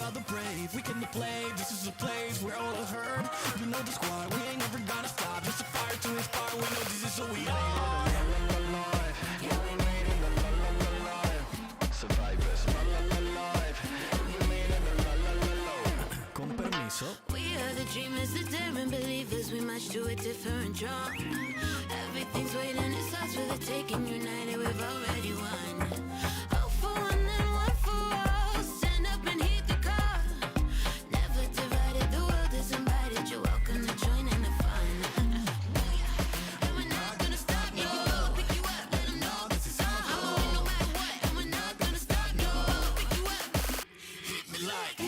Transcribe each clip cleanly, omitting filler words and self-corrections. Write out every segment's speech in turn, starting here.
are the brave, we can play. This is a place where all are heard. You know the squad, we ain't never gonna stop. Just a fire to inspire, we know this is who we are. Yeah, we made it, survivors, live. We made it, con permiso. We are the dreamers, the daring believers. We march to a different drum. Everything's waiting, it's ours for the taking. United, we've already won. All for one and one for all. Stand up and heed the call. Never divided, the world is invited. You're welcome to join in the fun. And we're not gonna stop, no. Pick you up, let them know this is on. No matter what, and we're not gonna stop, no. Pick you up, Hit me like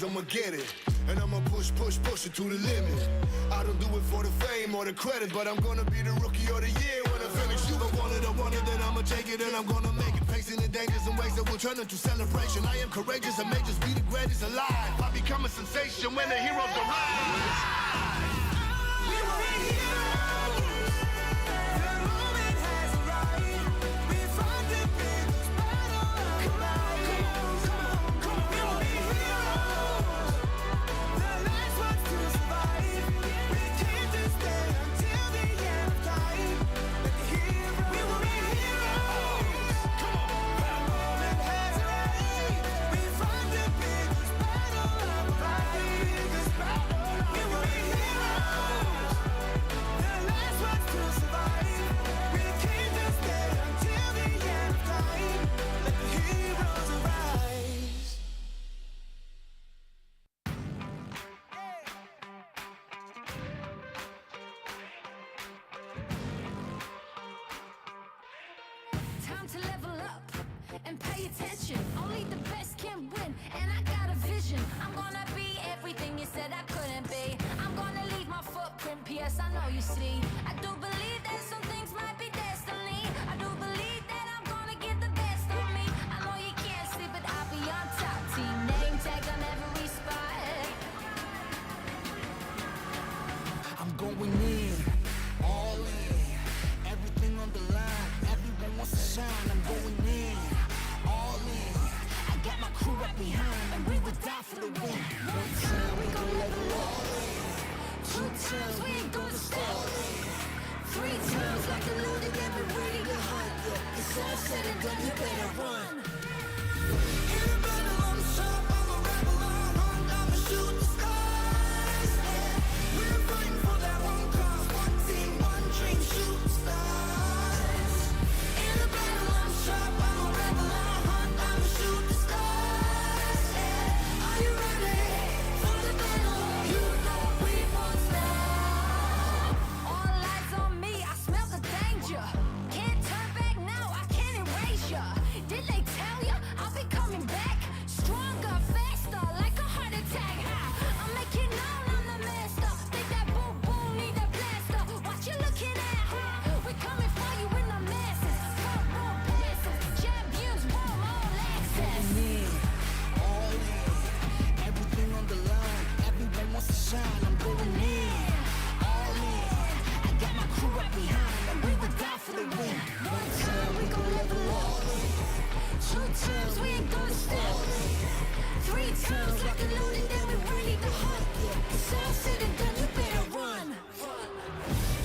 I'ma get it, and I'ma push it to the limit. I don't do it for the fame or the credit, but I'm gonna be the rookie of the year when I finish. You don't want it, then I'ma take it, and I'm gonna make it. Facing the dangers and ways that will turn into celebration. I am courageous, I may just be the greatest alive. I become a sensation when the heroes arrive. we will be heroes. The moment has arrived. We fought the biggest battle of our lives. We will be heroes. The last ones to survive. We came to stay until the end of time. Let the heroes. We will be heroes. The moment has arrived. We fought the biggest battle of our lives. We will be heroes. The last ones to survive. We came to stay until the end of time. Let the heroes arise. Time to level up and pay attention. Only the best can win, and I got a vision. I'm gonna be everything you said I couldn't be. I'm gonna leave my footprint, P.S. I know you see. I do believe that some things might be destiny. I do believe that I'm gonna give the best of me. I know you can't see, but I'll be on top. Team name tag on every spot. done, you better run. In the battle, I'm sharp, I'm a rebel, I'ma shoot the skies. Yeah. We're fighting for that one cause, one team, one dream, shoot the stars. In the battle, I'm sharp, I'm a rebel, I'ma shoot the stars. Yeah. Are you ready for the battle? You know we won't stop. All eyes on me, I smell the danger. Can't turn back now, I can't erase ya. Did they tell ya I'll be coming back? Stronger, faster, like a heart attack. I'll make it known I'm the master. Think that boom boom need a blaster. What you looking at, huh? We coming for you in the masses. Front row passes, champions warm all access. All in, everything on the line. Everyone wants to shine. I'm going in, all in. I got my crew right behind, and we will die for the win. One time we gon' level up. Two times we ain't gonna stop. Three times like a loaded, then we ready to hunt. It's all said and done, you better run.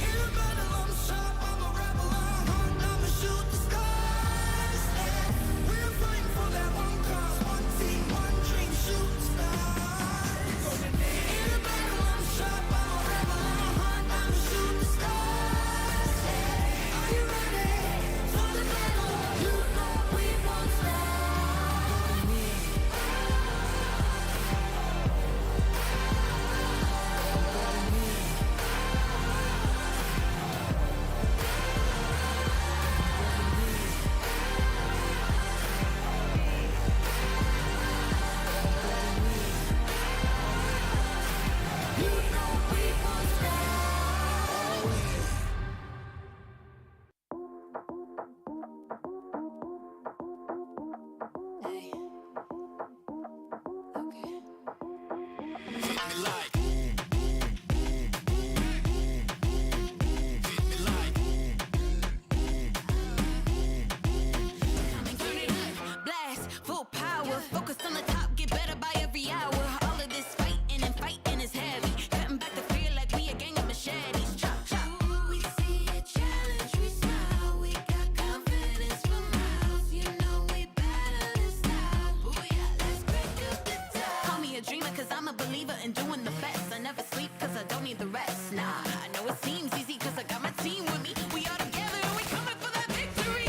In the battle, I'm sharp, I'm a rebel, I'ma shoot the stars. Yeah. We're fighting for that one cause, one team, one dream, shoot the stars. In the battle, I'm sharp, I'm a rebel, I'ma shoot the stars. Yeah. Are you ready for the battle? You know we won't stop. You know we won't Hey. Okay. Hit me like boom, boom, boom, boom, boom, boom, boom. Hit me like boom, boom, boom, boom, boom. Turn it up, blast, full power. Focus on the top, get better by every hour. All of this fighting and fighting is heavy. Cutting back the fear like we a gang of machetes. Chop, chop. We see a challenge, we smile. We got confidence for miles. You know we better than style. Booyah, let's break up the top. Call me a dreamer cause I'm a believer in doing the best. I never sleep cause I don't need the rest. Nah, I know it seems easy cause I got my team with me. We all together and we coming for that victory.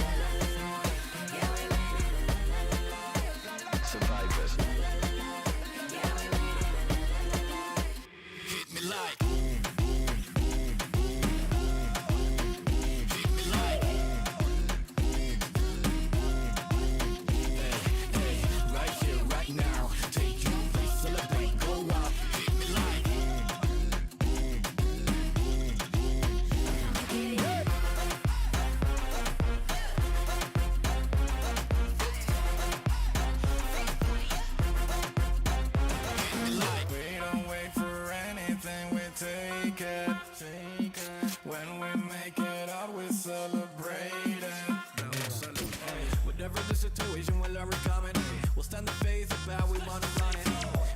Survivors. Hit me like boom, boom, boom, boom, boom, boom. Hit me like boom, boom, boom. Hey, hey, right here, right now. Take your place, celebrate, go out. Hit me like boom, boom, boom, boom, boom. We don't wait for anything, we take it. When we make it out, we celebrate it. Whatever the situation, wherever we're coming, we'll stand the face of how we wanna run it.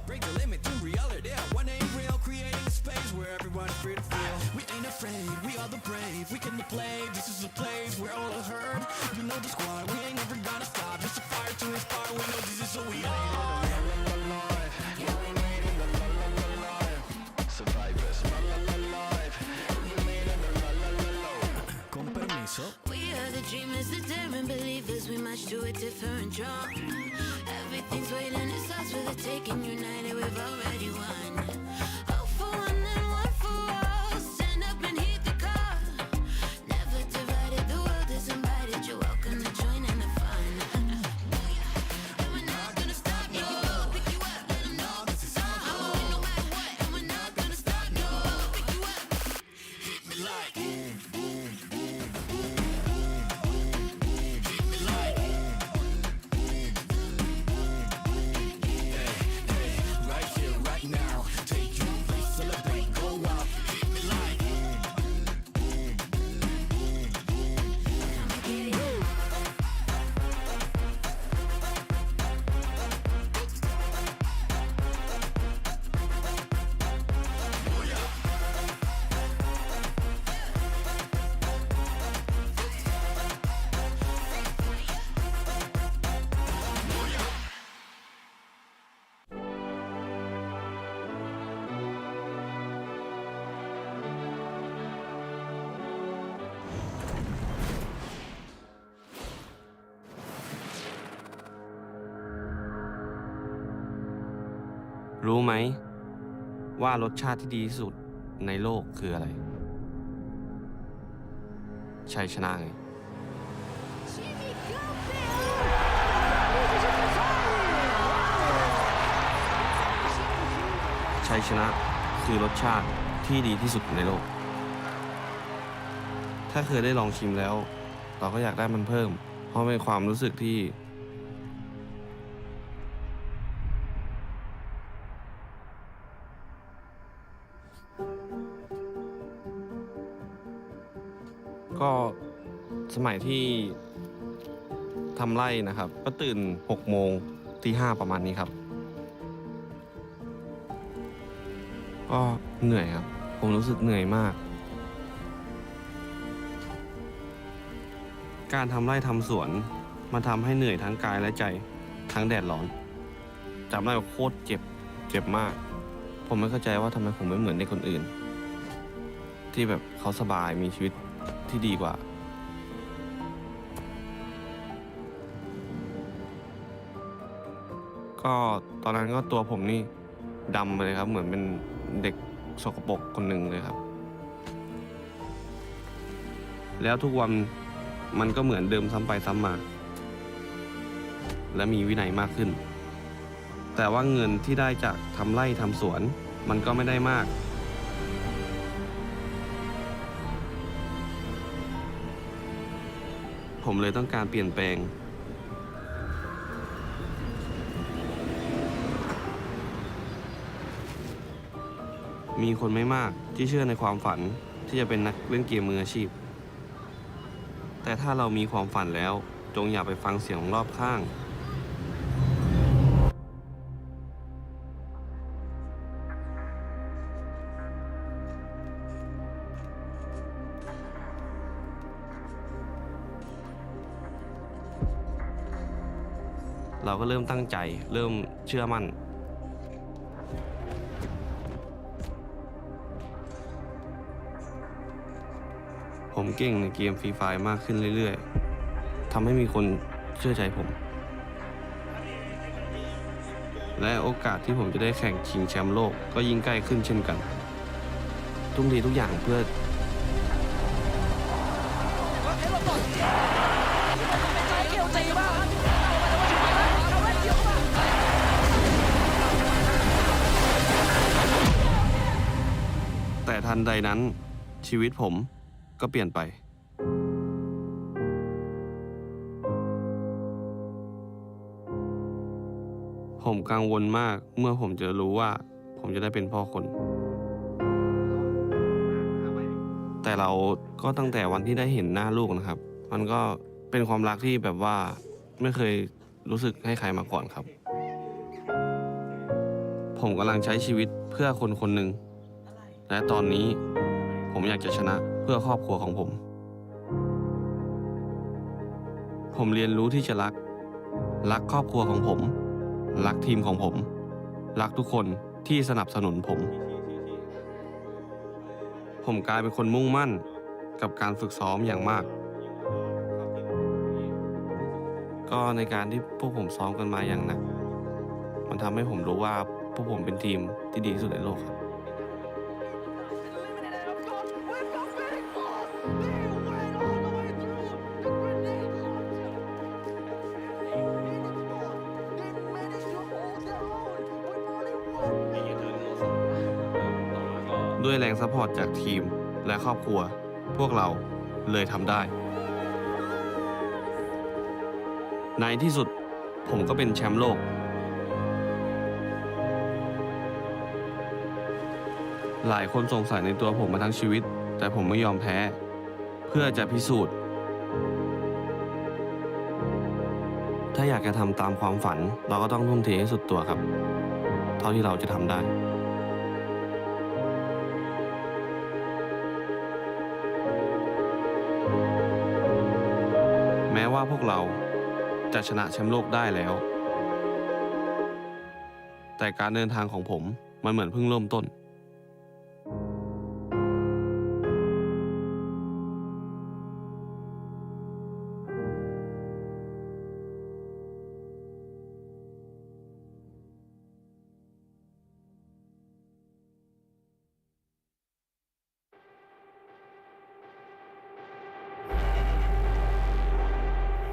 Break the limit to reality. One ain't real, creating a space where everyone's free to feel. We ain't afraid, we are the brave. We can play, this is a place where all are heard. You know the squad, we ain't ever gonna stop. Just a fire to inspire, we know this is what we are. Survivors. Con permiso. We are the dreamers, the daring believers. We march to a different drum. Everything's waiting, it's us for the taking. United, we've already won. Hope for one and one for all. Stand up and hit the call. Never divided, the world is invited. You're welcome to join in the fun. And we're not gonna stop, no. Pick you up, let 'em know this is on. I'ma win no matter what. And we're not gonna stop, no. Pick you up. Hit me like boom, boom, boom, boom, boom. Hit me like boom, boom, boom, boom. Hey, hey, right here, right รู้ไหมว่ารสชาติที่ดีที่สุดในโลกคืออะไร ชัยชนะไง ชัยชนะคือรสชาติที่ดีที่สุดในโลก ถ้าเคยได้ลองชิมแล้ว เราก็อยากได้มันเพิ่ม เพราะเป็นความรู้สึกที่ก็สมัยที่ทำไร่นะครับ ก็ตื่น6 โมงตี 5ประมาณนี้ครับ ก็เหนื่อยครับ ผมรู้สึกเหนื่อยมาก การทำไร่ทำสวนมันทำให้เหนื่อยทั้งกายและใจทั้งแดดร้อนจำได้ว่าโคตรเจ็บมาก ผมไม่เข้าใจว่าทำไมผมไม่เหมือนเด็กคนอื่น ที่แบบเขาสบายมีชีวิตที่ดีกว่า ก็ตอนนั้นก็ตัวผมนี่ดำไปเลยครับ เหมือนเป็นเด็กสกปรกคนหนึ่งเลยครับ แล้วทุกวันมันก็เหมือนเดิมซ้ำไปซ้ำมา และมีวินัยมากขึ้น แต่ว่าเงินที่ได้จากทำไร่ทำสวนมันก็ไม่ได้มาก ผมเลยต้องการเปลี่ยนแปลง มีคนไม่มากที่เชื่อในความฝันที่จะเป็นนักเล่นเกมมืออาชีพ แต่ถ้าเรามีความฝันแล้วจงอย่าไปฟังเสียงของรอบข้าง เราก็เริ่มตั้งใจเริ่มเชื่อมั่น ผมเก่งในเกมฟรีไฟร์มากขึ้นเรื่อยๆ ทำให้มีคนเชื่อใจผม และโอกาสที่ผมจะได้แข่งชิงแชมป์โลกก็ยิ่งใกล้ขึ้นเช่นกัน ทุ่มเททุกอย่างเพื่อ แต่ทันใดนั้นชีวิตผมก็เปลี่ยนไป ผมกังวลมากเมื่อผมจะรู้ว่าผมจะได้เป็นพ่อคน แต่เราก็ตั้งแต่วันที่ได้เห็นหน้าลูกนะครับ มันก็เป็นความรักที่แบบว่าไม่เคยรู้สึกให้ใครมาก่อนครับ ผมกำลังใช้ชีวิตเพื่อคนคนหนึ่ง และตอนนี้ผมอยากจะชนะเพื่อครอบครัวของผม ผมเรียนรู้ที่จะรักครอบครัวของผม รักทีมของผม รักทุกคนที่สนับสนุนผม ผมกลายเป็นคนมุ่งมั่นกับการฝึกซ้อมอย่างมาก ก็ในการที่พวกผมซ้อมกันมาอย่างหนัก มันทำให้ผมรู้ว่าพวกผมเป็นทีมที่ดีที่สุดในโลกครับ ด้วยแรงซัพพอร์ตจากทีมและครอบครัว พวกเราเลยทำได้ ในที่สุดผมก็เป็นแชมป์โลก หลายคนสงสัยในตัวผมมาทั้งชีวิต แต่ผมไม่ยอมแพ้ เพื่อจะพิสูจน์ ถ้าอยากจะทำตามความฝัน เราก็ต้องทุ่มเทให้สุดตัวครับ เท่าที่เราจะทำได้ แม้ว่าพวกเราจะชนะแชมป์โลกได้แล้ว แต่การเดินทางของผมมันเหมือนเพิ่งเริ่มต้น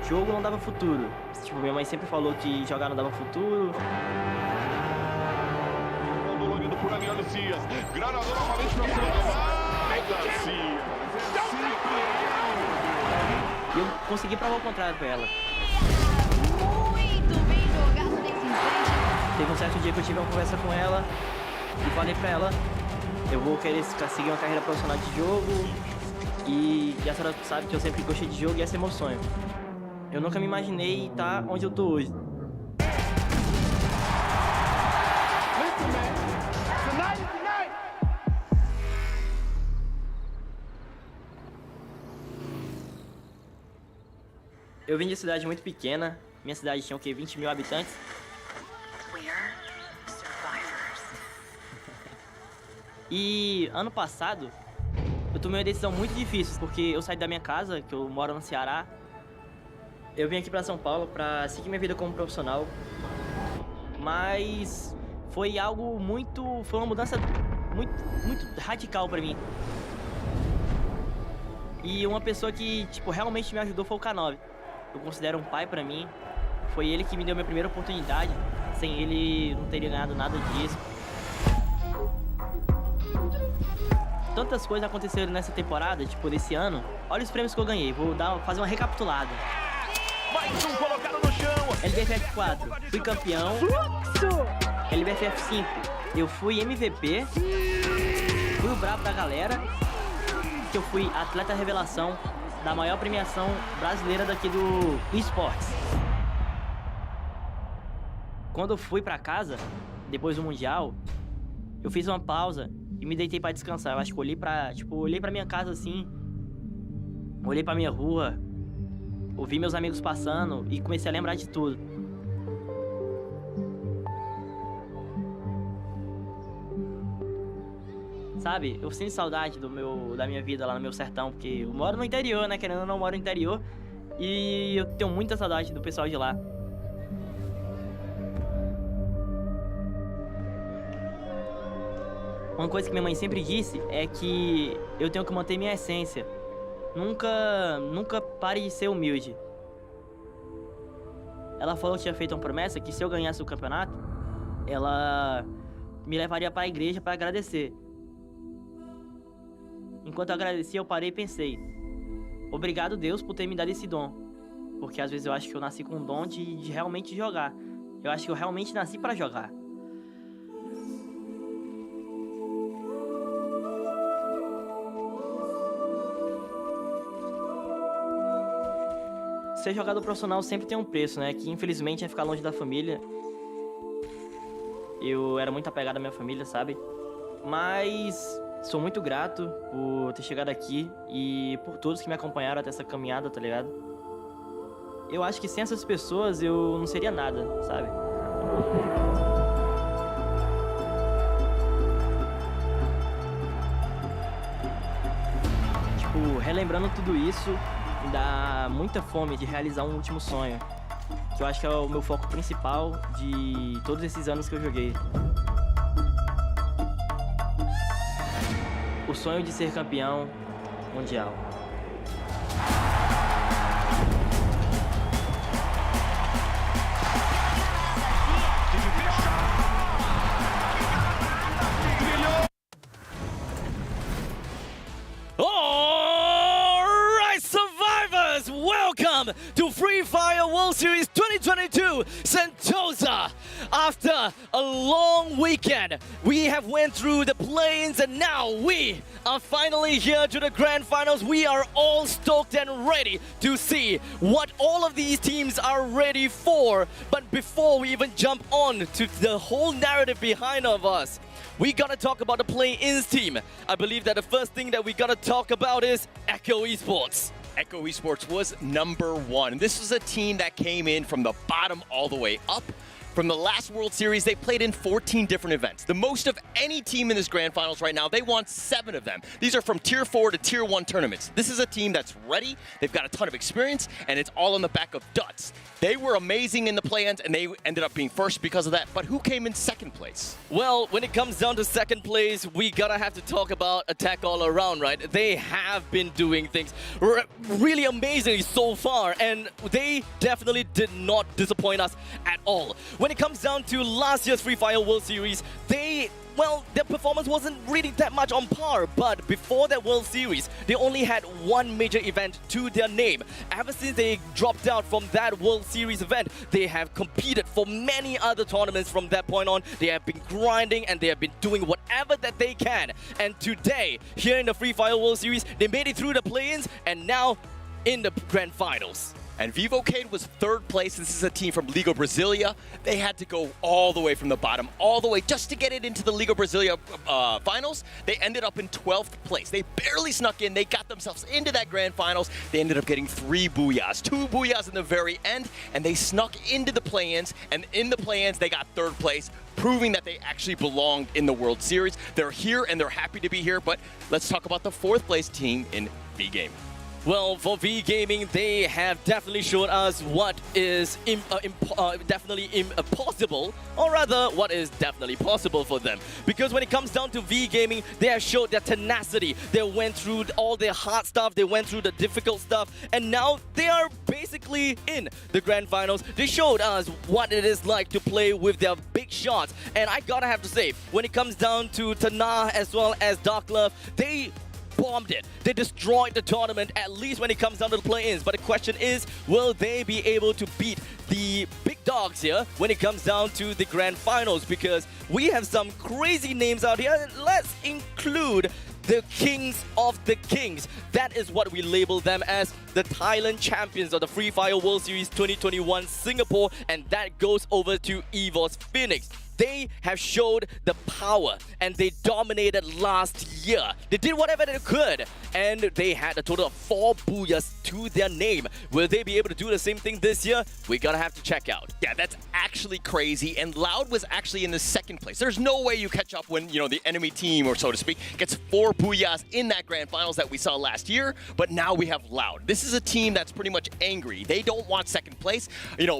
jogo não dava futuro. Tipo, minha mãe sempre falou que jogar não dava futuro. Dolorido por ali, olha o Cias. Granador novamente pra cima. Cias. E eu consegui provar o contrário pra ela. Muito bem jogado nesse instante. Teve um certo dia que eu tive uma conversa com ela e falei pra ela, eu vou querer seguir uma carreira profissional de jogo e a senhora sabe que eu sempre gostei de jogo e esse é meu sonho. Eu nunca me imaginei estar onde eu tô hoje. Eu vim de cidade muito pequena, minha cidade tinha o quê? 20 mil habitantes. E ano passado, eu tomei uma decisão muito difícil, porque eu saí da minha casa, que eu moro no Ceará. Eu vim aqui pra São Paulo pra seguir minha vida como profissional. Mas foi algo muito... foi uma mudança muito radical pra mim. E uma pessoa que, tipo, realmente me ajudou foi o K9. Eu considero um pai pra mim. Foi ele que me deu minha primeira oportunidade. Sem ele, não teria ganhado nada disso. Tantas coisas aconteceram nessa temporada, tipo, nesse ano. Olha os prêmios que eu ganhei. Vou fazer uma recapitulada. Mais um colocado no chão. LBFF 4, fui campeão. LBFF 5, eu fui MVP. Fui o brabo da galera. Que eu fui atleta revelação da maior premiação brasileira daqui do Esports. Quando eu fui pra casa, depois do Mundial, eu fiz uma pausa e me deitei pra descansar. Eu acho que olhei pra minha casa assim, olhei pra minha rua, ouvi meus amigos passando e comecei a lembrar de tudo. Sabe, eu sinto saudade da minha vida lá no meu sertão, porque eu moro no interior, né? Querendo ou não, eu moro no interior. E eu tenho muita saudade do pessoal de lá. Uma coisa que minha mãe sempre disse é que eu tenho que manter minha essência. Nunca pare de ser humilde. Ela falou que tinha feito uma promessa que se eu ganhasse o campeonato, ela me levaria para a igreja para agradecer. Enquanto eu agradecia, eu parei e pensei: obrigado, Deus, por ter me dado esse dom. Porque às vezes eu acho que eu nasci com um dom de realmente jogar. Eu acho que eu realmente nasci para jogar. Ser jogador profissional sempre tem um preço, né? Que infelizmente é ficar longe da família. Eu era muito apegado à minha família, sabe? Mas sou muito grato por ter chegado aqui e por todos que me acompanharam até essa caminhada, tá ligado? Eu acho que sem essas pessoas eu não seria nada, sabe? Tipo, relembrando tudo isso, me dá muita fome de realizar um último sonho. Que eu acho que é o meu foco principal de todos esses anos que eu joguei. O sonho de ser campeão mundial. Alright, survivors, welcome to Free Fire World Series 2022 Sentosa. After a long weekend, we have went through the play-ins and now we are finally here to the grand finals. We are all stoked and ready to see what all of these teams are ready for. But before we even jump on to the whole narrative behind of us, we gotta talk about the play-ins team. I believe that the first thing that we gotta talk about is Echo Esports. Echo Esports was #1. This was a team that came in from the bottom all the way up. From the last World Series, they played in 14 different events. The most of any team in this Grand Finals right now. They won 7 of them. These are from Tier 4 to Tier 1 tournaments. This is a team that's ready. They've got a ton of experience, and it's all on the back of Duts. They were amazing in the play-ins, and they ended up being first because of that. But who came in second place? Well, when it comes down to second place, we gotta have to talk about Attack All Around, right? They have been doing things really amazingly so far, and they definitely did not disappoint us at all. When it comes down to last year's Free Fire World Series, their performance wasn't really that much on par, but before that World Series, they only had one major event to their name. Ever since they dropped out from that World Series event, they have competed for many other tournaments from that point on. They have been grinding and they have been doing whatever that they can. And today, here in the Free Fire World Series, they made it through the play-ins and now in the Grand Finals. And Vivocade was third place. This is a team from Liga Brasilia. They had to go all the way from the bottom, all the way just to get it into the Liga Brasilia finals. They ended up in 12th place. They barely snuck in. They got themselves into that grand finals. They ended up getting 3 booyahs, 2 booyahs in the very end, and they snuck into the play-ins. And in the play-ins, they got third place, proving that they actually belonged in the World Series. They're here and they're happy to be here, but let's talk about the 4th place team in V-Game. Well, for V Gaming, they have definitely shown us what is definitely impossible, or rather, what is definitely possible for them. Because when it comes down to V Gaming, they have showed their tenacity. They went through all their hard stuff, they went through the difficult stuff, and now they are basically in the Grand Finals. They showed us what it is like to play with their big shots. And I gotta have to say, when it comes down to Tana as well as Dark Love, they bombed it. They destroyed the tournament, at least when it comes down to the play-ins. But the question is, will they be able to beat the big dogs here when it comes down to the Grand Finals? Because we have some crazy names out here. Let's include the Kings of the Kings. That is what we label them as, the Thailand champions of the Free Fire World Series 2021 Singapore, and that goes over to EVOS Phoenix. They have showed the power and they dominated last year. They did whatever they could and they had a total of 4 booyahs to their name. Will they be able to do the same thing this year? We're gonna have to check out. Yeah, that's actually crazy, and Loud was actually in the 2nd place. There's no way you catch up when, the enemy team, or so to speak, gets 4 booyahs in that grand finals that we saw last year, but now we have Loud. This is a team that's pretty much angry. They don't want 2nd place.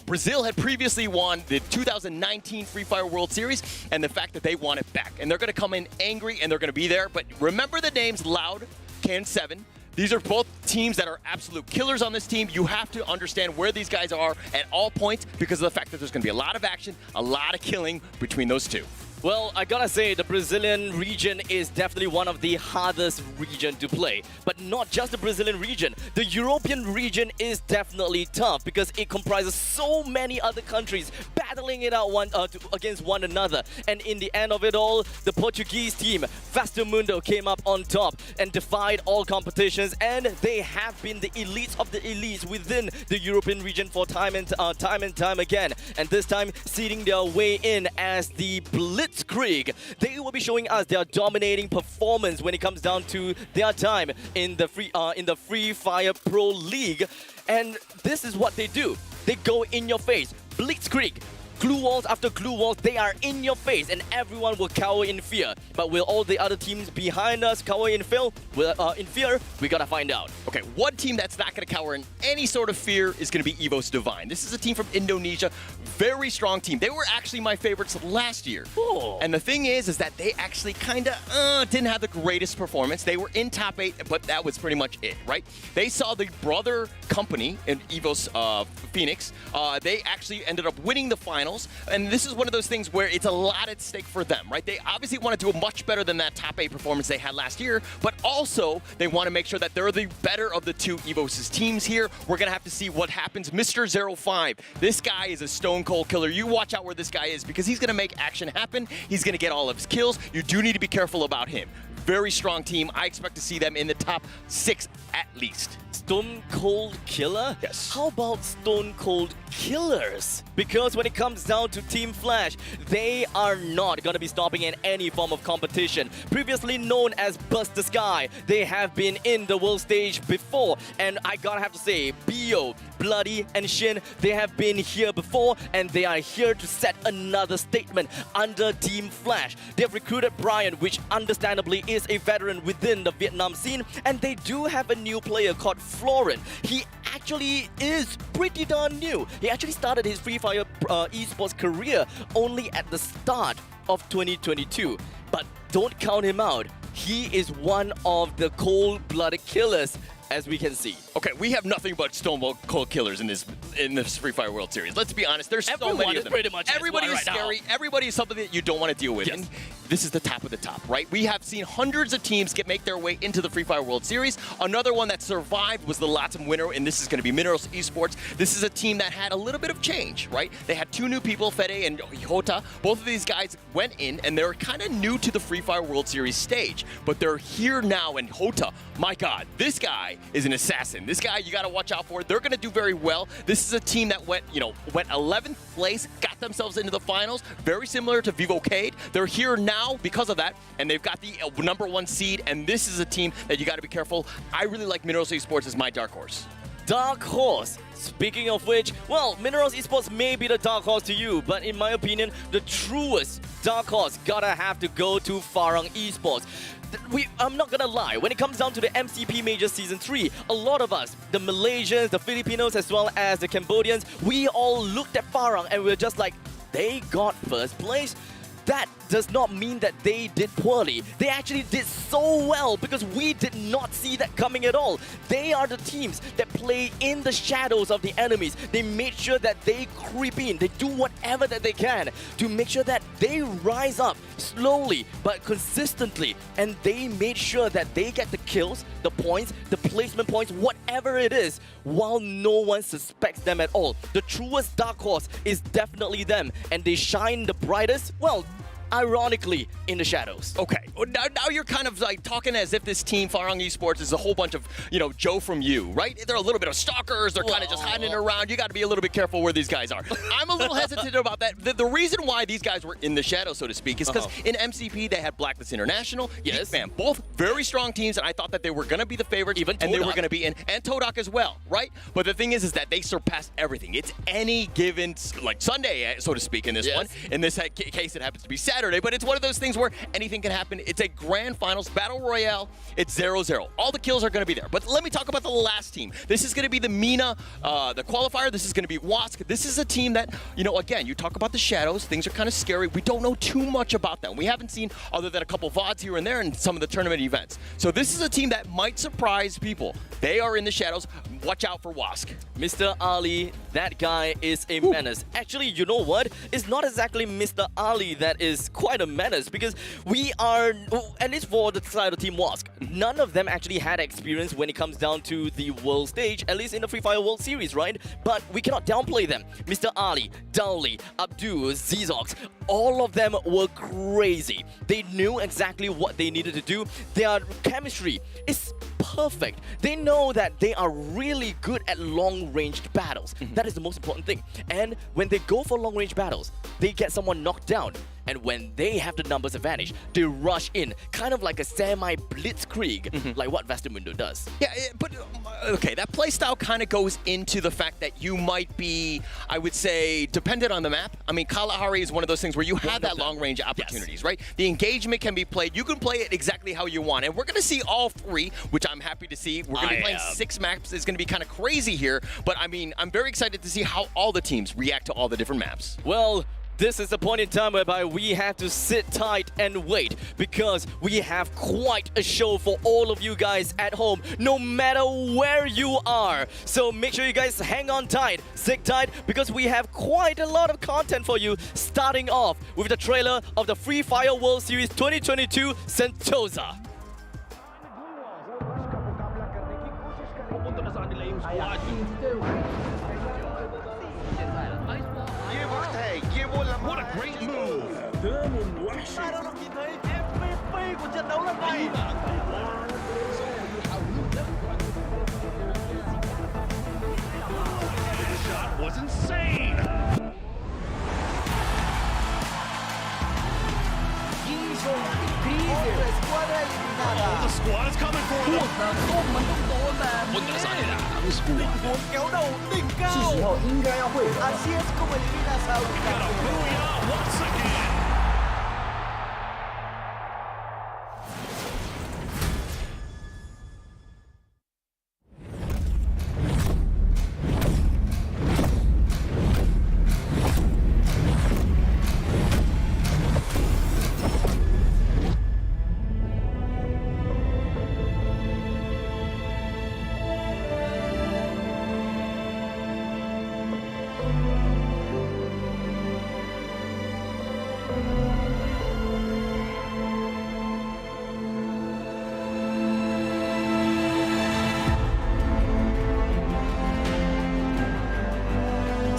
Brazil had previously won the 2019 Free Fire World Series, and the fact that they want it back. And they're going to come in angry, and they're going to be there. But remember the names Loud, Can7. These are both teams that are absolute killers on this team. You have to understand where these guys are at all points because of the fact that there's going to be a lot of action, a lot of killing between those two. Well, I gotta say, the Brazilian region is definitely one of the hardest region to play. But not just the Brazilian region. The European region is definitely tough because it comprises so many other countries battling it out against one another. And in the end of it all, the Portuguese team, Fastamundo, came up on top and defied all competitions. And they have been the elites of the elites within the European region for time and time again. And this time, seeding their way in as the Blitzkrieg. They will be showing us their dominating performance when it comes down to their time in the Free Fire Pro League. And this is what they do. They go in your face. Blitzkrieg. Glue walls after glue walls, they are in your face and everyone will cower in fear. But will all the other teams behind us cower in fear? We gotta find out. Okay, one team that's not going to cower in any sort of fear is going to be EVOS Divine. This is a team from Indonesia, very strong team. They were actually my favorites last year. Oh. And the thing is that they actually kind of didn't have the greatest performance. They were in top 8, but that was pretty much it, right? They saw the brother company in EVOS Phoenix. They actually ended up winning the final. And this is one of those things where it's a lot at stake for them, right? They obviously want to do much better than that top 8 performance they had last year, but also they want to make sure that they're the better of the two EVOS teams here. We're going to have to see what happens. Mr. 05, this guy is a stone cold killer. You watch out where this guy is because he's going to make action happen. He's going to get all of his kills. You do need to be careful about him. Very strong team. I expect to see them in the top 6 at least. Stone Cold Killer? Yes. How about Stone Cold Killers? Because when it comes down to Team Flash, they are not going to be stopping in any form of competition. Previously known as Burst the Sky, they have been in the world stage before. And I gotta have to say, Bio, Bloody and Shin, they have been here before and they are here to set another statement under Team Flash. They've recruited Brian, which understandably is a veteran within the Vietnam scene, and they do have a new player called Florin. He actually is pretty darn new. He actually started his Free Fire esports career only at the start of 2022. But don't count him out. He is one of the cold-blooded killers, as we can see. Okay, we have nothing but stone cold killers in this Free Fire World Series. Let's be honest, there's so many of them. Pretty much Everybody is right scary. now. Everybody is something that you don't want to deal with. Yes. And this is the top of the top, right? We have seen hundreds of teams make their way into the Free Fire World Series. Another one that survived was the LATAM winner, and this is going to be Mineros Esports. This is a team that had a little bit of change, right? They had two new people, Fede and Jota. Both of these guys went in, and they're kind of new to the Free Fire World Series stage, but they're here now. And Jota, my God, this guy is an assassin. This guy you got to watch out for. They're going to do very well. This is a team that went 11th place, got themselves into the finals, very similar to Vivocade. They're here now because of that, and they've got the #1 seed, and this is a team that you got to be careful. I really like Mineros Esports as my dark horse. Dark horse. Speaking of which, well, Mineros Esports may be the dark horse to you, but in my opinion, the truest dark horse gotta have to go to Farang Esports. I'm not gonna lie, when it comes down to the MCP Major Season 3, a lot of us, the Malaysians, the Filipinos, as well as the Cambodians, we all looked at Farang and we're just like, they got first place. That does not mean that they did poorly. They actually did so well because we did not see that coming at all. They are the teams that play in the shadows of the enemies. They made sure that they creep in. They do whatever that they can to make sure that they rise up slowly but consistently. And they made sure that they get the kills, the points, the placement points, whatever it is, while no one suspects them at all. The truest dark horse is definitely them. And they shine the brightest, well, ironically, in the shadows. Okay, now you're kind of like talking as if this team, Farang Esports, is a whole bunch of, Joe from you, right? They're a little bit of stalkers. They're kind of just hiding around. You got to be a little bit careful where these guys are. I'm a little hesitant about that. The reason why these guys were in the shadows, so to speak, is because in MCP, they had Blacklist International, yes, man, both very strong teams, and I thought that they were going to be the favorites, even and they were going to be in, and Todak as well, right? But the thing is that they surpassed everything. It's any given, like Sunday, so to speak, in this one. In this case, it happens to be Saturday, but it's one of those things where anything can happen. It's a grand finals battle royale. It's 0-0. All the kills are going to be there. But let me talk about the last team. This is going to be the MENA, the qualifier. This is going to be WASC. This is a team that, again, you talk about the shadows. Things are kind of scary. We don't know too much about them. We haven't seen other than a couple VODs here and there in some of the tournament events. So this is a team that might surprise people. They are in the shadows. Watch out for WASC. Mr. Ali, that guy is a menace. Actually, you know what? It's not exactly Mr. Ali that is quite a menace, because we are, at least for the side of Team WASC, none of them actually had experience when it comes down to the world stage, at least in the Free Fire World Series, right? But we cannot downplay them. Mr. Ali, Dowley, Abdul, Zizox, all of them were crazy. They knew exactly what they needed to do. Their chemistry is perfect. They know that they are really good at long-ranged battles. That is the most important thing. And when they go for long-range battles, they get someone knocked down. And when they have the numbers advantage, they rush in, kind of like a semi-blitzkrieg, like what Vastamundo does. Yeah, but okay, that playstyle kind of goes into the fact that you might be, I would say, dependent on the map. I mean, Kalahari is one of those things where you have that long-range opportunities, right? The engagement can be played. You can play it exactly how you want. And we're going to see all three, which I'm happy to see. We're going to be playing 6 maps. It's going to be kind of crazy here. But, I mean, I'm very excited to see how all the teams react to all the different maps. Well, this is the point in time whereby we have to sit tight and wait, because we have quite a show for all of you guys at home, no matter where you are. So make sure you guys hang on tight, sit tight, because we have quite a lot of content for you, starting off with the trailer of the Free Fire World Series 2022 Sentosa. What a great move. Shot was insane. Ghi sono Otra escuadra eliminada. The squad is coming for พว them. กนางส้มมันต้องโดนแบบนี้ โดนแก้วเดาติ่งเก้า 是时候应该要会合了。Así es como eliminas a un campeón. Booyah once again.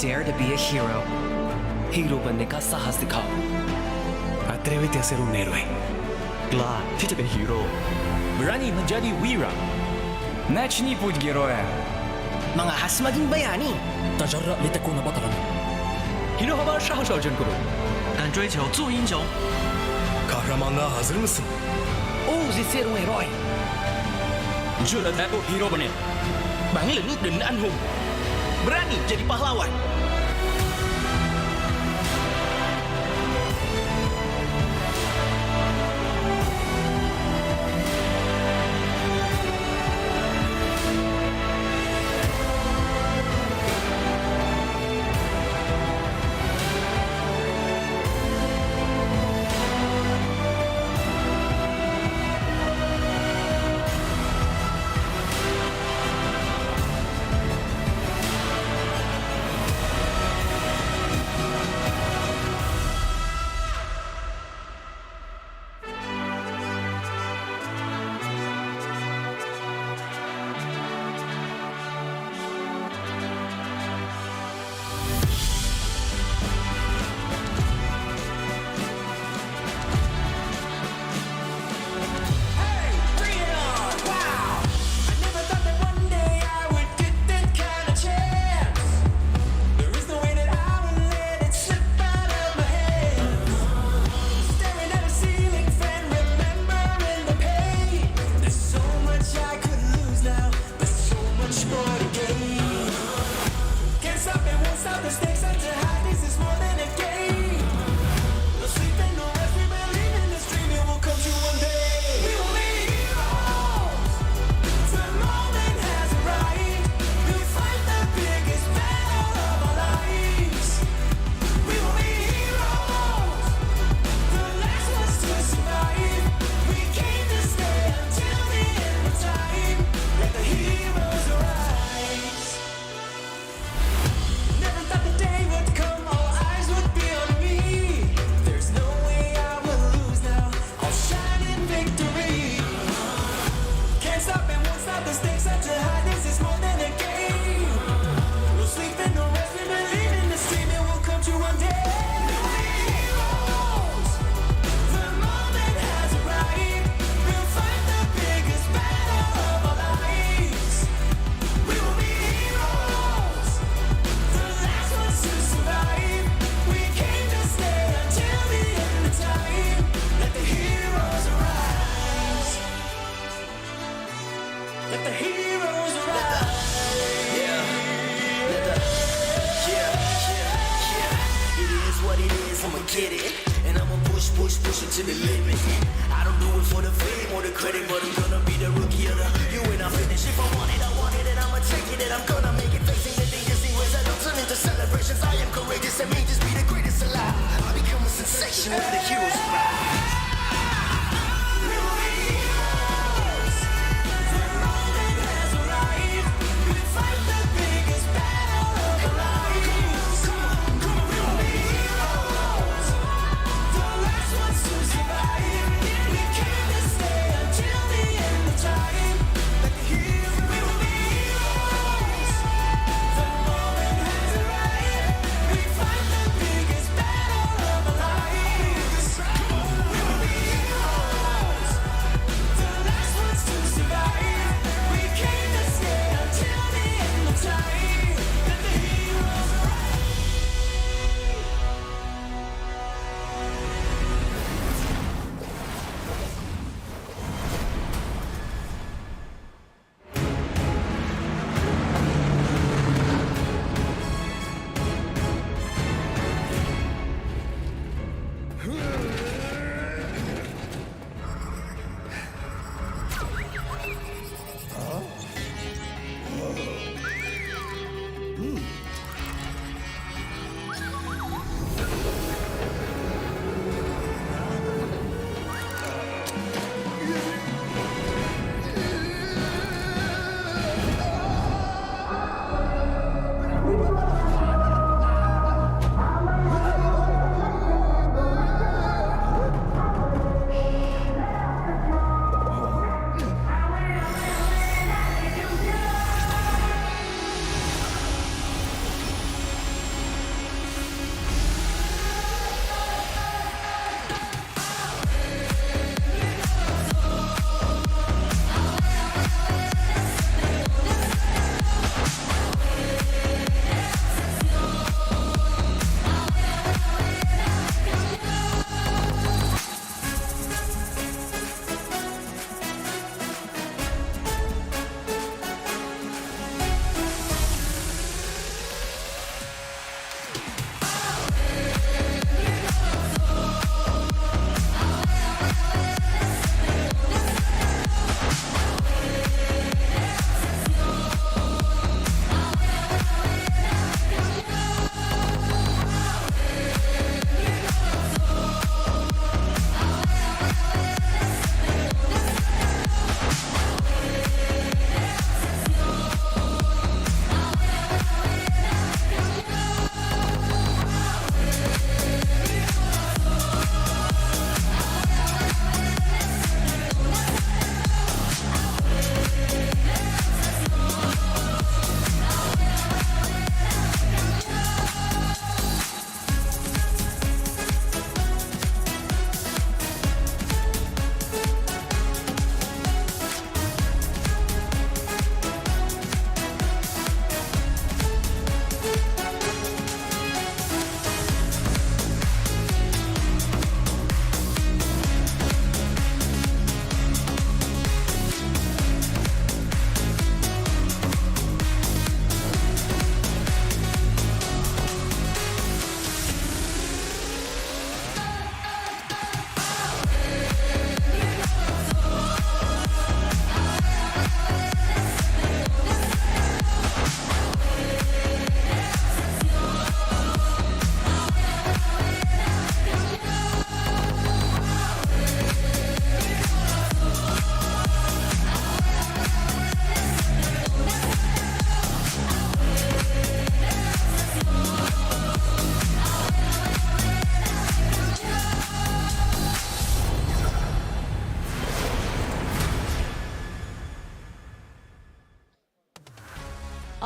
Dare to be a hero. Hero बनने का साहस दिखाओ. Atrévete a ser un héroe. กล้าที่จะเป็นฮีโร่ Berani menjadi wira. Начни путь героя. Mangahas maging bayani. تجرأ لتكون بطلا. Hinohama 사హ스 어전 করুন. 敢追求做英雄 Kahramanlığa hazır mısın? Ouse ser um herói. Chưa là thế của hero bane. Bản lĩnh định anh hùng. Berani jadi pahlawan. Get it, and I'ma push it to the limit. I don't do it for the fame or the credit, but I'm gonna be the rookie of the year when I finish. If I want it, and I'ma take it, and I'm gonna make it. Facing the dangers and ways I don't turn into celebrations. I am courageous and may just be the greatest alive. I become a sensation with the heroes rise.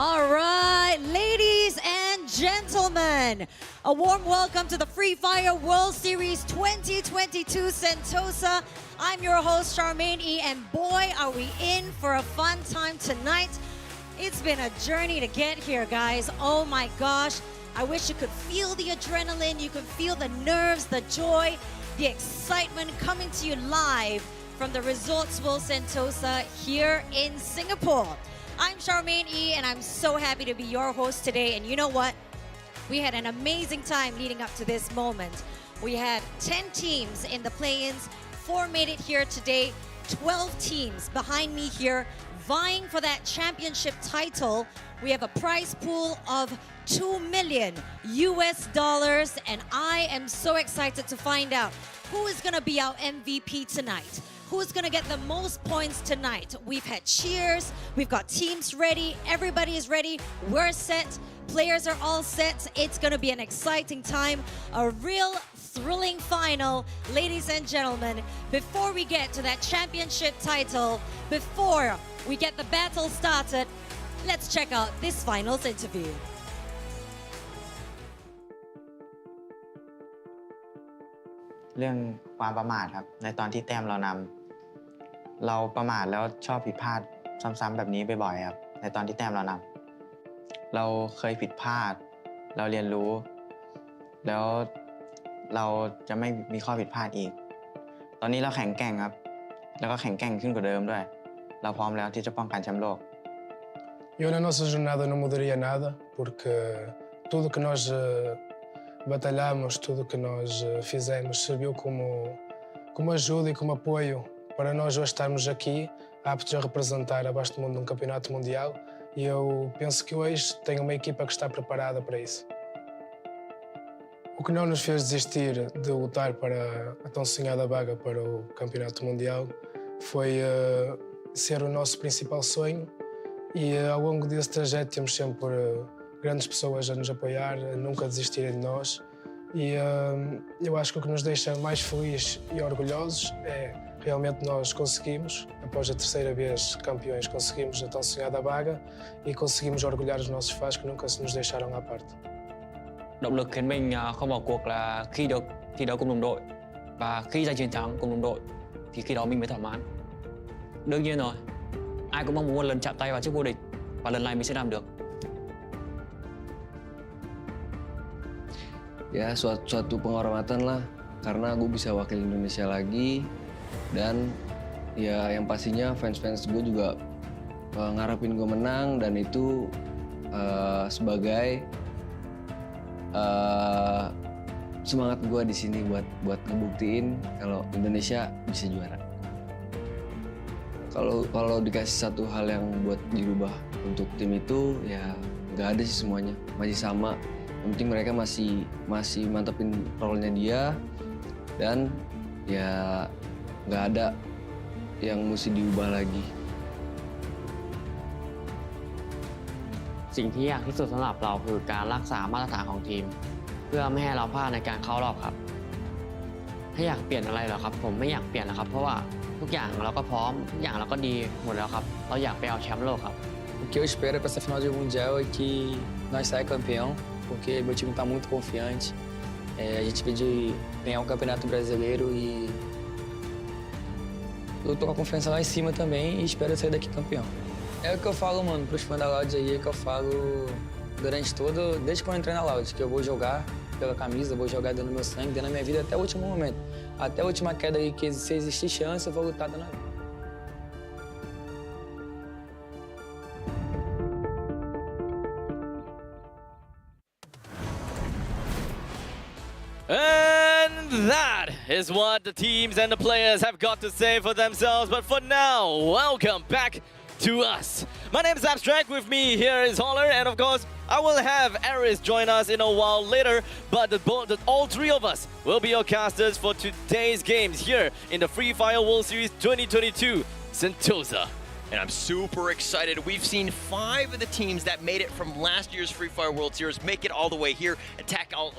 All right, ladies and gentlemen, a warm welcome to the Free Fire World Series 2022 Sentosa. I'm your host, Charmaine E, and boy, are we in for a fun time tonight. It's been a journey to get here, guys. Oh my gosh. I wish you could feel the adrenaline, you could feel the nerves, the joy, the excitement coming to you live from the Resorts World Sentosa here in Singapore. I'm Charmaine E, and I'm so happy to be your host today. And you know what? We had an amazing time leading up to this moment. We had 10 teams in the play-ins, 4 made it here today, 12 teams behind me here vying for that championship title. We have a prize pool of $2 million, and I am so excited to find out who is going to be our MVP tonight. Who's going to get the most points tonight? We've had cheers, we've got teams ready, everybody is ready, we're set, players are all set. It's going to be an exciting time, a real thrilling final, ladies and gentlemen. Before we get to that championship title, before we get the battle started, let's check out this finals interview.เรื่องความประมาทครับในตอนที่แต้มเรานำเราประมาทแล้วชอบผิดพลาดซ้ำๆแบบนี้บ่อยๆครับในตอนที่แต้มเรานำเราเคยผิดพลาดเราเรียนรู้แล้วเราจะไม่มีข้อผิดพลาดอีกตอนนี้เราแข็งแกร่งครับแล้วก็แข็งแกร่งขึ้นกว่าเดิมด้วยเราพร้อมแล้วที่จะป้องกันแชมป์โลก Eu na nossa jornada não mudaria nada porque tudo que nós batalhamos, tudo que nós fizemos serviu como ajuda e como apoio para nós hoje estarmos aqui aptos a representar a Baixo do Mundo num campeonato mundial e eu penso que hoje tenho uma equipa que está preparada para isso. O que não nos fez desistir de lutar para a tão sonhada vaga para o campeonato mundial foi ser o nosso principal sonho e ao longo desse trajeto temos sempre grandes pessoas a nos apoiar, a nunca desistirem de nós e eu acho que o que nos deixa mais felizes e orgulhosos é realmente nós conseguimos, após a terceira vez campeões, conseguimos a tão sonhada vaga e conseguimos orgulhar os nossos fãs que nunca se nos deixaram à parte. Động lực khiến mình không bỏ cuộc là khi được thi đấu cùng đồng đội và khi giành chiến thắng cùng đồng đội thì khi đó mình mới thỏa mãn. Đương nhiên rồi, ai cũng mong muốn một lần chạm tay vào chiếc vô địch và lần này mình sẽ làm được. Ya suatu penghormatan lah karena gue bisa wakil Indonesia lagi dan ya yang pastinya fans-fans gue juga ngarepin gue menang dan itu sebagai semangat gue di sini buat ngebuktiin kalau Indonesia bisa juara. Kalau dikasih satu hal yang buat dirubah untuk tim itu ya nggak ada sih semuanya masih sama. Yang penting mereka masih mantepin role-nya dia dan ya nggak ada yang mesti diubah lagi. สิ่งที่ยากที่สุดสำหรับเราคือการรักษามาตรฐานของทีมเพื่อไม่ให้เราพลาดในการเข้ารอบครับถ้าอยากเปลี่ยนอะไรเหรอครับผมไม่อยากเปลี่ยนนะครับเพราะว่าทุกอย่างเราก็พร้อมทุกอย่างเราก็ดีหมดแล้วครับเราอยากไปเอาแชมป์โลกครับ O que eu espero para essa final de mundial é que nós saia campeão porque meu time está muito confiante. A gente veio de ganhar um campeonato brasileiro e eu tô com a confiança lá em cima também e espero sair daqui campeão. É o que eu falo, mano, pros fãs da Loud aí, é o que eu falo durante todo, desde quando eu entrei na Loud, que eu vou jogar pela camisa, vou jogar dando meu sangue, dando a minha vida até o último momento. Até a última queda aí, que se existir chance, eu vou lutar dando a vida. And that is what the teams and the players have got to say for themselves. But for now, welcome back to us. My name is Abstract. With me here is Holler, and of course, I will have Aris join us in a while later. But all three of us will be your casters for today's games here in the Free Fire World Series 2022 Sentosa. And I'm super excited. We've seen 5 of the teams that made it from last year's Free Fire World Series make it all the way here. Attack all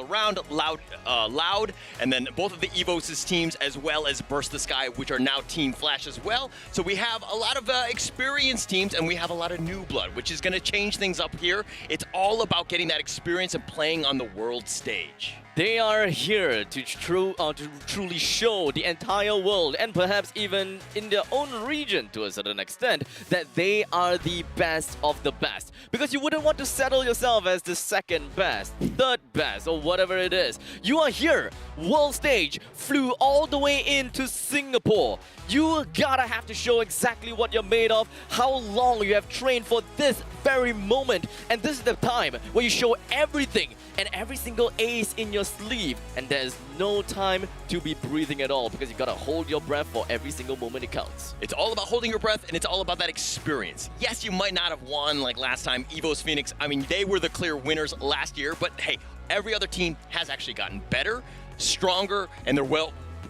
around, loud, and then both of the Evos' teams as well as Burst the Sky, which are now Team Flash as well. So we have a lot of experienced teams, and we have a lot of new blood, which is going to change things up here. It's all about getting that experience and playing on the world stage. They are here to truly show the entire world, and perhaps even in their own region to a certain extent, that they are the best of the best. Because you wouldn't want to settle yourself as the second best, third best, or whatever it is. You are here, world stage, flew all the way into Singapore. You gotta have to show exactly what you're made of, how long you have trained for this very moment. And this is the time where you show everything and every single ace in your sleeve. And there's no time to be breathing at all, because you gotta hold your breath for every single moment it counts. It's all about holding your breath, and it's all about that experience. Yes, you might not have won like last time, Evos Phoenix. I mean, they were the clear winners last year, but hey, every other team has actually gotten better, stronger, and they're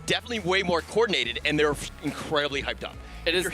definitely way more coordinated, and they're incredibly hyped up. It is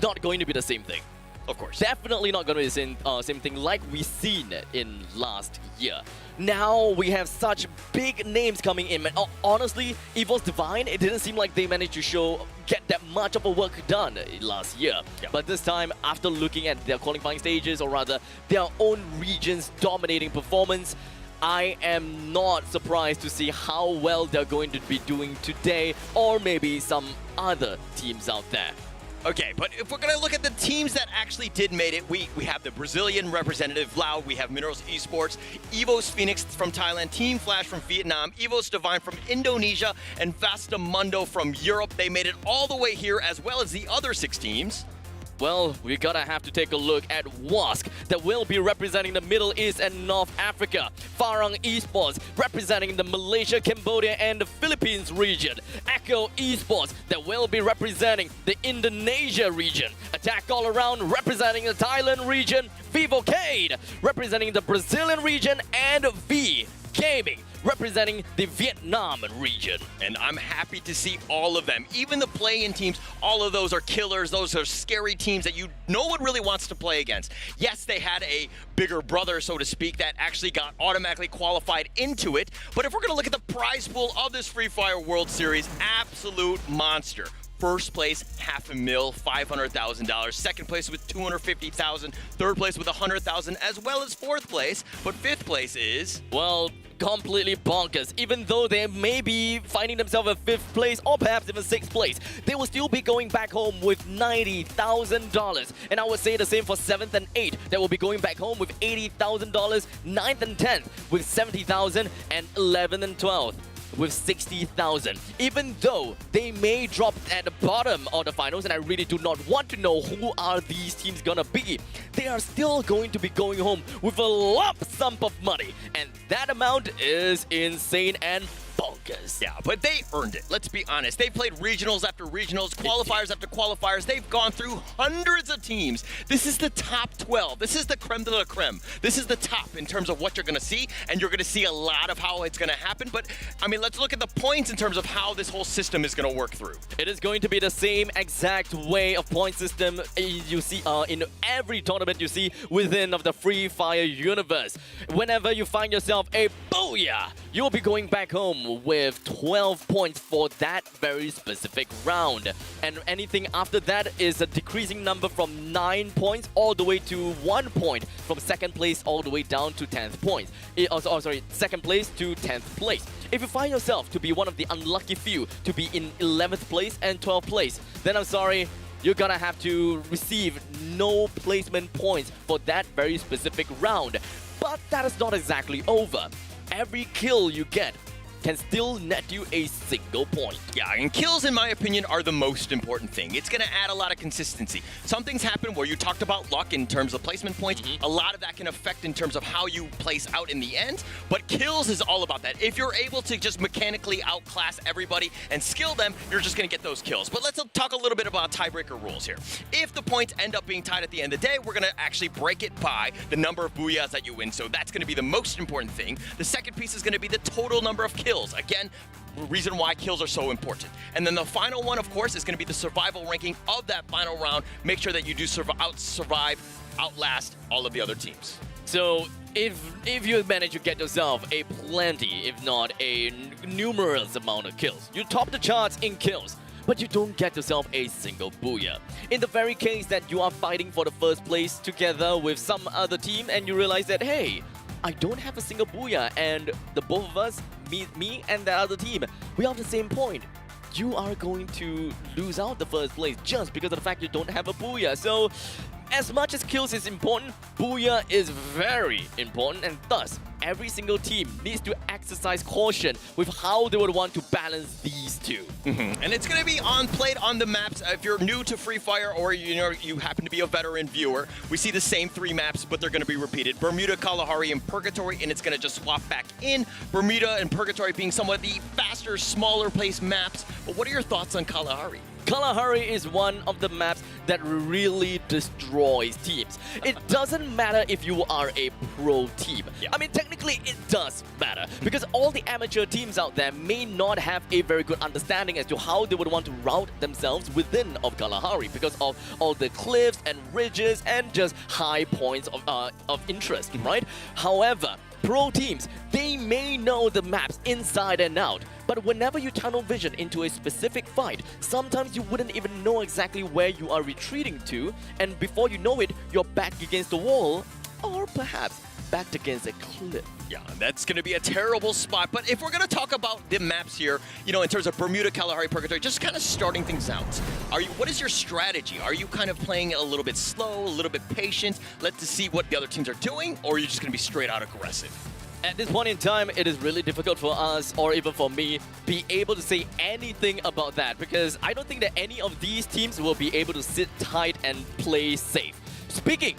not going to be the same thing. Of course. Definitely not going to be the same thing like we seen it in last year. Now we have such big names coming in. And honestly, Evos Divine, it didn't seem like they managed to get that much of a work done last year. Yeah. But this time, after looking at their qualifying stages, or rather their own region's dominating performance, I am not surprised to see how well they're going to be doing today, or maybe some other teams out there. Okay, but if we're going to look at the teams that actually did made it, we have the Brazilian representative, Lau, we have Minerals Esports, Evos Phoenix from Thailand, Team Flash from Vietnam, Evos Divine from Indonesia, and Vasta Mundo from Europe. They made it all the way here, as well as the other 6 teams. Well, we gotta have to take a look at WASC that will be representing the Middle East and North Africa. Farang Esports representing the Malaysia, Cambodia, and the Philippines region. Echo Esports that will be representing the Indonesia region. Attack All Around representing the Thailand region. Vivocade representing the Brazilian region, and V Gaming representing the Vietnam region. And I'm happy to see all of them. Even the play-in teams, all of those are killers. Those are scary teams that no one really wants to play against. Yes, they had a bigger brother, so to speak, that actually got automatically qualified into it. But if we're going to look at the prize pool of this Free Fire World Series, absolute monster. First place, $500,000, $500,000. Second place with $250,000. Third place with $100,000, as well as fourth place. But fifth place is, well, completely bonkers. Even though they may be finding themselves in 5th place or perhaps even 6th place, they will still be going back home with $90,000. And I would say the same for 7th and 8th. They will be going back home with $80,000. 9th and 10th with $70,000, and 11th and 12th with $60,000. Even though they may drop at the bottom of the finals, and I really do not want to know who are these teams gonna be, they are still going to be going home with a lump sum of money, and that amount is insane and bonkers. Yeah, but they earned it. Let's be honest. They've played regionals after regionals, qualifiers after qualifiers. They've gone through hundreds of teams. This is the top 12. This is the creme de la creme. This is the top in terms of what you're going to see, and you're going to see a lot of how it's going to happen. But, I mean, let's look at the points in terms of how this whole system is going to work through. It is going to be the same exact way of point system you see in every tournament you see within of the Free Fire universe. Whenever you find yourself a booyah, you'll be going back home with 12 points for that very specific round. And anything after that is a decreasing number from 9 points all the way to 1 point, from 2nd place all the way down to 10th point. 2nd place to 10th place. If you find yourself to be one of the unlucky few to be in 11th place and 12th place, then I'm sorry, you're gonna have to receive no placement points for that very specific round. But that is not exactly over. Every kill you get can still net you a single point. Yeah, and kills, in my opinion, are the most important thing. It's going to add a lot of consistency. Some things happen where you talked about luck in terms of placement points. A lot of that can affect in terms of how you place out in the end, but kills is all about that. If you're able to just mechanically outclass everybody and skill them, you're just going to get those kills. But let's talk a little bit about tiebreaker rules here. If the points end up being tied at the end of the day, we're going to actually break it by the number of booyahs that you win. So that's going to be the most important thing. The second piece is going to be the total number of kills kills. Again, reason why kills are so important. And then the final one, of course, is going to be the survival ranking of that final round. Make sure that you do outlast all of the other teams. So if you manage to get yourself a plenty, if not a numerous amount of kills, you top the charts in kills, but you don't get yourself a single booyah. In the very case that you are fighting for the first place together with some other team and you realize that, hey, I don't have a single booyah, and the both of us, me and the other team, we are on the same point. You are going to lose out the first place just because of the fact you don't have a booyah. So, as much as kills is important, booyah is very important, and thus, every single team needs to exercise caution with how they would want to balance these two. And it's going to be played on the maps. If you're new to Free Fire or you happen to be a veteran viewer, we see the same 3 maps, but they're going to be repeated. Bermuda, Kalahari, and Purgatory, and it's going to just swap back in. Bermuda and Purgatory being somewhat of the faster, smaller place maps. But what are your thoughts on Kalahari? Kalahari is one of the maps that really destroys teams. It doesn't matter if you are a pro team. I mean, technically it does matter because all the amateur teams out there may not have a very good understanding as to how they would want to route themselves within of Kalahari because of all the cliffs and ridges and just high points of interest, right? However, pro teams, they may know the maps inside and out, but whenever you tunnel vision into a specific fight, sometimes you wouldn't even know exactly where you are retreating to, and before you know it, you're back against the wall, or perhaps backed against a cliff. Yeah, that's going to be a terrible spot. But if we're going to talk about the maps here, in terms of Bermuda, Kalahari, Purgatory, just kind of starting things out. What is your strategy? Are you kind of playing a little bit slow, a little bit patient, to see what the other teams are doing, or are you just going to be straight out aggressive? At this point in time, it is really difficult for us, or even for me, be able to say anything about that because I don't think that any of these teams will be able to sit tight and play safe. Speaking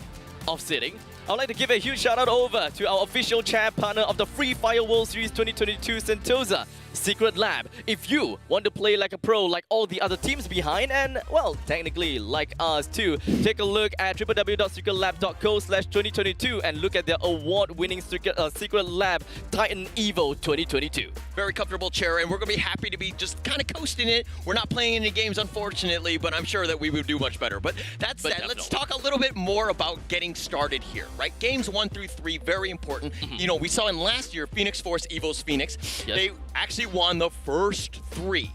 of sitting, I'd like to give a huge shout out over to our official chat partner of the Free Fire World Series 2022 Sentosa, Secret Lab. If you want to play like a pro like all the other teams behind and, well, technically like us too, take a look at www.secretlab.co/2022 and look at their award-winning Secret Lab Titan Evo 2022. Very comfortable chair, and we're going to be happy to be just kind of coasting it. We're not playing any games, unfortunately, but I'm sure that we would do much better. But that said, let's talk a little bit more about getting started here, right? Games 1 through 3, very important. We saw in last year, Phoenix Force, Evo's Phoenix. Yes. They actually won the first 3.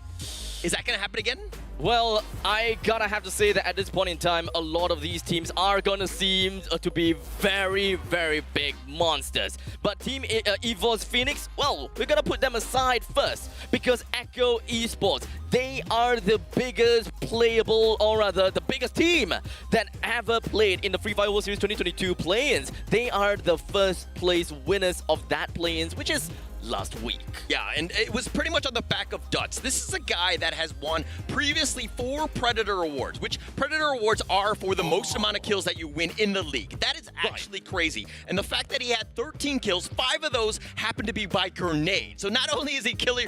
Is that going to happen again? Well, I gotta have to say that at this point in time, a lot of these teams are gonna seem to be very, very big monsters. But Team Evo's Phoenix, well, we're gonna put them aside first because Echo Esports, they are the biggest playable, or rather the biggest team that ever played in the Free Fire World Series 2022 play-ins. They are the first place winners of that play-ins, which is last week. Yeah, and it was pretty much on the back of Duts. This is a guy that has won previously 4 Predator Awards, which Predator Awards are for the most amount of kills that you win in the league. That is actually crazy. And the fact that he had 13 kills, 5 of those happened to be by grenade. So not only is he a killer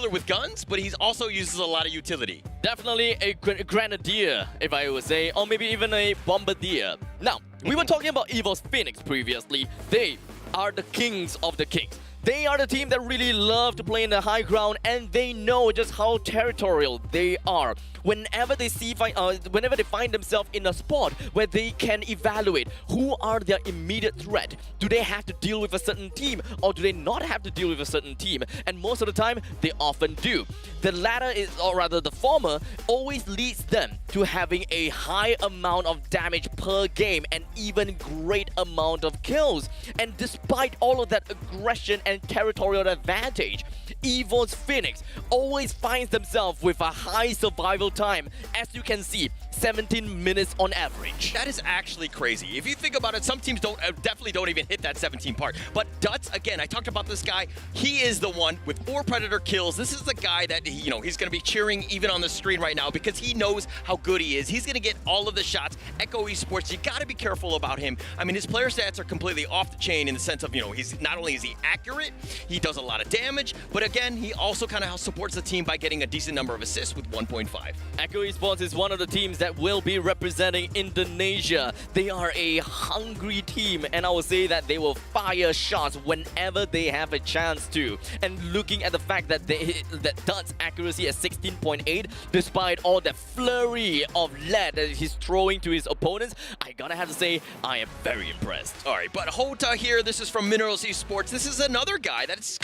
with guns, but he also uses a lot of utility. Definitely a grenadier, if I would say, or maybe even a bombardier. Now, we were talking about Evo's Phoenix previously. They are the kings of the kings. They are the team that really love to play in the high ground, and they know just how territorial they are. Whenever they find themselves in a spot where they can evaluate who are their immediate threat, do they have to deal with a certain team or do they not have to deal with a certain team? And most of the time, they often do. The latter is, or rather the former, always leads them to having a high amount of damage per game and even great amount of kills. And despite all of that aggression and territorial advantage, Evo's Phoenix always finds themselves with a high survival time, as you can see, 17 minutes on average. That is actually crazy. If you think about it, some teams definitely don't even hit that 17 part. But Duts, again, I talked about this guy. He is the one with 4 Predator kills. This is the guy that, he's going to be cheering even on the screen right now because he knows how good he is. He's going to get all of the shots. Echo Esports, you got to be careful about him. I mean, his player stats are completely off the chain in the sense of, he's not only is he accurate, he does a lot of damage, but again, he also kind of supports the team by getting a decent number of assists with 1.5. Echo Esports is one of the teams that that will be representing Indonesia. They are a hungry team, and I will say that they will fire shots whenever they have a chance to. And looking at the fact that that Dutt's accuracy at 16.8, despite all that flurry of lead that he's throwing to his opponents, I gotta have to say I am very impressed. All right, but Hota here, this is from Minerals Esports. This is another guy that's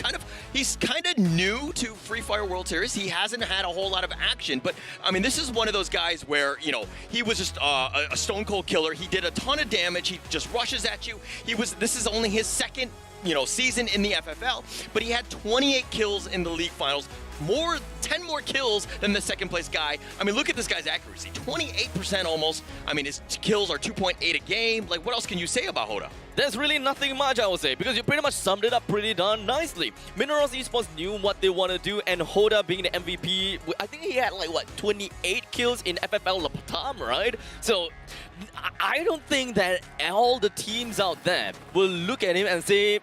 he's kind of new to Free Fire World Series. He hasn't had a whole lot of action, but I mean, this is one of those guys where, you know, he was just a stone cold killer. He did a ton of damage. He just rushes at you. This is only his second, you know, season in the FFL, but he had 28 kills in the league finals. 10 more kills than the second place guy. I mean, look at this guy's accuracy, 28% almost. I mean, his kills are 2.8 a game. Like, what else can you say about Hota? There's really nothing much, I would say, because you pretty much summed it up pretty darn nicely. Minerals Esports knew what they want to do, and Hota being the MVP, I think he had like, what, 28 kills in FFL Latam, right? So, I don't think that all the teams out there will look at him and say,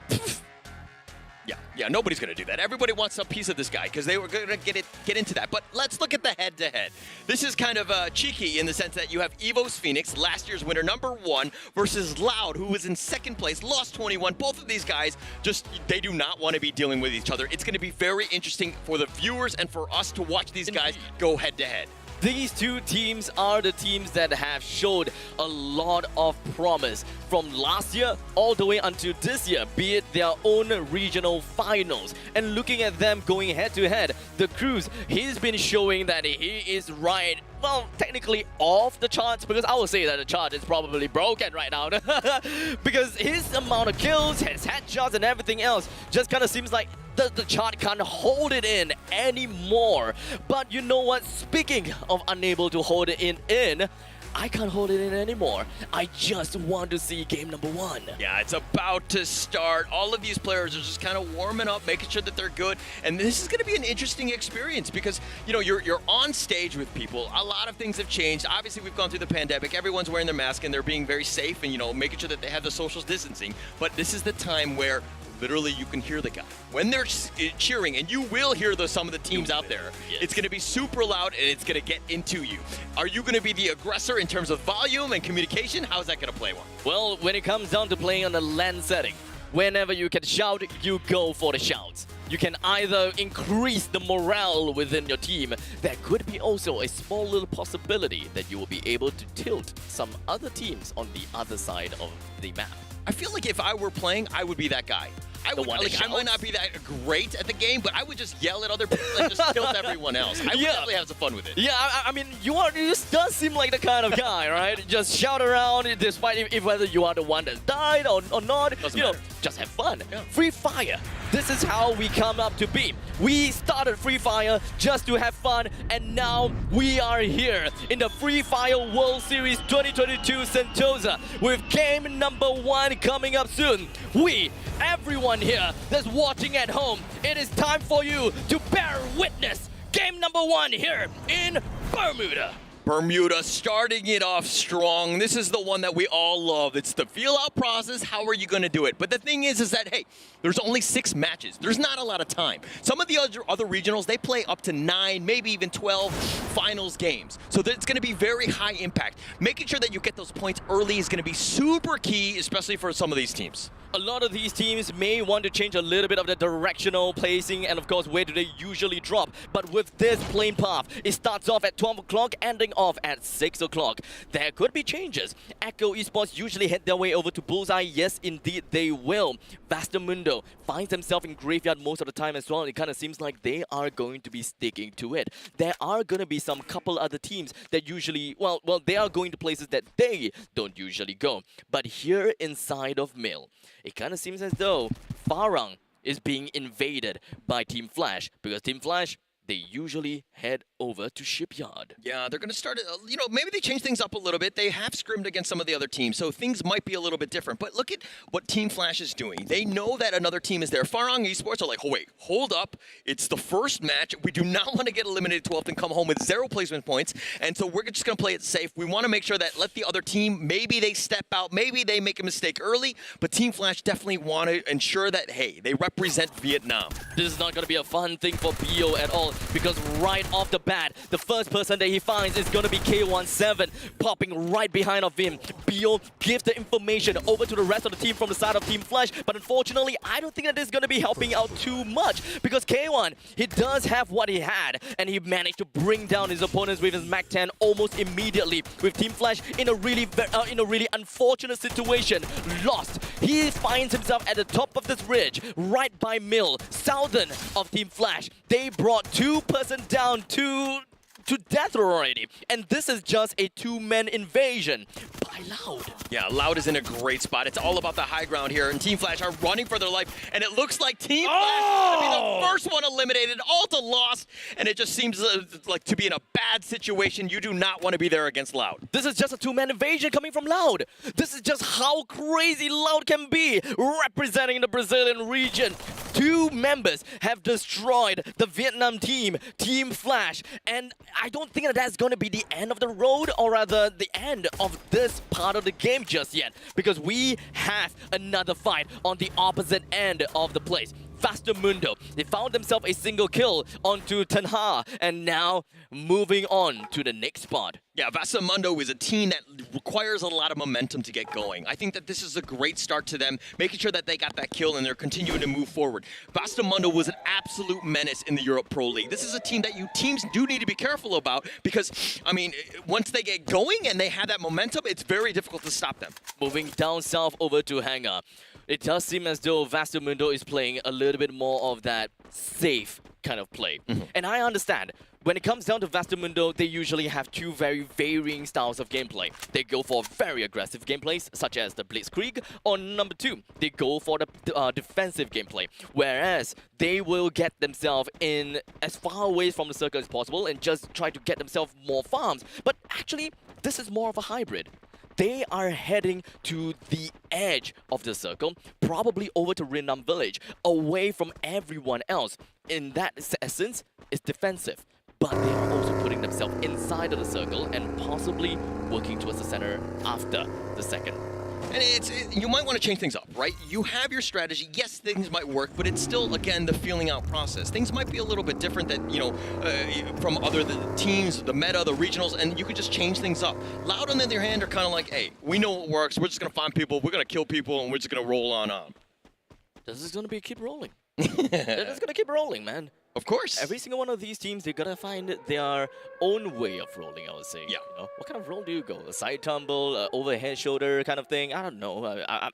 Yeah, nobody's going to do that. Everybody wants a piece of this guy because they were going to get into that. But let's look at the head-to-head. This is kind of cheeky in the sense that you have Evos Phoenix, last year's winner, #1, versus Loud, who was in second place, lost 21. Both of these guys, they do not want to be dealing with each other. It's going to be very interesting for the viewers and for us to watch these guys go head-to-head. These two teams are the teams that have showed a lot of promise from last year all the way until this year, be it their own regional finals. And looking at them going head-to-head, the Cruz, he's been showing that he is right, well, technically off the charts, because I would say that the chart is probably broken right now. Because his amount of kills, his headshots and everything else just kind of seems like the chart can't hold it in anymore. But you know what? Speaking of unable to hold it in, I can't hold it in anymore. I just want to see game #1. Yeah, it's about to start. All of these players are just kind of warming up, making sure that they're good. And this is going to be an interesting experience because, you know, you're on stage with people. A lot of things have changed. Obviously, we've gone through the pandemic. Everyone's wearing their mask and they're being very safe and, you know, making sure that they have the social distancing. But this is the time where literally you can hear the guy when they're cheering, and you will hear some of the teams out there. Yes. It's going to be super loud and it's going to get into you. Are you going to be the aggressor in terms of volume and communication? How is that going to play one? Well, when it comes down to playing on the LAN setting, whenever you can shout, you go for the shouts. You can either increase the morale within your team. There could be also a small little possibility that you will be able to tilt some other teams on the other side of the map. I feel like if I were playing, I would be that guy. I might not be that great at the game, but I would just yell at other people and just tilt everyone else. I would definitely have some fun with it. Yeah, I mean, you just does seem like the kind of guy, right? Just shout around, despite if whether you are the one that died or not. Doesn't you matter. know, just have fun. Yeah. Free Fire. This is how we come up to be. We started Free Fire just to have fun, and now we are here in the Free Fire World Series 2022 Sentosa with game #1 coming up soon. Everyone here that's watching at home, it is time for you to bear witness. Game #1 here in Bermuda. Bermuda starting it off strong. This is the one that we all love. It's the feel-out process. How are you going to do it? But the thing is that, hey, there's only 6 matches. There's not a lot of time. Some of the other regionals, they play up to 9, maybe even 12 finals games. So it's going to be very high impact. Making sure that you get those points early is going to be super key, especially for some of these teams. A lot of these teams may want to change a little bit of the directional placing and, of course, where do they usually drop. But with this plane path, it starts off at 12 o'clock, ending off at 6 o'clock. There could be changes. Echo Esports usually head their way over to Bullseye. Yes, indeed, they will. Vastamundo finds himself in Graveyard most of the time as well. It kind of seems like they are going to be sticking to it. There are going to be some couple other teams that usually, well, they are going to places that they don't usually go. But here inside of Mill, it kind of seems as though Farang is being invaded by Team Flash, because Team Flash, they usually head over to Shipyard. Yeah, they're going to start, you know, maybe they change things up a little bit. They have scrimmed against some of the other teams, so things might be a little bit different. But look at what Team Flash is doing. They know that another team is there. Farang Esports are like, oh, wait, hold up. It's the first match. We do not want to get eliminated 12th and come home with 0 placement points. And so we're just going to play it safe. We want to make sure that let the other team, maybe they step out, maybe they make a mistake early, but Team Flash definitely want to ensure that, hey, they represent Vietnam. This is not going to be a fun thing for BO at all. because right off the bat, the first person that he finds is going to be K17 popping right behind of him. Bio gives the information over to the rest of the team from the side of Team Flash, but unfortunately, I don't think that this is going to be helping out too much because K1, he does have what he had, and he managed to bring down his opponents with his Mac 10 almost immediately, with Team Flash in a really unfortunate situation. Lost. He finds himself at the top of this ridge, right by Mill, southern of Team Flash. They brought 2-person down to death already, and this is just a 2-man invasion by Loud. Yeah, Loud is in a great spot. It's all about the high ground here, and Team Flash are running for their life, and it looks like Team Flash is going to be the first one eliminated, Alta lost, and it just seems like to be in a bad situation. You do not want to be there against Loud. This is just a 2-man invasion coming from Loud. This is just how crazy Loud can be, representing the Brazilian region. 2 members have destroyed the Vietnam team, Team Flash, and I don't think that that's going to be the end of the road, or rather the end of this part of the game just yet, because we have another fight on the opposite end of the place. Vastamundo, they found themselves a single kill onto Tanha, and now moving on to the next spot. Yeah, Vastamundo is a team that requires a lot of momentum to get going. I think that this is a great start to them, making sure that they got that kill and they're continuing to move forward. Vastamundo was an absolute menace in the Europe Pro League. This is a team that teams do need to be careful about because, I mean, once they get going and they have that momentum, it's very difficult to stop them. Moving down south over to Hangar. It does seem as though Vastamundo is playing a little bit more of that safe kind of play. And I understand. When it comes down to Vastamundo, they usually have 2 very varying styles of gameplay. They go for very aggressive gameplays, such as the Blitzkrieg, or number 2, they go for the defensive gameplay, whereas they will get themselves in as far away from the circle as possible and just try to get themselves more farms. But actually, this is more of a hybrid. They are heading to the edge of the circle, probably over to Rinnam village, away from everyone else. In that essence, it's defensive. But they are also putting themselves inside of the circle and possibly working towards the center after the second. And you might want to change things up, right? You have your strategy. Yes, things might work, but it's still, again, the feeling out process. Things might be a little bit different that, from the teams, the meta, the regionals, and you could just change things up. Loud, on the other hand, are kind of like, hey, we know what works. We're just going to find people. We're going to kill people, and we're just going to roll on. This is going to keep rolling. They're just going to keep rolling, man. Of course. Every single one of these teams, they're gonna find their own way of rolling, I would say. Yeah. You know? What kind of roll do you go? A side tumble, overhead shoulder kind of thing? I don't know. I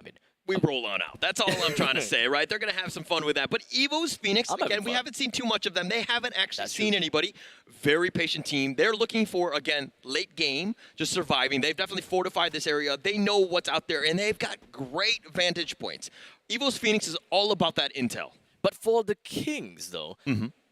mean, we roll on out. That's all I'm trying to say, right? They're going to have some fun with that. But Evo's Phoenix, again, we haven't seen too much of them. They haven't actually seen anybody. Very patient team. They're looking for, again, late game, just surviving. They've definitely fortified this area. They know what's out there, and they've got great vantage points. Evo's Phoenix is all about that intel. But for the Kings, though,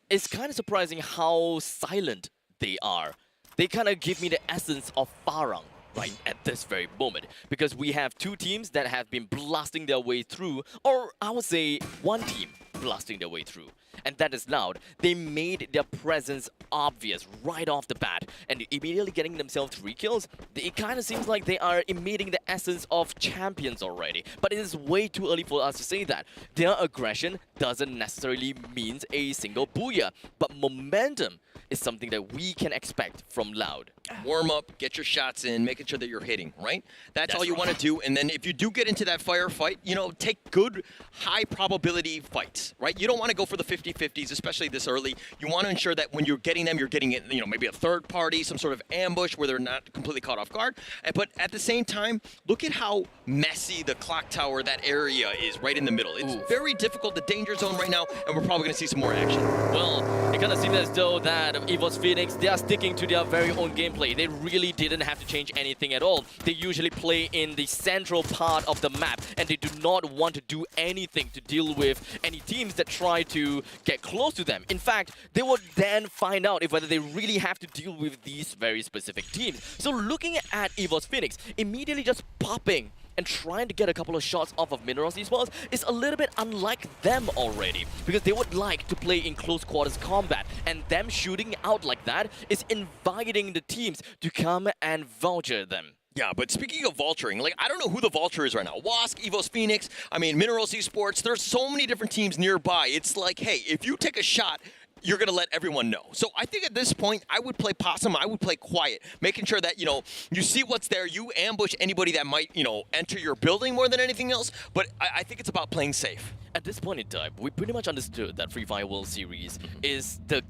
it's kind of surprising how silent they are. They kind of give me the essence of Farang right at this very moment. Because we have 2 teams that have been blasting their way through, or I would say 1 team blasting their way through. And that is Loud. They made their presence obvious right off the bat, and immediately getting themselves 3 kills. It kind of seems like they are emitting the essence of champions already, but it is way too early for us to say that. Their aggression doesn't necessarily mean a single booyah, but momentum is something that we can expect from Loud. Warm up, get your shots in, making sure that you're hitting, right? That's all you want to do. And then if you do get into that firefight, take good, high probability fights, right? You don't want to go for the 50-50s, especially this early. You want to ensure that when you're getting them, you're getting it, maybe a third party, some sort of ambush where they're not completely caught off guard. But at the same time, look at how messy the clock tower, that area is right in the middle. It's very difficult, the danger zone right now, and we're probably going to see some more action. Well, it kind of seems as though that Evo's Phoenix, they are sticking to their very own gameplay. They really didn't have to change anything at all. They usually play in the central part of the map, and they do not want to do anything to deal with any teams that try to get close to them. In fact, they would then find out if whether they really have to deal with these very specific teams. So looking at Evo's Phoenix, immediately just popping and trying to get a couple of shots off of Minerals Esports is a little bit unlike them already, because they would like to play in close quarters combat, and them shooting out like that is inviting the teams to come and vulture them. Yeah, but speaking of vulturing, I don't know who the vulture is right now. Wask, Evo's Phoenix, Minerals Esports, there's so many different teams nearby. It's like, hey, if you take a shot, you're going to let everyone know. So I think at this point, I would play possum. I would play quiet, making sure that, you see what's there. You ambush anybody that might, enter your building more than anything else. But I think it's about playing safe. At this point in time, we pretty much understood that Free Fire World Series is the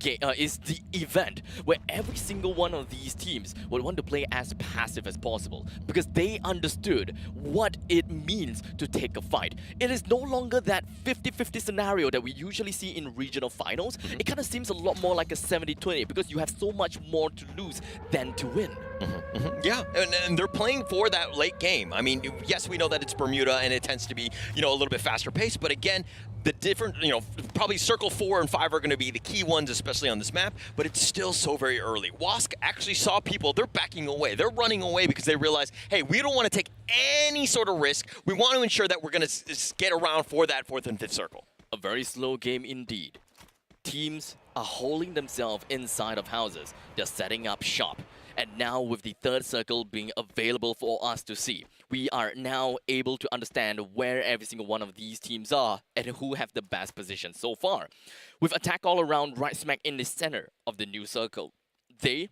event where every single one of these teams would want to play as passive as possible because they understood what it means to take a fight. It is no longer that 50-50 scenario that we usually see in regional finals. It kind of seems a lot more like a 70-20 because you have so much more to lose than to win. Yeah, and they're playing for that late game. I mean, yes, we know that it's Bermuda and it tends to be, a little bit faster paced, but again, the different, probably circle 4 and 5 are going to be the key ones, especially on this map, but it's still so very early. Wask actually saw people, they're backing away. They're running away because they realize, hey, we don't want to take any sort of risk. We want to ensure that we're going to get around for that 4th and 5th circle. A very slow game indeed. Teams are holding themselves inside of houses. They're setting up shop. And now with the 3rd circle being available for us to see, we are now able to understand where every single one of these teams are and who have the best position so far. With attack all around right smack in the center of the new circle, they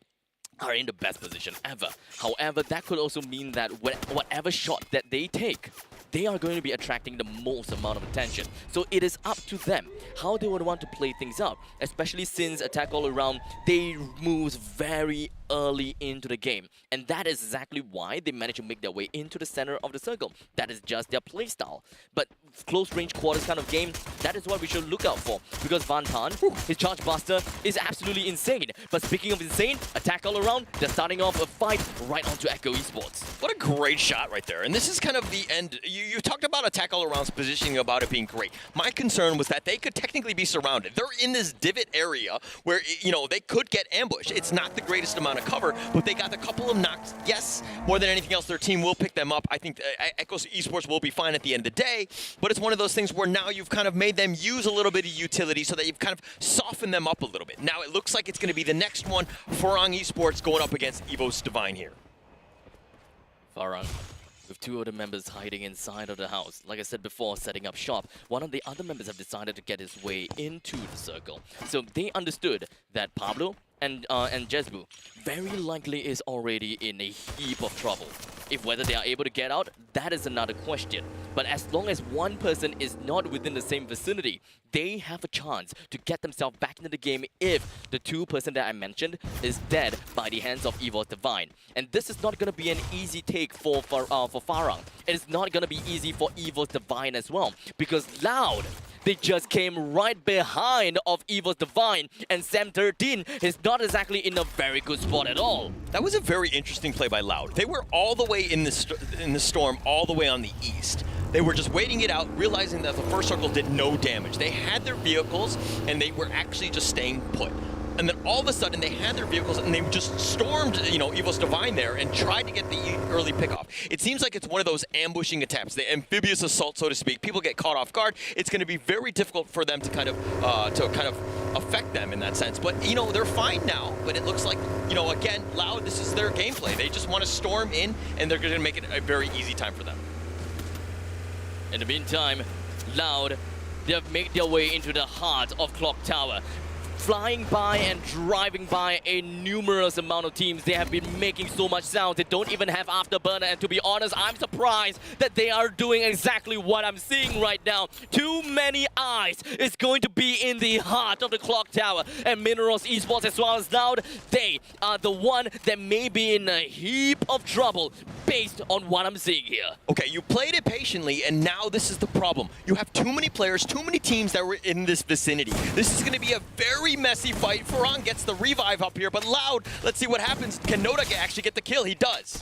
are in the best position ever. However, that could also mean that whatever shot that they take, they are going to be attracting the most amount of attention. So it is up to them how they would want to play things out, especially since attack all around, they move very early into the game. And that is exactly why they managed to make their way into the center of the circle. That is just their playstyle. But close range quarters kind of game, that is what we should look out for. Because Van Tan, his charge buster is absolutely insane. But speaking of insane, attack all around, they're starting off a fight right onto Echo Esports. What a great shot right there. And this is kind of the end. You talked about attack all around's positioning about it being great. My concern was that they could technically be surrounded. They're in this divot area where, they could get ambushed. It's not the greatest amount of cover, but they got a couple of knocks. Yes, more than anything else, their team will pick them up. I think Echo Esports will be fine at the end of the day, but it's one of those things where now you've kind of made them use a little bit of utility so that you've kind of softened them up a little bit. Now it looks like it's going to be the next one, Farang Esports going up against Evos Divine here. Farang, with 2 other members hiding inside of the house. Like I said before, setting up shop, one of the other members have decided to get his way into the circle. So they understood that Pablo and Jezbu very likely is already in a heap of trouble. If whether they are able to get out, that is another question. But as long as one person is not within the same vicinity, they have a chance to get themselves back into the game if the 2 person that I mentioned is dead by the hands of Evos Divine. And this is not going to be an easy take for Farang. It is not going to be easy for Evos Divine as well, because Loud, they just came right behind of Evos Divine, and Sam 13 is not exactly in a very good spot at all. That was a very interesting play by Loud. They were all the way in the storm, all the way on the east. They were just waiting it out, realizing that the first circle did no damage. They had their vehicles, and they were actually just staying put. And then all of a sudden, they had their vehicles, and they just stormed, Evos Divine there and tried to get the early pickoff. It seems like it's one of those ambushing attacks, the amphibious assault, so to speak. People get caught off guard. It's going to be very difficult for them to kind of affect them in that sense. But, they're fine now. But it looks like, again, Loud, this is their gameplay. They just want to storm in, and they're going to make it a very easy time for them. In the meantime, Loud, they have made their way into the heart of Clock Tower. Flying by and driving by a numerous amount of teams. They have been making so much sound. They don't even have afterburner. And to be honest, I'm surprised that they are doing exactly what I'm seeing right now. Too many eyes is going to be in the heart of the Clock Tower. And Minerals Esports as well as Loud, they are the one that may be in a heap of trouble based on what I'm seeing here. Okay, you played it patiently, and now this is the problem. You have too many players, too many teams that were in this vicinity. This is going to be a very messy fight. Farang gets the revive up here, but Loud, let's see what happens. Can Noda actually get the kill? He does.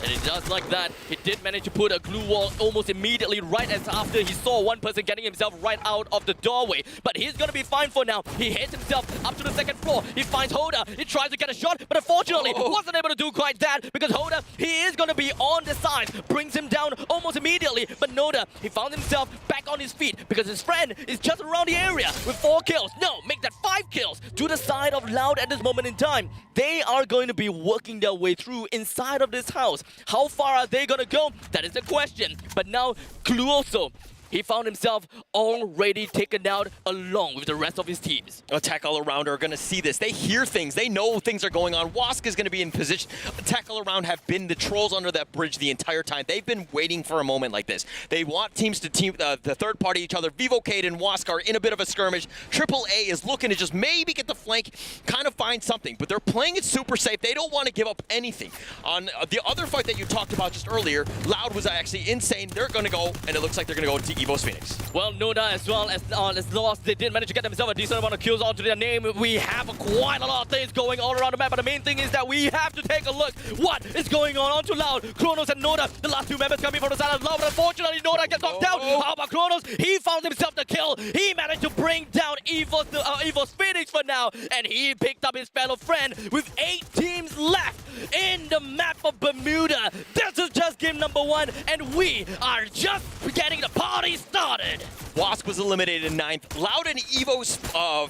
And it does like that. He did manage to put a glue wall almost immediately right as after he saw one person getting himself right out of the doorway. But he's going to be fine for now. He hits himself up to the 2nd floor. He finds Hoda. He tries to get a shot, but unfortunately wasn't able to do quite that because Hoda, he is going to be on the side. Brings him down almost immediately. But Noda, he found himself back on his feet because his friend is just around the area with 4 kills. No, make that 5 kills to the side of Loud at this moment in time. They are going to be working their way through inside of this house. How far are they going to go? That is the question. But now Cluoso, he found himself already taken out along with the rest of his teams. Attack All Around are going to see this. They hear things. They know things are going on. Wask is going to be in position. Attack All Around have been the trolls under that bridge the entire time. They've been waiting for a moment like this. They want teams to team the third party each other. Vivocade and Wask are in a bit of a skirmish. AAA is looking to just maybe get the flank, kind of find something, but they're playing it super safe. They don't want to give up anything. On the other fight that you talked about just earlier, Loud was actually insane. They're going to go, and it looks like they're going to go to Evo's Phoenix. Well, Noda as well as Lost, they did manage to get themselves a decent amount of kills onto their name. We have quite a lot of things going all around the map, but the main thing is that we have to take a look what is going on onto Loud. Kronos and Noda, the last two members coming from the side of Loud, but unfortunately Noda gets knocked down. How about Kronos? He found himself the kill. He managed to bring down Evo's Phoenix for now, and he picked up his fellow friend with 8 teams left in the map of Bermuda. This is just game number 1, and we are just getting the party started. Wask was eliminated in 9th. Loud and Evo's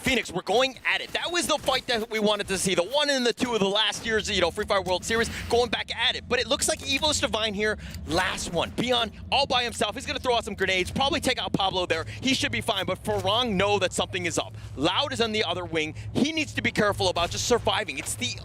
Phoenix were going at it. That was the fight that we wanted to see. The 1 and the 2 of the last year's, Free Fire World Series going back at it. But it looks like Evo's Divine here, last one. Beyond all by himself. He's going to throw out some grenades, probably take out Pablo there. He should be fine, but Farang know that something is up. Loud is on the other wing. He needs to be careful about just surviving. It's the,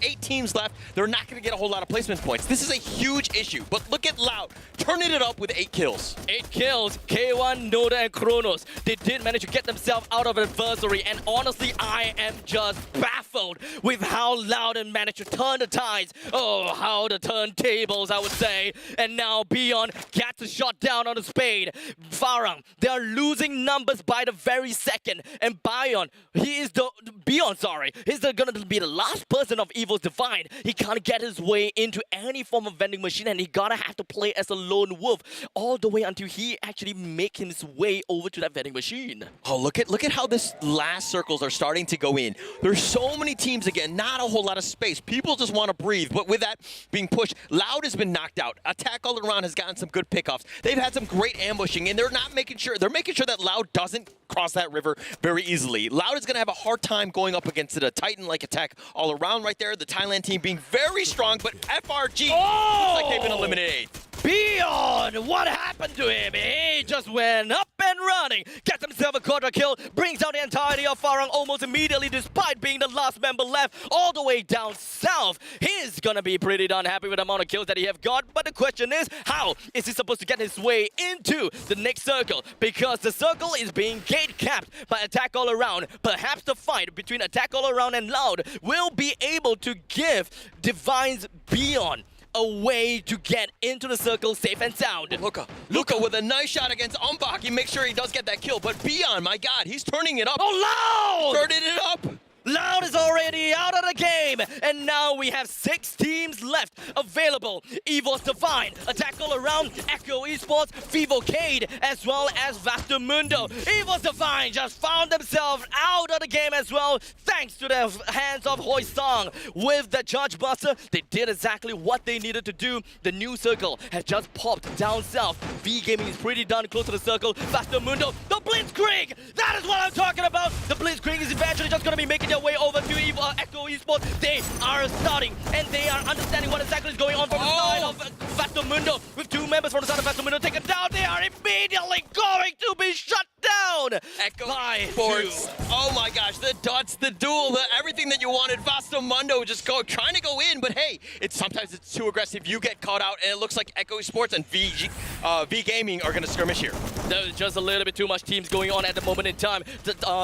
8 teams left. They're not going to get a whole lot of placement points. This is a huge issue, but look at Loud turning it up with 8 kills. 8 kills, K1, Noda, and Kronos. They did manage to get themselves out of adversary, and honestly, I am just baffled with how Loudon managed to turn the tides. Oh, how the turntables, I would say. And now Beyond gets a shot down on the spade. Farang, they are losing numbers by the very second, and Beyond, he's gonna be the last person of Evil's Divine. He can't get his way into any form of vending machine, and he gotta have to play as a lone wolf all the way until he actually make his way over to that vending machine. Oh, look at how this last circles are starting to go in. There's so many teams again, not a whole lot of space. People just want to breathe, but with that being pushed, Loud has been knocked out. Attack All Around has gotten some good pickoffs. They've had some great ambushing, and they're making sure that Loud doesn't cross that river very easily. Loud is going to have a hard time going up against a Titan-like Attack All Around right there. The Thailand team being very strong, but FRG looks like they've been eliminated. Beyond, what happened to him? He just went up and running, gets himself a quarter kill, brings down the entirety of Farang almost immediately despite being the last member left all the way down south. He's gonna be pretty darn happy with the amount of kills that he have got, but the question is, how is he supposed to get his way into the next circle? Because the circle is being gate capped by Attack All Around. Perhaps the fight between Attack All Around and Loud will be able to give Divine's Beyond a way to get into the circle safe and sound. Luca with a nice shot against Umbach. He makes sure he does get that kill, but Beyond, my God, he's turning it up. Oh, Loud! Turning it up. Loud is already out of the game, and now we have 6 teams left available. Evo's Divine, Attack All Around, Echo Esports, Vivocade, as well as Vastamundo. Evo's Divine just found themselves out of the game as well, thanks to the hands of Hoisang. With the Charge Buster, they did exactly what they needed to do. The new circle has just popped down south. V Gaming is pretty darn close to the circle. Vastamundo, the Blitzkrieg! That is what I'm talking about! The Blitzkrieg is eventually just going to be making their way over to Echo Esports. They are starting, and they are understanding what exactly is going on from the side of Vastamundo. With 2 members from the side of Vastamundo taken down, they are immediately going to be shut down. Echo Esports. Oh my gosh, the dots, the duel, everything that you wanted. Vastamundo just trying to go in, but hey, sometimes it's too aggressive. You get caught out, and it looks like Echo Esports and V Gaming are going to skirmish here. There's just a little bit too much teams going on at the moment in time.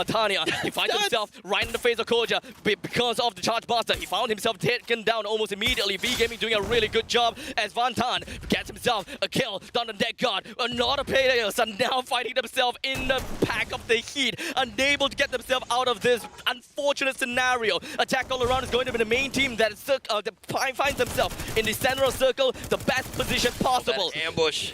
Tanya, he finds himself right in the face of Koja because of the Charge Buster. He found himself taken down almost immediately. V Gaming doing a really good job as Van Tan gets himself a kill down on Dead God. Another players are now fighting themselves in the pack of the heat, unable to get themselves out of this unfortunate scenario. Attack All Around is going to be the main team that finds themselves in the center of circle, the best position possible. That ambush.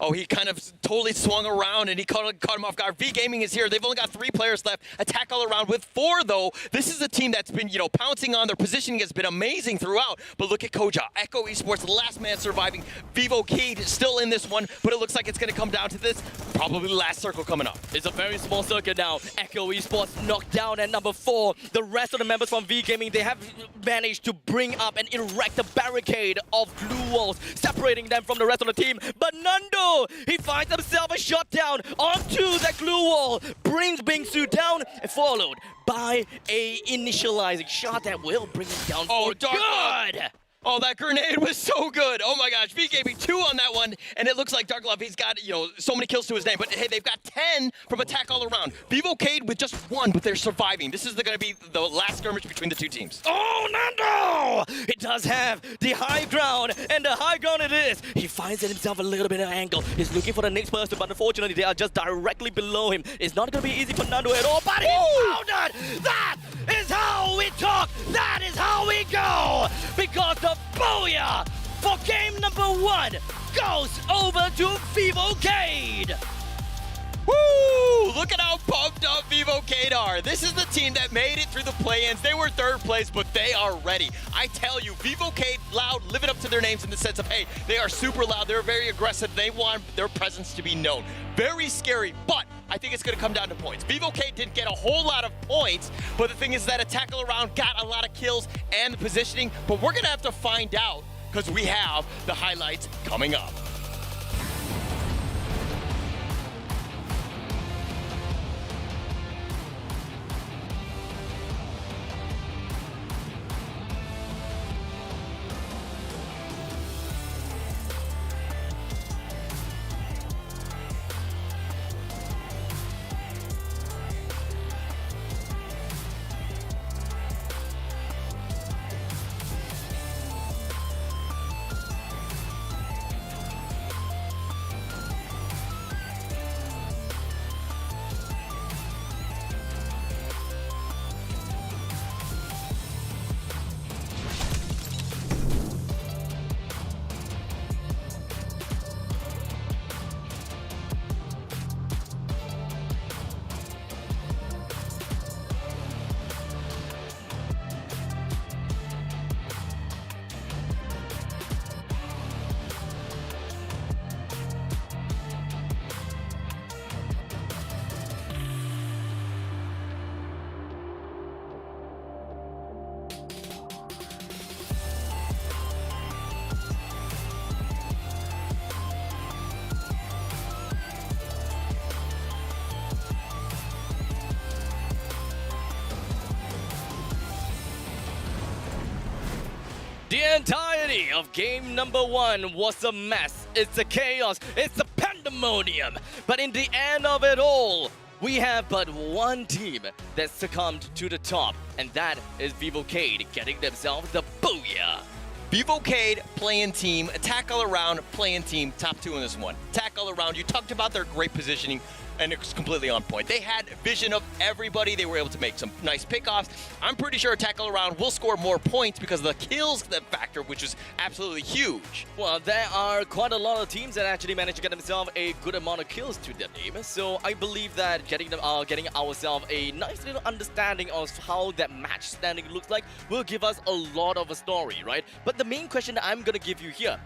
Oh, he kind of totally swung around and he caught him off guard. V Gaming is here. They've only got 3 players left. Attack All Around with 4, though. This is a team that's been, pouncing on. Their positioning has been amazing throughout. But look at Koja. Echo Esports, the last man surviving. Vivocade still in this one, but it looks like it's going to come down to this. Probably the last circle coming up. It's a very small circle now. Echo Esports knocked down at number 4. The rest of the members from V Gaming, they have managed to bring up and erect a barricade of glue walls, separating them from the rest of the team. But Nando no! He finds himself a shutdown onto the glue wall, brings Bingsu down, followed by a initializing shot that will bring him down for good! Oh, that grenade was so good. Oh my gosh, V Gaming 2 on that one, and it looks like Dark Love, he's got, so many kills to his name, but hey, they've got 10 from attack all around. Vivocade with just 1, but they're surviving. This is going to be the last skirmish between the two teams. Oh, Nando! It does have the high ground, and the high ground it is. He finds himself a little bit of angle. He's looking for the next person, but unfortunately, they are just directly below him. It's not going to be easy for Nando at all, but he found it! That is how we talk! That is how we go! Because the booyah for game number 1 goes over to Vivocade! Woo! Look at how pumped up Vivocade are. This is the team that made it through the play-ins. They were 3rd place, but they are ready. I tell you, Vivocade loud, living up to their names in the sense of, hey, they are super loud. They're very aggressive. They want their presence to be known. Very scary, but I think it's going to come down to points. Vivocade didn't get a whole lot of points, but the thing is that a tackle around got a lot of kills and the positioning, but we're going to have to find out because we have the highlights coming up. The entirety of game number 1 was a mess. It's a chaos. It's a pandemonium. But in the end of it all, we have but one team that succumbed to the top, and that is Vivocade getting themselves the booyah. Vivocade, playing team, attack all around, playing team, top 2 in this one. Attack all around, you talked about their great positioning, and it was completely on point. They had vision of everybody. They were able to make some nice pickoffs. I'm pretty sure attack all around will score more points because of the kills factor, which is absolutely huge. Well, there are quite a lot of teams that actually managed to get themselves a good amount of kills to their name. So I believe that getting ourselves a nice little understanding of how that match standing looks like will give us a lot of a story, right? But the main question that I'm going to give you here,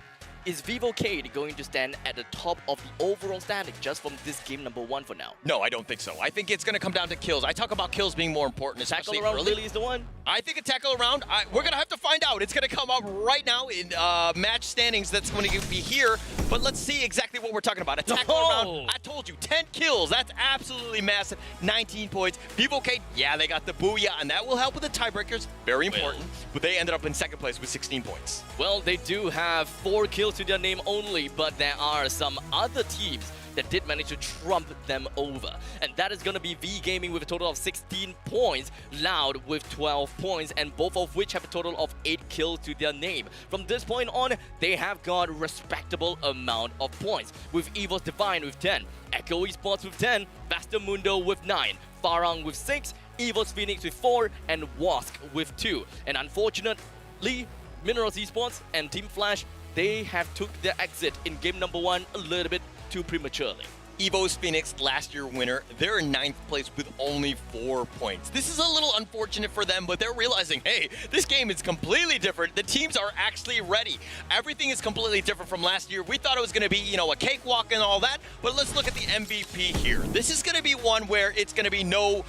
is Vivocade going to stand at the top of the overall standing just from this game number 1 for now? No, I don't think so. I think it's going to come down to kills. I talk about kills being more important, especially tackle around early. really is the one? I think a tackle around, we're going to have to find out. It's going to come up right now in match standings. That's going to be here. But let's see exactly what we're talking about. A tackle around, I told you, 10 kills. That's absolutely massive. 19 points. Vivocade, yeah, they got the booyah, and that will help with the tiebreakers. Very important. But they ended up in 2nd place with 16 points. Well, they do have 4 kills to their name only, but there are some other teams that did manage to trump them over. And that is going to be V Gaming with a total of 16 points, Loud with 12 points, and both of which have a total of 8 kills to their name. From this point on, they have got a respectable amount of points, with Evil's Divine with 10, Echo Esports with 10, Vastamundo with 9, Farang with 6, Evil's Phoenix with 4, and Wask with 2. And unfortunately, Minerals Esports and Team Flash, they have took their exit in game number 1 a little bit too prematurely. Evo's Phoenix, last year winner, they're in 9th place with only 4 points. This is a little unfortunate for them, but they're realizing, hey, this game is completely different. The teams are actually ready. Everything is completely different from last year. We thought it was going to be, you know, a cakewalk and all that, but let's look at the MVP here. This is going to be one where it's going to be no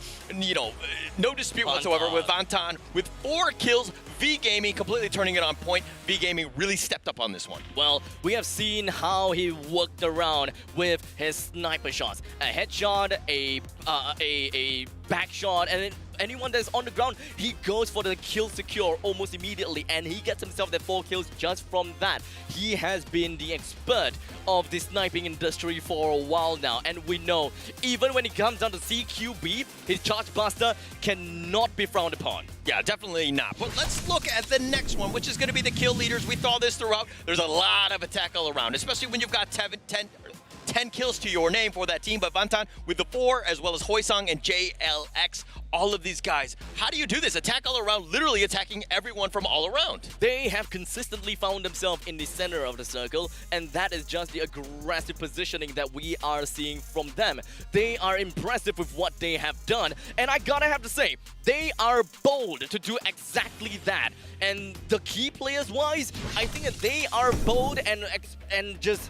dispute whatsoever with Vantan with 4 kills. V Gaming completely turning it on point. V Gaming really stepped up on this one. Well, we have seen how he worked around with his sniper shots. A headshot, a back shot, and then anyone that's on the ground, he goes for the kill secure almost immediately, and he gets himself the 4 kills just from that. He has been the expert of the sniping industry for a while now, and we know even when it comes down to CQB, his charge buster cannot be frowned upon. Yeah, definitely not. But let's look at the next one, which is going to be the kill leaders. We saw this throughout. There's a lot of attack all around, especially when you've got 10 kills to your name for that team. But Vantan with the 4, as well as Hoysong and JLX, all of these guys. How do you do this? Attack all around, literally attacking everyone from all around. They have consistently found themselves in the center of the circle, and that is just the aggressive positioning that we are seeing from them. They are impressive with what they have done, and I gotta have to say, they are bold to do exactly that. And the key players-wise, I think that they are bold and just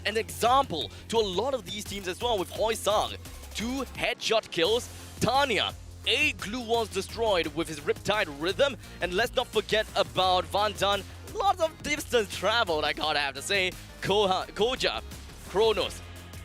an example to a lot of these teams as well, with Hoysong, 2 headshot kills, Tanya, 8 glue walls destroyed with his Riptide Rhythm, and let's not forget about Vantan, lots of distance traveled, I gotta have to say. Koja, Kronos.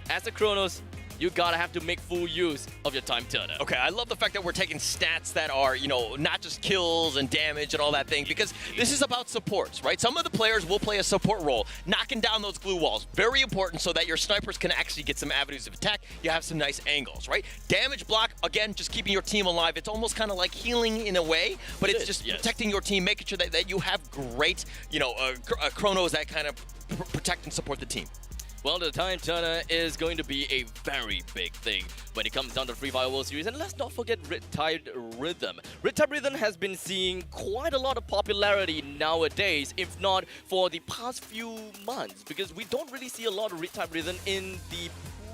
As a Kronos, you gotta have to make full use of your time turner. Okay, I love the fact that we're taking stats that are, you know, not just kills and damage and all that thing, because this is about supports, right? Some of the players will play a support role, knocking down those glue walls. Very important so that your snipers can actually get some avenues of attack. You have some nice angles, right? Damage block, again, just keeping your team alive. It's almost kind of like healing in a way, but it's just protecting your team, making sure that you have great, you know, chronos that kind of protect and support the team. Well, the time turner is going to be a very big thing when it comes down to Free Fire World Series. And let's not forget Riptide Rhythm. Riptide Rhythm has been seeing quite a lot of popularity nowadays, if not for the past few months, because we don't really see a lot of Riptide Rhythm in the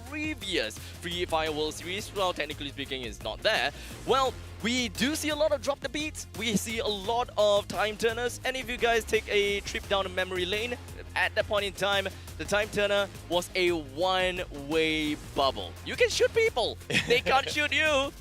previous Free Fire World Series. Well, technically speaking, it's not there. Well, we do see a lot of drop the beats. We see a lot of time turners. And if you guys take a trip down a memory lane, at that point in time, the time turner was a one-way bubble. You can shoot people. They can't shoot you.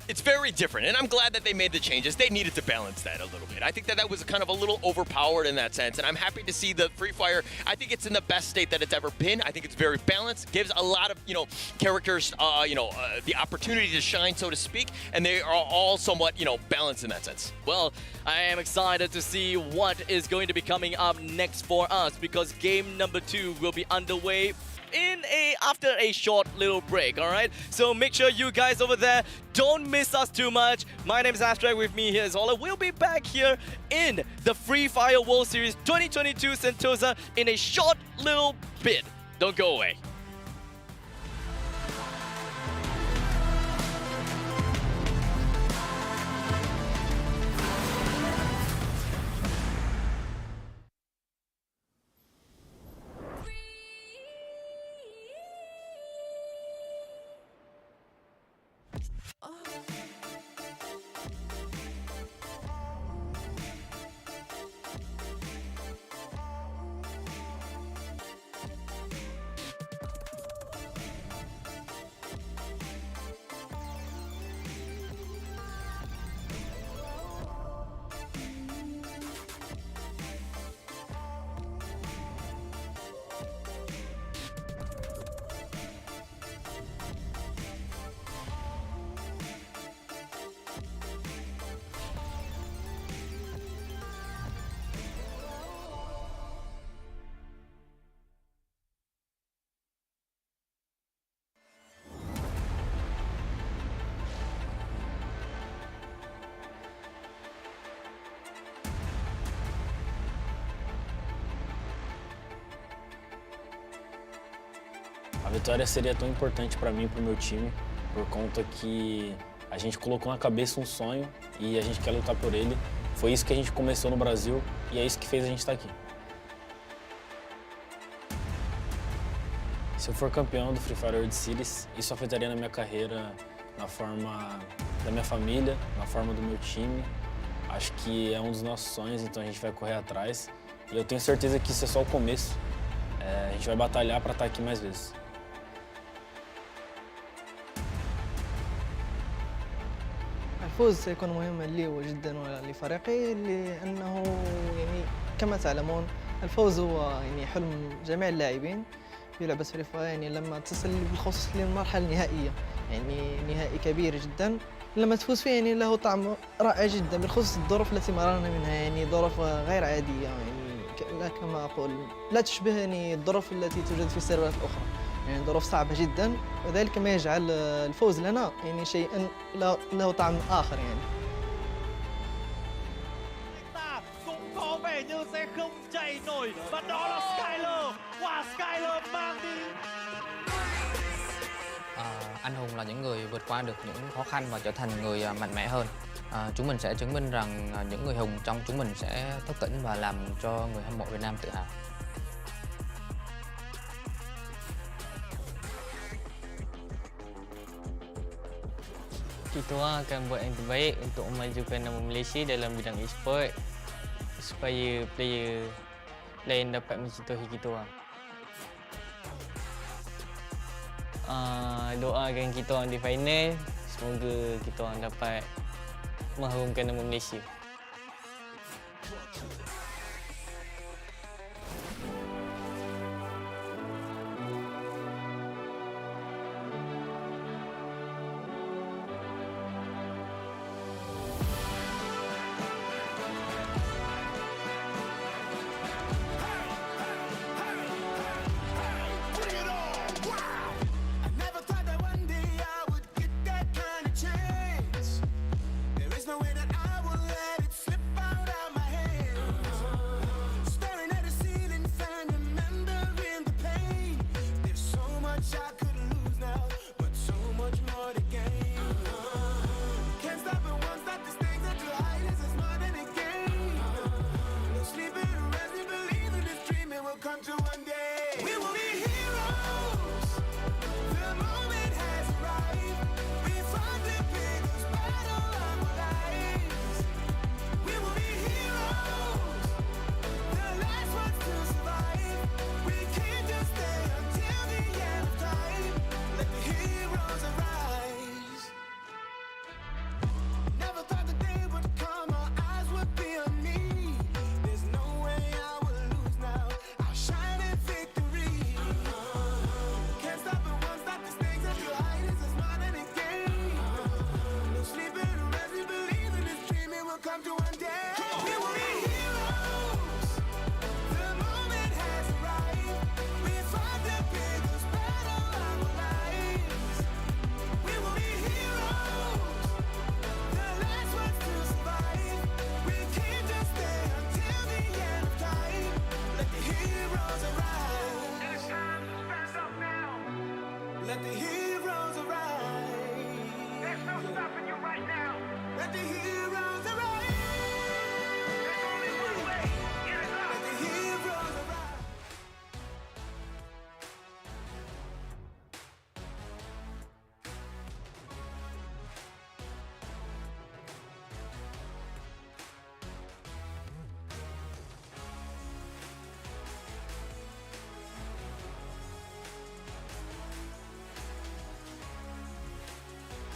It's very different, and I'm glad that they made the changes. They needed to balance that a little bit. I think that was kind of a little overpowered in that sense, and I'm happy to see the Free Fire. I think it's in the best state that it's ever been. I think it's very balanced, gives a lot of, you know, characters, the opportunity to shine, so to speak, and they are all somewhat, you know, balanced in that sense. Well, I am excited to see what is going to be coming up next for us, because game number 2 will be underway after a short little break, all right? So make sure you guys over there don't miss us too much. My name is Abstract. With me here is Ola. We'll be back here in the Free Fire World Series 2022 Sentosa in a short little bit. Don't go away. A vitória seria tão importante para mim e para o meu time, por conta que a gente colocou na cabeça um sonho e a gente quer lutar por ele. Foi isso que a gente começou no Brasil e é isso que fez a gente estar aqui. Se eu for campeão do Free Fire World Series, isso afetaria na minha carreira, na forma da minha família, na forma do meu time. Acho que é um dos nossos sonhos, então a gente vai correr atrás. E eu tenho certeza que isso é só o começo. A gente vai batalhar para estar aqui mais vezes. الفوز سيكون مهما لي وجدا ولفريقي لأنه يعني كما تعلمون الفوز هو يعني حلم جميع اللاعبين في لعبة فري فاير. يعني لما تصل بالخصوص للمرحلة النهائية يعني نهائي كبير جدا لما تفوز فيه يعني له طعم رائع جدا بالخصوص الظروف التي مررنا منها يعني ظروف غير عادية يعني كما أقول لا تشبه يعني الظروف التي توجد في السيرفرات الأخرى يعني ظروف صعبة جدا وذلك ما يجعل الفوز لنا يعني شيئا له طعم آخر يعني. Cũng có vẻ như sẽ không chạy nổi và đó là Skyler. Wow, Skyler mang đi. Anh hùng là những người vượt qua được những khó khăn và trở thành người mạnh mẽ hơn. Chúng mình sẽ chứng minh rằng những người hùng trong chúng mình sẽ thức tỉnh và làm cho người hâm mộ Việt Nam tự hào. Kita akan buat yang terbaik untuk memajukan nama Malaysia dalam bidang Esports supaya player lain dapat mencintai kita orang. Doakan kita orang di final, semoga kita orang dapat mengharumkan nama Malaysia.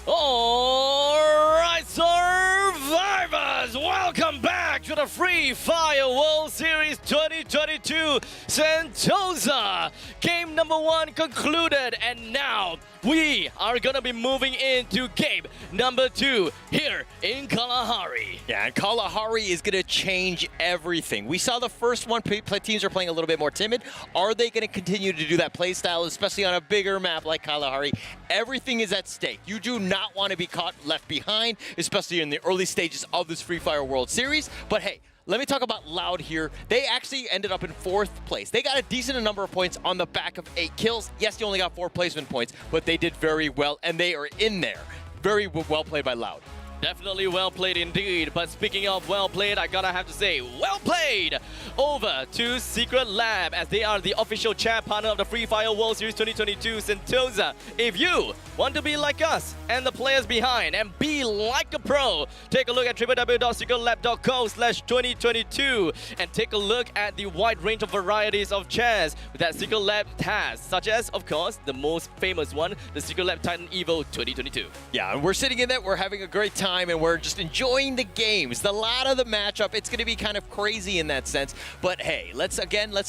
Alright, survivors, welcome back to the Free Fire World Series 2022 Sentosa. Game number 1 concluded, and now we are gonna be moving into game number 2 here in Kalahari. Yeah, and Kalahari is going to change everything. We saw the first one, teams are playing a little bit more timid. Are they going to continue to do that play style, especially on a bigger map like Kalahari? Everything is at stake. You do not want to be caught left behind, especially in the early stages of this Free Fire World Series. But hey, let me talk about Loud here. They actually ended up in 4th place. They got a decent number of points on the back of 8 kills. Yes, you only got 4 placement points, but they did very well, and they are in there. Very well played by Loud. Definitely well played indeed. But speaking of well played, I gotta have to say, well played! Over to Secret Lab, as they are the official chat partner of the Free Fire World Series 2022 Sentosa. If you want to be like us and the players behind and be like a pro, take a look at www.secretlab.co/2022 and take a look at the wide range of varieties of chairs that Secret Lab has, such as, of course, the most famous one, the Secret Lab Titan Evo 2022. Yeah, and we're sitting in that, we're having a great time, and we're just enjoying the games. The lot of the matchup, it's going to be kind of crazy in that sense. But hey, let's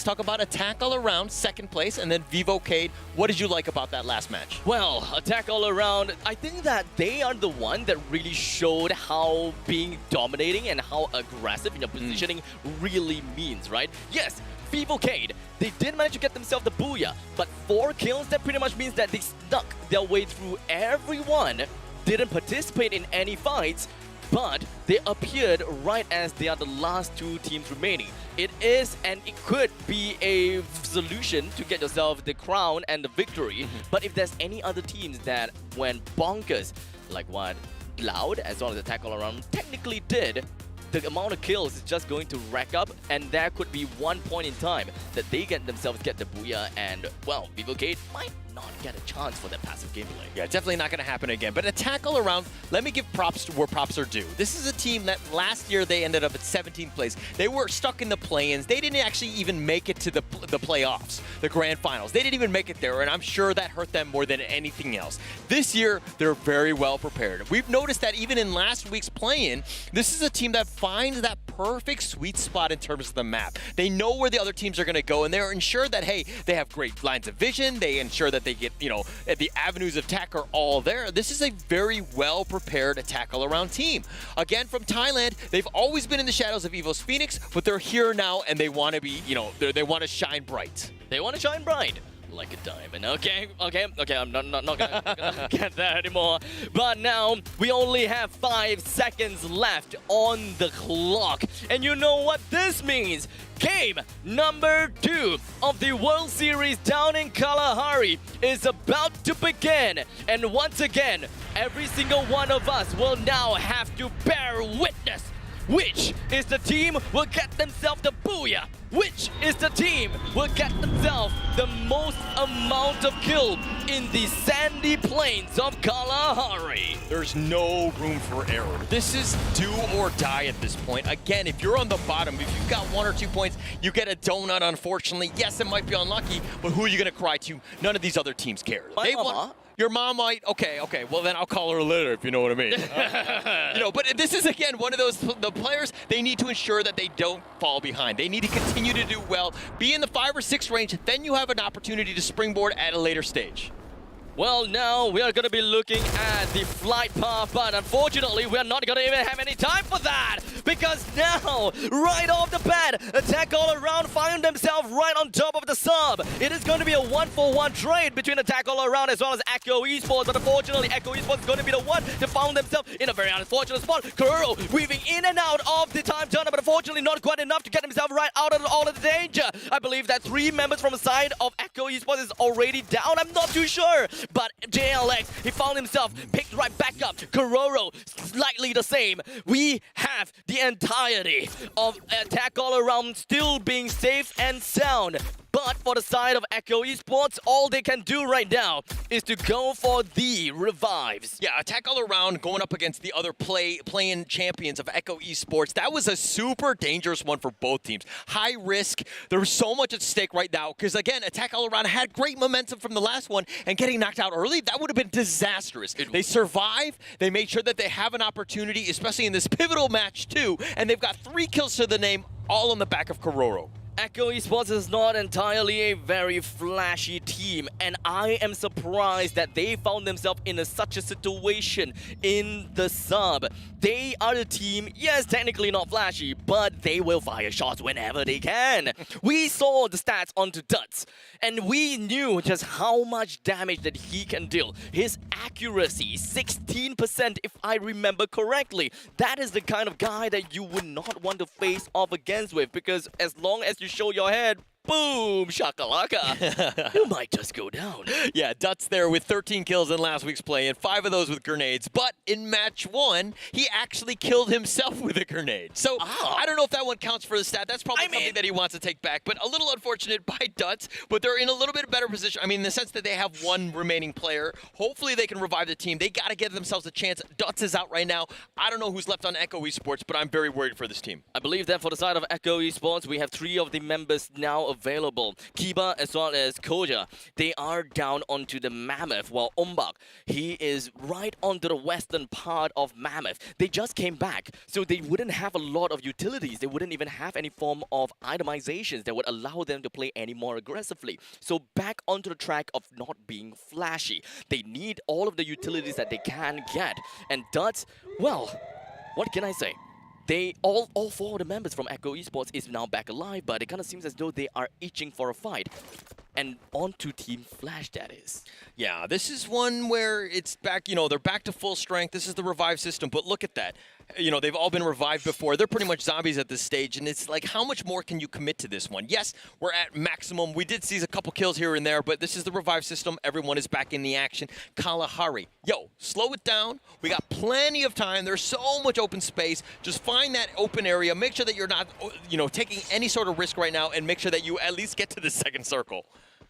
talk about Attack All Around, second place, and then Vivocade. What did you like about that last match? Well, Attack All Around, I think that they are the one that really showed how being dominating and how aggressive in your positioning really means, right? Yes, Vivocade, they did manage to get themselves the Booyah, but 4 kills, that pretty much means that they snuck their way through everyone, didn't participate in any fights, but they appeared right as they are the last 2 teams remaining. It is, and it could be a solution to get yourself the crown and the victory, but if there's any other teams that went bonkers, like what Loud, as well as Attack All Around, technically did, the amount of kills is just going to rack up, and there could be one point in time that they get the Booyah, and, well, Vivocade might not get a chance for that passive gameplay. Yeah, definitely not going to happen again. But Attack All Around, let me give props to where props are due. This is a team that last year they ended up at 17th place. They were stuck in the play-ins. They didn't actually even make it to the playoffs, the grand finals. They didn't even make it there, and I'm sure that hurt them more than anything else. This year, they're very well prepared. We've noticed that even in last week's play-in, this is a team that finds that perfect sweet spot in terms of the map. They know where the other teams are going to go, and they're ensured that, hey, they have great lines of vision. They ensure that they get, you know, the avenues of attack are all there. This is a very well-prepared Attack All Around team. Again, from Thailand, they've always been in the shadows of Evo's Phoenix, but they're here now, and they want to be, you know, they want to shine bright. They want to shine bright. Like a diamond. Okay, I'm not gonna get that anymore. But now, we only have 5 seconds left on the clock. And you know what this means? Game number 2 of the World Series down in Kalahari is about to begin. And once again, every single one of us will now have to bear witness. Which is the team will get themselves the Booyah? Which is the team will get themselves the most amount of kill in the sandy plains of Kalahari? There's no room for error. This is do or die at this point. Again, if you're on the bottom, if you've got 1 or 2 points, you get a donut, unfortunately. Yes, it might be unlucky, but who are you going to cry to? None of these other teams care. My mama. Your mom might, okay, well then I'll call her later if you know what I mean. You know, but this is again one of those, the players, they need to ensure that they don't fall behind. They need to continue to do well, be in the 5 or 6 range, then you have an opportunity to springboard at a later stage. Well, now we are going to be looking at the flight path, but unfortunately, we're not going to even have any time for that, because now, right off the bat, Attack All Around find themselves right on top of the sub. It is going to be a 1-for-1 trade between Attack All Around as well as Echo Esports, but unfortunately, Echo Esports is going to be the one to find themselves in a very unfortunate spot. Kuroro weaving in and out of the time turner, but unfortunately not quite enough to get himself right out of all of the danger. I believe that 3 members from the side of Echo Esports is already down. I'm not too sure. But JLX, he found himself picked right back up. Kuroro, slightly the same. We have the entirety of Attack All Around still being safe and sound. But for the side of Echo Esports, all they can do right now is to go for the revives. Yeah, Attack All Around going up against the other play-in champions of Echo Esports. That was a super dangerous one for both teams. High risk. There was so much at stake right now because, again, Attack All Around had great momentum from the last one, and getting knocked out early, that would have been disastrous. They survive. They made sure that they have an opportunity, especially in this pivotal match, too, and they've got 3 kills to the name, all on the back of Kuroro. Echo Esports is not entirely a very flashy team, and I am surprised that they found themselves in such a situation in the sub. They are the team, yes, technically not flashy, but they will fire shots whenever they can. We saw the stats onto Duts, and we knew just how much damage that he can deal. His accuracy, 16% if I remember correctly. That is the kind of guy that you would not want to face off against with, because as long as you show your head, Boom, shakalaka. You might just go down. Yeah, Dutz there with 13 kills in last week's play, and 5 of those with grenades. But in match 1, he actually killed himself with a grenade. So I don't know if that one counts for the stat. That's probably something that he wants to take back. But a little unfortunate by Dutz, but they're in a little bit better position. I mean, in the sense that they have one remaining player. Hopefully they can revive the team. They got to give themselves a chance. Dutz is out right now. I don't know who's left on Echo Esports, but I'm very worried for this team. I believe that for the side of Echo Esports, we have 3 of the members now available. Kiba as well as Koja. They are down onto the Mammoth, while Umbak, he is right onto the western part of Mammoth. They just came back, so they wouldn't have a lot of utilities. They wouldn't even have any form of itemizations that would allow them to play any more aggressively. So back onto the track of not being flashy. They need all of the utilities that they can get. And Dutz, well, what can I say? They all 4 of the members from Echo Esports is now back alive, but it kind of seems as though they are itching for a fight. And on to Team Flash, that is. Yeah, this is one where it's back, you know, they're back to full strength. This is the revive system, but look at that. You know, they've all been revived before. They're pretty much zombies at this stage, and it's like, how much more can you commit to this one? Yes, we're at maximum. We did see a couple kills here and there, but this is the revive system. Everyone is back in the action. Kalahari, yo, slow it down. We got plenty of time. There's so much open space. Just find that open area. Make sure that you're not, you know, taking any sort of risk right now, and make sure that you at least get to the second circle.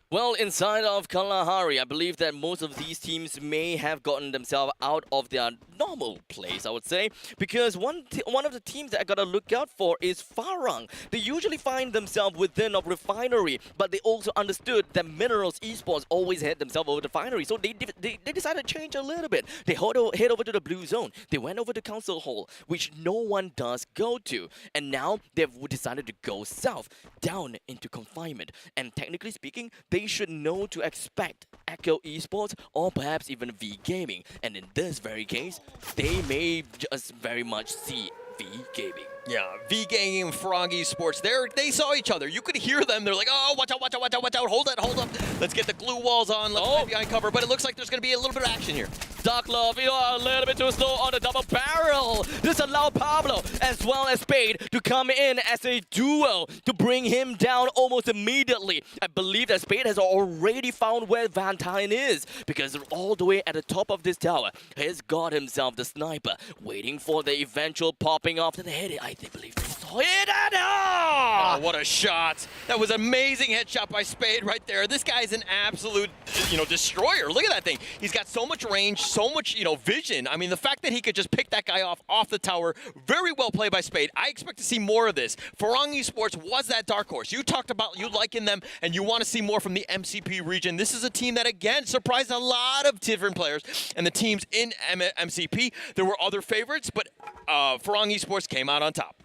Well, inside of Kalahari, I believe that most of these teams may have gotten themselves out of their normal place, I would say, because one of the teams that I gotta look out for is Farang. They usually find themselves within a refinery, but they also understood that Minerals Esports always had themselves over the refinery, so they decided to change a little bit. They head over to the blue zone. They went over to Council Hall, which no one does go to, and now they've decided to go south, down into confinement. And technically speaking, they should know to expect Echo Esports or perhaps even V Gaming. And in this very case, they may just very much see V Gaming. Yeah, V Gaming and Frog Esports, they saw each other. You could hear them. They're like, oh, watch out, watch out, watch out, watch out. Hold up. Let's get the glue walls on. Let's get behind cover. But it looks like there's going to be a little bit of action here. Dark Love, you are a little bit too slow on the double barrel. This allows Pablo as well as Spade to come in as a duo to bring him down almost immediately. I believe that Spade has already found where Valentine is, because all the way at the top of this tower, he's got himself the sniper, waiting for the eventual popping off to the head. I believe they saw it. Oh, what a shot. That was amazing headshot by Spade right there. This guy's an absolute, you know, destroyer. Look at that thing. He's got so much range, so much, you know, vision. I mean, the fact that he could just pick that guy off the tower, very well played by Spade. I expect to see more of this. Farang Esports was that dark horse. You talked about you liking them and you want to see more from the MCP region. This is a team that, again, surprised a lot of different players and the teams in MCP. There were other favorites, but Farang Esports came out on top.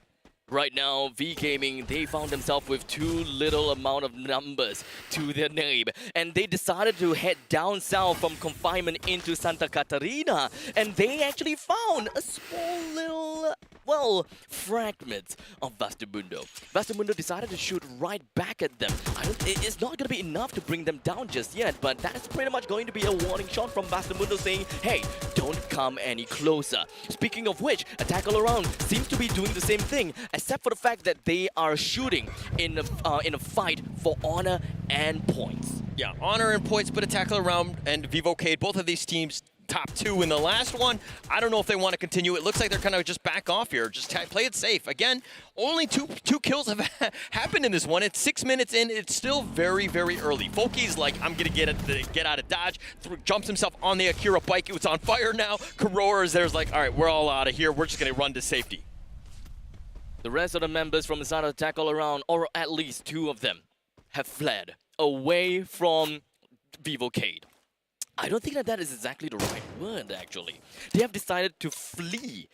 Right now, V Gaming, they found themselves with too little amount of numbers to their name, and they decided to head down south from confinement into Santa Catarina, and they actually found a small little, well, fragment of Vastamundo. Vastamundo decided to shoot right back at them. It's not going to be enough to bring them down just yet, but that's pretty much going to be a warning shot from Vastamundo saying, hey, don't come any closer. Speaking of which, Attack All Around seems to be doing the same thing, except for the fact that they are shooting in a fight for honor and points. Yeah, honor and points, but Attack All Around and Vivocade, both of these teams top 2 in the last one. I don't know if they want to continue. It looks like they're kind of just back off here. Just play it safe. Again, only two kills have happened in this one. It's 6 minutes in. It's still very, very early. Foki's like, I'm going to get out of dodge. Jumps himself on the Akira bike. It's on fire now. Karora is there's like, all right, we're all out of here. We're just going to run to safety. The rest of the members from the side of Attack All Around, or at least 2 of them, have fled away from Vivocade. I don't think that is exactly the right word, actually. They have decided to flee,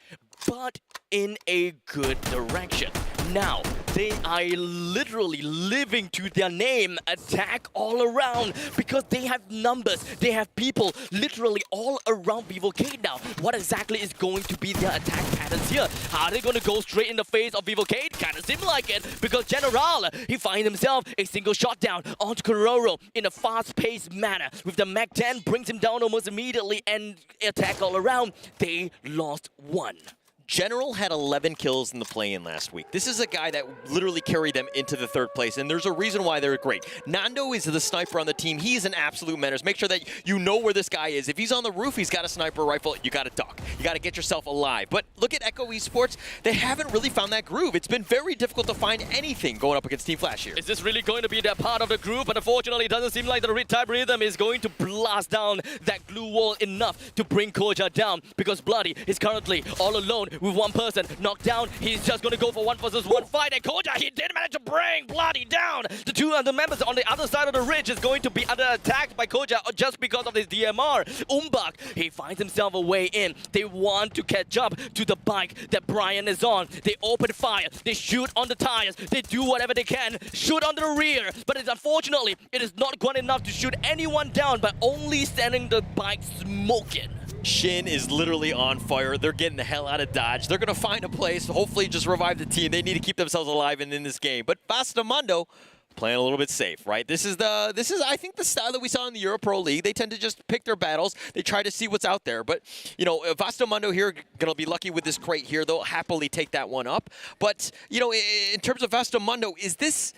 but in a good direction. Now, they are literally living to their name, Attack All Around, because they have numbers, they have people literally all around Vivocade now. What exactly is going to be their attack patterns here? Are they going to go straight in the face of Vivocade? Kinda seem like it, because General, he finds himself a single shot down onto Kororo in a fast-paced manner. With the Mac 10, brings him down almost immediately, and Attack All Around, they lost 1. General had 11 kills in the play-in last week. This is a guy that literally carried them into the 3rd place, and there's a reason why they're great. Nando is the sniper on the team. He's an absolute menace. Make sure that you know where this guy is. If he's on the roof, he's got a sniper rifle. You got to duck. You got to get yourself alive. But look at Echo Esports. They haven't really found that groove. It's been very difficult to find anything going up against Team Flash here. Is this really going to be that part of the groove? But unfortunately, it doesn't seem like the type rhythm is going to blast down that glue wall enough to bring Koja down, because Bloody is currently all alone with one person knocked down. He's just going to go for 1 versus 1 fight, and Koja, he did manage to bring Bloody down. The 2 other members on the other side of the ridge is going to be under attack by Koja just because of his DMR. Umbak, he finds himself a way in. They want to catch up to the bike that Brian is on. They open fire. They shoot on the tires. They do whatever they can. Shoot on the rear. But unfortunately, it is not quite enough to shoot anyone down, but only sending the bike smoking. Shin is literally on fire. They're getting the hell out of Dodge. They're going to find a place, hopefully just revive the team. They need to keep themselves alive in this game. But Vastamundo playing a little bit safe, right? This is I think the style that we saw in the Euro Pro League. They tend to just pick their battles. They try to see what's out there. But, you know, Vastamundo here going to be lucky with this crate here. They'll happily take that one up. But, you know, in terms of Vastamundo, is this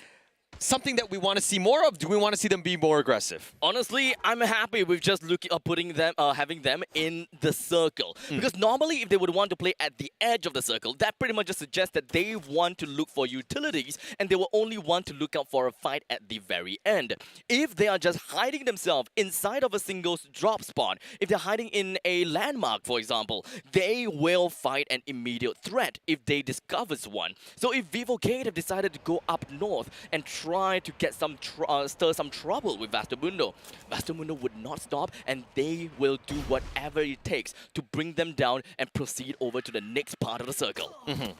something that we want to see more of? Do we want to see them be more aggressive? Honestly, I'm happy with just putting them, having them in the circle. Because normally, if they would want to play at the edge of the circle, that pretty much just suggests that they want to look for utilities, and they will only want to look out for a fight at the very end. If they are just hiding themselves inside of a single drop spot, if they're hiding in a landmark, for example, they will fight an immediate threat if they discover one. So if Vivo Gate have decided to go up north and try to get stir some trouble with Vastamundo, Vastamundo would not stop, and they will do whatever it takes to bring them down and proceed over to the next part of the circle.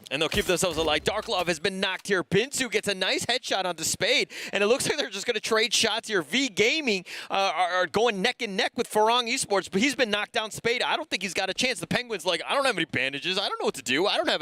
And they'll keep themselves alive. Darklove has been knocked here. Binsu gets a nice headshot onto Spade, and it looks like they're just going to trade shots here. V Gaming are going neck and neck with Farang Esports, but he's been knocked down. Spade, I don't think he's got a chance. The Penguin's like, I don't have any bandages. I don't know what to do. I don't have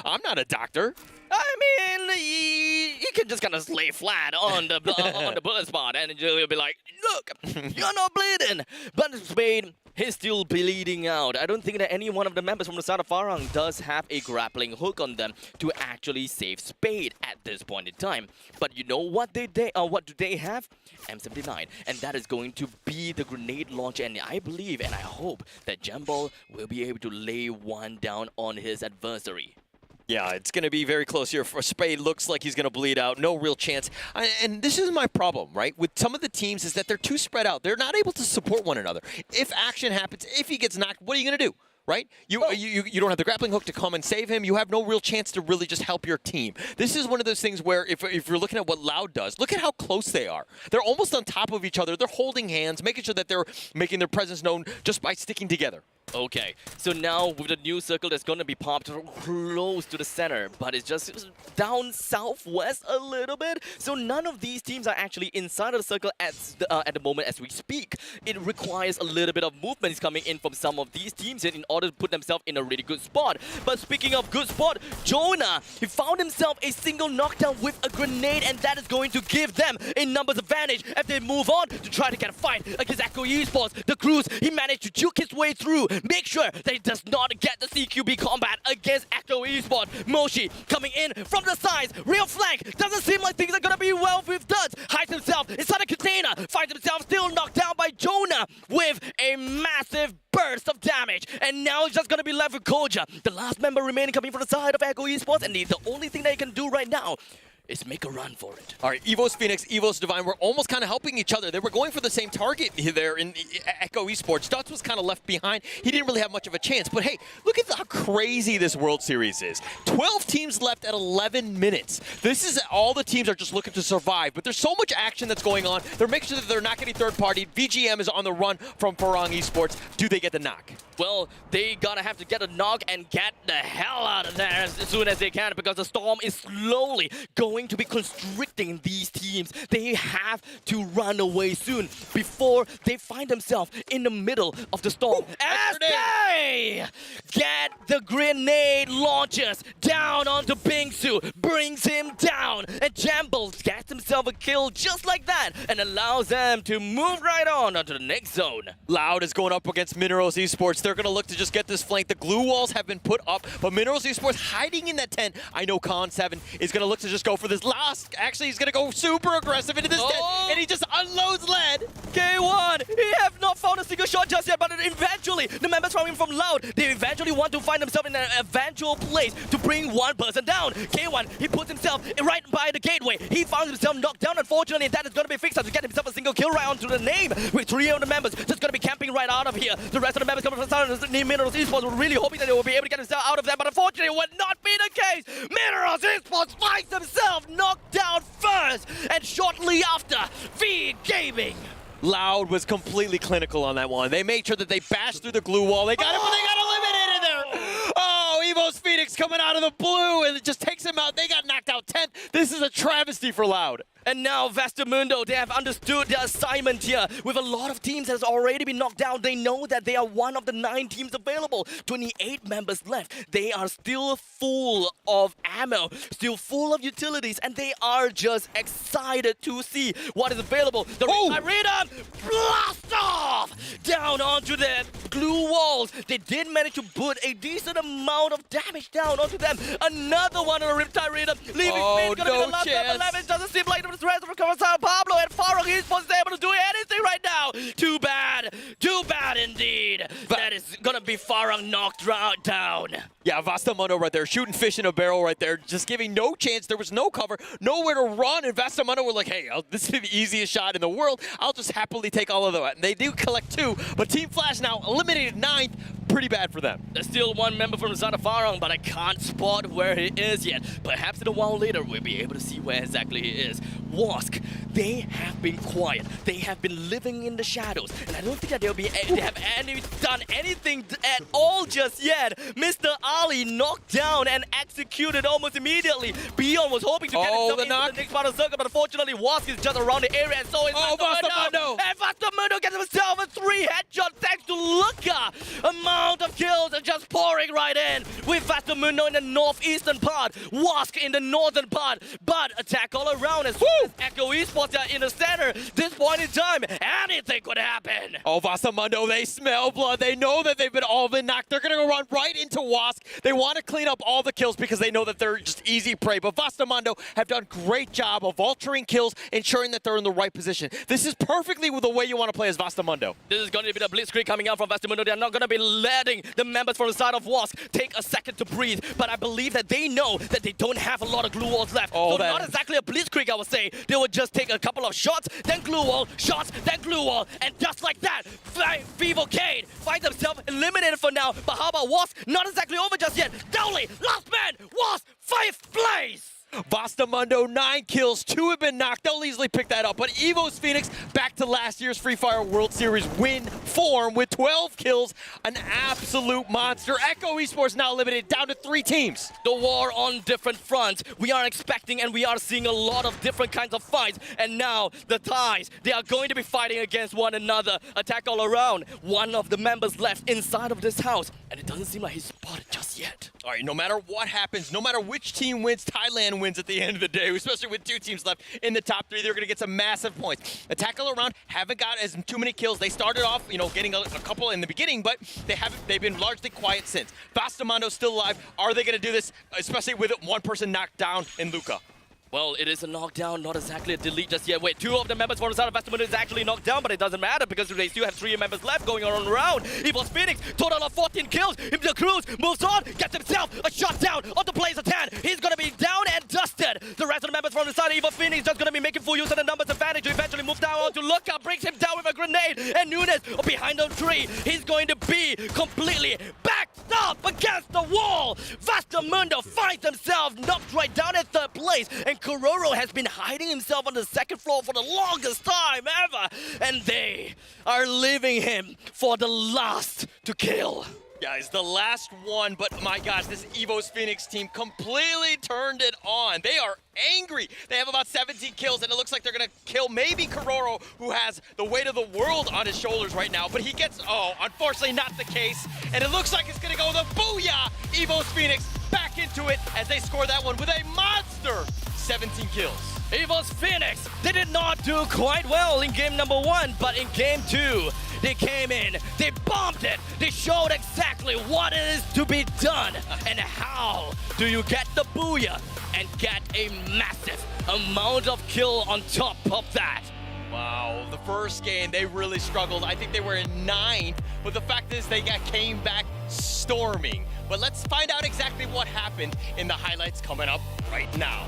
I'm not a doctor. I mean, he can just kind of lay flat on the bullet spot, and you'll be like, look, you're not bleeding. But Spade, he's still bleeding out. I don't think that any one of the members from the side of Farang does have a grappling hook on them to actually save Spade at this point in time. But you know what what do they have? M79, and that is going to be the grenade launcher, and I believe and I hope that Jambol will be able to lay one down on his adversary. Yeah, it's going to be very close here. For Spade, looks like he's going to bleed out. No real chance. And this is my problem, right, with some of the teams is that they're too spread out. They're not able to support one another. If action happens, if he gets knocked, what are you going to do? Right? You don't have the grappling hook to come and save him. You have no real chance to really just help your team. This is one of those things where if you're looking at what Loud does, look at how close they are. They're almost on top of each other. They're holding hands, making sure that they're making their presence known just by sticking together. Okay, so now with the new circle that's going to be popped close to the center, but it's just down southwest a little bit. So none of these teams are actually inside of the circle at the moment as we speak. It requires a little bit of movements coming in from some of these teams in order to put themselves in a really good spot. But speaking of good spot, Jonah, he found himself a single knockdown with a grenade, and that is going to give them a numbers advantage as they move on to try to get a fight against Echo Esports. The Cruz, he managed to juke his way through. Make sure that he does not get the CQB combat against Echo Esports. Moshi coming in from the sides. Real flank. Doesn't seem like things are going to be well with Duds. Hides himself inside a container. Finds himself still knocked down by Jonah with a massive burst of damage. And now he's just going to be left with Koja, the last member remaining coming from the side of Echo Esports. And the only thing that he can do right now is make a run for it. All right, Evos Phoenix, Evos Divine were almost kind of helping each other. They were going for the same target there in Echo Esports. Dutz was kind of left behind. He didn't really have much of a chance. But hey, look at how crazy this World Series is. 12 teams left at 11 minutes. This is all the teams are just looking to survive. But there's so much action that's going on. They're making sure that they're not getting third-party. VGM is on the run from Farang Esports. Do they get the knock? Well, they gotta have to get a knock and get the hell out of there as soon as they can, because the storm is slowly going going to be constricting these teams. They have to run away soon before they find themselves in the middle of the storm. As they get the grenade launchers down onto Bingsu, brings him down, and Jambles gets himself a kill just like that and allows them to move right on onto the next zone. Loud is going up against Minerals Esports. They're going to look to just get this flank. The glue walls have been put up, but Minerals Esports hiding in that tent. I know Con7 is going to look to just go for this last. Actually, he's going to go super aggressive into this tent, and he just unloads lead. K1, he have not found a single shot just yet, but eventually, the members from Loud, they eventually want to find themselves in an eventual place to bring one person down. K1, he puts himself right by the gateway. He found himself knocked down. Unfortunately, that is going to be fixed to get himself a single kill right onto the name with 3 of the members just going to be camping right out of here. The rest of the members coming from Minerals Esports were really hoping that they will be able to get themselves out of there, but unfortunately, it would not be the case. Minerals Esports finds themselves knocked down first, and shortly after, V Gaming. Loud was completely clinical on that one. They made sure that they bashed through the glue wall. They got him, but they got eliminated there. Oh, Evo's Phoenix coming out of the blue, and it just takes him out. They got knocked out 10th. This is a travesty for Loud. And now Vastamundo, they have understood their assignment here. With a lot of teams that has already been knocked down, they know that they are one of the 9 teams available. 28 members left. They are still full of ammo, still full of utilities, and they are just excited to see what is available. The Rhythm blast off down onto the glue walls. They did manage to put a decent amount of damage down onto them. Another one on a Riptide Rhythm, leaving Finn gonna be the last number 11. Doesn't seem like the rest of Sao Pablo and Farah Esports is able to do anything right now. Too bad indeed. That is gonna be Farah knocked down. Yeah, Vastamundo right there, shooting fish in a barrel right there, just giving no chance. There was no cover, nowhere to run, and Vastamundo were like, hey, this is the easiest shot in the world. I'll just happily take all of that. And they do collect 2, but Team Flash now eliminated 9th. Pretty bad for them. There's still one member from Zada Farang, but I can't spot where he is yet. Perhaps in a while later, we'll be able to see where exactly he is. Wask, they have been quiet. They have been living in the shadows, and I don't think that they have done anything at all just yet. Mr. Ali knocked down and executed almost immediately. Beyond was hoping to get himself into the next part of the circle, but unfortunately, Wask is just around the area, and so is Vastamundo. And Vastamundo gets himself a 3 headshot thanks to Luca. Amount of kills are just pouring right in with Vastamundo in the northeastern part, Wask in the northern part, but attack all around as Echo Esports are in the center. This point in time, anything could happen. Oh, Vastamundo, they smell blood. They know that they've all been knocked. They're going to run right into Wask. They want to clean up all the kills because they know that they're just easy prey. But Vastamundo have done great job of altering kills, ensuring that they're in the right position. This is perfectly the way you want to play as Vastamundo. This is going to be the blitzkrieg coming out from Vastamundo. They're not going to be letting the members from the side of Wask take a second to breathe. But I believe that they know that they don't have a lot of glue walls left. So not exactly a blitzkrieg, I would say. They would just take a couple of shots, then glue wall, shots, then glue wall, and just like that, Vivocade finds themselves eliminated for now. But how about Wask? Not exactly over just yet. Dowley, last man, Wask, 5th place! Vastamundo, 9 kills, 2 have been knocked. They'll easily pick that up. But Evo's Phoenix back to last year's Free Fire World Series win form with 12 kills. An absolute monster. Echo Esports now eliminated down to 3 teams. The war on different fronts. We are expecting and we are seeing a lot of different kinds of fights. And now the ties, they are going to be fighting against one another. Attack all around. One of the members left inside of this house. And it doesn't seem like he's spotted just yet. All right, no matter what happens, no matter which team wins, Thailand wins at the end of the day, especially with 2 teams left in the top 3. They're going to get some massive points. Attack all around haven't got as too many kills. They started off, getting a couple in the beginning, but they've been largely quiet since. Vastamundo's still alive. Are they going to do this, especially with one person knocked down in Luca? Well, it is a knockdown, not exactly a delete just yet. Wait, 2 of the members from the side of Vastamundo is actually knocked down, but it doesn't matter because they still have 3 members left going on around. Evil's Phoenix, total of 14 kills. If the Cruz moves on, gets himself a shot down on the Blazer 10. He's going to be down and dusted. The rest of the members from the side of Evil Phoenix just going to be making full use of the numbers advantage to eventually move down on to Luca, brings him down with a grenade. And Nunes behind the tree. He's going to be completely backed up against the wall. Vastamundo finds himself knocked right down at 3rd place. And Kororo has been hiding himself on the 2nd floor for the longest time ever. And they are leaving him for the last to kill. Guys, the last one, but my gosh, this EVOS Phoenix team completely turned it on. They are angry. They have about 17 kills, and it looks like they're gonna kill maybe Kororo, who has the weight of the world on his shoulders right now, but he gets, oh, unfortunately not the case, and it looks like it's gonna go the booyah! EVOS Phoenix back into it as they score that one with a monster 17 kills. EVOS Phoenix, they did not do quite well in game number 1, but in game 2, they came in, they bombed it, they showed exactly what it is to be done, and how do you get the booyah and get a massive amount of kill on top of that. Wow, the first game, they really struggled. I think they were in 9th, but the fact is they came back storming. But let's find out exactly what happened in the highlights coming up right now.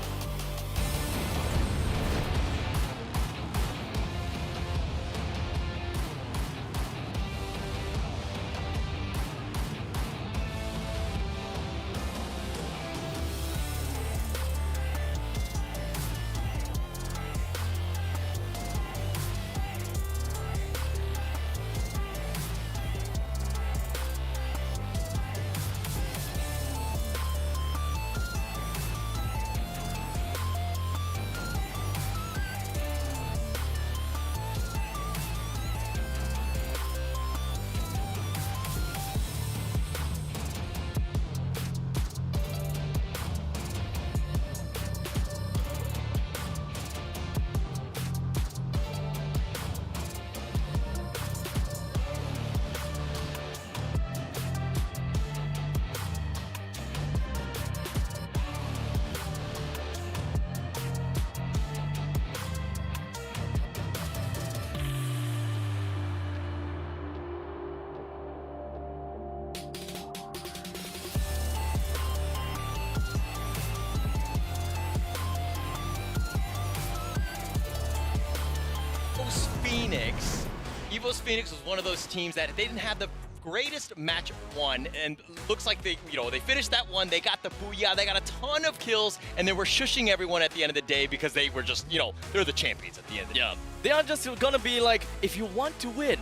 EVOS Phoenix was one of those teams that they didn't have the greatest match one, and looks like they finished that one, they got the booyah, they got a ton of kills, and they were shushing everyone at the end of the day because they were just, they're the champions at the end of the day. They are just gonna be like, if you want to win,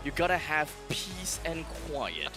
you gotta have peace and quiet.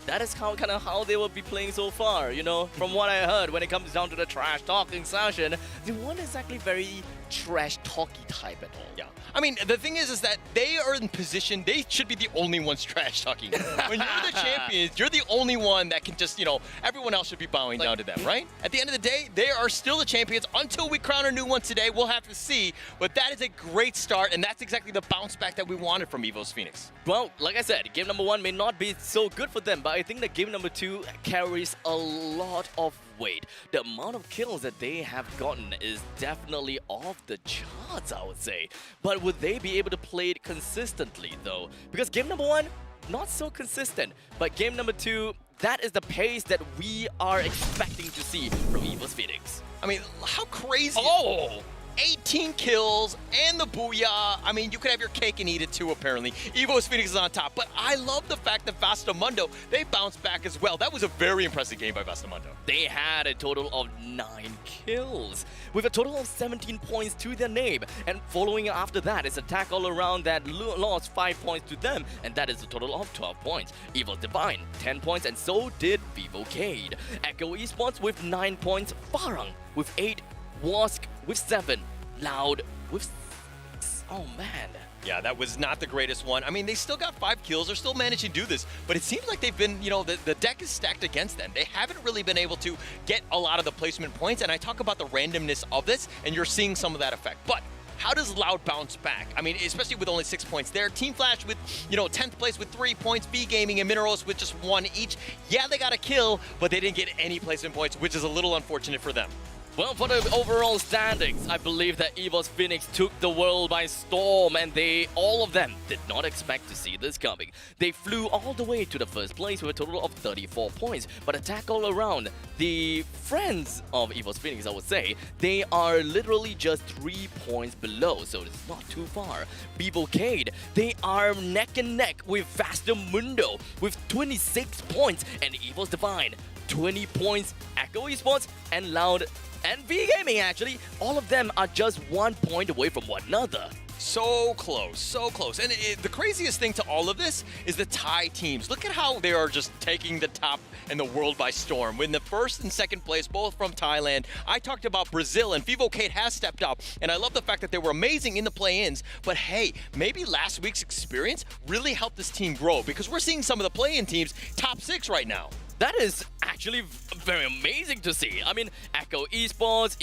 That is kind of how they will be playing so far, From what I heard, when it comes down to the trash talking session, they weren't exactly very trash talky type at all. Yeah. I mean, the thing is that they are in position, they should be the only ones trash talking. When you're the champions, you're the only one that can just, everyone else should be bowing down to them, right? At the end of the day, they are still the champions until we crown a new one today. We'll have to see, but that is a great start, and that's exactly the bounce back that we wanted from EVOS Phoenix. Well, like I said, game number 1 may not be so good for them, but I think that game number 2 carries a lot of weight. The amount of kills that they have gotten is definitely off the charts, I would say. But would they be able to play it consistently, though? Because game number 1, not so consistent. But game number 2, that is the pace that we are expecting to see from EVOS Phoenix. I mean, how crazy. Oh! 18 kills and the booyah. I mean, you could have your cake and eat it too, apparently. EVOS Phoenix is on top, but I love the fact that Vastamundo, they bounced back as well. That was a very impressive game by Vastamundo. They had a total of 9 kills, with a total of 17 points to their name. And following after that is Attack All Around that lost 5 points to them, and that is a total of 12 points. Evil Divine, 10 points, and so did Vivocade. Echo Esports with 9 points, Farang with 8, Wask with 7, Loud with 6. Oh man. Yeah, that was not the greatest one. I mean, they still got 5 kills. They're still managing to do this. But it seems like they've been, the deck is stacked against them. They haven't really been able to get a lot of the placement points. And I talk about the randomness of this, and you're seeing some of that effect. But how does Loud bounce back? I mean, especially with only 6 points there. Team Flash with, 10th place with 3 points. B Gaming and Minerals with just 1 each. Yeah, they got a kill, but they didn't get any placement points, which is a little unfortunate for them. Well, for the overall standings, I believe that EVOS Phoenix took the world by storm, and all of them did not expect to see this coming. They flew all the way to the first place with a total of 34 points, but Attack All Around, the friends of EVOS Phoenix, I would say, they are literally just 3 points below, so it's not too far. Vivocade, they are neck and neck with Vastamundo with 26 points, and EVOS Divine, 20 points. Echo Esports and Loud and V Gaming, actually, all of them are just 1 point away from one another. So close, so close. And the craziest thing to all of this is the Thai teams. Look at how they are just taking the top and the world by storm. Win the first and second place, both from Thailand. I talked about Brazil, and Vivo Kate has stepped up. And I love the fact that they were amazing in the play-ins. But hey, maybe last week's experience really helped this team grow, because we're seeing some of the play-in teams top 6 right now. That is actually very amazing to see. I mean, Echo Esports,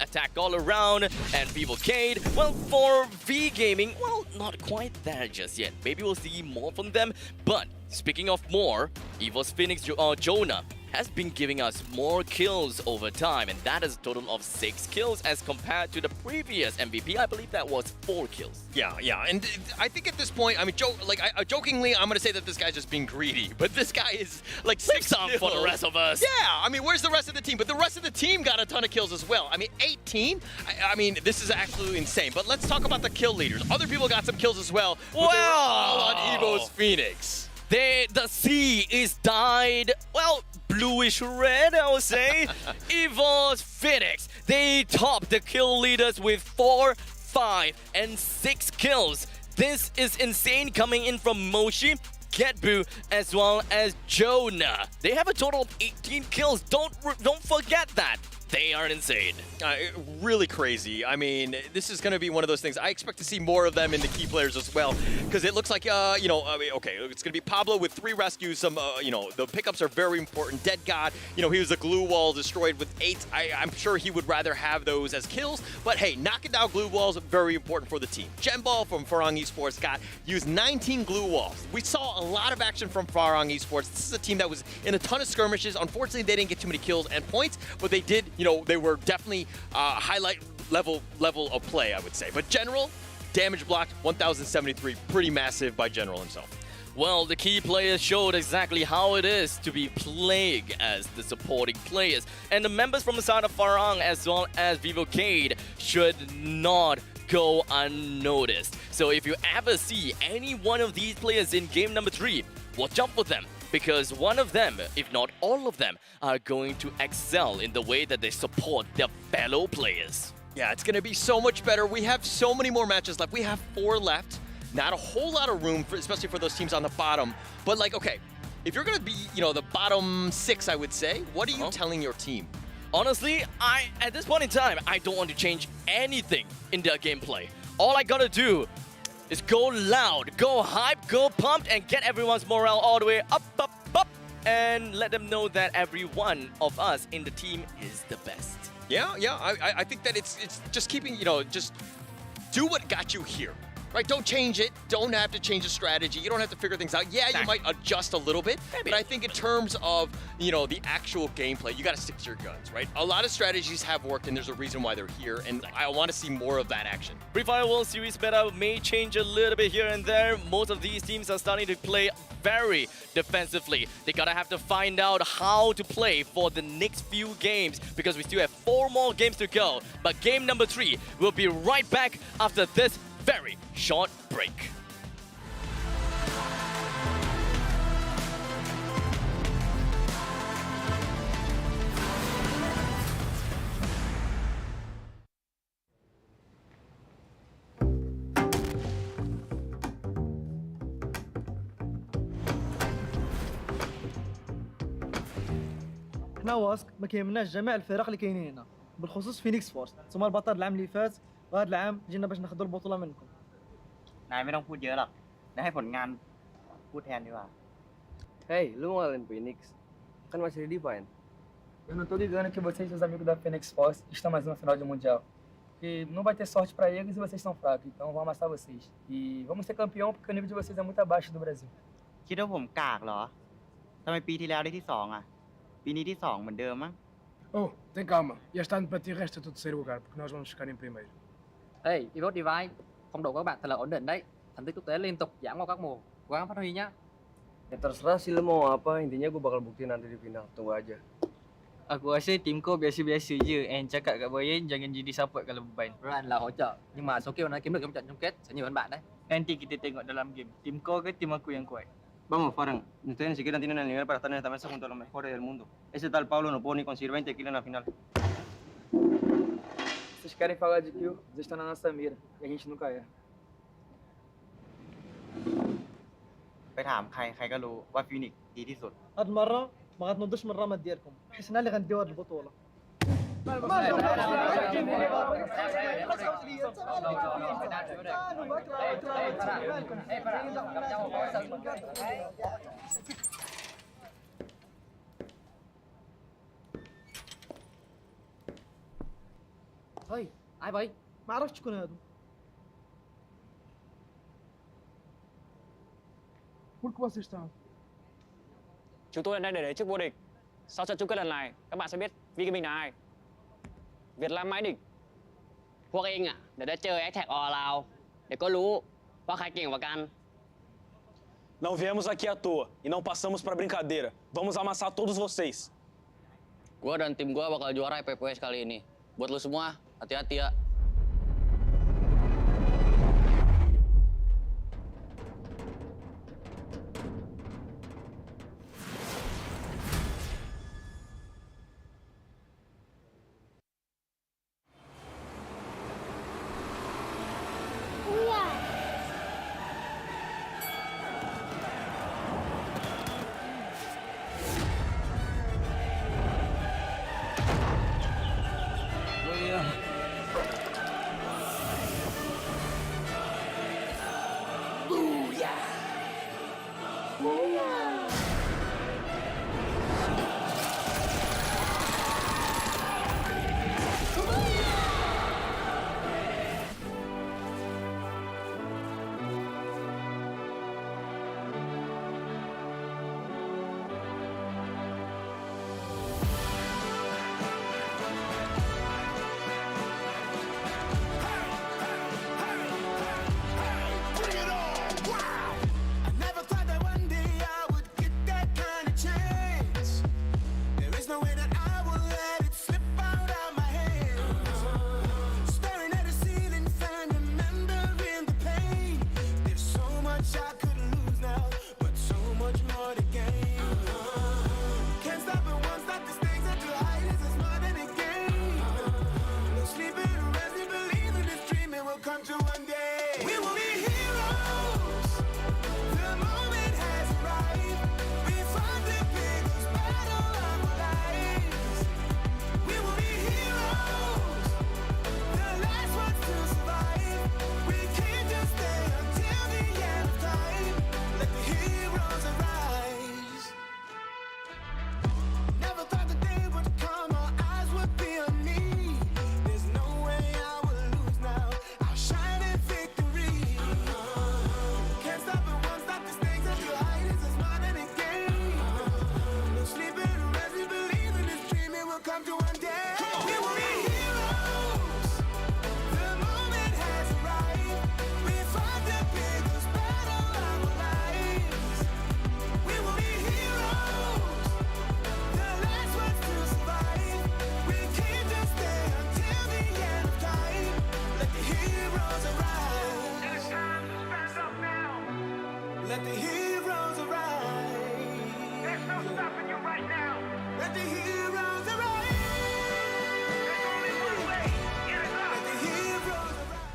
Attack All Around, and Vivo Cade. Well, for V Gaming, well, not quite there just yet. Maybe we'll see more from them. But speaking of more, EVO's Phoenix Jonah has been giving us more kills over time, and that is a total of 6 kills as compared to the previous MVP. I believe that was 4 kills. Yeah, and I think at this point, I mean, jokingly, I'm going to say that this guy's just being greedy, but this guy is like 6 some kills. for the rest of us. Yeah, I mean, where's the rest of the team? But the rest of the team got a ton of kills as well. I mean, 18? I mean, this is absolutely insane. But let's talk about the kill leaders. Other people got some kills as well, but they were all on EVO's Phoenix. The sea is dyed, well, bluish red, I would say. EVO's Phoenix, they top the kill leaders with 4, 5, and 6 kills. This is insane, coming in from Moshi, Getbu, as well as Jonah. They have a total of 18 kills. Don't forget that. They are insane. Really crazy. I mean, this is going to be one of those things. I expect to see more of them in the key players as well, because it looks like, okay, it's going to be Pablo with 3 rescues. Some, the pickups are very important. Dead God, he was a glue wall destroyed with 8. I'm sure he would rather have those as kills, but hey, knocking down glue walls are very important for the team. Genball from Farang Esports used 19 glue walls. We saw a lot of action from Farang Esports. This is a team that was in a ton of skirmishes. Unfortunately, they didn't get too many kills and points, but they did, they were definitely highlight level of play, I would say. But General, damage blocked, 1,073, pretty massive by General himself. Well, the key players showed exactly how it is to be playing as the supporting players. And the members from the side of Farang as well as Vivo Cade should not go unnoticed. So if you ever see any one of these players in game number 3, watch out for them. Because one of them, if not all of them, are going to excel in the way that they support their fellow players. Yeah, it's going to be so much better. We have so many more matches left. We have 4 left. Not a whole lot of room, especially for those teams on the bottom. But okay, if you're going to be, the bottom 6, I would say, what are you telling your team? Honestly, at this point in time, I don't want to change anything in their gameplay. All I gotta do is go loud, go hype, go pumped, and get everyone's morale all the way up, and let them know that every one of us in the team is the best. Yeah, I think that it's just keeping, just do what got you here. Right, don't change it. Don't have to change the strategy. You don't have to figure things out. Yeah, you might adjust a little bit, but I think in terms of, the actual gameplay, you got to stick to your guns, right? A lot of strategies have worked, and there's a reason why they're here, and I want to see more of that action. Free Fire World Series meta may change a little bit here and there. Most of these teams are starting to play very defensively. They gotta have to find out how to play for the next few games, because we still have 4 more games to go. But game number 3 will be right back after this very short break. احنا واسك ما كيهمناش جميع الفرق اللي كاينين هنا، بالخصوص فينيكس فورس، ثم البطل العام اللي فات وهذا العام جينا باش ناخذوا البطوله منكم. นายไม่ต้องพูดเยอะหรอกได้ให้ผลงานพูดแทนดีกว่า Hey, lu mau ngalahin Phoenix? Kan masih di Divine. Eu não tô ligando que vocês, os amigos da Phoenix Force, estão mais uma final de mundial. Porque não vai ter sorte para eles e vocês estão fracos, então vamos amassar vocês. E vamos ser campeão porque o nível de vocês é muito abaixo do Brasil. คิดว่าผมกากเหรอทำไมปีที่แล้วได้ที่2อ่ะปีนี้ที่2เหมือนเดิมมั้ง Oh, tem calma. Este ano para ti resta o terceiro lugar, porque nós vamos ficar em primeiro. Hey, Esports Divine, phong độ của các bạn thật là ổn định đấy. Thành tích quốc tế liên tục giảm qua các mùa. Cố gắng phát huy nhá. Ya terserah sih lu mau apa, intinya gue bakal buktiin nanti di final. Tunggu aja. Aku rasa tim kau biasa-biasa je. And cakap kat Brian jangan jadi support kalau beban. Brian là hỗ trợ, nhưng mà số kill nó kiếm được trong trận chung kết sẽ nhiều hơn bạn đấy. Nanti kita tengok dalam game. Tim kau ke tim aku yang kuat? Vamos, Farang. Ustedes ni siquiera tienen el nivel para estar en esta mesa junto a los mejores del mundo. Ese tal Pablo no pudo ni conseguir 20 kills en la final. Vocês querem falar de kill? Vocês estão na nossa mira e a gente nunca erra. ไปถามใครใครก็รู้ว่าฟินิกซ์ดีที่สุด هاد المره ما غتنوضوش من الرماد ديالكم حيت انا اللي غنديو هاد البطوله Ơi, ai vậy? ما عرفتش شكون هادو Por que vocês estão? Chúng tôi đang để chức vô địch. Sau trận chung kết lần này, các bạn sẽ biết Vi Kim Minh là ai. Việt Nam mãi đỉnh. พวกเองอ่ะเดี๋ยวได้เจอแอคแท็กออลาวเดี๋ยวก็รู้ว่าใครเก่งกว่ากัน Não viemos aqui à toa e não passamos para brincadeira. Vamos amassar todos vocês. Gua dan tim gua bakal juara PPS kali ini. Buat lu semua, hati-hati ya. Bring it on! Wow! I never thought that one day I would get that kind of chance. There is no way that I will let it slip out of my hands. Staring at the ceiling fan, remembering the pain. There's so much I could lose now, but so much more to gain. Can't stop it once, not the stakes are too high. This is more than a game. No sleeping, resting, believing this dream it will come true one day. We will be heroes. The moment has arrived. We fought the biggest battle of our lives. We will be heroes. The last ones to survive. We can't just stay until the end of time. Let the heroes arise. Never thought the day would come, our eyes would be on me. There's no way I will lose now. I'll shine in victory. Can't stop it once, not the stakes are too high. This is more than a game. No sleeping, resting, believing this dream it will come to one day. We will be heroes. The moment has arrived. We fought the biggest battle of our lives. We will be heroes. The last ones to survive. We can't just stay until the end of time. Let the heroes arise. It's time to stand up now. Let the heroes arise. There's no stopping you right now. Let the heroes arise. There's only one way. Get it up. Let the heroes arise.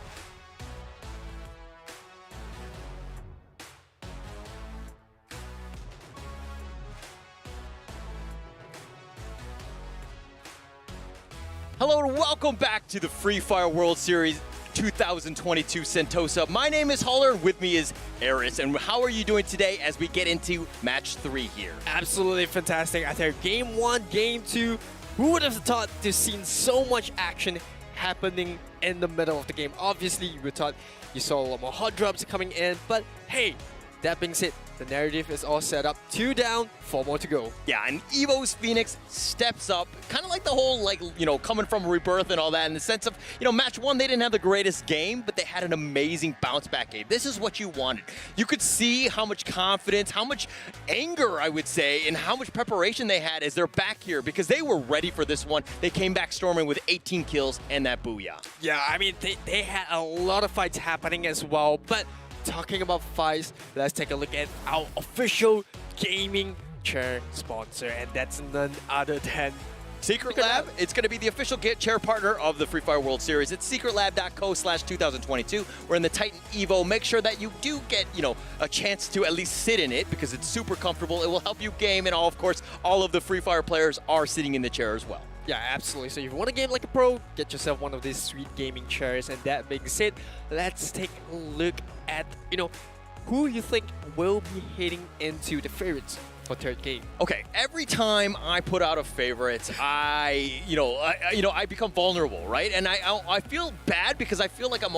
Hello and welcome back to the Free Fire World Series 2022 Sentosa. My name is Holler, with me is Eris, and how are you doing today as we get into match 3 here? Absolutely fantastic. After game 1, game 2, who would have thought to seen so much action happening in the middle of the game? Obviously, you would thought you saw a lot more hot drops coming in, but hey, that being said, the narrative is all set up. 2 down, 4 more to go. Yeah, and Evo's Phoenix steps up, kind of like the whole, coming from Rebirth and all that, in the sense of, match 1, they didn't have the greatest game, but they had an amazing bounce back game. This is what you wanted. You could see how much confidence, how much anger, I would say, and how much preparation they had as they're back here, because they were ready for this one. They came back storming with 18 kills and that booyah. Yeah, I mean, they had a lot of fights happening as well, but talking about fights, let's take a look at our official gaming chair sponsor, and that's none other than Secret Lab, it's going to be the official chair partner of the Free Fire World Series. It's secretlab.co/2022. We're in the Titan Evo. Make sure that you do get, a chance to at least sit in it because it's super comfortable. It will help you game, and of course, all of the Free Fire players are sitting in the chair as well. Yeah, absolutely. So if you want to game like a pro, get yourself one of these sweet gaming chairs. And that being said, let's take a look at, who you think will be heading into the favorites for third game. Okay, every time I put out a favorite, I become vulnerable, right? And I feel bad because I feel like I'm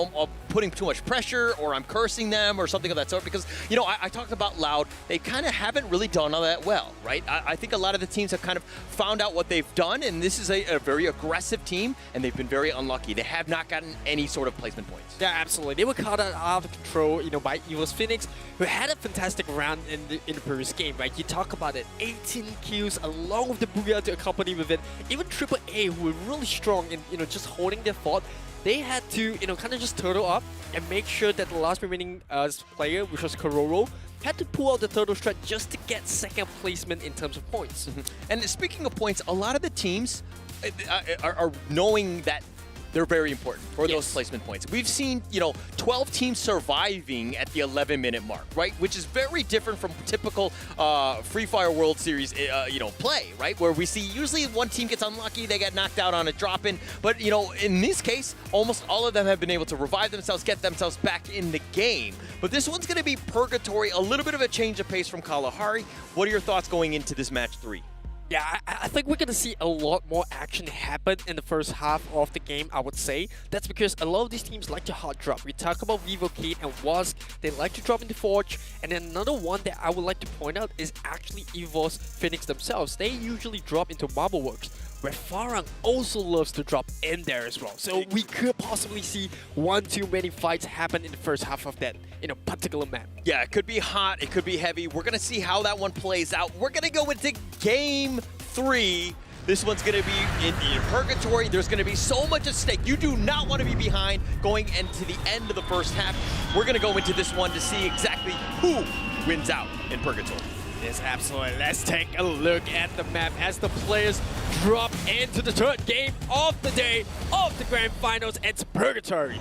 putting too much pressure, or I'm cursing them, or something of that sort. Because I talked about Loud, they kind of haven't really done all that well, right? I think a lot of the teams have kind of found out what they've done, and this is a very aggressive team, and they've been very unlucky. They have not gotten any sort of placement points. Yeah, absolutely. They were caught out of control, by EVO's Phoenix, who had a fantastic round in the previous game, right? You talk about it, 18 kills along with the Booyah to accompany with it. Even AAA, who were really strong in, just holding their fort, they had to, kind of just turtle up and make sure that the last remaining player, which was Kororo, had to pull out the turtle strike just to get second placement in terms of points. And speaking of points, a lot of the teams are knowing that they're very important for those placement points. We've seen, 12 teams surviving at the 11-minute mark, right? Which is very different from typical Free Fire World Series, play, right? Where we see usually one team gets unlucky, they get knocked out on a drop-in. But, in this case, almost all of them have been able to revive themselves, get themselves back in the game. But this one's going to be purgatory, a little bit of a change of pace from Kalahari. What are your thoughts going into this match 3? Yeah, I think we're going to see a lot more action happen in the first half of the game, I would say. That's because a lot of these teams like to hard drop. We talk about Vivocade and Wask. They like to drop into Forge. And then another one that I would like to point out is actually EVO's Phoenix themselves. They usually drop into Marbleworks, where Farang also loves to drop in there as well. So we could possibly see one too many fights happen in the first half of that particular map. Yeah, it could be hot, it could be heavy. We're going to see how that one plays out. We're going to go into Game 3. This one's going to be in purgatory. There's going to be so much at stake. You do not want to be behind going into the end of the first half. We're going to go into this one to see exactly who wins out in purgatory. Yes, absolutely. Let's take a look at the map as the players drop into the third game of the day of the Grand Finals. It's Purgatory.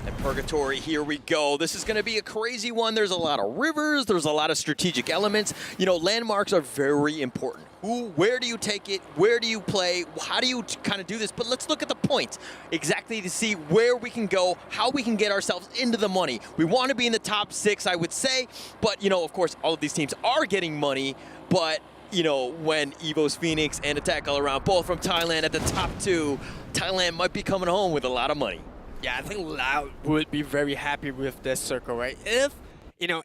And Purgatory, here we go. This is going to be a crazy one. There's a lot of rivers. There's a lot of strategic elements. Landmarks are very important. Where do you take it? Where do you play? How do you kind of do this? But let's look at the points exactly to see where we can go, how we can get ourselves into the money. We want to be in the top 6, I would say. But, of course, all of these teams are getting money. But, when EVO's Phoenix and Attack All Around, both from Thailand at the top 2, Thailand might be coming home with a lot of money. Yeah, I think Loud would be very happy with this circle, right? If,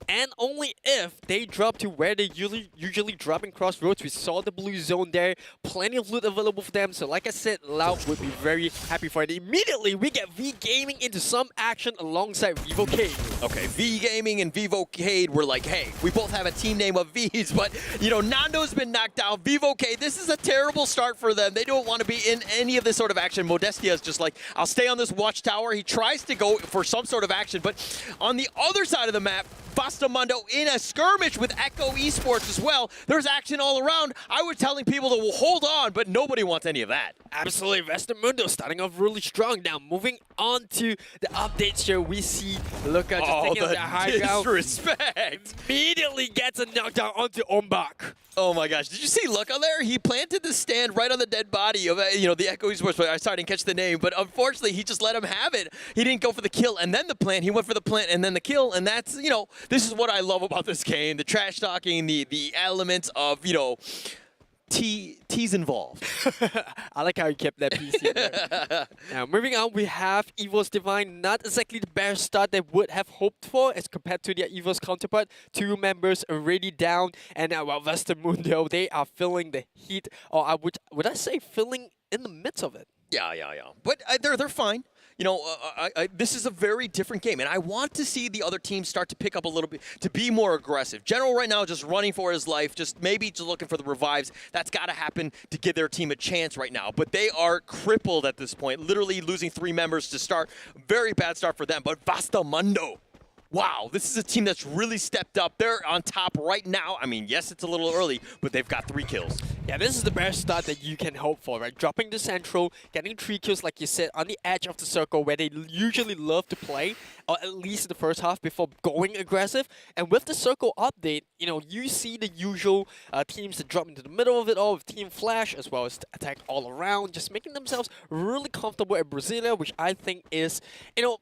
and only if they drop to where they usually drop in Crossroads. We saw the blue zone there, plenty of loot available for them. So like I said, Loud would be very happy for it. Immediately, we get V Gaming into some action alongside Vivocade. Okay, V Gaming and Vivocade were like, hey, we both have a team name of V's, but, Nando's been knocked out. Vivocade, this is a terrible start for them. They don't want to be in any of this sort of action. Modestia is just like, I'll stay on this watchtower. He tries to go for some sort of action, but on the other side of the map, Bastamundo in a skirmish with Echo Esports as well. There's action all around. I was telling people to hold on, but nobody wants any of that. Absolutely, Vestamundo starting off really strong. Now, moving on to the updates here, we see Luca just taking the high ground. Disrespect! Immediately gets a knockdown onto Ombak. Oh my gosh, did you see Luca there? He planted the stand right on the dead body of, the Echo Esports player. Sorry, I didn't catch the name, but unfortunately, he just let him have it. He didn't go for the kill and then the plant. He went for the plant and then the kill, and that's, this is what I love about this game. The trash talking, the elements of, T's involved. I like how you kept that PC there. Now, moving on, we have EVO's Divine. Not exactly the best start they would have hoped for as compared to their EVO's counterpart. 2 members already down. And while Vestamundo, they are feeling the heat. Or would I say feeling in the midst of it? Yeah. But they're fine. This is a very different game, and I want to see the other teams start to pick up a little bit, to be more aggressive. General right now just running for his life, just looking for the revives. That's got to happen to give their team a chance right now. But they are crippled at this point, literally losing 3 members to start. Very bad start for them, but Vastamundo. wow, this is a team that's really stepped up. They're on top right now. I mean, yes, it's a little early, but they've got 3 kills. Yeah, this is the best start that you can hope for, right? Dropping the central, getting 3 kills, like you said, on the edge of the circle where they usually love to play, or at least in the first half before going aggressive. And with the circle update, you know, you see the usual teams that drop into the middle of it all with Team Flash, as well as attack all around, just making themselves really comfortable at Brasilia, which I think is, you know,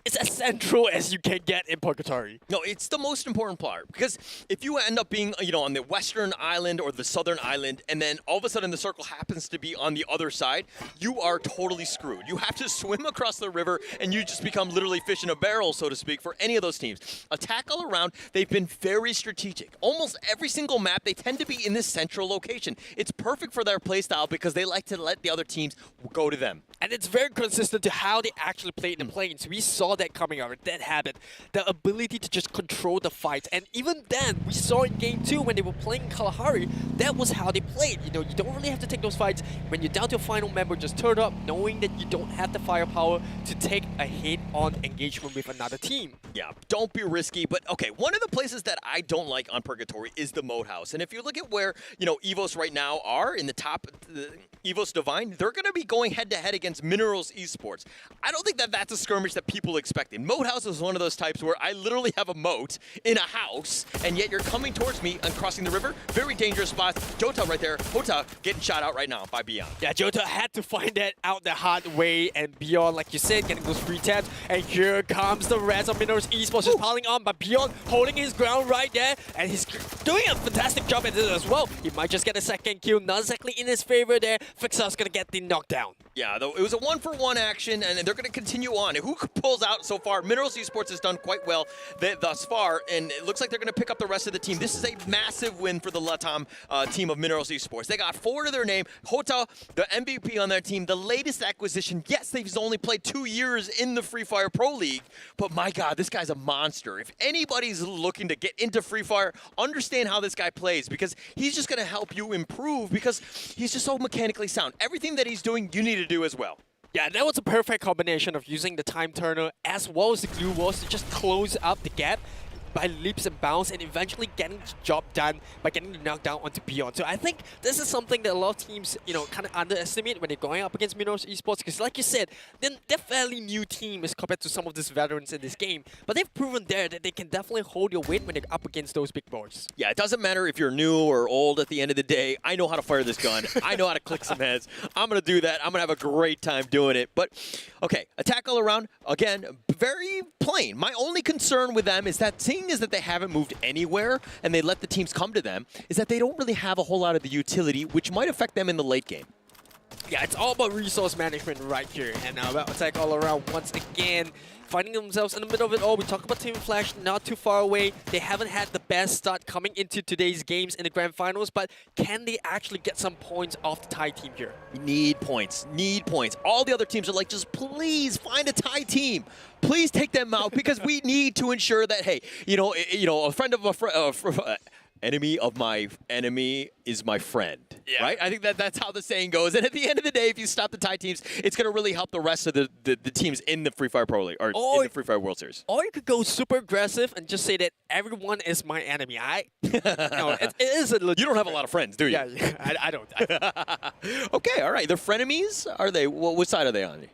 it's as central as you can get in Purgatory. No, it's the most important part, because if you end up being, you know, on the western island or the southern island, and then all of a sudden the circle happens to be on the other side, you are totally screwed. You have to swim across the river, and you just become literally fish in a barrel, so to speak, for any of those teams. Attack all around, they've been very strategic. Almost every single map, they tend to be in this central location. It's perfect for their playstyle because they like to let the other teams go to them. And it's very consistent to how they actually played in the planes. We saw that coming out, that habit, the ability to just control the fight. And even then, we saw in Game 2 when they were playing Kalahari, that was how they played. You know, you don't really have to take those fights. When you're down to a final member, just turn up, knowing that you don't have the firepower to take a hit-on engagement with another team. Yeah, don't be risky. But okay, one of the places that I don't like on Purgatory is the Moat House. And if you look at where, you know, EVOS right now are in the top, EVOS Divine, they're going to be going head-to-head against Minerals Esports. I don't think that that's a skirmish that people expected. Moat House is one of those types where I literally have a moat in a house, and yet you're coming towards me and crossing the river. Very dangerous spot. Jota right there. Jota getting shot out right now by Beyond. Yeah, Jota had to find that out the hard way, and Beyond, like you said, getting those free taps. And here comes the rest of Minerals Esports just piling on, but Beyond holding his ground right there, and he's doing a fantastic job at this as well. He might just get a second kill, not exactly in his favor there. Fixer's gonna get the knockdown. Yeah, though it was a 1-for-1 action, and they're going to continue on. Who pulls out so far? Minerals Esports has done quite well thus far, and it looks like they're going to pick up the rest of the team. This is a massive win for the Latam team of Minerals Esports. They got 4 to their name. Jota, the MVP on their team, the latest acquisition. Yes, they've only played 2 years in the Free Fire Pro League, but my God, this guy's a monster. If anybody's looking to get into Free Fire, understand how this guy plays, because he's just going to help you improve, because he's just so mechanically sound. Everything that he's doing, you need to do as well. Yeah, that was a perfect combination of using the time turner as well as the glue walls to just close up the gap by leaps and bounds, and eventually getting the job done by getting the knockdown onto Beyond. So I think this is something that a lot of teams, you know, kind of underestimate when they're going up against Minerals Esports, because like you said, they're a fairly new team as compared to some of these veterans in this game, but they've proven there that they can definitely hold your weight when they're up against those big boys. Yeah, it doesn't matter if you're new or old. At the end of the day, I know how to fire this gun. I know how to click some heads. I'm going to do that. I'm going to have a great time doing it. But, okay, attack all around, again, very plain. My only concern with them is that seeing is that they haven't moved anywhere and they let the teams come to them, is that they don't really have a whole lot of the utility, which might affect them in the late game. Yeah, it's all about resource management right here. And about attack all around once again, finding themselves in the middle of it all. We talk about Team Flash not too far away. They haven't had the best start coming into today's games in the grand finals, but can they actually get some points off the Thai team here? Need points. Need points. All the other teams are like, just please find a Thai team. Please take them out, because we need to ensure that, hey, you know, a friend of a friend, enemy of my enemy is my friend, right? I think that's how the saying goes. And at the end of the day, if you stop the Thai teams, it's going to really help the rest of the teams in the Free Fire Pro League, or in the Free Fire World Series. Or you could go super aggressive and just say that everyone is my enemy. No, it is a legit. You don't have a lot of friends, do you? Yeah, I don't. Okay, all right. They're frenemies? Are they? What side are they on?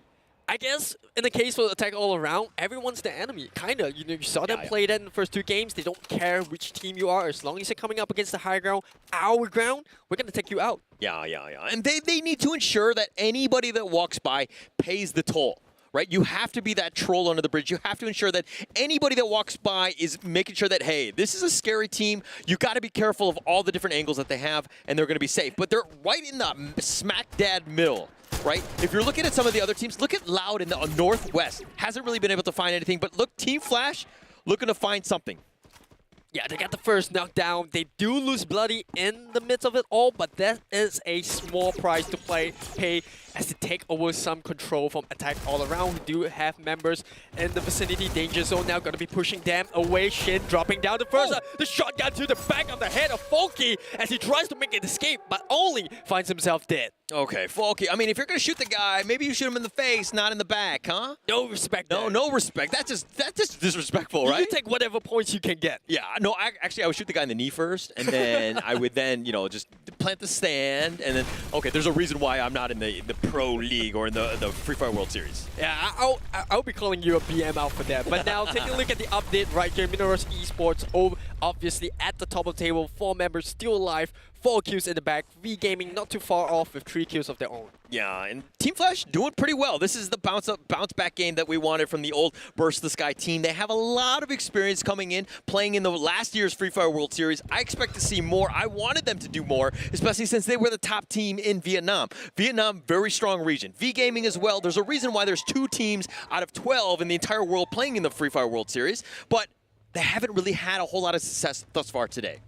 I guess in the case of attack all around, everyone's the enemy, kind of. You know, you saw them play that in the first 2 games. They don't care which team you are. As long as you're coming up against the high ground, our ground, we're going to take you out. Yeah. And they need to ensure that anybody that walks by pays the toll. Right? You have to be that troll under the bridge. You have to ensure that anybody that walks by is making sure that, hey, this is a scary team. You got to be careful of all the different angles that they have, and they're going to be safe. But they're right in the smack dab middle. Right? If you're looking at some of the other teams, look at Loud in the Northwest. Hasn't really been able to find anything, but look, Team Flash looking to find something. Yeah, they got the first knockdown. They do lose Bloody in the midst of it all, but that is a small price to pay. as they take over some control from attack all around. We do have members in the vicinity. Danger zone now going to be pushing them away. Shin dropping down the first. The shotgun to the back of the head of Folky as he tries to make an escape, but only finds himself dead. Okay, Folky, I mean, if you're going to shoot the guy, maybe you shoot him in the face, not in the back, huh? No respect. No respect. That's just disrespectful, right? You take whatever points you can get. Yeah, no, actually, I would shoot the guy in the knee first, and then I would then, you know, just plant the stand, and then, okay, there's a reason why I'm not in the Pro League or in the Free Fire World Series. Yeah, I'll be calling you a BM out for that. But now, take a look at the update right here. Minoros Esports, obviously at the top of the table, 4 members still alive, 4 kills in the back. V Gaming not too far off with 3 kills of their own. Yeah, and Team Flash doing pretty well. This is the bounce back game that we wanted from the old Burst the Sky team. They have a lot of experience coming in, playing in the last year's Free Fire World Series. I expect to see more. I wanted them to do more, especially since they were the top team in Vietnam. Vietnam, very strong region. V Gaming as well. There's a reason why there's 2 teams out of 12 in the entire world playing in the Free Fire World Series, but they haven't really had a whole lot of success thus far today.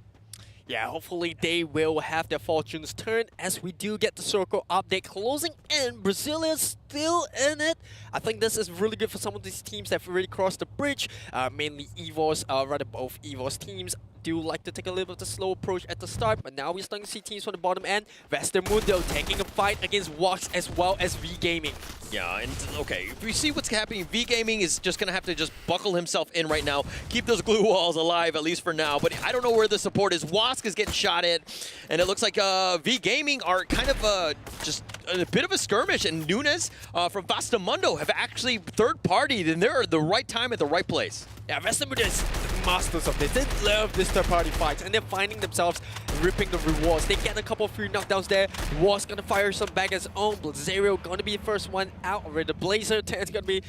Yeah, hopefully they will have their fortunes turned as we do get the circle update closing in. Brazil is still in it. I think this is really good for some of these teams that have already crossed the bridge. Mainly EVOS, rather both EVOS teams do like to take a little bit of a slow approach at the start, but now we're starting to see teams from the bottom end. Westermundo taking a fight against Wox as well as V Gaming. Yeah, and okay, if we see what's happening, V Gaming is just going to have to just buckle himself in right now, keep those glue walls alive, at least for now, but I don't know where the support is. Wosk is getting shot at, and it looks like V Gaming are kind of just a bit of a skirmish, and Nunes from Vastamundo have actually third-partied, and they're at the right time at the right place. Yeah, Vastamundo is masters of this. They love this third-party fight, and they're finding themselves ripping the rewards. They get a couple of free knockdowns there. Wosk gonna fire some back as own. Blazero gonna be the first one out already. The Blazer 10 is gonna be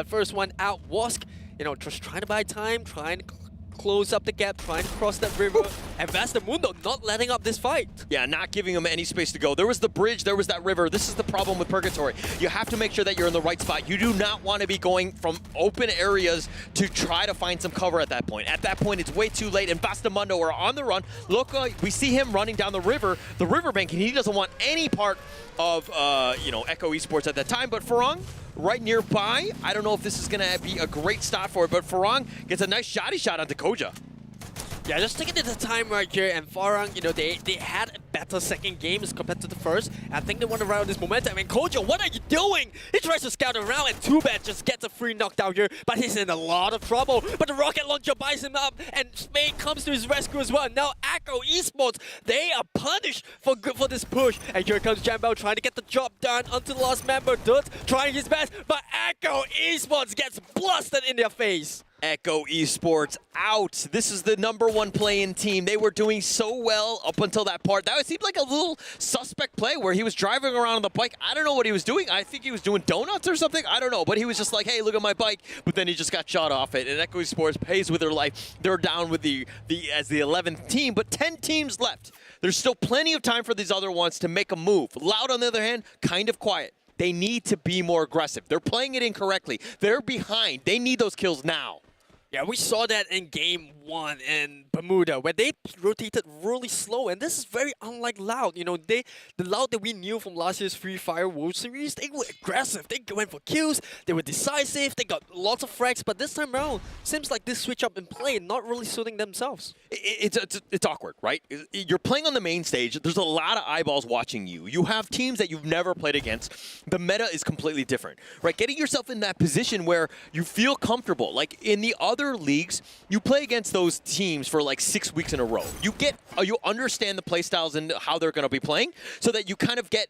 first one out. Wosk, you know, just trying to buy time, trying to close up the gap, trying to cross that river, and Vastamundo not letting up this fight. Yeah, not giving him any space to go. There was the bridge, there was that river. This is the problem with Purgatory. You have to make sure that you're in the right spot. You do not want to be going from open areas to try to find some cover at that point. At that point, it's way too late, and Vastamundo are on the run. Look, we see him running down the riverbank, and he doesn't want any part of, you know, Echo Esports at that time, but Farang, right nearby. I don't know if this is going to be a great stop for it, but Farang gets a nice shotty shot onto Koja. Yeah, just taking the time right here, and Farang, you know, they had a better second game as compared to the first. I think they want to ride on this momentum. And Koja, what are you doing? He tries to scout around, and Too Bad just gets a free knockdown here, but he's in a lot of trouble. But the rocket launcher buys him up, and Spade comes to his rescue as well. Now Echo Esports, they are punished for this push. And here comes Jambel trying to get the job done onto the last member. Dutt trying his best, but Echo Esports gets blasted in their face. Echo Esports out. This is the #1 play-in team. They were doing so well up until that part. That seemed like a little suspect play where he was driving around on the bike. I don't know what he was doing. I think he was doing donuts or something. I don't know. But he was just like, hey, look at my bike. But then he just got shot off it. And Echo Esports pays with their life. They're down with as the 11th team, but 10 teams left. There's still plenty of time for these other ones to make a move. Loud, on the other hand, kind of quiet. They need to be more aggressive. They're playing it incorrectly. They're behind. They need those kills now. Yeah, we saw that in Game 1 in Bermuda, where they rotated really slow, and this is very unlike Loud. You know, the Loud that we knew from last year's Free Fire World Series, they were aggressive, they went for kills, they were decisive, they got lots of frags, but this time around, seems like this switch up in play not really suiting themselves. It's awkward, right? You're playing on the main stage, there's a lot of eyeballs watching you. You have teams that you've never played against. The meta is completely different, right? Getting yourself in that position where you feel comfortable, like in the other leagues, you play against those teams for like 6 weeks in a row. You understand the play styles and how they're going to be playing, so that you kind of get,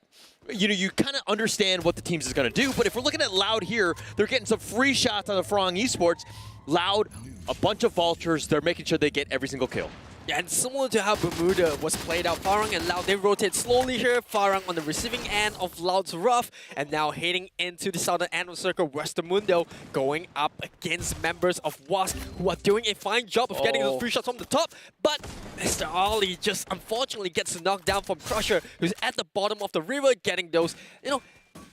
you kind of understand what the teams is going to do. But if we're looking at Loud here, they're getting some free shots on the Farang Esports. Loud, a bunch of vultures. They're making sure they get every single kill. Yeah, and similar to how Bermuda was played out, Farang and Loud, they rotate slowly here. Farang on the receiving end of Loud's rough, and now heading into the southern end of the circle, Westermundo going up against members of Wask, who are doing a fine job of getting those free shots from the top. But Mr. Ali just unfortunately gets knocked down from Crusher, who's at the bottom of the river, getting those,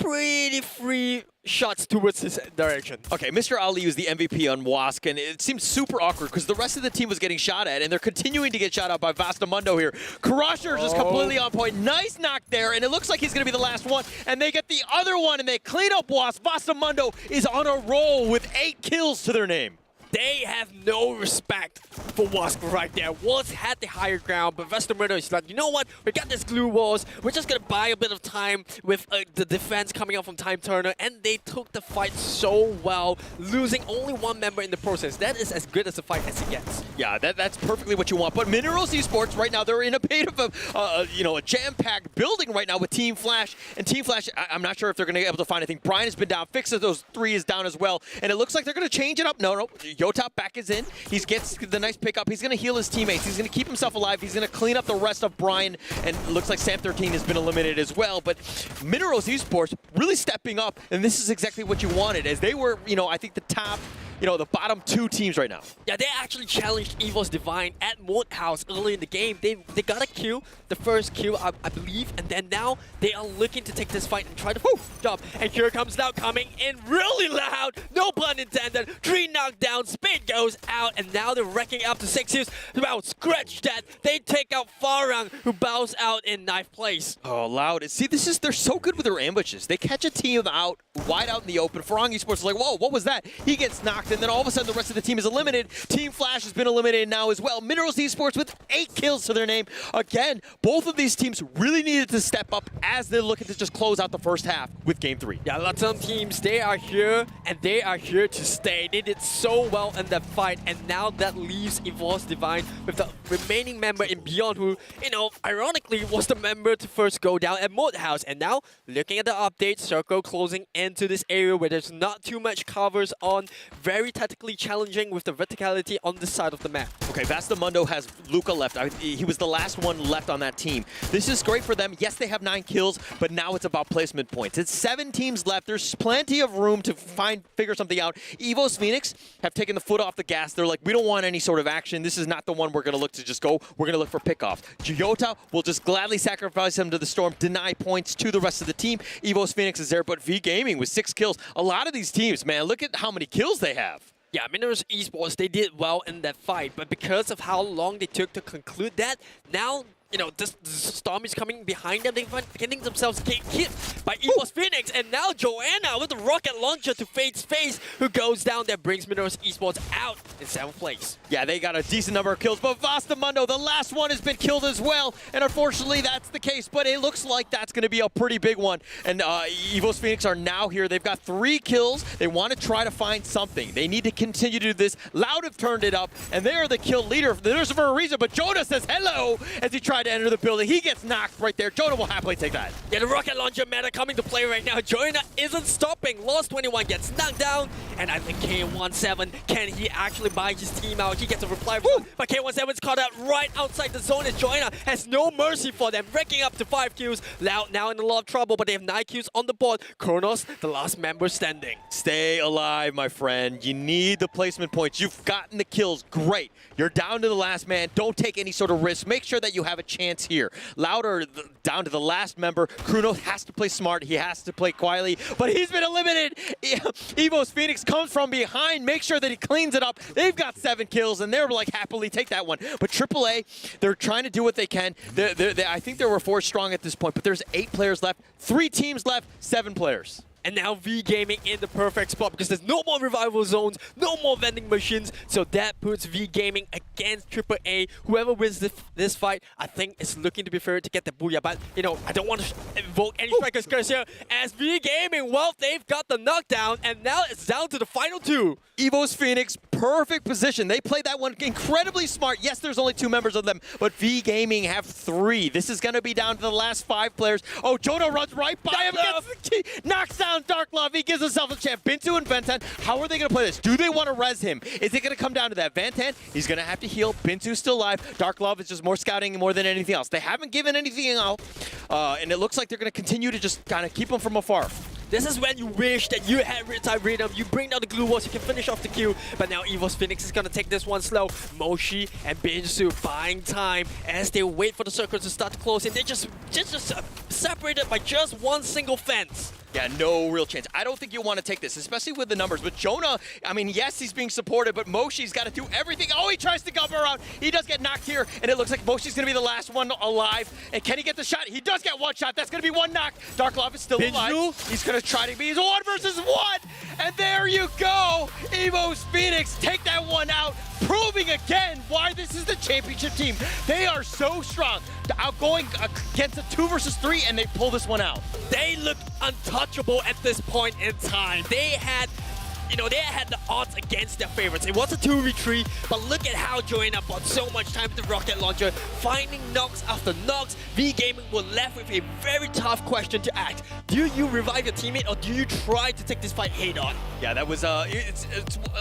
pretty free shots towards his direction. Okay, Mr. Ali was the MVP on Wask, and it seemed super awkward because the rest of the team was getting shot at, and they're continuing to get shot at by Vastamundo here. Crusher is completely on point. Nice knock there, and it looks like he's going to be the last one, and they get the other one, and they clean up Wask. Vastamundo is on a roll with 8 kills to their name. They have no respect for Wask right there. Wask had the higher ground, but Vastamundo is like, you know what? We got this glue walls. We're just going to buy a bit of time with the defense coming out from Time Turner, and they took the fight so well, losing only 1 member in the process. That is as good as a fight as it gets. Yeah, that's perfectly what you want. But Minerals Esports right now, they're in a bit of a jam-packed building right now with Team Flash. And Team Flash, I'm not sure if they're going to be able to find anything. Brian has been down. Fixes those 3 is down as well. And it looks like they're going to change it up. No. Yotap back is in. He gets the nice pickup. He's going to heal his teammates. He's going to keep himself alive. He's going to clean up the rest of Brian. And it looks like Sam 13 has been eliminated as well. But Minerals Esports really stepping up. And this is exactly what you wanted, as they were, I think the top, the bottom 2 teams right now. Yeah, they actually challenged Evo's Divine at Moat House early in the game. They got a kill, the first kill, I believe, and then now they are looking to take this fight and try to jump. And here comes now coming in really loud, no pun intended. 3 knockdowns, Spade goes out, and now they're wrecking up to 6 kills. About scratch that. They take out Farang, who bows out in 9th place. Oh, Loud. See, they're so good with their ambushes. They catch a team out, wide out in the open. Farang Esports is like, whoa, what was that? He gets knocked, and then all of a sudden the rest of the team is eliminated. Team Flash has been eliminated now as well. Minerals Esports with 8 kills to their name. Again, both of these teams really needed to step up as they're looking to just close out the first half with Game 3. Yeah, lots of teams, they are here, and they are here to stay. They did so well in that fight, and now that leaves Evo's Divine with the remaining member in Beyond, who, ironically was the member to first go down at Moat House. And now, looking at the update, Circle closing into this area where there's not too much covers on. Very tactically challenging with the verticality on this side of the map. Okay, Vastamundo has Luca left. He was the last one left on that team. This is great for them. Yes, they have 9 kills, but now it's about placement points. It's 7 teams left. There's plenty of room to figure something out. Evo's Phoenix have taken the foot off the gas. They're like, we don't want any sort of action. This is not the one we're going to look to just go. We're going to look for pickoffs. Jyota will just gladly sacrifice him to the storm, deny points to the rest of the team. Evo's Phoenix is there, but V Gaming with 6 kills. A lot of these teams, man, look at how many kills they have. Yeah, Minerals Esports, they did well in that fight, but because of how long they took to conclude that, now, this storm is coming behind them. They're getting themselves hit by Evo's Phoenix, and now Joanna with the rocket launcher to Fade's face, who goes down. That brings Minerals Esports out in 7th place. Yeah, they got a decent number of kills, but Vastamundo, the last one, has been killed as well, and unfortunately that's the case, but it looks like that's going to be a pretty big one. And Evo's Phoenix are now here. They've got 3 kills. They want to try to find something. They need to continue to do this. Loud have turned it up, and they are the kill leader. There's for a reason, but Jonah says hello as he tried to enter the building. He gets knocked right there. Jonah will happily take that. Yeah, the rocket launcher meta coming to play right now. Jonah isn't stopping. Lost 21 gets knocked down, and I think K17, can he actually buy his team out? He gets a reply, but K17's caught out right outside the zone as Jonah has no mercy for them, wrecking up to 5 kills. Loud now in a lot of trouble, but they have 9 kills on the board. Kronos, the last member standing. Stay alive, my friend. You need the placement points. You've gotten the kills. Great. You're down to the last man. Don't take any sort of risk. Make sure that you have a chance here. Louder down to the last member. Kronos has to play smart. He has to play quietly, but he's been eliminated. Evo's Phoenix comes from behind. Make sure that he cleans it up. They've got 7 kills, and they're like, happily take that one. But AAA, they're trying to do what they can. I think they were 4 strong at this point, but there's 8 players left. 3 teams left, 7 players. And now V Gaming in the perfect spot because there's no more revival zones, no more vending machines. So that puts V Gaming against AAA. Whoever wins this fight, I think is looking to be fair to get the booyah. But, I don't want to invoke any Striker's Curse here. As V Gaming, well, they've got the knockdown. And now it's down to the final 2. Evo's Phoenix, perfect position. They played that one incredibly smart. Yes, there's only 2 members of them, but V Gaming have 3. This is going to be down to the last 5 players. Oh, Jonah runs right by him, gets the key, knocks down Dark Love. He gives himself a chance. Bintu and Ventan, how are they going to play this? Do they want to res him? Is it going to come down to that? Ventan, he's going to have to heal. Bintu's still alive. Dark Love is just more scouting more than anything else. They haven't given anything out, and it looks like they're going to continue to just kind of keep him from afar. This is when you wish that you had real-time rhythm. You bring down the glue walls, you can finish off the kill. But now Evo's Phoenix is going to take this one slow. Moshi and Binsu buying time as they wait for the circle to start to close in. They're just separated by just one single fence. Yeah, no real chance. I don't think you want to take this, especially with the numbers. But Jonah, I mean, yes, he's being supported, but Moshi's got to do everything. Oh, he tries to cover around. He does get knocked here, and it looks like Moshi's going to be the last one alive. And can he get the shot? He does get one shot. That's going to be one knock. Dark Love is still alive. He's going to try to be 1 versus 1. And there you go. Evo's Phoenix take that one out, proving again why this is the championship team. They are so strong. Outgoing against a 2 versus 3, and they pull this one out. They looked untouchable at this point in time. They had, they had the odds against their favorites. It was a 2v3, but look at how Joanna bought so much time with the rocket launcher, finding knocks after knocks. V-Gaming were left with a very tough question to ask. Do you revive your teammate, or do you try to take this fight head on? Yeah, that was it's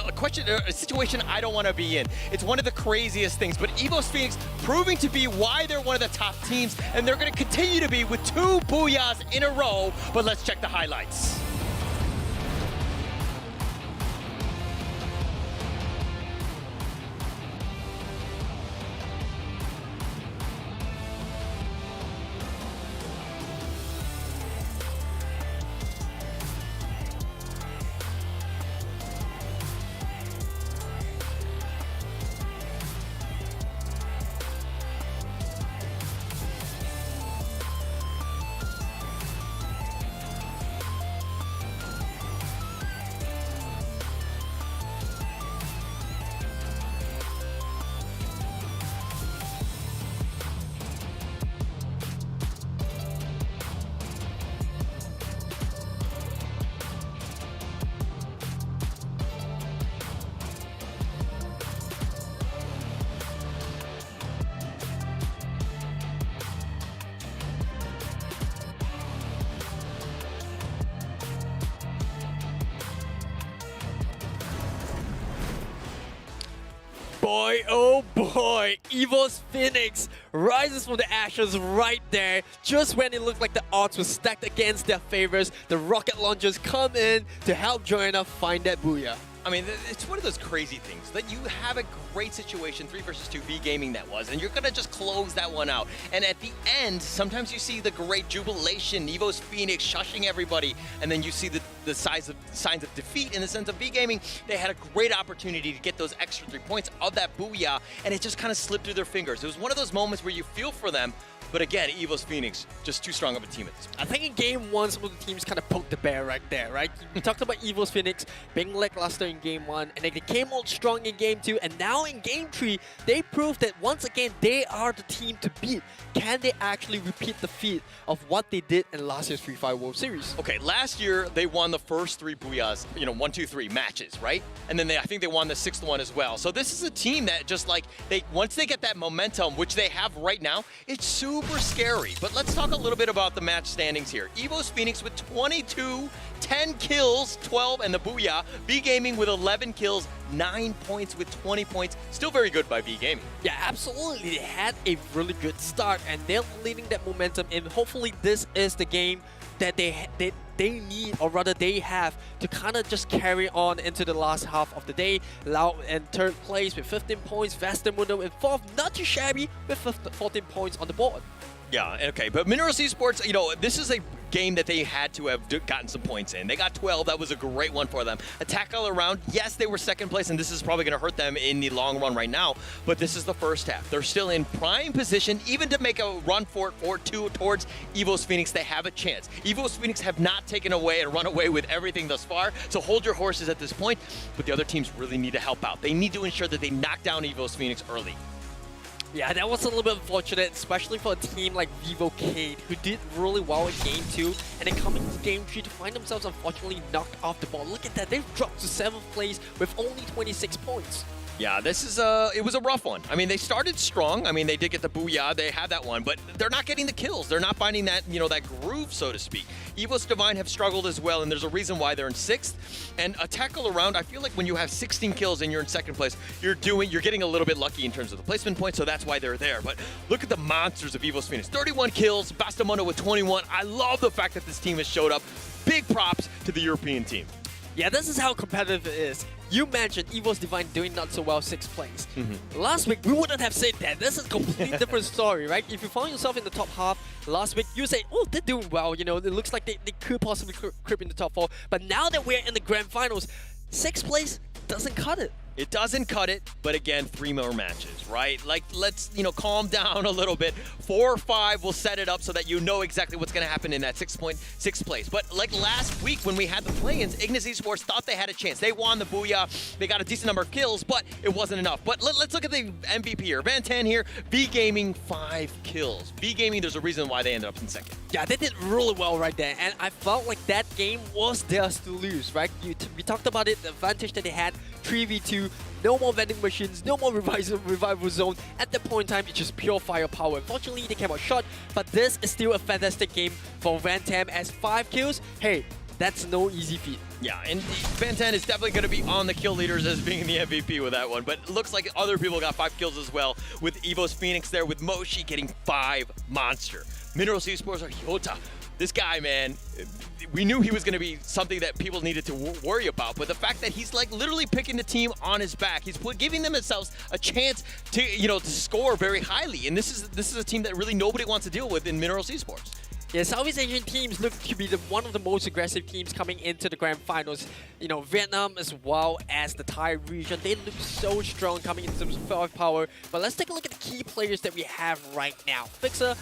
a question, a situation I don't want to be in. It's one of the craziest things, but Evo's Phoenix proving to be why they're one of the top teams, and they're going to continue to be with 2 booyahs in a row. But let's check the highlights. Boy, oh boy, Evo's Phoenix rises from the ashes right there. Just when it looked like the odds were stacked against their favors, the rocket launchers come in to help Joanna find that booyah. I mean, it's one of those crazy things that you have a great situation, 3 versus 2 V-Gaming that was, and you're going to just close that one out. And at the end, sometimes you see the great jubilation, Evo's Phoenix shushing everybody, and then you see the signs of defeat in the sense of V-Gaming. They had a great opportunity to get those extra 3 points of that booyah, and it just kind of slipped through their fingers. It was one of those moments where you feel for them, but again, Evo's Phoenix, just too strong of a team at this point. I think in Game 1, some of the teams kind of poked the bear right there, right? We talked about Evo's Phoenix being lackluster in Game 1, and they came out strong in Game 2, and now in Game 3, they proved that once again, they are the team to beat. Can they actually repeat the feat of what they did in last year's Free Fire World Series? Okay, last year, they won the first 3 booyahs, 1, 2, 3 matches, right? And then I think they won the 6th one as well. So this is a team that just like, once they get that momentum, which they have right now, it's super scary. But let's talk a little bit about the match standings here. Evo's Phoenix with 22, 10 kills, 12, and the booyah. V-Gaming with 11 kills, 9 points with 20 points. Still very good by V-Gaming. Yeah, absolutely. They had a really good start, and they're leading that momentum, and hopefully this is the game that they need, or rather they have, to kind of just carry on into the last half of the day. Lau in 3rd place with 15 points, Vastamundo in 4th, not too shabby with 14 points on the board. Yeah, okay, but Minerals Esports, this is a game that they had to have gotten some points in. They got 12, that was a great one for them. Attack all around, yes, they were 2nd place, and this is probably going to hurt them in the long run right now, but this is the first half. They're still in prime position, even to make a run for it, or 2 towards Evo's Phoenix, they have a chance. Evo's Phoenix have not taken away and run away with everything thus far, so hold your horses at this point, but the other teams really need to help out. They need to ensure that they knock down Evo's Phoenix early. Yeah, that was a little bit unfortunate, especially for a team like Vivocade, who did really well in Game 2, and then coming to Game 3 to find themselves unfortunately knocked off the ball. Look at that, they've dropped to 7th place with only 26 points. Yeah, this is it was a rough one. I mean, they started strong. I mean, they did get the booyah, they had that one, but they're not getting the kills. They're not finding that, that groove, so to speak. Evos Divine have struggled as well, and there's a reason why they're in 6th. And a tackle around, I feel like when you have 16 kills and you're in 2nd place, you're getting a little bit lucky in terms of the placement points, so that's why they're there. But look at the monsters of Evos Phoenix. 31 kills, Bastamundo with 21. I love the fact that this team has showed up. Big props to the European team. Yeah, this is how competitive it is. You mentioned Evo's Divine doing not so well 6th place. Last week, we wouldn't have said that. This is a completely different story, right? If you found yourself in the top half last week, you say, oh, they're doing well. You know, it looks like they could possibly creep in the top 4. But now that we're in the grand finals, 6th place doesn't cut it. It doesn't cut it, but again, 3 more matches, right? Like, let's, calm down a little bit. 4 or 5 will set it up so that you know exactly what's going to happen in that 6th place. But like last week when we had the play-ins, Ignis Esports thought they had a chance. They won the Booyah. They got a decent number of kills, but it wasn't enough. But let's look at the MVP here. Van Tan here, V Gaming, 5 kills. V Gaming, there's a reason why they ended up in 2nd. Yeah, they did really well right there, and I felt like that game was theirs to lose, right? We talked about it, the advantage that they had, 3v2, no more vending machines, no more revival zone. At that point in time, it's just pure firepower. Unfortunately, they came out short, but this is still a fantastic game for Van Tam as 5 kills. Hey, that's no easy feat. Yeah, and Van Tan is definitely going to be on the kill leaders as being the MVP with that one, but it looks like other people got 5 kills as well, with Evo's Phoenix there, with Moshi getting 5 monster. Minerals Esports are Hyota. This guy, man, we knew he was going to be something that people needed to worry about, but the fact that he's like literally picking the team on his back, he's giving themselves a chance to, to score very highly, and this is a team that really nobody wants to deal with in Minerals Esports. Yeah, Southeast Asian teams look to be one of the most aggressive teams coming into the grand finals. Vietnam as well as the Thai region, they look so strong coming in terms of firepower. But let's take a look at the key players that we have right now. Fixer,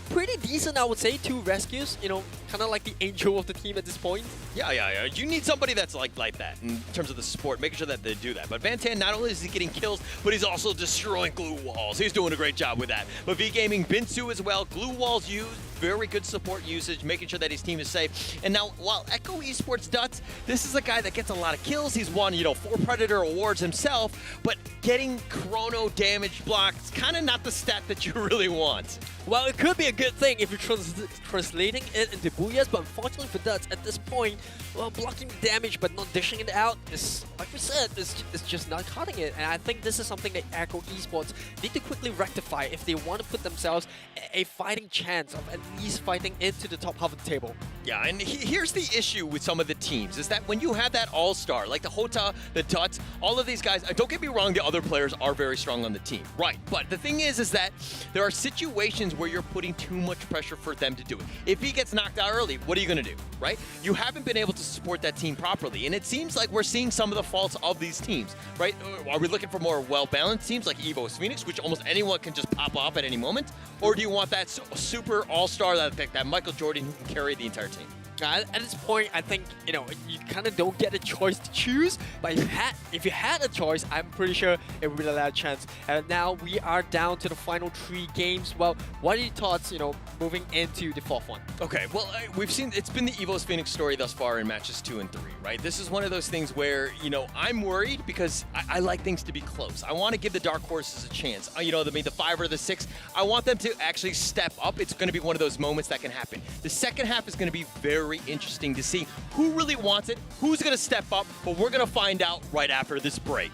pretty decent, I would say. 2 rescues, kind of like the angel of the team at this point. Yeah. You need somebody that's like that in terms of the support, making sure that they do that. But Van Tan, not only is he getting kills, but he's also destroying glue walls. He's doing a great job with that. But V Gaming, Binsu as well, glue walls used, very good support usage, making sure that his team is safe. And now, while Echo Esports Duts, this is a guy that gets a lot of kills. He's won, 4 Predator awards himself, but getting chrono damage blocked is kind of not the stat that you really want. Well, it could be a good thing if you're translating it into Booyahs, but unfortunately for Duts, at this point, blocking damage but not dishing it out is, like we said, is just not cutting it. And I think this is something that Echo Esports need to quickly rectify if they want to put themselves a fighting chance of at least fighting into the top half of the table. Yeah, and here's the issue with some of the teams, is that when you have that all-star, like the Hota, the Duts, all of these guys, don't get me wrong, the other players are very strong on the team, right? But the thing is that there are situations where you're putting too much pressure for them to do it. If he gets knocked out early, what are you going to do, right? You haven't been able to support that team properly, and it seems like we're seeing some of the faults of these teams, right? Are we looking for more well-balanced teams like Evo's Phoenix, which almost anyone can just pop off at any moment? Or do you want that super all-star, that Michael Jordan who can carry the entire team? At this point, I think, you kind of don't get a choice to choose, but if you had a choice, I'm pretty sure it would be a lot of chance. And now we are down to the final 3 games. Well, what are your thoughts, moving into the 4th one? Okay, well, we've seen, it's been the Evo's Phoenix story thus far in matches 2 and 3, right? This is one of those things where, I'm worried because I like things to be close. I want to give the Dark Horses a chance. The 5 or the 6, I want them to actually step up. It's going to be one of those moments that can happen. The second half is going to be very interesting to see who really wants it, who's going to step up, but we're going to find out right after this break.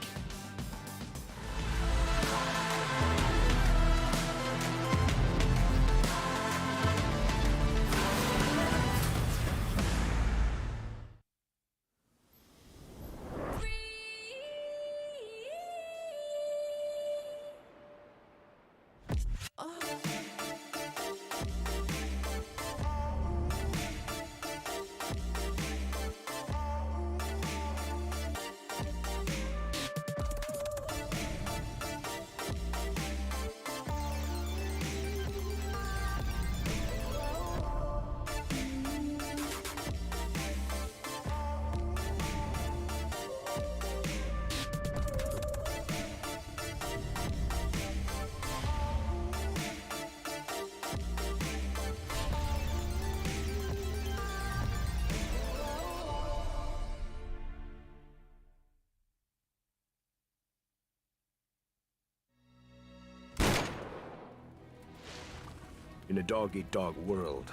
In a dog-eat-dog world,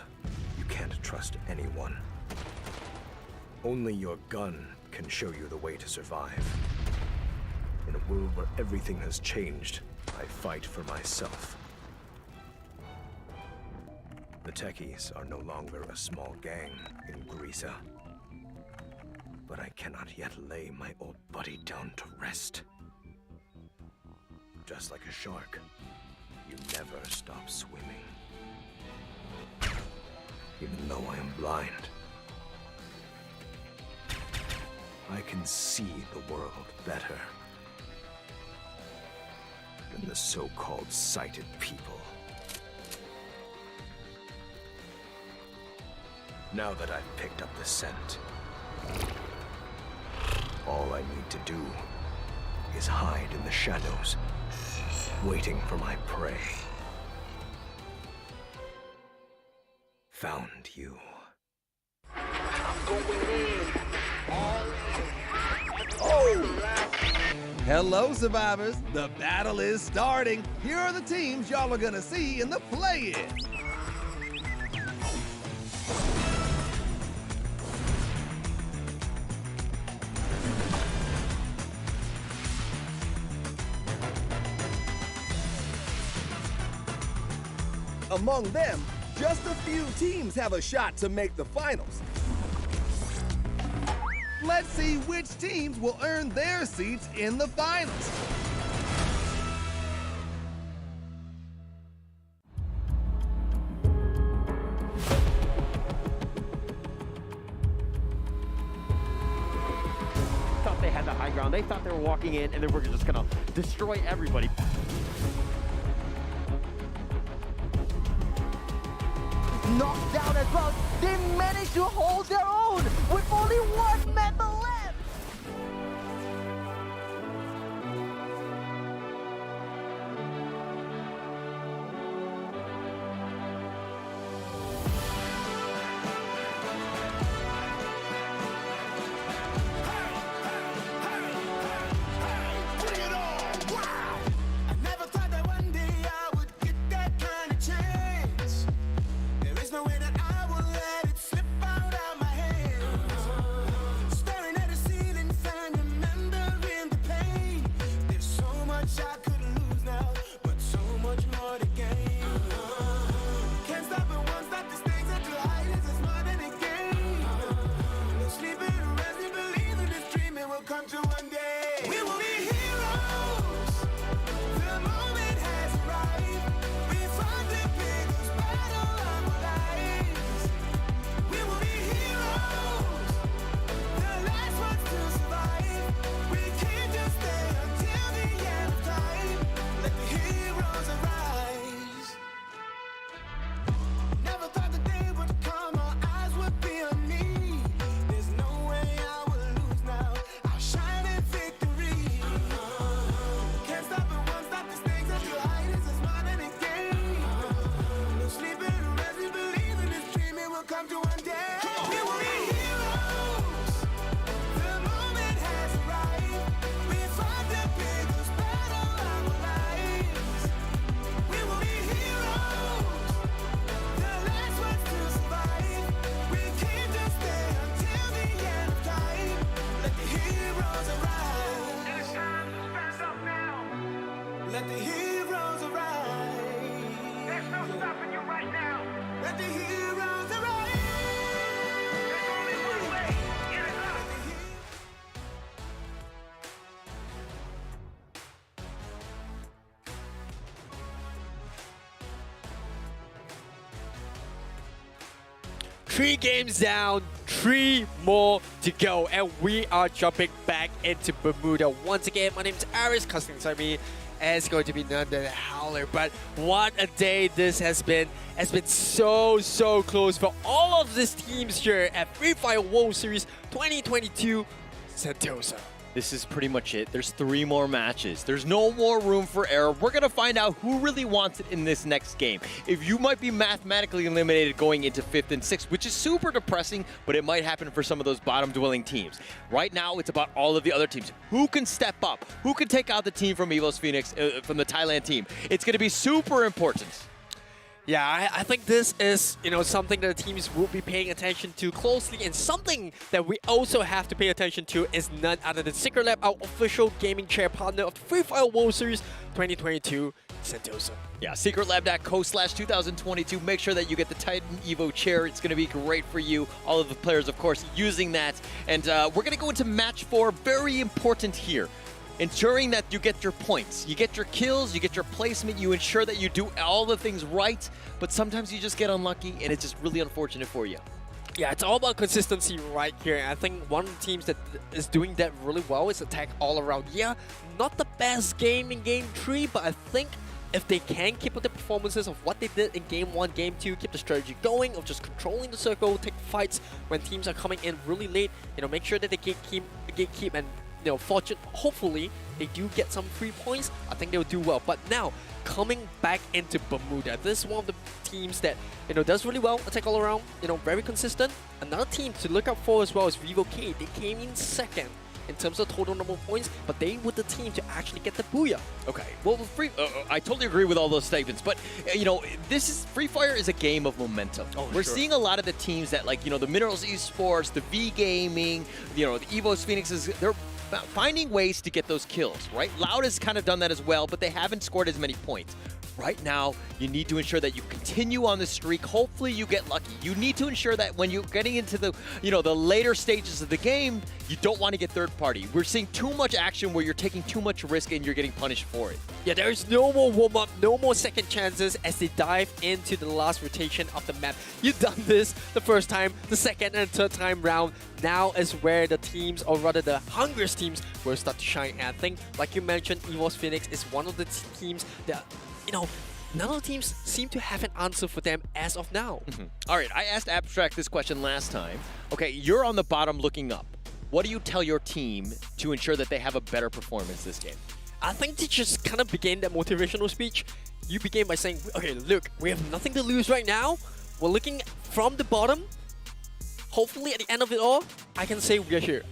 you can't trust anyone. Only your gun can show you the way to survive. In a world where everything has changed, I fight for myself. The techies are no longer a small gang in Greece. but I cannot yet lay my old buddy down to rest. Just like a shark, you never stop swimming. Even though I am blind, I can see the world better than the so-called sighted people. Now that I've picked up the scent, all I need to do is hide in the shadows, waiting for my prey. Found you. Hello, survivors. The battle is starting. Here are the teams y'all are gonna see in the play-in. Among them, just a few teams have a shot to make the finals. Let's see which teams will earn their seats in the finals. Thought they had the high ground. They thought they were walking in and they were just gonna destroy everybody. Knocked down as well. They managed to hold their own with only one member left. I never thought that one day I would get that kind of chance. There is no way that I will let it slip out of my hands. Staring at the ceiling fan, remembering the pain. There's so much I could lose now, but so much more to gain. Can't stop it, won't stop the stakes until height is as more than a game. No sleeping or resting, believe in this dream it will come true one day. We will be heroes. The moment has arrived. We fought the biggest battle of our lives. We will be heroes. The last ones to survive. We can't just stay until the end of time. Let the heroes arise. Never thought the day would come, our eyes would be on me. There's no way I will lose now. I'll shine in victory. Can't stop it, won't stop the stakes until height is as more than a game. No sleeping or resting, believe in this dream it will come to one day. We will be heroes. The moment has arrived. We fought the biggest battle of our lives. We will be heroes. The last ones to survive. We can't just stay until the end of time. Let the heroes arise. It's time to stand up now. Let the heroes arise. There's no stopping you right now. Let the heroes arise. There's only one way. Get it up. Three games down, 3 more to go, and we are jumping back into Bermuda once again. My name is Aris, custom inside me, and it's going to be none other than Howler. But what a day this has been. It's been so close for all of these teams here at Free Fire World Series 2022 Sentosa. This is pretty much it. There's 3 more matches. There's no more room for error. We're going to find out who really wants it in this next game. If you might be mathematically eliminated going into 5th and 6th, which is super depressing, but it might happen for some of those bottom-dwelling teams. Right now, it's about all of the other teams. Who can step up? Who can take out the team from EVOS Phoenix, from the Thailand team? It's going to be super important. Yeah, I think this is, something that the teams will be paying attention to closely, and something that we also have to pay attention to is none other than Secret Lab, our official gaming chair partner of the Free Fire World Series 2022 Sentosa. Yeah, secretlab.co/2022. Make sure that you get the Titan Evo chair. It's going to be great for you. All of the players, of course, using that. And we're going to go into match 4. Very important here. Ensuring that you get your points. You get your kills, you get your placement, you ensure that you do all the things right. But sometimes you just get unlucky, and it's just really unfortunate for you. Yeah, it's all about consistency right here. And I think one of the teams that is doing that really well is Attack All Around. Yeah, not the best game in Game 3, but I think if they can keep up the performances of what they did in Game 1, Game 2, keep the strategy going of just controlling the circle, take fights when teams are coming in really late, make sure that they gatekeep and fortune, hopefully they do get some free points. I think they'll do well. But now, coming back into Bermuda, this is one of the teams that does really well, Attack All Around, very consistent. Another team to look out for as well is Vivo K. They came in second in terms of total number of points, but they were the team to actually get the booyah. Okay, well, I totally agree with all those statements, but Free Fire is a game of momentum. We're seeing a lot of the teams that the Minerals Esports, the V Gaming, the Evos Phoenixes, they're finding ways to get those kills, right? Loud has kind of done that as well, but they haven't scored as many points. Right now, you need to ensure that you continue on the streak. Hopefully you get lucky. You need to ensure that when you're getting into the later stages of the game, you don't want to get third party. We're seeing too much action where you're taking too much risk and you're getting punished for it. Yeah, there's no more warm-up, no more second chances as they dive into the last rotation of the map. You've done this the first time, the second and third time round. Now is where the teams, or rather the hungriest teams, will start to shine. And I think, like you mentioned, EVOS Phoenix is one of the teams that, none of the teams seem to have an answer for them as of now. All right, I asked Abstract this question last time. Okay, you're on the bottom looking up. What do you tell your team to ensure that they have a better performance this game? I think to just kind of begin that motivational speech, you begin by saying, okay, look, we have nothing to lose right now. We're looking from the bottom. Hopefully at the end of it all, I can say we're here.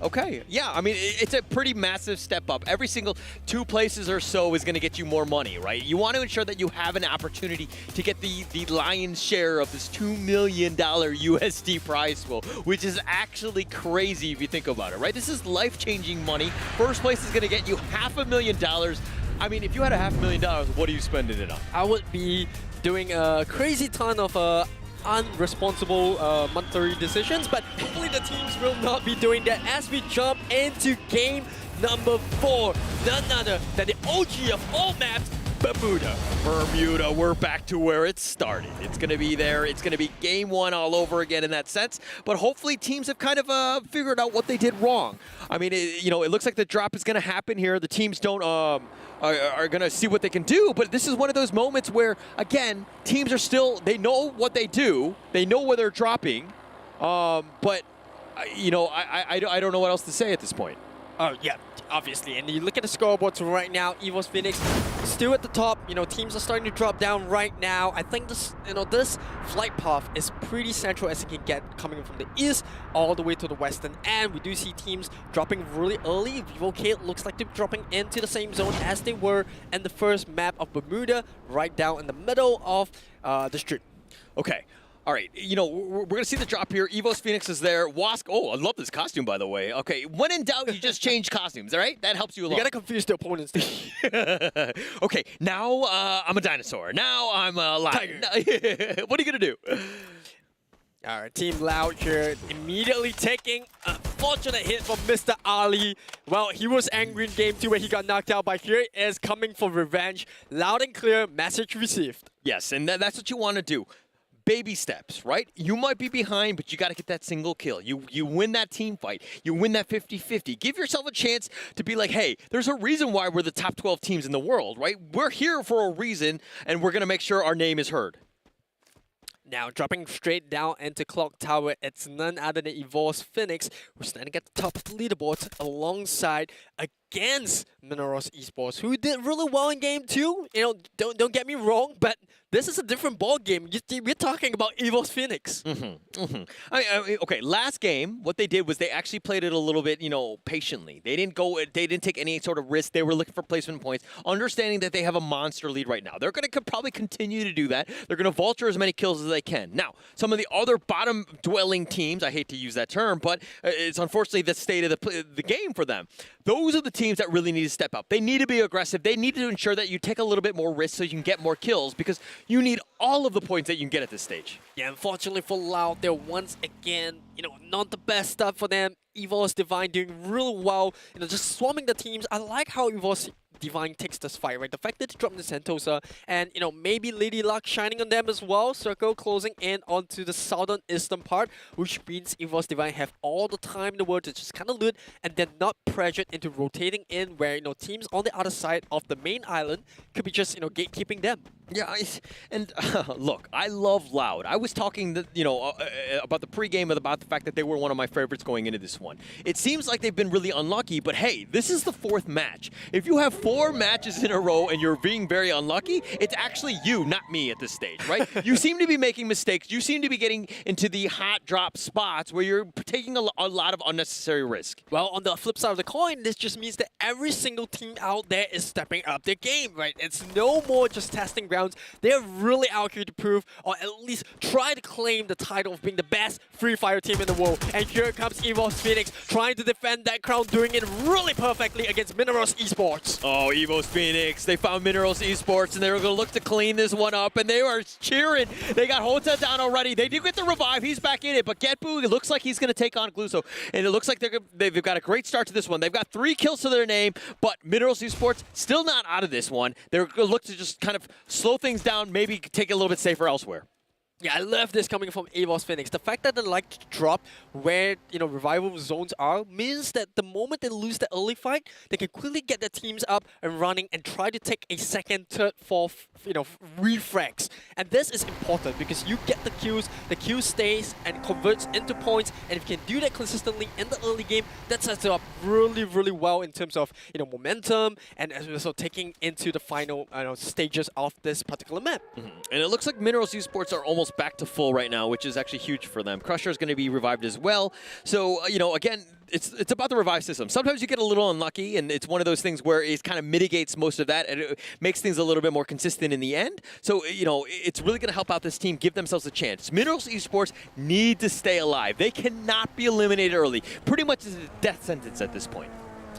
Okay. Yeah, I mean, it's a pretty massive step up. Every single 2 places or so is going to get you more money, right? You want to ensure that you have an opportunity to get the lion's share of this $2 million USD prize pool, which is actually crazy if you think about it, right? This is life-changing money. First place is going to get you $500,000. I mean, if you had $500,000, what are you spending it on? I would be doing a crazy ton of unresponsible monetary decisions, but hopefully the teams will not be doing that as we jump into game number 4. None other than the OG of all maps, Bermuda, we're back to where it started. It's going to be there. It's going to be game 1 all over again in that sense. But hopefully teams have kind of figured out what they did wrong. I mean, it looks like the drop is going to happen here. The teams don't are going to see what they can do. But this is one of those moments where, again, teams are still, they know what they do. They know where they're dropping. But, I don't know what else to say at this point. Oh, yeah, obviously. And you look at the scoreboards right now, EVOS Phoenix still at the top. Teams are starting to drop down right now. I think this flight path is pretty central as it can get, coming from the east all the way to the western. And we do see teams dropping really early. Vivo K looks like they're dropping into the same zone as they were in the first map of Bermuda, right down in the middle of the strip. Okay. All right, we're going to see the drop here. EVOS Phoenix is there. Wask, oh, I love this costume, by the way. Okay, when in doubt, you just change costumes, all right? That helps you a lot. You got to confuse the opponents. Okay, now I'm a dinosaur. Now I'm a lion. What are you going to do? All right, Team Loud here immediately taking a fortunate hit from Mr. Ali. Well, he was angry in Game 2 when he got knocked out, but here is coming for revenge. Loud and clear, message received. Yes, and that's what you want to do. Baby steps, right? You might be behind, but you got to get that single kill. You win that team fight. You win that 50-50. Give yourself a chance to be like, hey, there's a reason why we're the top 12 teams in the world, right? We're here for a reason, and we're going to make sure our name is heard. Now, dropping straight down into Clock Tower, it's none other than EVOS Phoenix, who's standing at the top of the leaderboard alongside against Minerals Esports, who did really well in Game 2. Don't get me wrong, but this is a different ball game. We're talking about EVOS Phoenix. Okay, last game, what they did was they actually played it a little bit, patiently. They didn't take any sort of risk. They were looking for placement points, understanding that they have a monster lead right now. They're going to probably continue to do that. They're going to vulture as many kills as they can. Now, some of the other bottom-dwelling teams, I hate to use that term, but it's unfortunately the state of the game for them. those are the teams that really need to step up. They need to be aggressive. They need to ensure that you take a little bit more risk so you can get more kills, because you need all of the points that you can get at this stage. Yeah, unfortunately for Loud, they're once again, not the best start for them. Evor's Divine doing real well, just swarming the teams. I like how Evor's Divine takes this fight, right? The fact that they dropped the Sentosa and, maybe Lady Luck shining on them as well. Circle closing in onto the southern eastern part, which means Evor's Divine have all the time in the world to just kind of loot and then not pressured into rotating in where, teams on the other side of the main island could be just, gatekeeping them. Yeah, and look, I love Loud. I was talking, about the pregame and about the fact that they were one of my favorites going into this one. It seems like they've been really unlucky, but hey, this is the 4th match. If you have 4 matches in a row and you're being very unlucky, it's actually you, not me at this stage, right? You seem to be making mistakes. You seem to be getting into the hot drop spots where you're taking a lot of unnecessary risk. Well, on the flip side of the coin, this just means that every single team out there is stepping up their game, right? It's no more just testing grounds. They're really out here to prove, or at least try to claim the title of being the best Free Fire team in the world. And here comes Evo's Phoenix trying to defend that crown, doing it really perfectly against Minerals Esports. Oh, Evo's Phoenix. They found Minerals Esports, and they're going to look to clean this one up, and they are cheering. They got Hota down already. They do get the revive. He's back in it, but Getbu, it looks like he's going to take on Gluso, and it looks like they've got a great start to this one. They've got 3 kills to their name, but Minerals Esports still not out of this one. They're going to look to just kind of slow things down, maybe take it a little bit safer elsewhere. Yeah, I love this coming from Evor's Phoenix. The fact that they like to drop where, revival zones are means that the moment they lose the early fight, they can quickly get their teams up and running and try to take a second, third, fourth, refrags. And this is important because you get the kill stays and converts into points, and if you can do that consistently in the early game, that sets it up really, really well in terms of, momentum and also taking into the final stages of this particular map. And it looks like Minerals Esports are almost back to full right now, which is actually huge for them. Crusher is going to be revived as well. So, again, it's about the revive system. Sometimes you get a little unlucky, and it's one of those things where it kind of mitigates most of that, and it makes things a little bit more consistent in the end. So, it's really going to help out this team, give themselves a chance. Minerals Esports need to stay alive. They cannot be eliminated early. Pretty much is a death sentence at this point.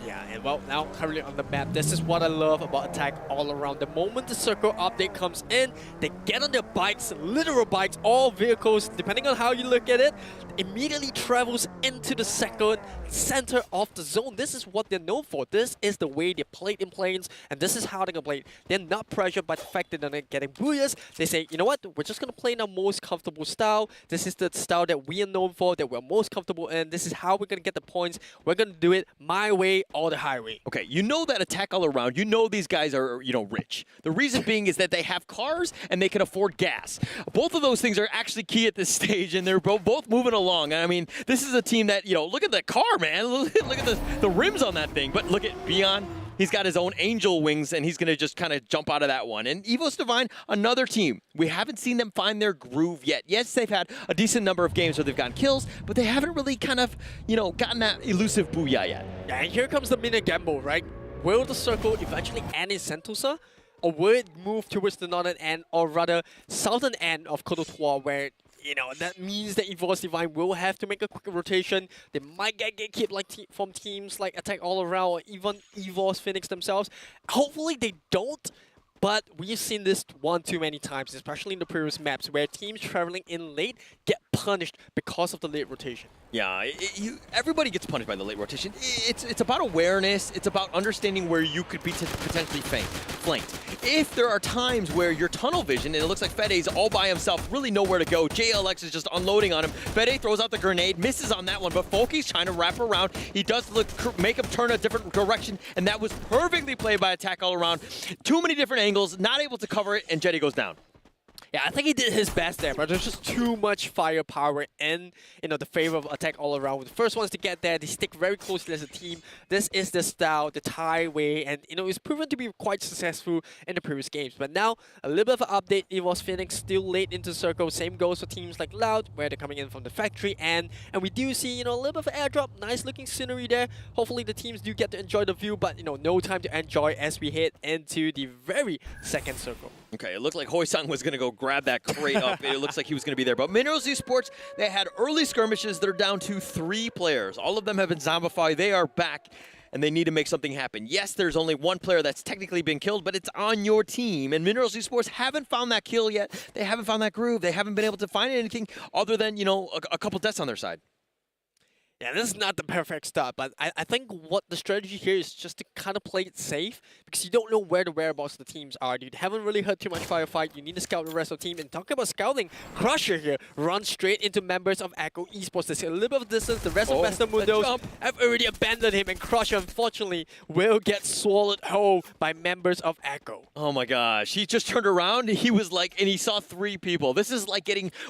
Yeah, and well, now currently on the map, this is what I love about Attack All Around. The moment the circle update comes in, they get on their bikes, literal bikes, all vehicles, depending on how you look at it, immediately travels into the second center of the zone. This is what they're known for. This is the way they played in planes, and this is how they're going to play it. They're not pressured by the fact that they're not getting booyahs. They say, you know what, we're just going to play in our most comfortable style. This is the style that we are known for, that we're most comfortable in. This is how we're going to get the points. We're going to do it my way or the highway. Okay, you know that Attack All Around, these guys are, rich. The reason being is that they have cars and they can afford gas. Both of those things are actually key at this stage, and they're both moving along. I mean, this is a team that, look at the car, man. Look at the rims on that thing. But look at Beyond. He's got his own angel wings, and he's going to just kind of jump out of that one. And Evo's Divine, another team. We haven't seen them find their groove yet. Yes, they've had a decent number of games where they've gotten kills, but they haven't really kind of, gotten that elusive booyah yet. Yeah, and here comes the mini gamble, right? Will the circle eventually end in Sentosa? Or will it move towards the northern end, or rather southern end of Kototua, where that means that Evor's Divine will have to make a quick rotation. They might get gatekept from teams like Attack All Around or even Evor's Phoenix themselves. Hopefully they don't, but we've seen this one too many times, especially in the previous maps, where teams traveling in late get punished because of the late rotation. Yeah, everybody gets punished by the late rotation. It's about awareness. It's about understanding where you could be potentially flanked. If there are times where your tunnel vision, and it looks like Fede's all by himself, really nowhere to go. JLX is just unloading on him. Fede throws out the grenade, misses on that one, but Folky's trying to wrap around. He does make him turn a different direction, and that was perfectly played by Attack All Around. Too many different angles, not able to cover it, and Jetty goes down. Yeah, I think he did his best there, but there's just too much firepower in, the favor of Attack All Around. The first ones to get there, they stick very closely as a team. This is the style, the Thai way, and, it's proven to be quite successful in the previous games. But now, a little bit of an update. Evor's Phoenix still late into the circle. Same goes for teams like Loud, where they're coming in from the factory end. And we do see, a little bit of an airdrop. Nice looking scenery there. Hopefully the teams do get to enjoy the view, but, no time to enjoy as we head into the very second circle. Okay, it looked like Hoi-Sang was going to go grab that crate up. It looks like he was going to be there. But Minerals Esports, they had early skirmishes. They're down to 3 players. All of them have been zombified. They are back. and they need to make something happen. Yes, there's only one player that's technically been killed, but it's on your team. And Minerals Esports haven't found that kill yet. They haven't found that groove. They haven't been able to find anything other than, you know, a couple deaths on their side. Yeah, this is not the perfect start, but I think what the strategy here is just to kind of play it safe, because you don't know where the whereabouts of the teams are. You haven't really heard too much firefight. You need to scout the rest of the team. And talking about scouting, Crusher here runs straight into members of Echo Esports. There's a little bit of distance. The rest of Master Mundos have already abandoned him, and Crusher, unfortunately, will get swallowed whole by members of Echo. Oh my gosh, he just turned around, he was like, and he saw 3 people. This is like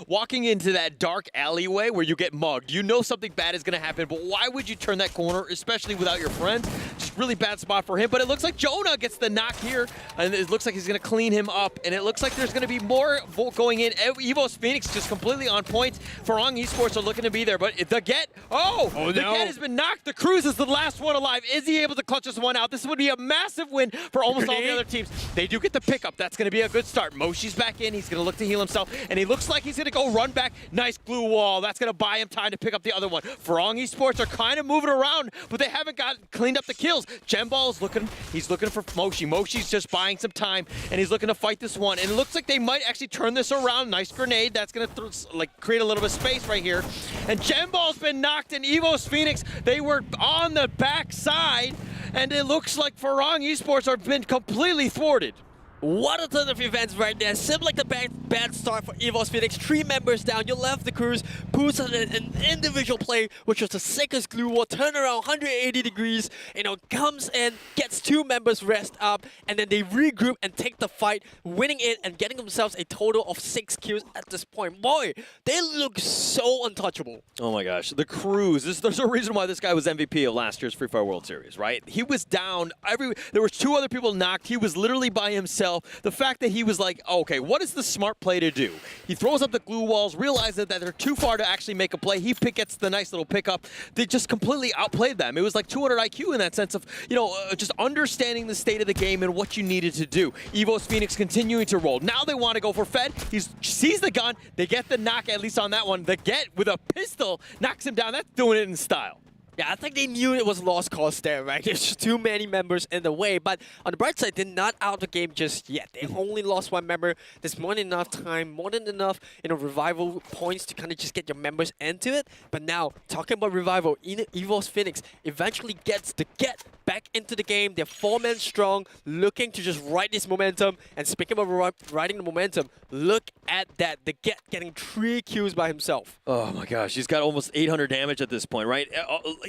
walking into that dark alleyway where you get mugged. You know something bad is gonna happen, but why would you turn that corner, especially without your friends? Just really bad spot for him, but it looks like Jonah gets the knock here, and it looks like he's gonna clean him up, and it looks like there's gonna be more going in. Evo's Phoenix just completely on point. Farang Esports are looking to be there, but the Get, the Get has been knocked. The Cruz is the last one alive. Is he able to clutch this one out? This would be a massive win for almost all the other teams. They do get the pickup. That's gonna be a good start. Moshi's back in. He's gonna look to heal himself, and he looks like he's gonna go run back. Nice glue wall. That's gonna buy him time to pick up the other one. Farang Esports are kind of moving around, but they haven't cleaned up the kills. Jemball's he's looking for Moshi. Moshi's just buying some time, and he's looking to fight this one. And it looks like they might actually turn this around. Nice grenade. That's gonna create a little bit of space right here. And Jemball's been knocked, and Evo's Phoenix, they were on the back side, and it looks like Farang Esports have been completely thwarted. What a ton of events right there. Seemed like the bad start for Evo's Phoenix. 3 members down. You left the Cruz. Puts on an individual play, which was the sickest glue wall. Turn around 180 degrees. You know, comes in, gets 2 members rest up, and then they regroup and take the fight, winning it and getting themselves a total of 6 kills at this point. Boy, they look so untouchable. Oh my gosh, the Cruz. There's a reason why this guy was MVP of last year's Free Fire World Series, right? He was down. There was 2 other people knocked. He was literally by himself. The fact that he was like, okay, what is the smart play to do? He throws up the glue walls, realizes that they're too far to actually make a play. He gets the nice little pickup. They just completely outplayed them. It was like 200 IQ in that sense of, you know, just understanding the state of the game and what you needed to do. Evo's Phoenix continuing to roll. Now they want to go for Fed. He sees the gun. They get the knock, at least on that one. The Get with a pistol knocks him down. That's doing it in style. Yeah, I think they knew it was lost cause there, right? There's just too many members in the way. But on the bright side, they're not out of the game just yet. They only lost 1 member. There's more than enough time, more than enough, you know, revival points to kind of just get your members into it. But now, talking about revival, Evo's Phoenix eventually gets the Get back into the game. They're 4-men strong, looking to just ride this momentum. And speaking of riding the momentum, look at that. The Get getting 3 kills by himself. Oh my gosh, he's got almost 800 damage at this point, right?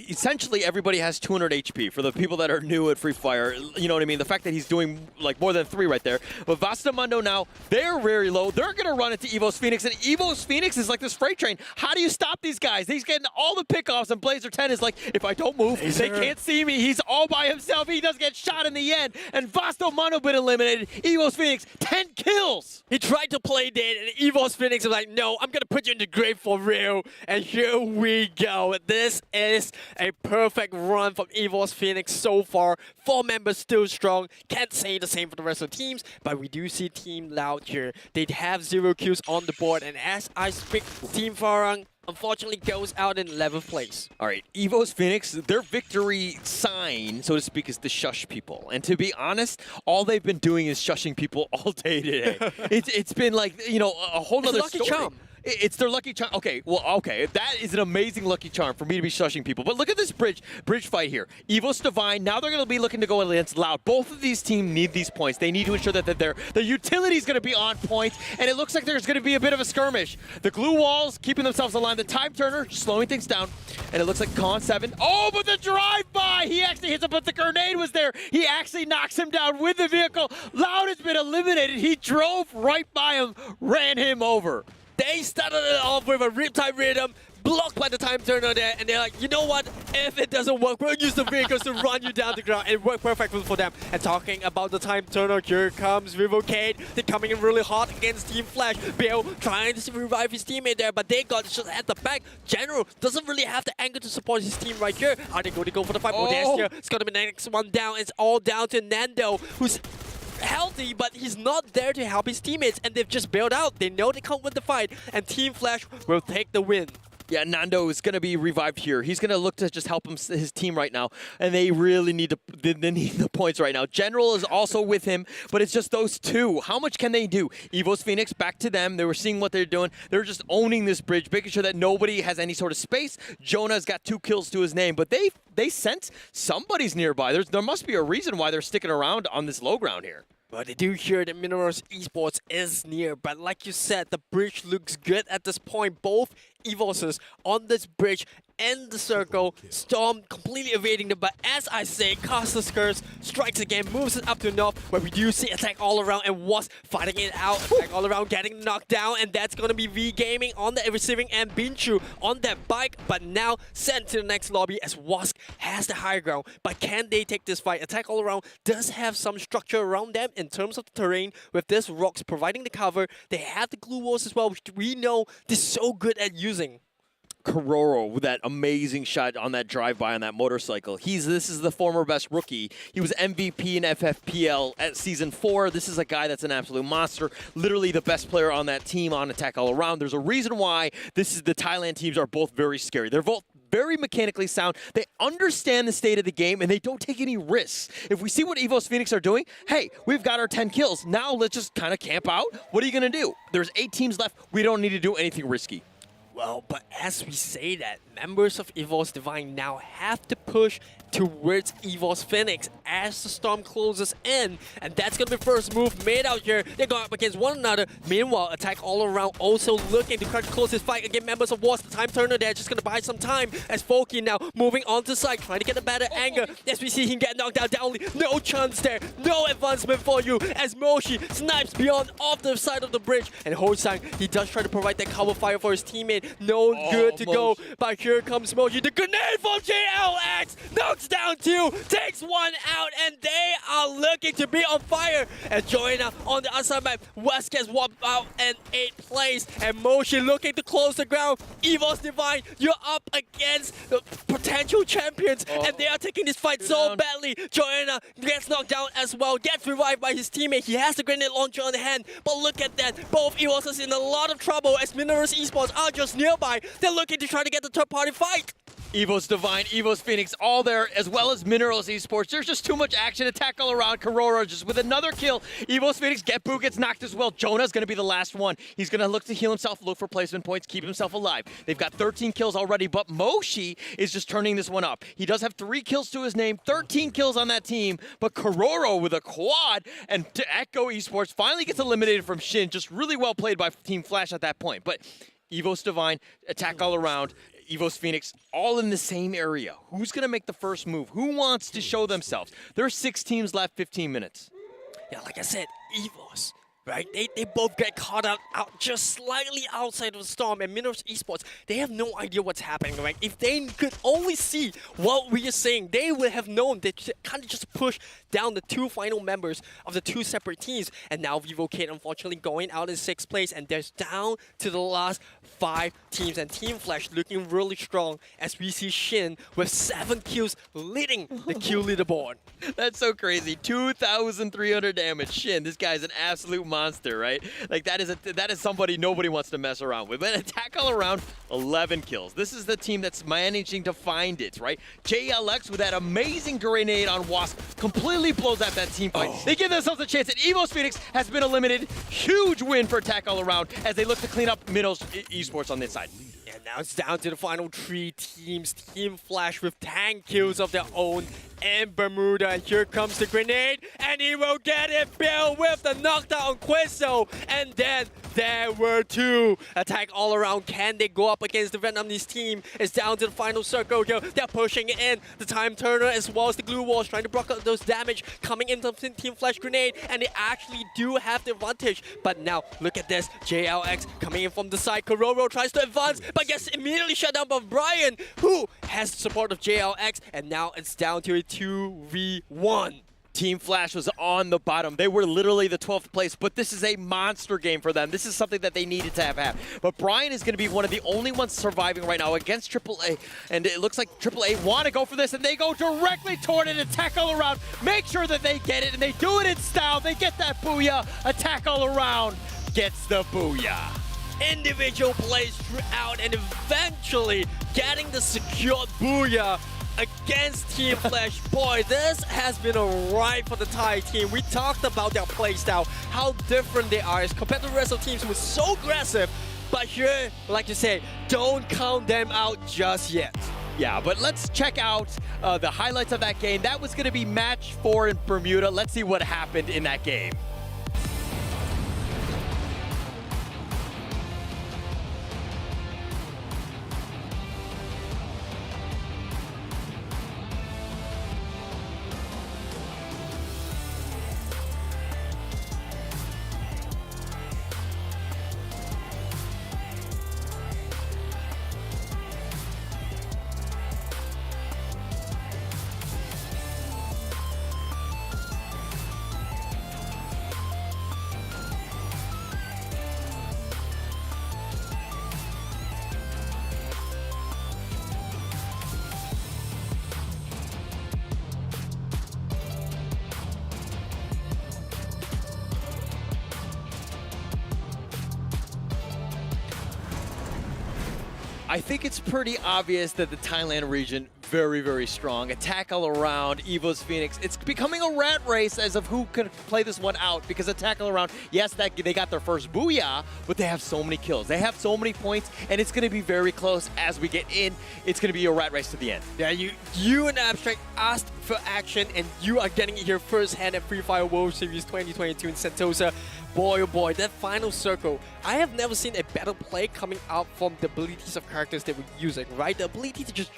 Essentially, everybody has 200 HP. For the people that are new at Free Fire, you know what I mean? The fact that he's doing like more than 3 right there. But Vastamundo now, they're very low. They're going to run into Evo's Phoenix, and Evo's Phoenix is like this freight train. How do you stop these guys? He's getting all the pickoffs, and Blazer 10 is like, if I don't move, they can't see me. He's all by himself. He does get shot in the end, and Vastamundo been eliminated. Evo's Phoenix, 10 kills. He tried to play dead, and Evo's Phoenix was like, no, I'm going to put you in the grave for real. And here we go. This is a perfect run from Evo's Phoenix so far. 4 members still strong. Can't say the same for the rest of the teams, but we do see Team Loud here. They have 0 kills on the board, and as I speak, Team Farang unfortunately goes out in 11th place. All right, Evo's Phoenix, their victory sign, so to speak, is to shush people. And to be honest, all they've been doing is shushing people all day today. It's been like, you know, a whole other story. Charm. It's their lucky charm. Okay, well, okay. That is an amazing lucky charm for me to be shushing people. But look at this bridge fight here. Evos Divine, now they're going to be looking to go against Loud. Both of these teams need these points. They need to ensure that their utility is going to be on point. And it looks like there's going to be a bit of a skirmish. The glue walls keeping themselves aligned. The time turner slowing things down. And it looks like Con 7. Oh, but the drive-by! He actually hits him, but the grenade was there. He actually knocks him down with the vehicle. Loud has been eliminated. He drove right by him, ran him over. They started it off with a Riptide Rhythm, blocked by the time turner there, and they're like, you know what? If it doesn't work, we'll use the vehicles to run you down the ground. It worked perfectly for them. And talking about the time turner, here comes Vivocade. They're coming in really hard against Team Flash. Bill trying to revive his teammate there, but they got just at the back. General doesn't really have the angle to support his team right here. Are they going to go for the fight? Oh, there's here. It's going to be the next one down. It's all down to Nando, who's healthy, but he's not there to help his teammates, and they've just bailed out. They know they can't win the fight, and Team Flash will take the win. Yeah, Nando is going to be revived here. He's going to look to just help his team right now, and they really need they need the points right now. General is also with him, but it's just those two. How much can they do? Evo's Phoenix, back to them. They were seeing what they're doing. They're just owning this bridge, making sure that nobody has any sort of space. Jonah's got 2 kills to his name, but they sense somebody's nearby. There must be a reason why they're sticking around on this low ground here. But they do hear that Minerals Esports is near, but like you said, the bridge looks good at this point. Both Evoses on this bridge in the circle. Storm completely evading them, but as I say, Caster's Curse strikes again, moves it up to north, where we do see attack all around, and was fighting it out, attack all around, getting knocked down, and that's gonna be V Gaming on the receiving end. Binchu on that bike, but now sent to the next lobby as Wask has the high ground. But can they take this fight? Attack all around does have some structure around them in terms of the terrain, with this rocks providing the cover. They have the glue walls as well, which we know they're so good at using. Kororo with that amazing shot on that drive-by on that motorcycle. This is the former best rookie. He was MVP in FFPL at Season 4. This is a guy that's an absolute monster. Literally the best player on that team on attack all around. There's a reason why the Thailand teams are both very scary. They're both very mechanically sound. They understand the state of the game, and they don't take any risks. If we see what Evo's Phoenix are doing, hey, we've got our 10 kills. Now let's just kind of camp out. What are you going to do? There's 8 teams left. We don't need to do anything risky. Well, but as we say that, members of Evo's Divine now have to push towards Evo's Phoenix as the storm closes in, and that's gonna be the first move made out here. They go up against one another. Meanwhile, attack all around also looking to try to close this fight against members of Wars. The time turner there just gonna buy some time as Foki now moving on to side, trying to get a better angle. As we see him get knocked down, only no chance there, no advancement for you as Moshi snipes beyond off the side of the bridge, and Hosang, he does try to provide that cover fire for his teammate. No good to go, but here comes Moshi. The grenade from JLX knocks down 2, takes 1 out, and they are looking to be on fire. And Joanna on the outside map, West gets 1 out and 8 plays, and Moshi looking to close the ground. Evo's Divine, you're up against the potential champions, and they are taking this fight so badly. Joanna gets knocked down as well, gets revived by his teammate. He has the grenade launcher on hand, but look at that. Both Evos are in a lot of trouble as Minerals Esports are just nearby. They're looking to try to get the third-party fight. Evo's Divine, Evo's Phoenix, all there, as well as Minerals Esports. There's just too much action. Attack all around. Kororo just with another kill. Evo's Phoenix, Getboo gets knocked as well. Jonah's going to be the last one. He's going to look to heal himself, look for placement points, keep himself alive. They've got 13 kills already, but Moshi is just turning this one up. He does have 3 kills to his name, 13 kills on that team, but Kororo with a quad, and to Echo Esports finally gets eliminated from Shin. Just really well played by Team Flash at that point. But Evo's Divine, attack all around. Evo's Phoenix, all in the same area. Who's going to make the first move? Who wants to show themselves? There are 6 teams left, 15 minutes. Yeah, like I said, Evos, right? They both get caught out just slightly outside of the storm, and Minerals Esports, they have no idea what's happening, right? If they could only see what we are saying, they would have known they kind of just push down the 2 final members of the 2 separate teams. And now Vivocade unfortunately going out in 6th place, and there's down to the last 5 teams, and Team Flash looking really strong as we see Shin with 7 kills leading the kill leaderboard. That's so crazy. 2,300 damage. Shin, this guy's an absolute monster, right? Like that is somebody nobody wants to mess around with. But attack all around, 11 kills. This is the team that's managing to find it, right? JLX with that amazing grenade on Wasp completely blows out that team fight. They give themselves a chance, and Evo's Phoenix has been eliminated. Huge win for attack all around as they look to clean up Minerals Esports on this side. And now it's down to the final 3 teams. Team Flash with 10 kills of their own in Bermuda. And here comes the grenade, and he will get it. Bill with the knockdown on Quizzo. And then there were 2. Attack all around. Can they go up against the Vietnamese team? It's down to the final circle here. They're pushing it in. The time turner as well as the glue walls trying to block out those damage coming into Team Flash grenade. And they actually do have the advantage. But now look at this. JLX coming in from the side. Kororo tries to advance, but gets immediately shut down by Brian, who has the support of JLX. And now it's down to a 2v1. Team Flash was on the bottom. They were literally the 12th place, but this is a monster game for them. This is something that they needed to have. But Brian is going to be one of the only ones surviving right now against AAA, and it looks like AAA want to go for this, and they go directly toward it, attack all around, make sure that they get it, and they do it in style. They get that booyah, attack all around, gets the booyah. individual plays throughout and eventually getting the secured booyah against Team Flash. Boy, this has been a ride for the Thai team. We talked about their playstyle, how different they are as compared to the rest of teams who were so aggressive. But here, like you say, don't count them out just yet. Yeah, but let's check out the highlights of that game. That was going to be match 4 in Bermuda. Let's see what happened in that game. I think it's pretty obvious that the Thailand region, very, very strong. Attack all around, Evo's Phoenix. It's becoming a rat race as of who can play this one out, because Attack all around, yes, they got their first booyah, but they have so many kills. They have so many points, and it's going to be very close as we get in. It's going to be a rat race to the end. Yeah, you and Abstract asked for action, and you are getting it here firsthand at Free Fire World Series 2022 in Sentosa. Boy, oh boy, that final circle. I have never seen a better play coming out from the abilities of characters that we're using, right? The ability to just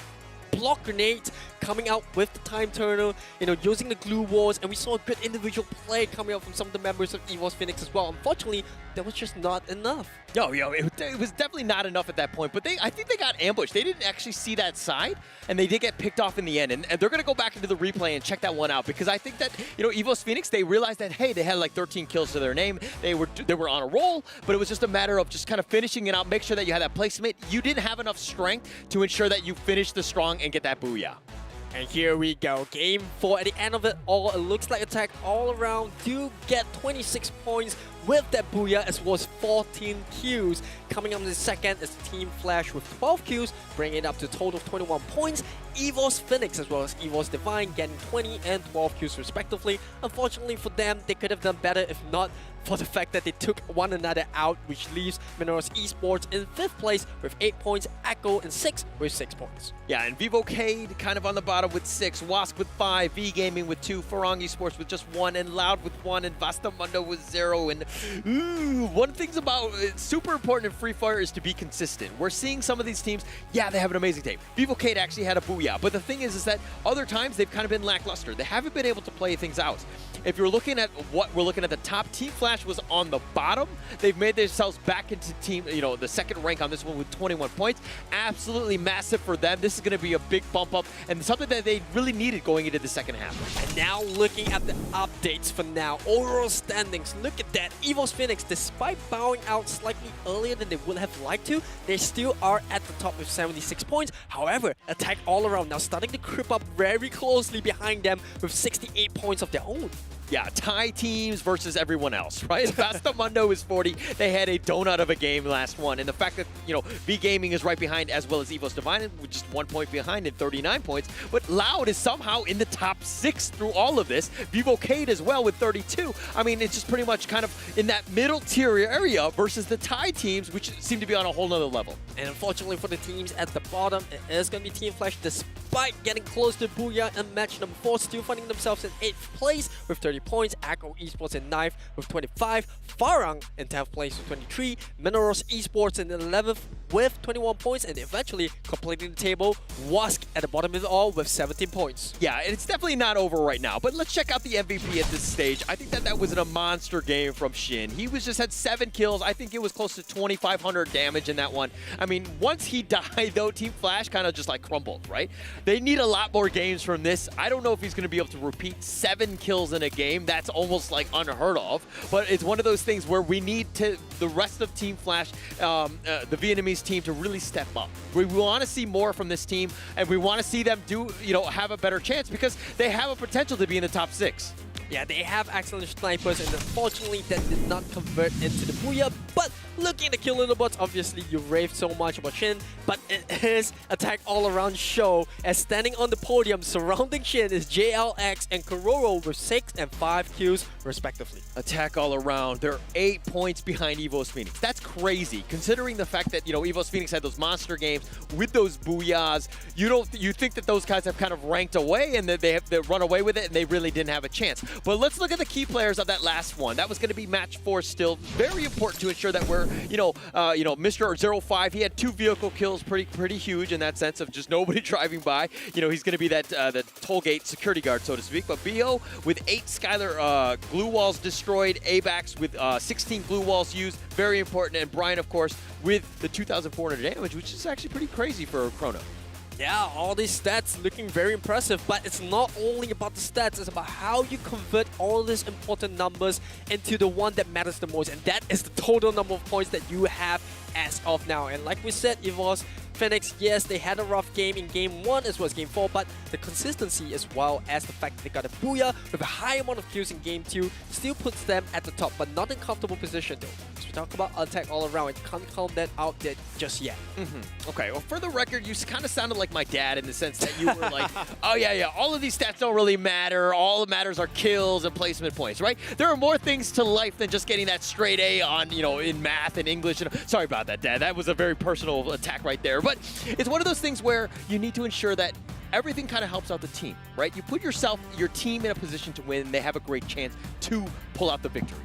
block grenades, coming out with the time turner, you know, using the glue walls, and we saw a good individual play coming out from some of the members of Evo's Phoenix as well. Unfortunately, that was just not enough. Yo, it was definitely not enough at that point, but I think they got ambushed. They didn't actually see that side, and they did get picked off in the end, and they're going to go back into the replay and check that one out, because I think that, you know, Evo's Phoenix, they realized that, hey, they had like 13 kills to their name. They were on a roll, but it was just a matter of just kind of finishing it out, make sure that you had that placement. You didn't have enough strength to ensure that you finish the strong and get that booyah. And here we go, game 4. At the end of it all, it looks like Attack all around do get 26 points with that booyah, as well as 14 kills. Coming up in the second is Team Flash with 12 kills, bringing it up to a total of 21 points. Evo's Phoenix as well as Evo's Divine getting 20 and 12 kills respectively. Unfortunately for them, they could have done better if not for the fact that they took one another out, which leaves Minoros Esports in 5th place with 8 points, Echo in 6th with 6 points. Yeah, and Vivocade kind of on the bottom with 6, Wask with 5, V Gaming with 2, Farang Esports with just 1, and Loud with 1, and Vastamundo with 0. And one thing's about super important in Free Fire is to be consistent. We're seeing some of these teams, yeah, they have an amazing team. Vivocade actually had a booyah, but the thing is that other times they've kind of been lackluster. They haven't been able to play things out. If you're looking at what we're looking at the top, Team Flash was on the bottom. They've made themselves back into team, you know, the second rank on this one with 21 points. Absolutely massive for them. This is going to be a big bump up and something that they really needed going into the second half. And now looking at the updates for now. Overall standings, look at that. Evo's Phoenix, despite bowing out slightly earlier than they would have liked to, they still are at the top with 76 points. However, Attack all around now starting to creep up very closely behind them with 68 points of their own. Yeah, Thai teams versus everyone else, right? Vastamundo is 40. They had a donut of a game last one. And the fact that, you know, V Gaming is right behind as well as Evo's Divine, with just 1 point behind and 39 points. But Loud is somehow in the top 6 through all of this. Vivocade as well with 32. I mean, it's just pretty much kind of in that middle tier area versus the Thai teams, which seem to be on a whole nother level. And unfortunately for the teams at the bottom, it is going to be Team Flash, despite getting close to Booyah in match number 4, still finding themselves in 8th place with 30 points. Echo Esports in 9th with 25. Farang in 10th place with 23. Minoros Esports in 11th with 21 points, and eventually completing the table, Wask at the bottom of it all with 17 points. Yeah, it's definitely not over right now, but let's check out the MVP at this stage. I think that was a monster game from Shin. He just had 7 kills. I think it was close to 2,500 damage in that one. I mean, once he died, though, Team Flash kind of just like crumbled, right? They need a lot more games from this. I don't know if he's going to be able to repeat 7 kills in a game. That's almost like unheard of, but it's one of those things where we need the rest of Team Flash, the Vietnamese team, to really step up. We want to see more from this team, and we want to see them have a better chance, because they have a potential to be in the top 6. Yeah, they have excellent snipers, and unfortunately that did not convert into the Booyah, but Looking at the kill leaderboards, obviously you raved so much about Shin, but it is attack all-around show, as standing on the podium surrounding Shin is JLX and Kororo with 6 and 5 kills respectively. Attack all around. They're 8 points behind Evo's Phoenix. That's crazy, considering the fact that, you know, Evo's Phoenix had those monster games with those booyahs. You think that those guys have kind of ranked away and that they run away with it and they really didn't have a chance. But let's look at the key players of that last one. That was going to be match 4 still. Very important to ensure that we're, Mr. 05, he had 2 vehicle kills, pretty huge in that sense of just nobody driving by. You know, he's going to be that the toll gate security guard, so to speak. But BO with 8 Skylar glue walls destroyed, ABAX with 16 glue walls used, very important. And Brian, of course, with the 2,400 damage, which is actually pretty crazy for Chrono. Yeah, all these stats looking very impressive, but it's not only about the stats, it's about how you convert all these important numbers into the one that matters the most, and that is the total number of points that you have as of now. And like we said, Evo's Phoenix, yes, they had a rough game in Game 1 as well as Game 4, but the consistency as well as the fact that they got a Booyah with a high amount of kills in Game 2 still puts them at the top, but not in comfortable position though. As we talk about attack all around, you can't count that out there just yet. Okay, well, for the record, you kind of sounded like my dad in the sense that you were like, oh yeah, all of these stats don't really matter. All that matters are kills and placement points, right? There are more things to life than just getting that straight A on, in math and English. Sorry about that, Dad. That was a very personal attack right there. But it's one of those things where you need to ensure that everything kind of helps out the team, right? You put your team in a position to win, and they have a great chance to pull out the victory.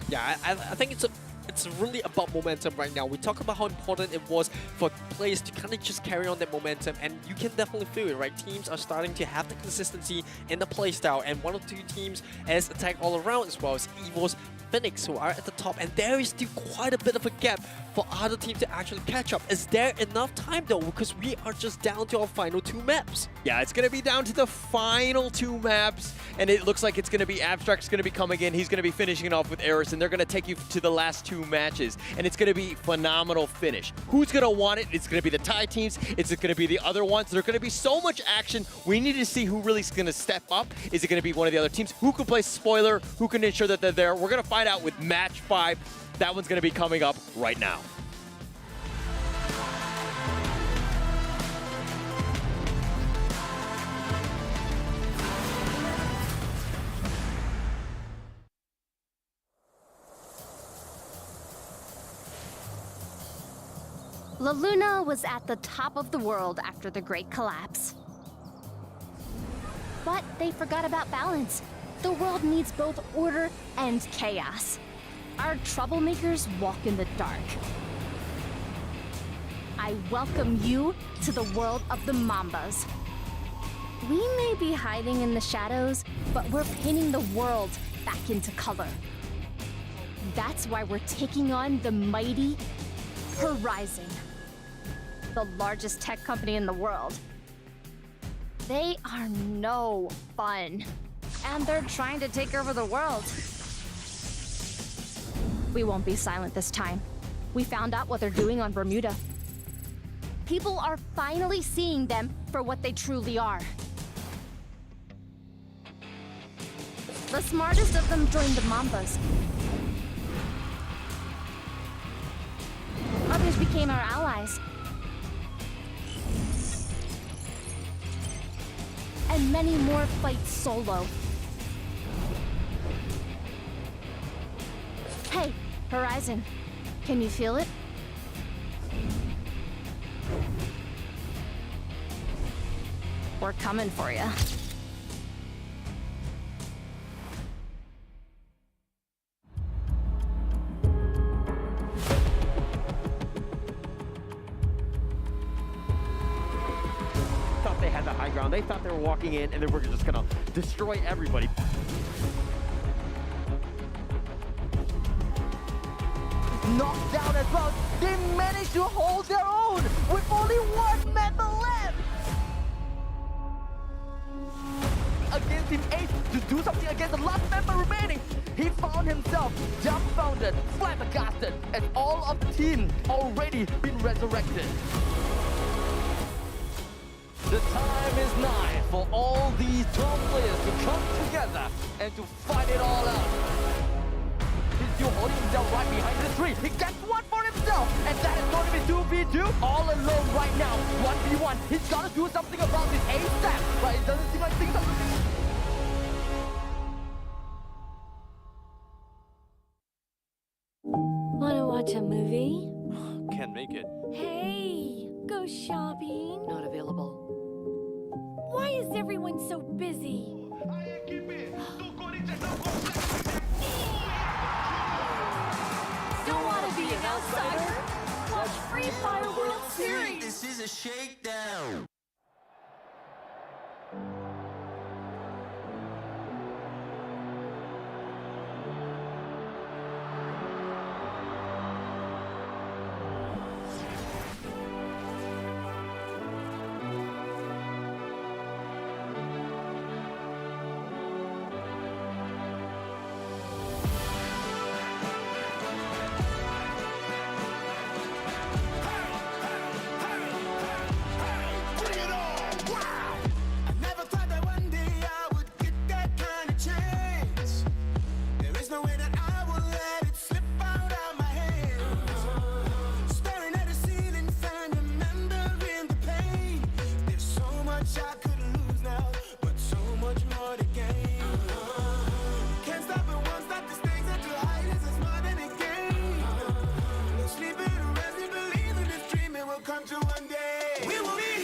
Yeah, I think it's really about momentum right now. We talk about how important it was for players to kind of just carry on that momentum, and you can definitely feel it, right? Teams are starting to have the consistency in the playstyle, and one of the 2 teams as attack all around as well as Evo's Phoenix, who are at the top, and there is still quite a bit of a gap for other teams to actually catch up. Is there enough time though? Because we are just down to our final 2 maps. Yeah, it's going to be down to the final 2 maps, and it looks like it's going to be Abstract's going to be coming in. He's going to be finishing it off with Eris, and they're going to take you to the last 2 matches, and it's going to be phenomenal finish. Who's going to want it? It's going to be the Thai teams. It's going to be the other ones. There's going to be so much action. We need to see who really is going to step up. Is it going to be one of the other teams? Who can play spoiler? Who can ensure that they're there? We're going to find out with match 5. That one's going to be coming up right now. La Luna was at the top of the world after the Great Collapse. But they forgot about balance. The world needs both order and chaos. Our troublemakers walk in the dark. I welcome you to the world of the Mambas. We may be hiding in the shadows, but we're painting the world back into color. That's why we're taking on the mighty Horizon, the largest tech company in the world. They are no fun, and they're trying to take over the world. We won't be silent this time. We found out what they're doing on Bermuda. People are finally seeing them for what they truly are. The smartest of them joined the Mambas. Others became our allies. And many more fight solo. Hey, Horizon, can you feel it? We're coming for you. Thought they had the high ground. They thought they were walking in and they were just gonna destroy everybody. Knocked down as well. They managed to hold their own with only 1 member left. Against Team 8 to do something against the last member remaining. He found himself dumbfounded, flabbergasted, and all of the team already been resurrected. The time is nigh for all these top players to come together and to fight it all out. He's still holding himself right behind the tree. He gets one for now, and that is going to be 2v2 all alone right now. 1v1. He's got to do something about this ASAP, but it doesn't seem like things are looking. Wanna watch a movie? Can't make it. Hey, go shopping. Not available. Why is everyone so busy? Don't want to be an outsider? Watch Free Fire World Series. This is a shakedown. I never thought that one day I would get that kind of chance. There is no way that I will let it slip out of my hands. Staring at the ceiling fan, remembering the pain. There's so much I could lose now, but so much more to gain. Can't stop it, won't stop the stakes at your height is as more than a game. No sleeping or resting, believe in this dream, it will come true one day. We will be heroes.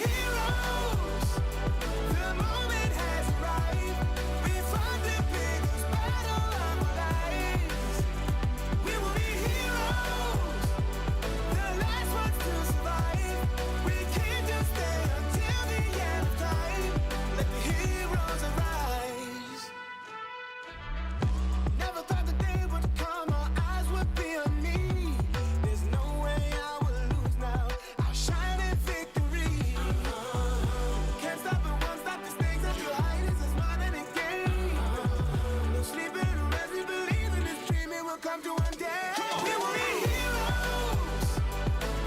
The moment has arrived. We fought the biggest battle of our lives. We will be heroes. The last ones to survive. We can't just stay until the end of time. Let the heroes arise. Never thought the day would come, our eyes would be on me. There's no way I will lose now. I'll shine in victory. Can't stop it, won't stop the stakes at your height is as more than a game. No sleeping or resting, believe in this dream, it will come to one day. We will be heroes.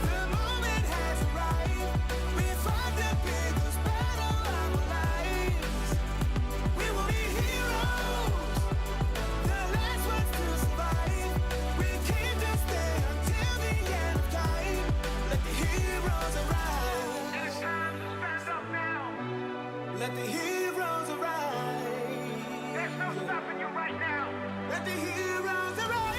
The moment has arrived. We fought the biggest battle of our lives. We will be heroes. The last ones to survive. We can't just stay until the end of time. Let the heroes arise. It's time to stand up now. Let the heroes arise. There's no stopping you right now. Let the heroes arise.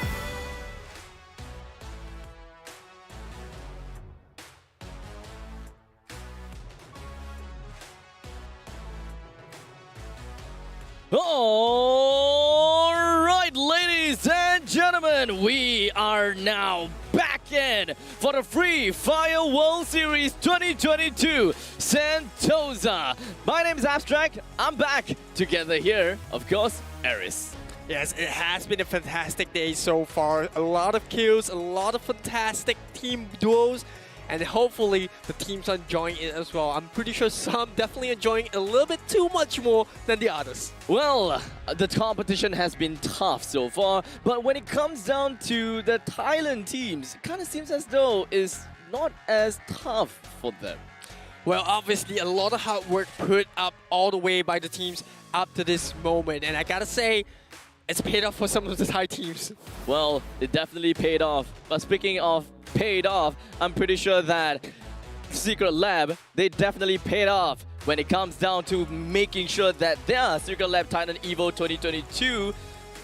All right, ladies and gentlemen, we are now back in for the Free Fire World Series 2022 Sentosa. My name is Abstract. I'm back together here, of course, Eris. Yes, it has been a fantastic day so far. A lot of kills, a lot of fantastic team duos, and hopefully the teams are enjoying it as well. I'm pretty sure some definitely enjoying it a little bit too much more than the others. Well, the competition has been tough so far, but when it comes down to the Thailand teams, it kind of seems as though it's not as tough for them. Well, obviously a lot of hard work put up all the way by the teams up to this moment, and I gotta say, it's paid off for some of the Thai teams. Well, it definitely paid off. But speaking of paid off, I'm pretty sure that Secret Lab, they definitely paid off when it comes down to making sure that their Secret Lab Titan Evo 2022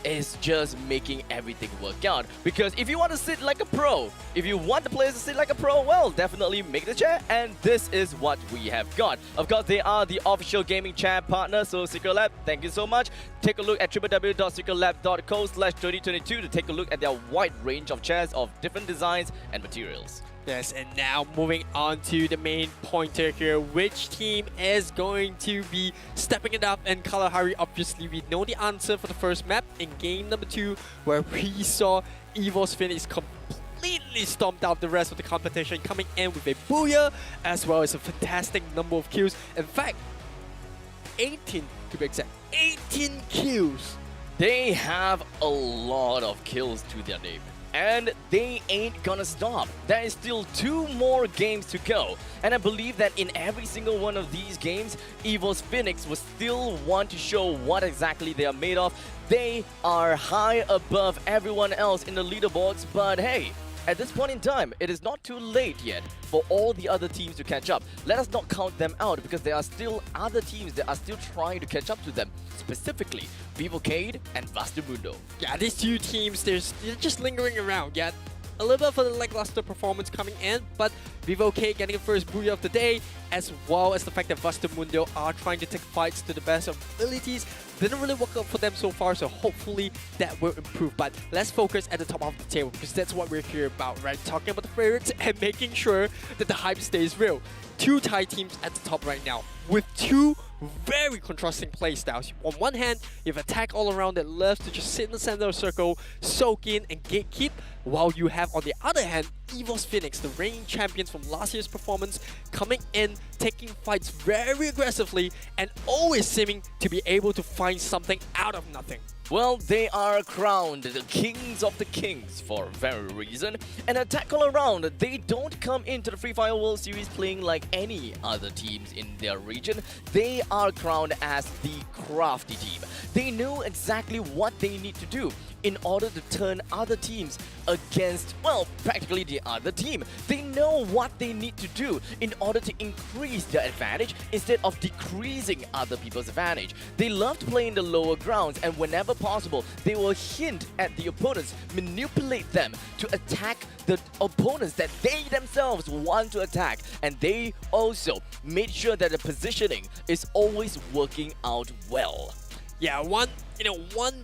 is just making everything work out. Because if you want to sit like a pro, if you want the players to sit like a pro, well, definitely make the chair, and this is what we have got. Of course, they are the official gaming chair partner, so Secret Lab, thank you so much. Take a look at www.secretlab.co/2022 to take a look at their wide range of chairs of different designs and materials. Yes, and now moving on to the main pointer here. Which team is going to be stepping it up in Kalahari? Obviously, we know the answer for the first map in game number 2, where we saw EVOS Phoenix completely stomped out the rest of the competition, coming in with a booyah, as well as a fantastic number of kills. In fact, 18 to be exact, 18 kills. They have a lot of kills to their name. And they ain't gonna stop. There is still 2 more games to go. And I believe that in every single one of these games, EVOS Phoenix will still want to show what exactly they are made of. They are high above everyone else in the leaderboards, but hey, at this point in time, it is not too late yet for all the other teams to catch up. Let us not count them out because there are still other teams that are still trying to catch up to them, specifically Vivocade and Vastamundo. Yeah, these two teams, they're just lingering around. Yeah, a little bit of a lackluster performance coming in, but Vivocade getting the first booyah of the day, as well as the fact that Vastamundo are trying to take fights to the best of abilities. Didn't really work out for them so far, so hopefully that will improve. But let's focus at the top of the table, because that's what we're here about, right? Talking about the favorites and making sure that the hype stays real. Two Thai teams at the top right now, with two very contrasting playstyles. On one hand, you have Attack All Around that loves to just sit in the center of the circle, soak in and gatekeep, while you have on the other hand, EVOS Phoenix, the reigning champions from last year's performance, coming in, taking fights very aggressively, and always seeming to be able to find something out of nothing. Well, they are crowned the kings of the kings for a very reason. And Attack All Around, they don't come into the Free Fire World Series playing like any other teams in their region. They are crowned as the crafty team. They know exactly what they need to do in order to turn other teams against, well, practically the other team. They know what they need to do in order to increase their advantage instead of decreasing other people's advantage. They love to play in the lower grounds, and whenever possible, they will hint at the opponents, manipulate them to attack the opponents that they themselves want to attack. And they also made sure that the positioning is always working out well. Yeah, one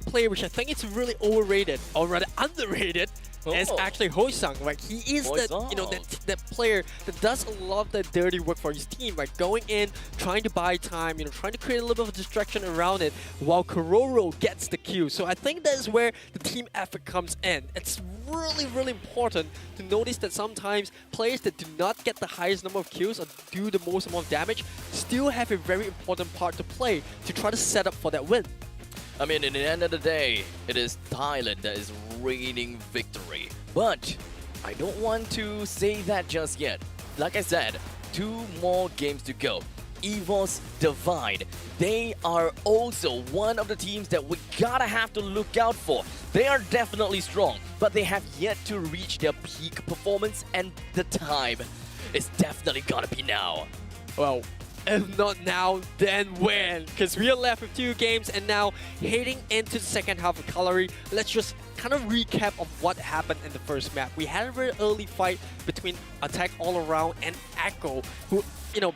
player which I think is really overrated, or rather underrated, is actually Hoisung, right? He is that player that does a lot of the dirty work for his team, right? Going in, trying to buy time, trying to create a little bit of a distraction around it, while Kororo gets the kill. So I think that is where the team effort comes in. It's really, really important to notice that sometimes players that do not get the highest number of kills or do the most amount of damage still have a very important part to play to try to set up for that win. I mean, in the end of the day, it is Thailand that is reigning victory. But I don't want to say that just yet. Like I said, 2 more games to go. EVOS Divide, they are also one of the teams that we gotta have to look out for. They are definitely strong, but they have yet to reach their peak performance, and the time is definitely gonna be now. Well, if not now, then when? Because we are left with 2 games, and now heading into the second half of Kalari, let's just kind of recap of what happened in the first map. We had a very early fight between Attack All Around and Echo, who,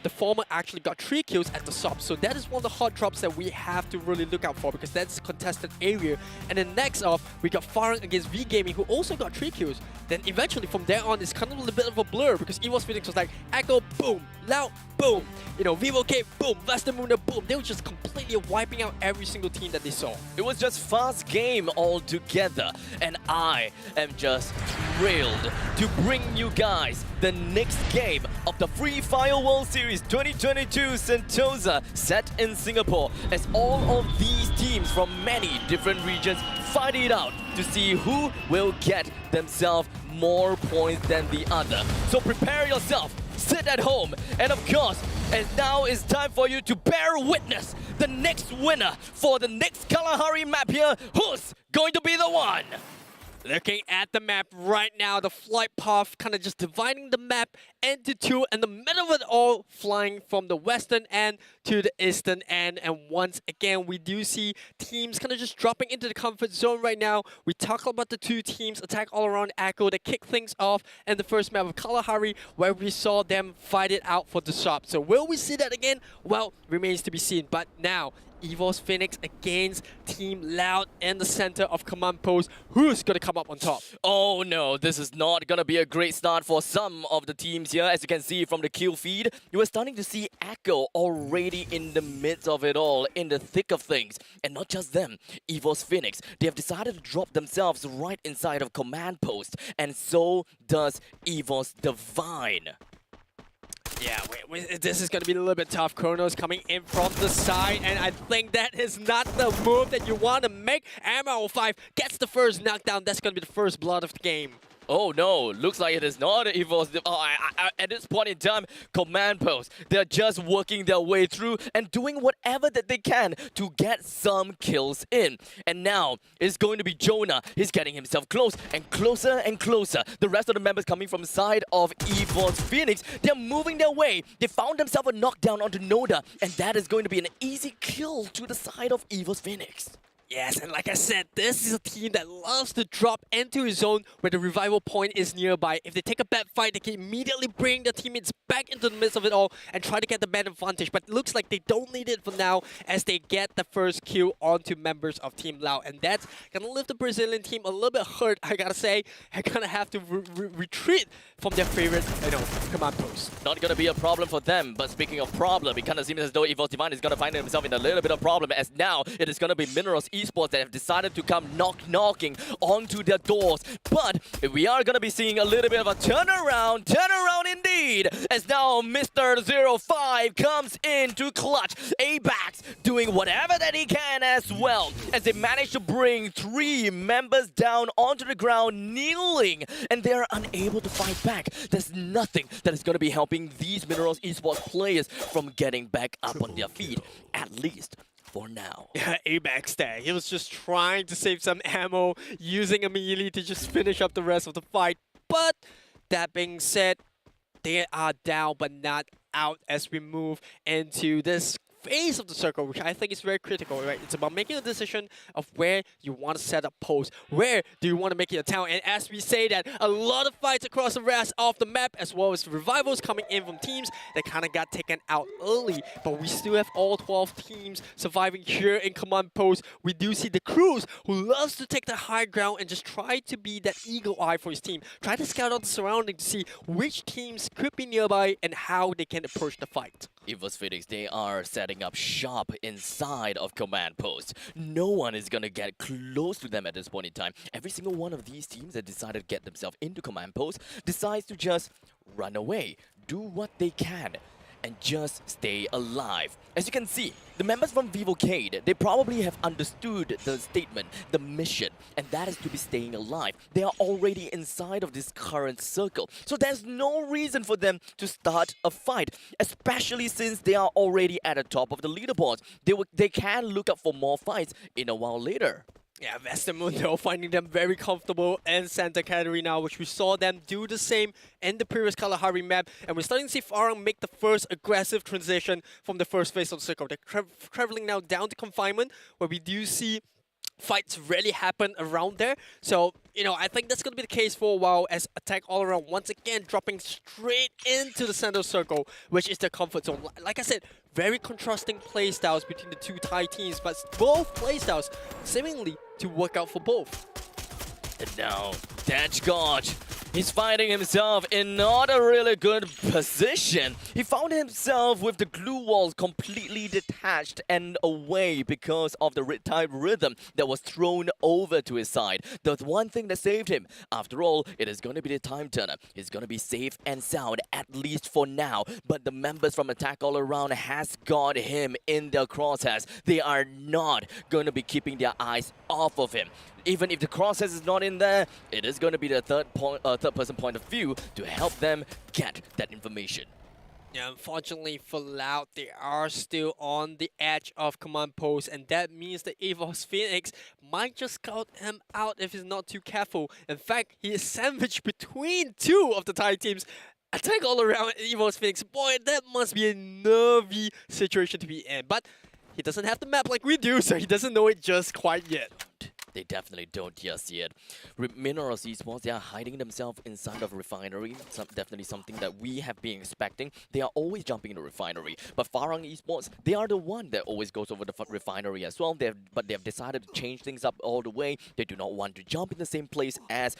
the former actually got 3 kills at the top. So that is one of the hot drops that we have to really look out for, because that's a contested area. And then next off, we got Farang against V Gaming, who also got 3 kills. Then eventually from there on, it's kind of a little bit of a blur, because EVOS Phoenix was like, Echo, boom, Loud, boom, Vivocade, boom, Vastamundo, boom. They were just completely wiping out every single team that they saw. It was just fast game altogether, and I am just thrilled to bring you guys the next game of the Free Fire World Series 2022 Sentosa, set in Singapore, as all of these teams from many different regions fight it out to see who will get themselves more points than the other. So prepare yourself, sit at home, and of course, and now it's time for you to bear witness the next winner for the next Kalahari map here. Who's going to be the one? Looking at the map right now, the flight path kind of just dividing the map into 2, and the middle of it all flying from the western end to the eastern end. And once again, we do see teams kind of just dropping into the comfort zone right now. We talk about the 2 teams, Attack All Around Echo, that kick things off in the first map of Kalahari, where we saw them fight it out for the shop. So will we see that again? Well, remains to be seen. But now, EVOS Phoenix against Team Loud in the center of command post. Who's going to come up on top? Oh no, this is not going to be a great start for some of the teams here. As you can see from the kill feed, you are starting to see Echo already in the midst of it all, in the thick of things. And not just them, EVOS Phoenix, they have decided to drop themselves right inside of command post. And so does EVOS Divine. Yeah, this is going to be a little bit tough. Chronos coming in from the side, and I think that is not the move that you want to make. Ammo 5 gets the first knockdown. That's going to be the first blood of the game. Oh no, looks like it is not Evo's. At this point in time, command post, they're just working their way through and doing whatever that they can to get some kills in. And now it's going to be Jonah. He's getting himself close and closer and closer. The rest of the members coming from the side of Evo's Phoenix, they're moving their way. They found themselves a knockdown onto Noda, and that is going to be an easy kill to the side of Evo's Phoenix. Yes, and like I said, this is a team that loves to drop into a zone where the revival point is nearby. If they take a bad fight, they can immediately bring their teammates back into the midst of it all and try to get the bad advantage. But it looks like they don't need it for now as they get the first kill onto members of Team Lao. And that's going to leave the Brazilian team a little bit hurt, I gotta say. They're going to have to retreat from their favorite, command post. Not going to be a problem for them, but speaking of problem, it kind of seems as though Evo's Divine is going to find himself in a little bit of problem, as now it is going to be Minerals Esports that have decided to come knocking onto their doors. But we are going to be seeing a little bit of a turnaround indeed, as now Mr. 05 comes in to clutch. Abax doing whatever that he can as well, as they manage to bring 3 members down onto the ground, kneeling, and they're unable to fight back. There's nothing that is going to be helping these Minerals Esports players from getting back up on their feet, at least for now. Yeah, Abax there. He was just trying to save some ammo, using a melee to just finish up the rest of the fight. But that being said, they are down but not out as we move into this phase of the circle, which I think is very critical, right? It's about making a decision of where you want to set up posts, where do you want to make it a town. And as we say that, a lot of fights across the rest of the map, as well as revivals coming in from teams that kind of got taken out early. But we still have all 12 teams surviving here in command post. We do see the Cruz, who loves to take the high ground and just try to be that eagle eye for his team. Try to scout out the surrounding to see which teams could be nearby and how they can approach the fight. Evo's Phoenix, they are setting up shop inside of command post. No one is gonna get close to them at this point in time. Every single one of these teams that decided to get themselves into command post decides to just run away, do what they can, and just stay alive. As you can see, the members from Vivocade, they probably have understood the statement, the mission, and that is to be staying alive. They are already inside of this current circle, so there's no reason for them to start a fight, especially since they are already at the top of the leaderboards. They can look up for more fights in a while later. Yeah, Vestermundo finding them very comfortable in Santa Catarina, which we saw them do the same in the previous Kalahari map. And we're starting to see Farang make the first aggressive transition from the first phase of the circle. They're traveling now down to confinement, where we do see fights really happen around there. So, I think that's going to be the case for a while, as Attack All Around once again dropping straight into the center circle, which is their comfort zone. Like I said, very contrasting playstyles between the two Thai teams, but both playstyles seemingly to work out for both. And now, Dashgotch, he's finding himself in not a really good position. He found himself with the glue walls completely detached and away because of the type rhythm that was thrown over to his side. The one thing that saved him, after all, it is going to be the time turner. He's going to be safe and sound, at least for now. But the members from Attack All Around has got him in their crosshairs. They are not going to be keeping their eyes off of him. Even if the crosshairs is not in there, it is going to be the third-person point of view to help them get that information. Yeah, unfortunately for Loud, they are still on the edge of command post, and that means that Evo's Phoenix might just scout him out if he's not too careful. In fact, he is sandwiched between 2 of the Thai teams. Attack All Around Evo's Phoenix. Boy, that must be a nervy situation to be in. But he doesn't have the map like we do, so he doesn't know it just quite yet. They definitely don't just yet. Minerals Esports, they are hiding themselves inside of a refinery. Definitely something that we have been expecting. They are always jumping in the refinery. But Farang Esports, they are the one that always goes over the refinery as well. But they have decided to change things up all the way. They do not want to jump in the same place as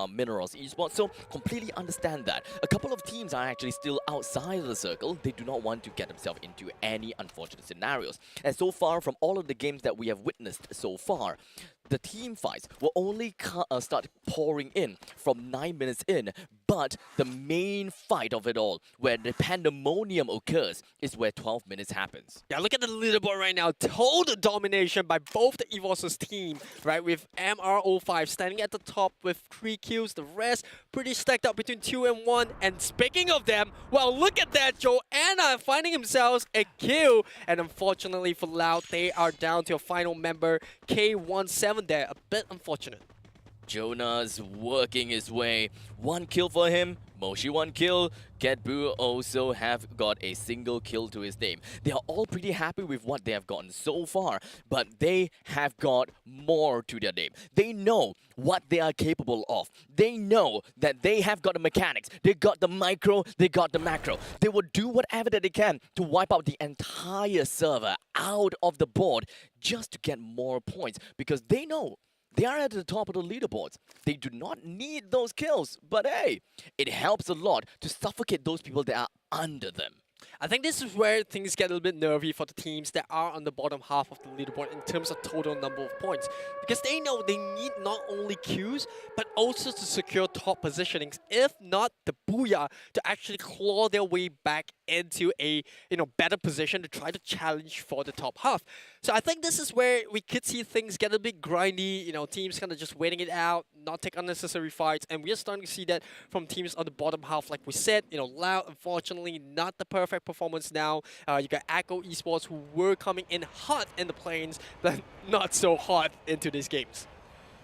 Minerals Esports. So completely understand that. A couple of teams are actually still outside of the circle. They do not want to get themselves into any unfortunate scenarios. And so far, from all of the games that we have witnessed so far, the team fights will only start pouring in from 9 minutes in, But the main fight of it all, where the pandemonium occurs, is where 12 minutes happens. Yeah, look at the leaderboard right now. Total domination by both the Esports team, right? With MRO5 standing at the top with 3 kills. The rest pretty stacked up between 2 and 1. And speaking of them, well, look at that. Joanna finding himself a kill. And unfortunately for Loud, they are down to a final member, K17 there. A bit unfortunate. Jonah's working his way. 1 kill for him. Moshi 1 kill. Getbu also have got a single kill to his name. They are all pretty happy with what they have gotten so far, but they have got more to their name. They know what they are capable of. They know that they have got the mechanics. They got the micro, they got the macro. They will do whatever that they can to wipe out the entire server out of the board just to get more points, because they know they are at the top of the leaderboards. They do not need those kills, but hey, it helps a lot to suffocate those people that are under them. I think this is where things get a little bit nervy for the teams that are on the bottom half of the leaderboard in terms of total number of points. Because they know they need not only kills, but also to secure top positionings. If not, the booyah to actually claw their way back into a better position to try to challenge for the top half. So I think this is where we could see things get a bit grindy, teams kind of just waiting it out, not take unnecessary fights, and we're starting to see that from teams on the bottom half. Like we said, Loud, unfortunately, not the perfect performance now. You got Echo Esports, who were coming in hot in the plains, but not so hot into these games.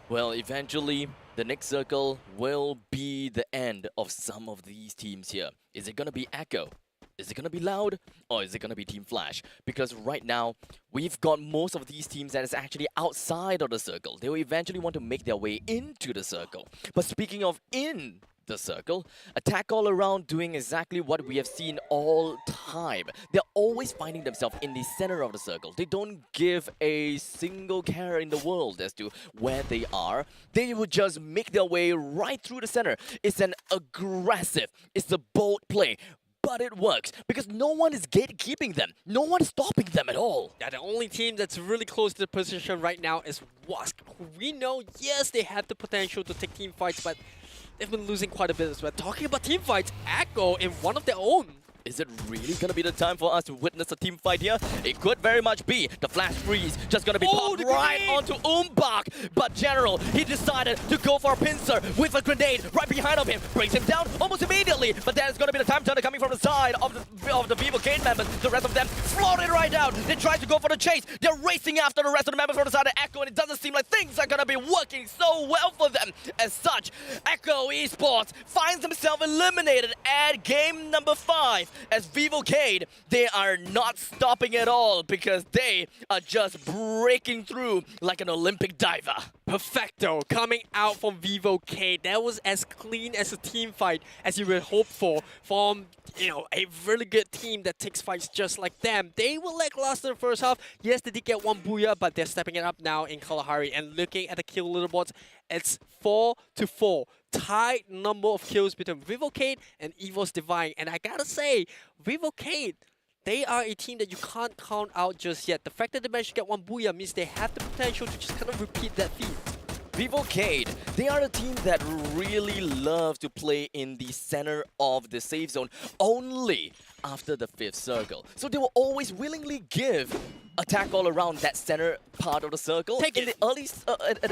Well, eventually, the next circle will be the end of some of these teams here. Is it going to be Echo? Is it going to be Loud, or is it going to be Team Flash? Because right now, we've got most of these teams that is actually outside of the circle. They will eventually want to make their way into the circle. But speaking of in the circle, Attack All Around doing exactly what we have seen all time. They're always finding themselves in the center of the circle. They don't give a single care in the world as to where they are. They will just make their way right through the center. It's an aggressive, it's a bold play. But it works, because no one is gatekeeping them. No one is stopping them at all. Yeah, the only team that's really close to the position right now is Wask. We know, yes, they have the potential to take team fights, but they've been losing quite a bit as well. Talking about team fights, Echo in one of their own. Is it really going to be the time for us to witness a team fight here? It could very much be. The flash freeze just going to be popped right onto Umbach. But General, he decided to go for a pincer with a grenade right behind of him. Brings him down almost immediately. But there's going to be the time turner coming from the side of the Vivo Kane members. The rest of them floated right out. They tried to go for the chase. They're racing after the rest of the members from the side of Echo, and it doesn't seem like things are going to be working so well for them. As such, Echo Esports finds himself eliminated at game number 5. As Vivocade, they are not stopping at all, because they are just breaking through like an Olympic diver. Perfecto coming out from Vivocade. That was as clean as a team fight as you would hope for from a really good team that takes fights just like them. They were lackluster in the first half. Yes, they did get 1 booyah, but they're stepping it up now in Kalahari. And looking at the kill leaderboards, it's 4-4. Tied number of kills between Vivocade and Evo's Divine. And I gotta say, Vivocade, they are a team that you can't count out just yet. The fact that they managed to get 1 booyah means they have the potential to just kind of repeat that feat. Vivocade, they are a team that really love to play in the center of the safe zone only after the 5th circle. So they will always willingly give Attack All Around that center part of the circle at the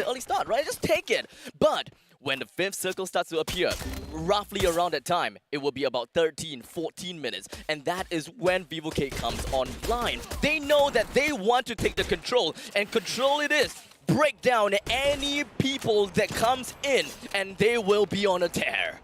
early start, right? Just take it. But when the 5th circle starts to appear, roughly around that time, it will be about 13, 14 minutes. And that is when Vivocade comes online. They know that they want to take the control, and control it is. Break down any people that comes in, and they will be on a tear.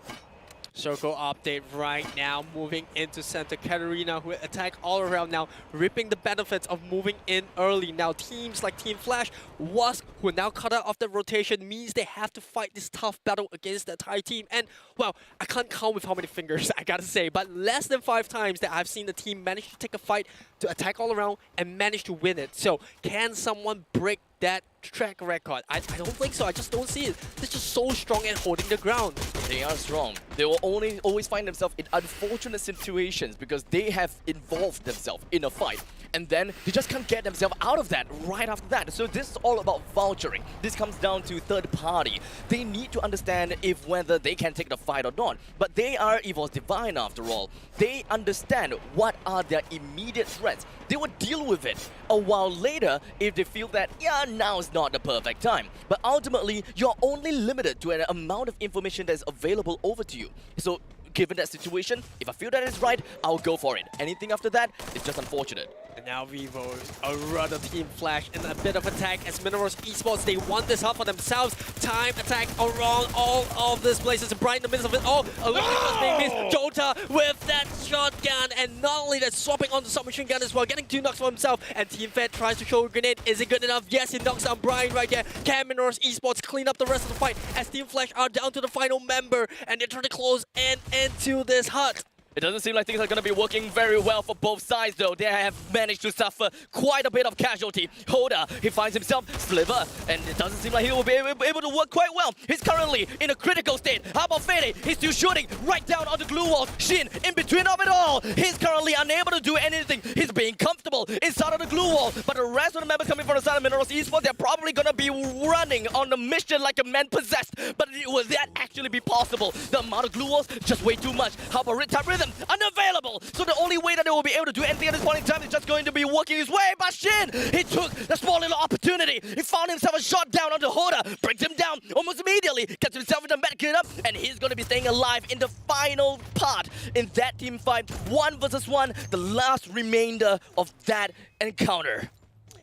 Circle update right now, moving into Santa Catarina, who attack all around now, reaping the benefits of moving in early. Now teams like Team Flash, Wask, who are now cut out of the rotation, means they have to fight this tough battle against the Thai team. And, well, I can't count with how many fingers, I gotta say, but less than 5 times that I've seen the team manage to take a fight to attack all around and manage to win it. So, can someone break that track record? I don't think so. I just don't see it. They're just so strong at holding the ground. They are strong. They will always find themselves in unfortunate situations because they have involved themselves in a fight. and then they just can't get themselves out of that right after that. So this is all about vouchering. This comes down to third party. They need to understand if whether they can take the fight or not. But they are EVOS Divine after all. They understand what are their immediate threats. They will deal with it a while later if they feel that, yeah, now is not the perfect time. But ultimately, you're only limited to an amount of information that's available over to you. So given that situation, if I feel that it's right, I'll go for it. Anything after that is just unfortunate. And now Vivo, a run of Team Flash and a bit of attack as Minerals Esports, they want this hub for themselves. Time attack around all of these places. Brian in the midst of it all. A lot of being missed. Jota with that shotgun, and not only that, swapping on the submachine gun as well, getting 2 knocks for himself. And Team Fed tries to show a grenade. Is it good enough? Yes, he knocks down Brian right there. Can Minerals Esports clean up the rest of the fight as Team Flash are down to the final member, and they're trying to close into this hut. It doesn't seem like things are going to be working very well for both sides, though. They have managed to suffer quite a bit of casualty. Hoda, he finds himself Sliver, and it doesn't seem like he will be able to work quite well. He's currently in a critical state. How about Fede? He's still shooting right down on the glue walls. Shin, in between of it all, he's currently unable to do anything. He's being comfortable inside of the glue wall, but the rest of the members coming from the side of Minerals Esports, they're probably going to be running on the mission like a man possessed. But will that actually be possible? The amount of glue walls, just way too much. How about Riptide Rhythm? Unavailable! So the only way that they will be able to do anything at this point in time is just going to be working his way. But Shin, he took the small little opportunity. He found himself a shot down onto Hoda, brings him down almost immediately, gets himself with the medkit up, and he's going to be staying alive in the final part in that team fight. 1 versus 1, the last remainder of that encounter.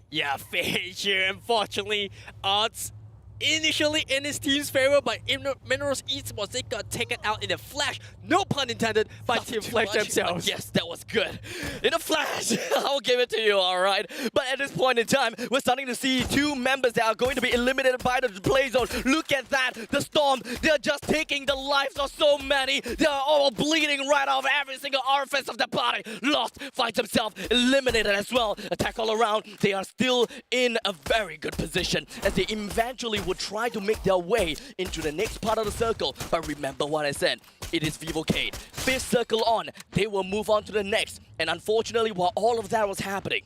Yeah, Fisher, unfortunately, odds initially in his team's favor, but Minerals Esports, they got taken out in a flash, no pun intended, by Team Flash themselves. Yes, that was good. In a flash, I'll give it to you, alright? But at this point in time, we're starting to see 2 members that are going to be eliminated by the play zone. Look at that, the Storm, they're just taking the lives of so many. They're all bleeding right off every single orifice of their body. Lost finds himself eliminated as well. Attack all around, they are still in a very good position as they eventually would try to make their way into the next part of the circle. But remember what I said, it is Vivocade. 5th circle on, they will move on to the next. And unfortunately, while all of that was happening,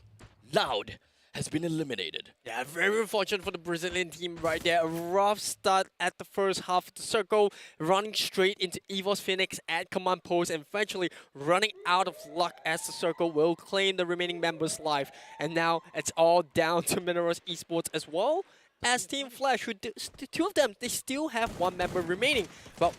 Loud has been eliminated. Yeah, very unfortunate for the Brazilian team right there. A rough start at the first half of the circle, running straight into EVOS Phoenix at command post, and eventually running out of luck as the circle will claim the remaining members' life. And now it's all down to Minerals Esports as well as Team Flash, who 2 of them, they still have 1 member remaining. Well,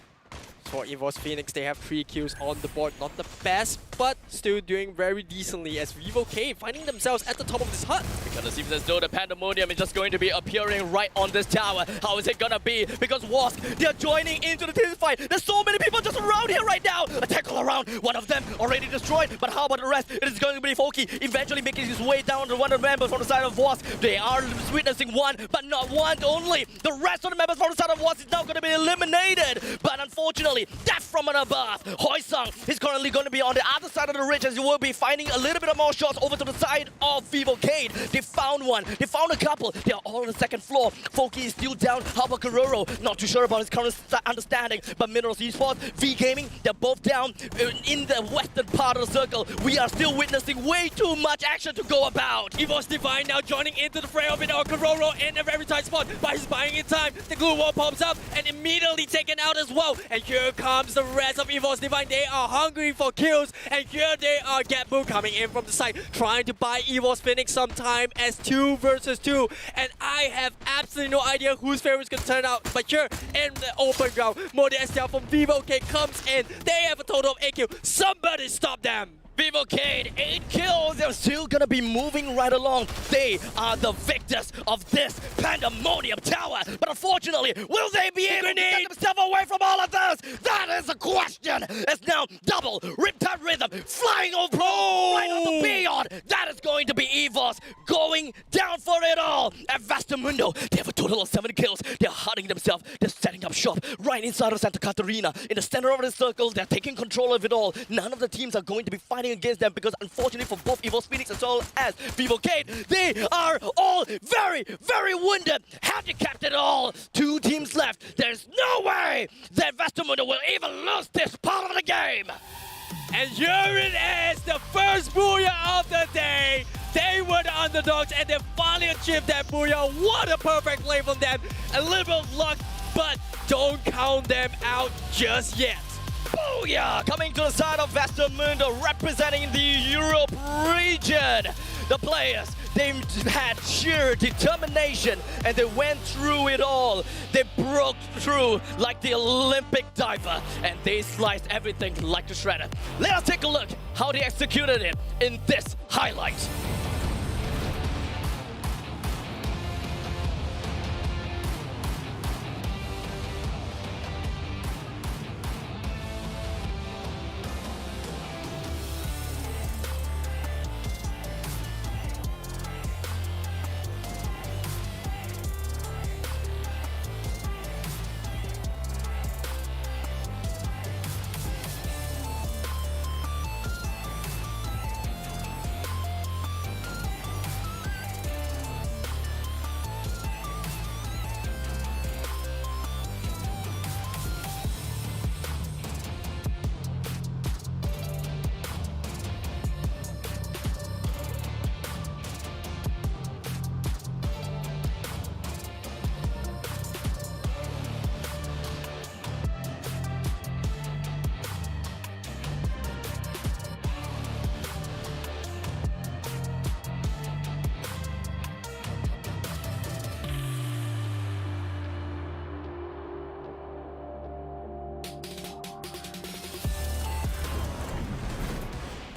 for EVOS Phoenix, they have 3 kills on the board. Not the best, but still doing very decently as Vivocade finding themselves at the top of this hut. Because it seems as though the Pandemonium is just going to be appearing right on this tower. How is it gonna be? Because Wask, they're joining into the team fight. There's so many people just around here right now. Attack all around. 1 of them already destroyed. But how about the rest? It is going to be Foki eventually making his way down to 1 of the members from the side of Wask. They are witnessing 1, but not 1 only. The rest of the members from the side of Wask is now going to be eliminated. But unfortunately, death from above. Hoysung is currently going to be on the other side of the ridge as you will be finding a little bit of more shots over to the side of Vivocade. They found 1. They found a couple. They are all on the 2nd floor. Foki is still down. How about Guerrero? Not too sure about his current understanding. But Minerals Esports, V Gaming, they're both down in the western part of the circle. We are still witnessing way too much action to go about. EVOS Divine now joining into the fray of it. Guerrero in a very tight spot, but he's buying in time. The glue wall pops up and immediately taken out as well. And here comes the rest of EVOS Divine. They are hungry for kills, and here they are. Gabu coming in from the side, trying to buy EVOS Phoenix some time as 2 versus 2. And I have absolutely no idea whose favor is going to turn out. But here in the open ground, Modestia from Vivocade comes in. They have a total of 8 kills. Somebody stop them! Vivocade, 8 kills. They're still gonna be moving right along. They are the victors of this Pandemonium Tower. But unfortunately, will they be able to get themselves away from all of this? That is the question. It's now double Riptide Rhythm flying over right on the beyond. That is going to be EVOS going down for it all. At Vastamundo, they have a total of 7 kills. They're hiding themselves. They're setting up shop right inside of Santa Catarina. In the center of the circle, they're taking control of it all. None of the teams are going to be fighting against them because unfortunately for both EVOS Phoenix as well as Vivocade, they are all very, very wounded, handicapped at all. 2 teams left. There's no way that Vastamundo will even lose this part of the game. And here it is, the first booyah of the day. They were the underdogs and they finally achieved that booyah. What a perfect play from them. A little bit of luck, but don't count them out just yet. Booyah! Coming to the side of Westermundo, representing the Europe region. The players, they had sheer determination and they went through it all. They broke through like the Olympic diver and they sliced everything like the shredder. Let us take a look how they executed it in this highlight.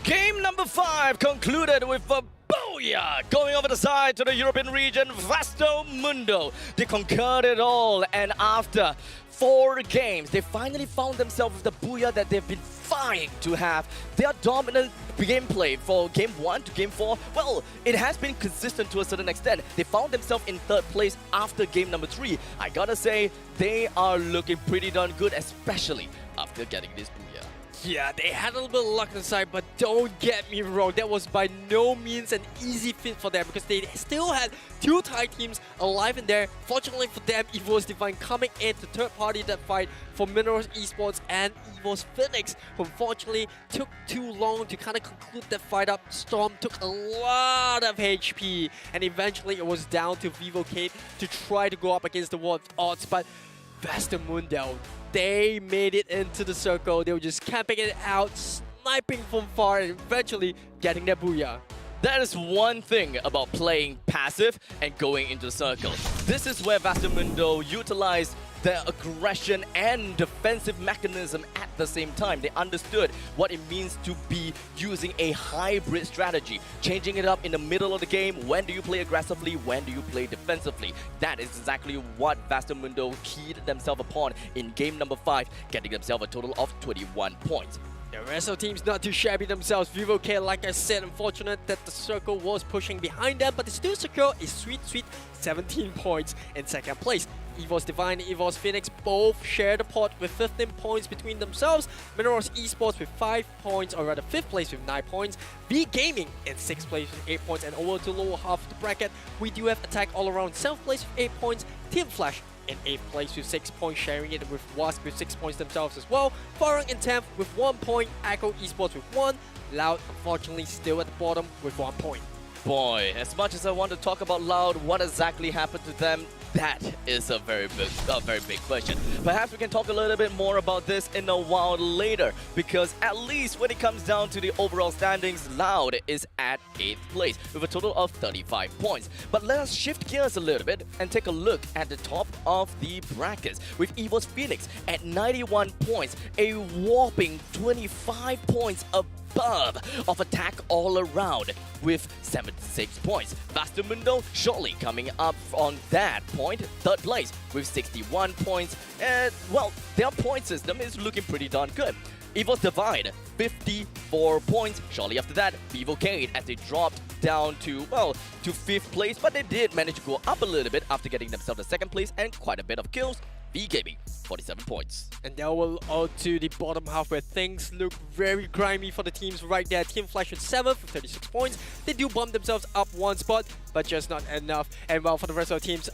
Game number 5 concluded with a booyah! Going over the side to the European region, Westermundo. They conquered it all, and after 4 games, they finally found themselves with the booyah that they've been vying to have. Their dominant gameplay for Game 1 to Game 4, well, it has been consistent to a certain extent. They found themselves in 3rd place after Game number 3. I gotta say, they are looking pretty darn good, especially after getting this booyah. Yeah, they had a little bit of luck on the side, but don't get me wrong, that was by no means an easy feat for them because they still had 2 Thai teams alive in there. Fortunately for them, EVOS Divine coming in to third party that fight for Minerals Esports and EVOS Phoenix, who unfortunately took too long to kind of conclude that fight up. Storm took a lot of HP, and eventually it was down to Vivocade to try to go up against the wall of odds, but Westermundo, they made it into the circle. They were just camping it out, sniping from far, and eventually getting their booyah. That is one thing about playing passive and going into the circle. This is where Westermundo utilized their aggression and defensive mechanism at the same time. They understood what it means to be using a hybrid strategy, changing it up in the middle of the game. When do you play aggressively? When do you play defensively? That is exactly what Westermundo keyed themselves upon in game number 5, getting themselves a total of 21 points. The rest of the teams not too shabby themselves. Vivocade, like I said, unfortunate that the circle was pushing behind them, but they still secure a sweet 17 points in 2nd place. EVOS Divine and EVOS Phoenix both share the pot with 15 points between themselves. Minerals Esports with 5 points, or rather 5th place with 9 points. V Gaming in 6th place with 8 points, and over to lower half of the bracket, we do have Attack All Around 7th place with 8 points. Team Flash in 8th place with 6 points, sharing it with Wask with 6 points themselves as well. Farang in 10th with 1 point, Echo Esports with 1. Loud, unfortunately, still at the bottom with 1 point. Boy, as much as I want to talk about Loud, what exactly happened to them? That is a very big question. Perhaps we can talk a little bit more about this in a while later, because at least when it comes down to the overall standings, Loud is at 8th place with a total of 35 points. But let us shift gears a little bit and take a look at the top of the brackets with EVOS Phoenix at 91 points, a whopping 25 points above of Attack All Around with 76 points. Westermundo shortly coming up on that point, 3rd place with 61 points. And well, their point system is looking pretty darn good. EVOS Divine, 54 points. Shortly after that, Vivocade, as they dropped down to, well, to 5th place, but they did manage to go up a little bit after getting themselves to 2nd place and quite a bit of kills. V Gaming, 47 points. And now we're on to the bottom half where things look very grimy for the teams right there. Team Flash with 7th with 36 points. They do bump themselves up 1 spot, but just not enough. And well, for the rest of the teams,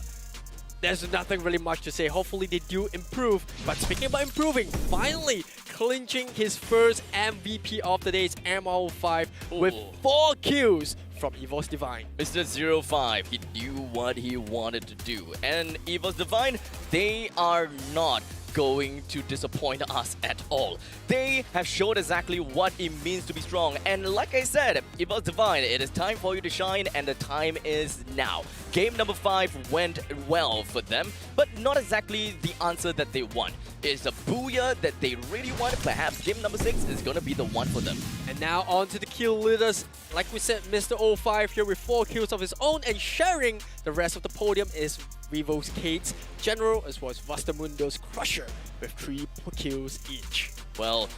there's nothing really much to say. Hopefully they do improve. But speaking about improving, finally, clinching his first MVP of the day is MR5 with 4 kills from Evos Divine. Mr. 05, he knew what he wanted to do. And Evos Divine, they are not going to disappoint us at all. They have showed exactly what it means to be strong. And like I said, Evos Divine, it is time for you to shine, and the time is now. Game number 5 went well for them, but not exactly the answer that they want. It's a booyah that they really want. Perhaps game number 6 is going to be the one for them. And now on to the kill leaders. Like we said, Mr. 05 here with 4 kills of his own, and sharing the rest of the podium is Vivo's Kate's General as well as Vastamundo's Crusher with 3 kills each. Well,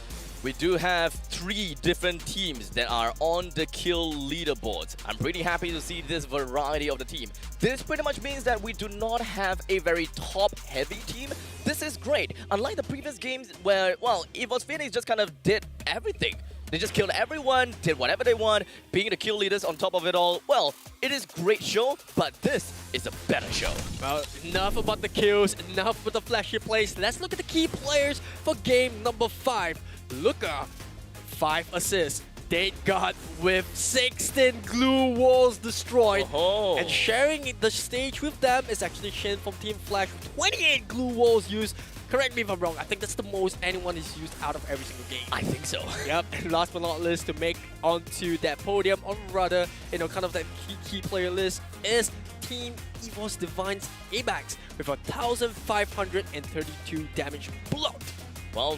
we do have 3 different teams that are on the kill leaderboards. I'm pretty happy to see this variety of the team. This pretty much means that we do not have a very top-heavy team. This is great. Unlike the previous games where, well, Evos Phoenix just kind of did everything. They just killed everyone, did whatever they want, being the kill leaders on top of it all. Well, it is a great show, but this is a better show. Well, enough about the kills, enough with the flashy plays. Let's look at the key players for game number 5. Luca, 5 assists. Date God with 16 glue walls destroyed. And sharing the stage with them is actually Shin from Team Flash with 28 glue walls used. Correct me if I'm wrong, I think that's the most anyone is used out of every single game. I think so. Yep, and last but not least, to make onto that podium, or rather, you know, kind of that key player list, is Team Evos Divine's Abax with 1,532 damage blocked. Well,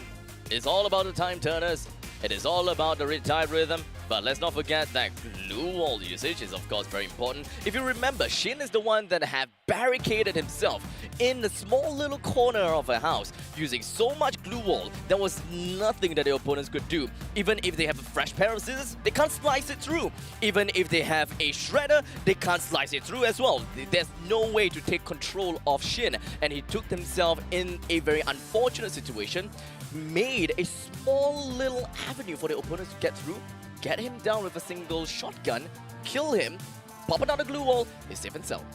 it's all about the time turners. It is all about the retired rhythm, but let's not forget that glue wall usage is of course very important. If you remember, Shin is the one that have barricaded himself in the small little corner of a house using so much glue wall, there was nothing that the opponents could do. Even if they have a fresh pair of scissors, they can't slice it through. Even if they have a shredder, they can't slice it through as well. There's no way to take control of Shin, and he took himself in a very unfortunate situation, made a small little avenue for the opponents to get through, get him down with a single shotgun, kill him, pop another glue wall, he's safe and sound.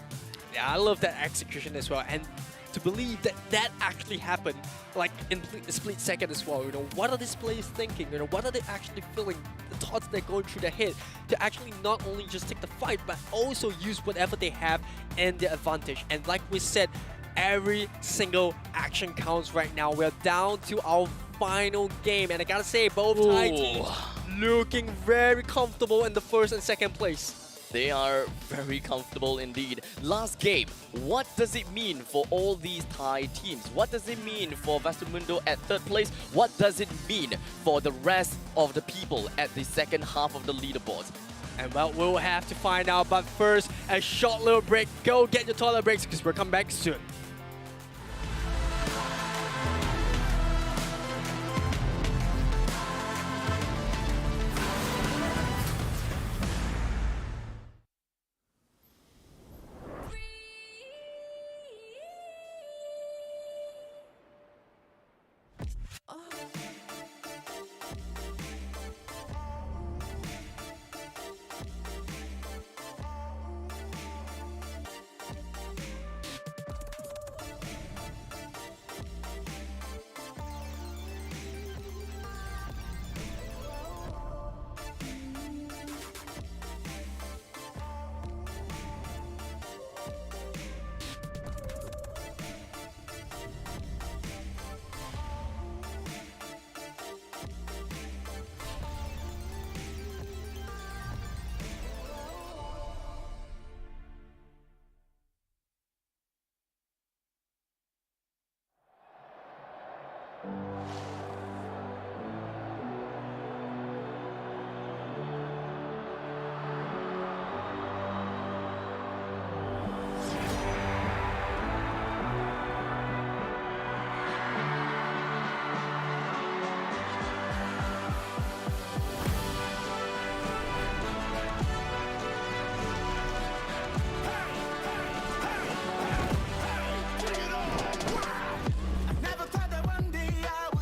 Yeah, I love that execution as well, and to believe that that actually happened, like in a split second as well. You know, what are these players thinking? You know, what are they actually feeling? The thoughts that are going through their head to actually not only just take the fight, but also use whatever they have in their advantage. And like we said, every single action counts right now. We're down to our final game, and I gotta say, both Thai teams looking very comfortable in the first and second place. They are very comfortable indeed. Last game, what does it mean for all these Thai teams? What does it mean for Vastamundo at 3rd place? What does it mean for the rest of the people at the second half of the leaderboards? And well, we'll have to find out, but first, a short little break. Go get your toilet breaks because we'll come back soon. Never thought that one day I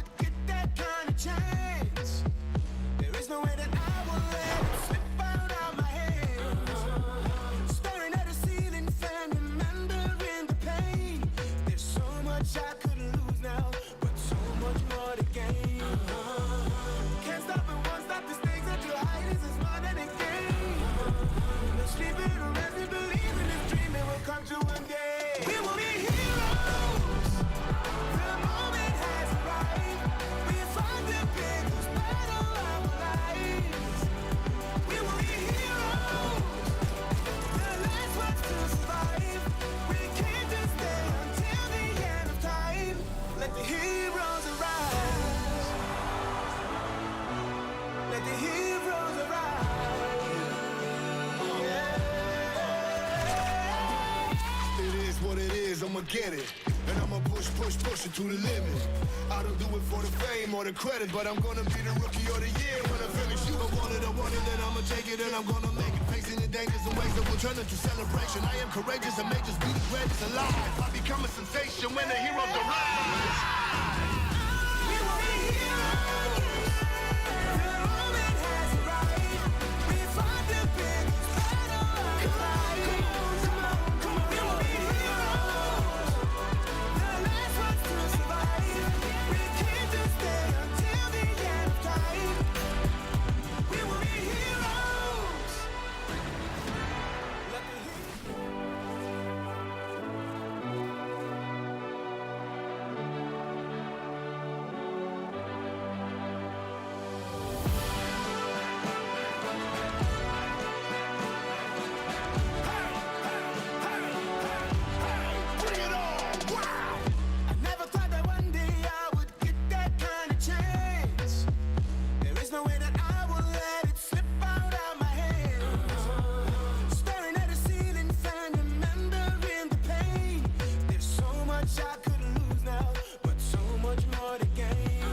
I'ma get it. And I'ma push it to the limit. I don't do it for the fame or the credit, but I'm gonna be the rookie of the year when I finish. You don't want it, then I'ma take it and I'm gonna make it. Facing the dangers and ways that will turn into celebration. I am courageous and may just be the greatest alive. I become a sensation when the heroes arrive. We will be heroes. The moment has arrived. We fight the biggest battle of life. Come on. We will be heroes. The last ones to survive. We came to stay until the end of time. We will be heroes. Bring it on! Wow! I never thought that one day I would get that kind of chance. There is no way that I will let it slip out of my hands. Staring at the ceiling, fan, remembering the pain. There's so much I could lose now, but so much more to gain.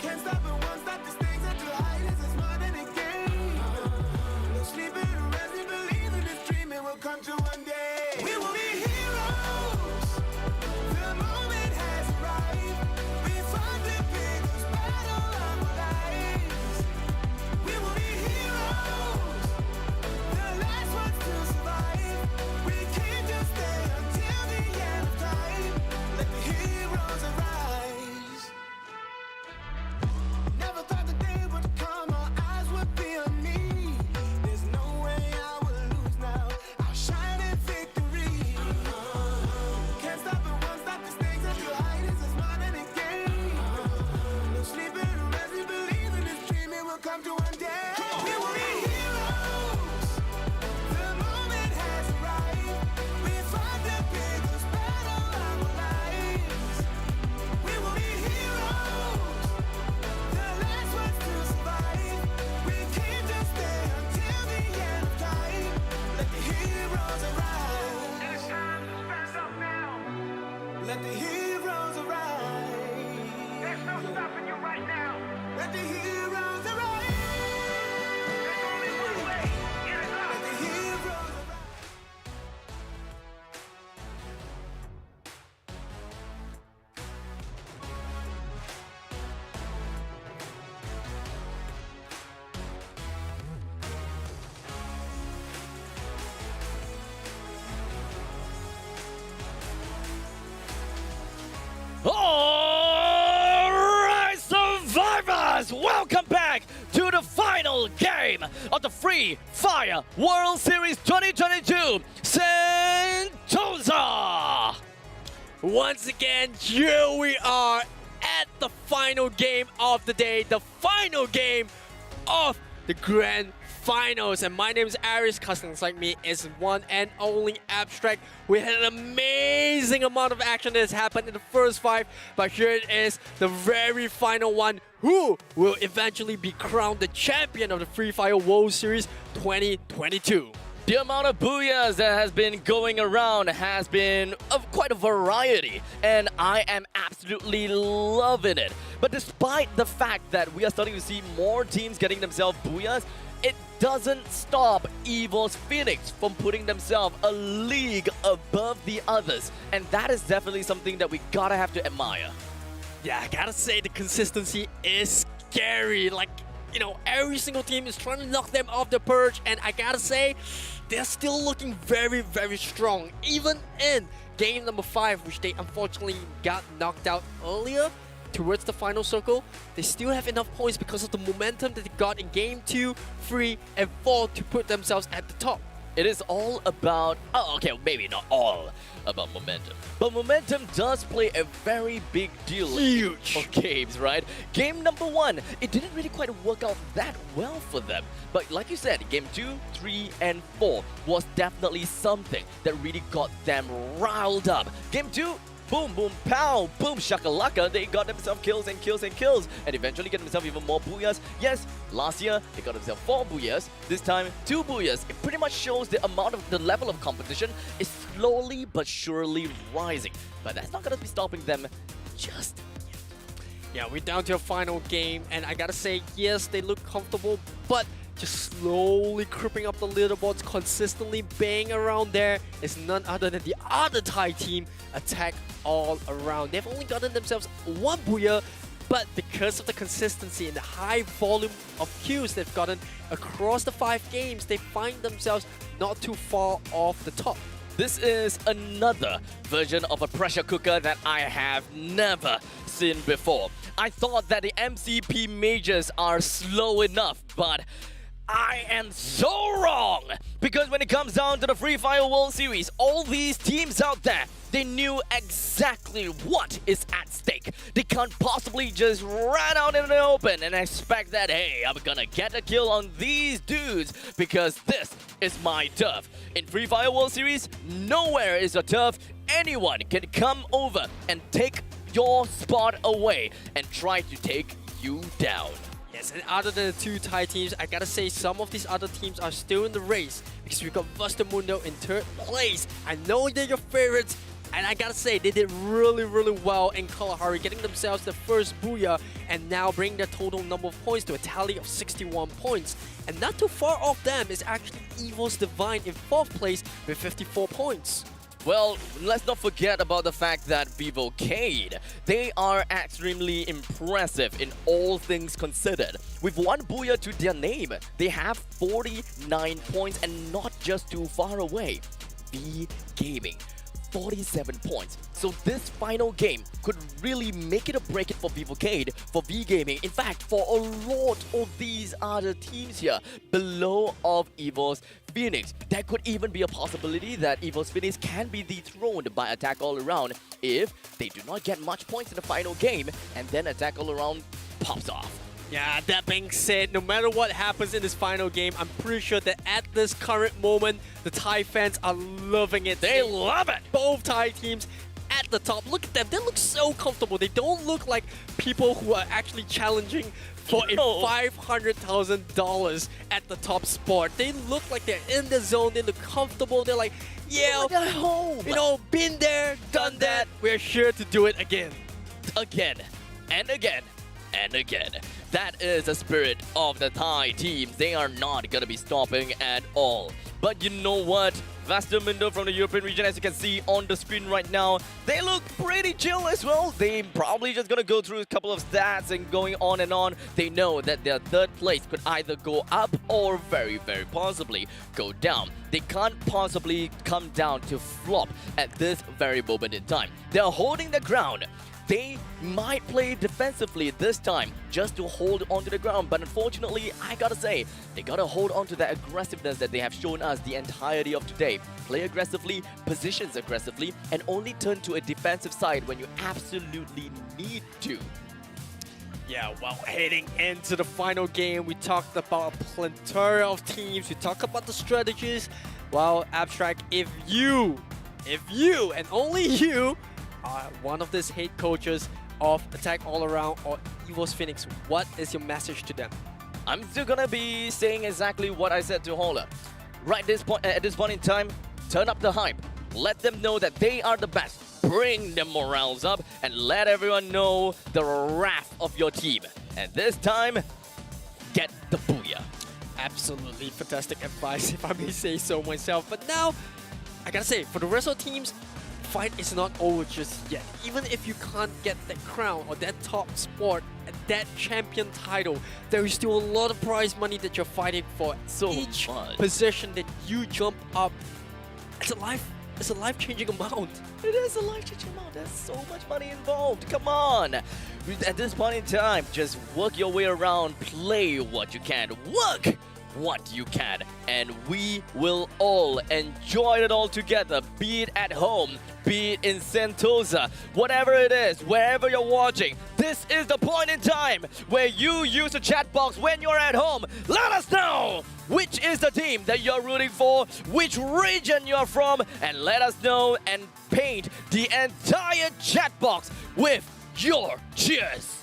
Can't stop it, won't stop the stakes until highest is more than a game. No sleeping or resting, believe in this dream, it will come true one day. We will be heroes. The moment has arrived. We fought the biggest battle of our lives. We will be heroes. The last ones to survive. We came to stay until the end of time. Let the heroes arise. Never thought the day would come, our eyes would be on me. There's no way I will lose now. I'll shine in victory. Can't stop it, won't stop the stakes until highest is more than a game. No sleeping or resting, believe in this dream, it will come to one day. We will be heroes. The moment has arrived. We fought the biggest battle of our lives. We will be heroes. The last ones to survive. We came to stay until the end of time. Let the heroes arise. It's time to stand up now. Let the heroes arise. There's no stopping you right now. Let the heroes arise. There's only one way. Get it up. Let the heroes arise. Alright, survivors! Welcome back to the final game of the Free Fire World Series 2022 Sentosa! Once again, here we are at the final game of the day, the final game of the Grand Finals. And my name is Aris, Customs like me is one and only Abstract. We had an amazing amount of action that has happened in the first 5, but here it is, the very final one. Who will eventually be crowned the champion of the Free Fire World Series 2022? The amount of booyahs that has been going around has been of quite a variety, and I am absolutely loving it. But despite the fact that we are starting to see more teams getting themselves booyahs, it doesn't stop Evil's Phoenix from putting themselves a league above the others, and that is definitely something that we gotta have to admire. Yeah, I gotta say the consistency is scary. Like, you know, every single team is trying to knock them off the perch, and I gotta say, they're still looking very, very strong. Even in game number 5, which they unfortunately got knocked out earlier towards the final circle, they still have enough points because of the momentum that they got in game 2, 3, and 4 to put themselves at the top. It is all about, okay, maybe not all about momentum, but momentum does play a very big deal for games, right? Game number 1, it didn't really quite work out that well for them. But like you said, game 2, 3, and 4 was definitely something that really got them riled up. Game 2, boom, boom, pow, boom, shakalaka, they got themselves kills and kills and kills, and eventually get themselves even more booyahs. Yes, last year, they got themselves 4 booyahs, this time 2 booyahs. It pretty much shows the amount of, the level of competition is slowly but surely rising. But that's not going to be stopping them just yet. Yeah, we're down to a final game, and I gotta say, yes, they look comfortable, but just slowly creeping up the leaderboards, consistently banging around there is none other than the other Thai team, Attack All Around. They've only gotten themselves one Booyah, but because of the consistency and the high volume of kills they've gotten across the 5 games, they find themselves not too far off the top. This is another version of a pressure cooker that I have never seen before. I thought that the MCP majors are slow enough, but I am so wrong! Because when it comes down to the Free Fire World Series, all these teams out there, they knew exactly what is at stake. They can't possibly just run out in the open and expect that, hey, I'm gonna get a kill on these dudes because this is my turf. In Free Fire World Series, nowhere is a turf. Anyone can come over and take your spot away and try to take you down. Yes, and other than the 2 Thai teams, I gotta say some of these other teams are still in the race because we got Mundo in 3rd place. I know they're your favorites, and I gotta say they did really well in Kalahari, getting themselves the first Booyah and now bringing their total number of points to a tally of 61 points. And not too far off them is actually Evil's Divine in 4th place with 54 points. Well, let's not forget about the fact that Vivocade, they are extremely impressive in all things considered. With 1 Booyah to their name, they have 49 points and not just too far away. V Gaming, 47 points. So this final game could really make it or break it for Vivocade, for V Gaming, in fact, for a lot of these other teams here below of EVO's Phoenix. There could even be a possibility that EVO's Phoenix can be dethroned by Attack All Around if they do not get much points in the final game and then Attack All Around pops off. Yeah, that being said, no matter what happens in this final game, I'm pretty sure that at this current moment, the Thai fans are loving it. They love it! Both Thai teams at the top. Look at them. They look so comfortable. They don't look like people who are actually challenging for a $500,000 at the top spot. They look like they're in the zone. They look comfortable. They're like, yeah, like at home. You know, been there, done that. We're sure to do it again. Again, and again, and again. That is the spirit of the Thai teams. They are not going to be stopping at all. But you know what? Mundo from the European region, as you can see on the screen right now, they look pretty chill as well. They probably just going to go through a couple of stats and going on and on. They know that their 3rd place could either go up or very possibly go down. They can't possibly come down to flop at this very moment in time. They're holding the ground. They might play defensively this time just to hold onto the ground, but unfortunately, I gotta say, they gotta hold on to that aggressiveness that they have shown us the entirety of today. Play aggressively, positions aggressively, and only turn to a defensive side when you absolutely need to. Yeah, well, heading into the final game, we talked about a plethora of teams, we talked about the strategies. Well, Abstract, if you, and only you, are one of these head coaches of Attack All Around or EVO's Phoenix, what is your message to them? I'm still gonna be saying exactly what I said to Hola. At this point in time, turn up the hype. Let them know that they are the best. Bring their morals up and let everyone know the wrath of your team. And this time, get the Booyah. Absolutely fantastic advice, if I may say so myself. But now, I gotta say, for the rest of the teams, fight is not over just yet. Even if you can't get that crown or that top spot, that champion title, there is still a lot of prize money that you're fighting for. So each much. position that you jump up, it's a life-changing amount. It is a life-changing amount. There's so much money involved. Come on. At this point in time, just work your way around, play what you can, work what you can, and we will all enjoy it all together, be it at home, be it in Sentosa, whatever it is, wherever you're watching. This is the point in time where you use the chat box when you're at home. Let us know which is the team that you're rooting for, which region you're from, and let us know and paint the entire chat box with your cheers.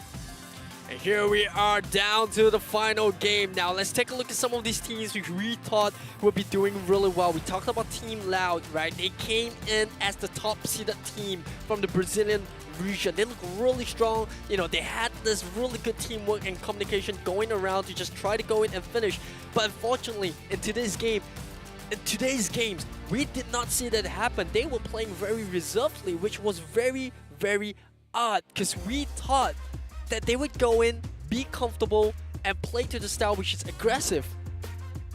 And here we are down to the final game. Now let's take a look at some of these teams which we thought would be doing really well. We talked about Team Loud, right? They came in as the top seeded team from the Brazilian region. They look really strong. You know, they had this really good teamwork and communication going around to just try to go in and finish. But unfortunately, in today's games, we did not see that happen. They were playing very reservedly, which was very, very odd, because we thought that they would go in, be comfortable, and play to the style which is aggressive.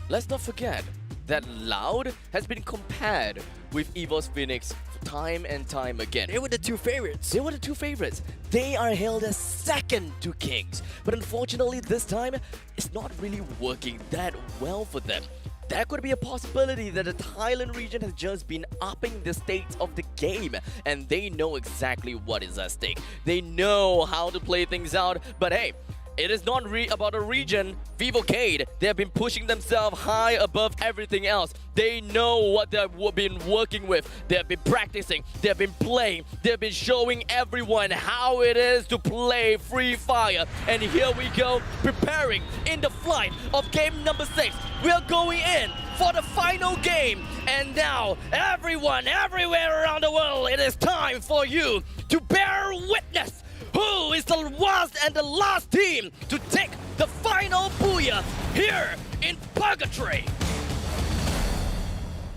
Let's not forget that Loud has been compared with EVOS Phoenix time and time again. They were the two favorites. They are hailed as second to Kings. But unfortunately, this time, it's not really working that well for them. There could be a possibility that the Thailand region has just been upping the stakes of the game, and they know exactly what is at stake. They know how to play things out, but hey, it is not about a region. Vivocade, they have been pushing themselves high above everything else. They know what they've been working with. They have been practicing. They have been playing. They have been showing everyone how it is to play Free Fire. And here we go, preparing in the flight of game number 6. We are going in for the final game. And now, everyone, everywhere around the world, it is time for you to bear witness. Who is the last and the last team to take the final booyah here in Purgatory?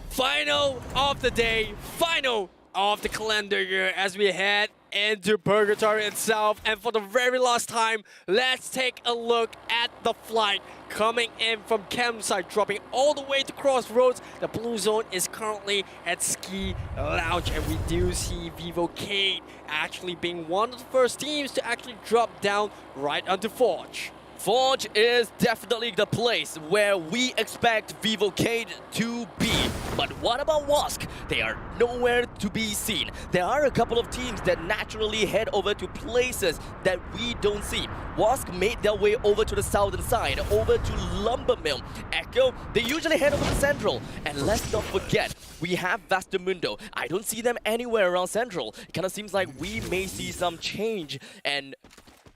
Final of the day, final of the calendar year as we head into Purgatory itself. And for the very last time, let's take a look at the flight coming in from campsite, dropping all the way to Crossroads. The blue zone is currently at Ski Lounge, and we do see Vivocade actually being one of the first teams to actually drop down right onto Forge. Forge is definitely the place where we expect Vivocade to be. But what about Wask? They are nowhere to be seen. There are a couple of teams that naturally head over to places that we don't see. Wask made their way over to the southern side, over to Lumbermill. Echo, they usually head over to Central. And let's not forget, we have Vastamundo. I don't see them anywhere around Central. It kind of seems like we may see some change. And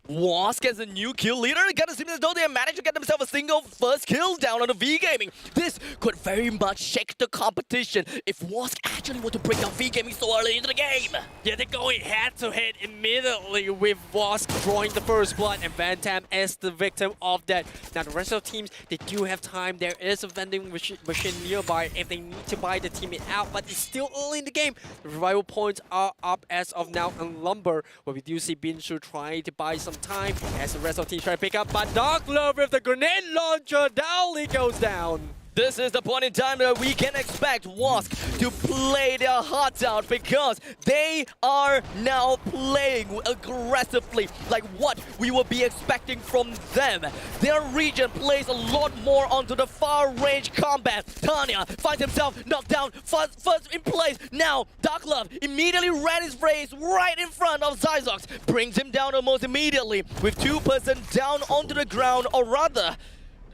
Wask as a new kill leader, it kind of seems as though they have managed to get themselves a single first kill down on the V-Gaming. This could very much shake the competition if Wask actually were to break down V-Gaming so early into the game. Yeah, they're going head-to-head immediately with Wask drawing the first blood, and Van Tam is the victim of that. Now, the rest of the teams, they do have time. There is a vending machine nearby if they need to buy the teammate out, but it's still early in the game. The revival points are up as of now in Lumber, where we do see Binshu trying to buy some time as the rest of the team try to pick up, but Dark Love with the grenade launcher, Dowley goes down. This is the point in time that we can expect Wask to play their hearts out, because they are now playing aggressively like what we would be expecting from them. Their region plays a lot more onto the far range combat. Tanya finds himself knocked down first in place. Now Dark Love immediately ran his race right in front of Zyzox, brings him down almost immediately with 2 person down onto the ground, or rather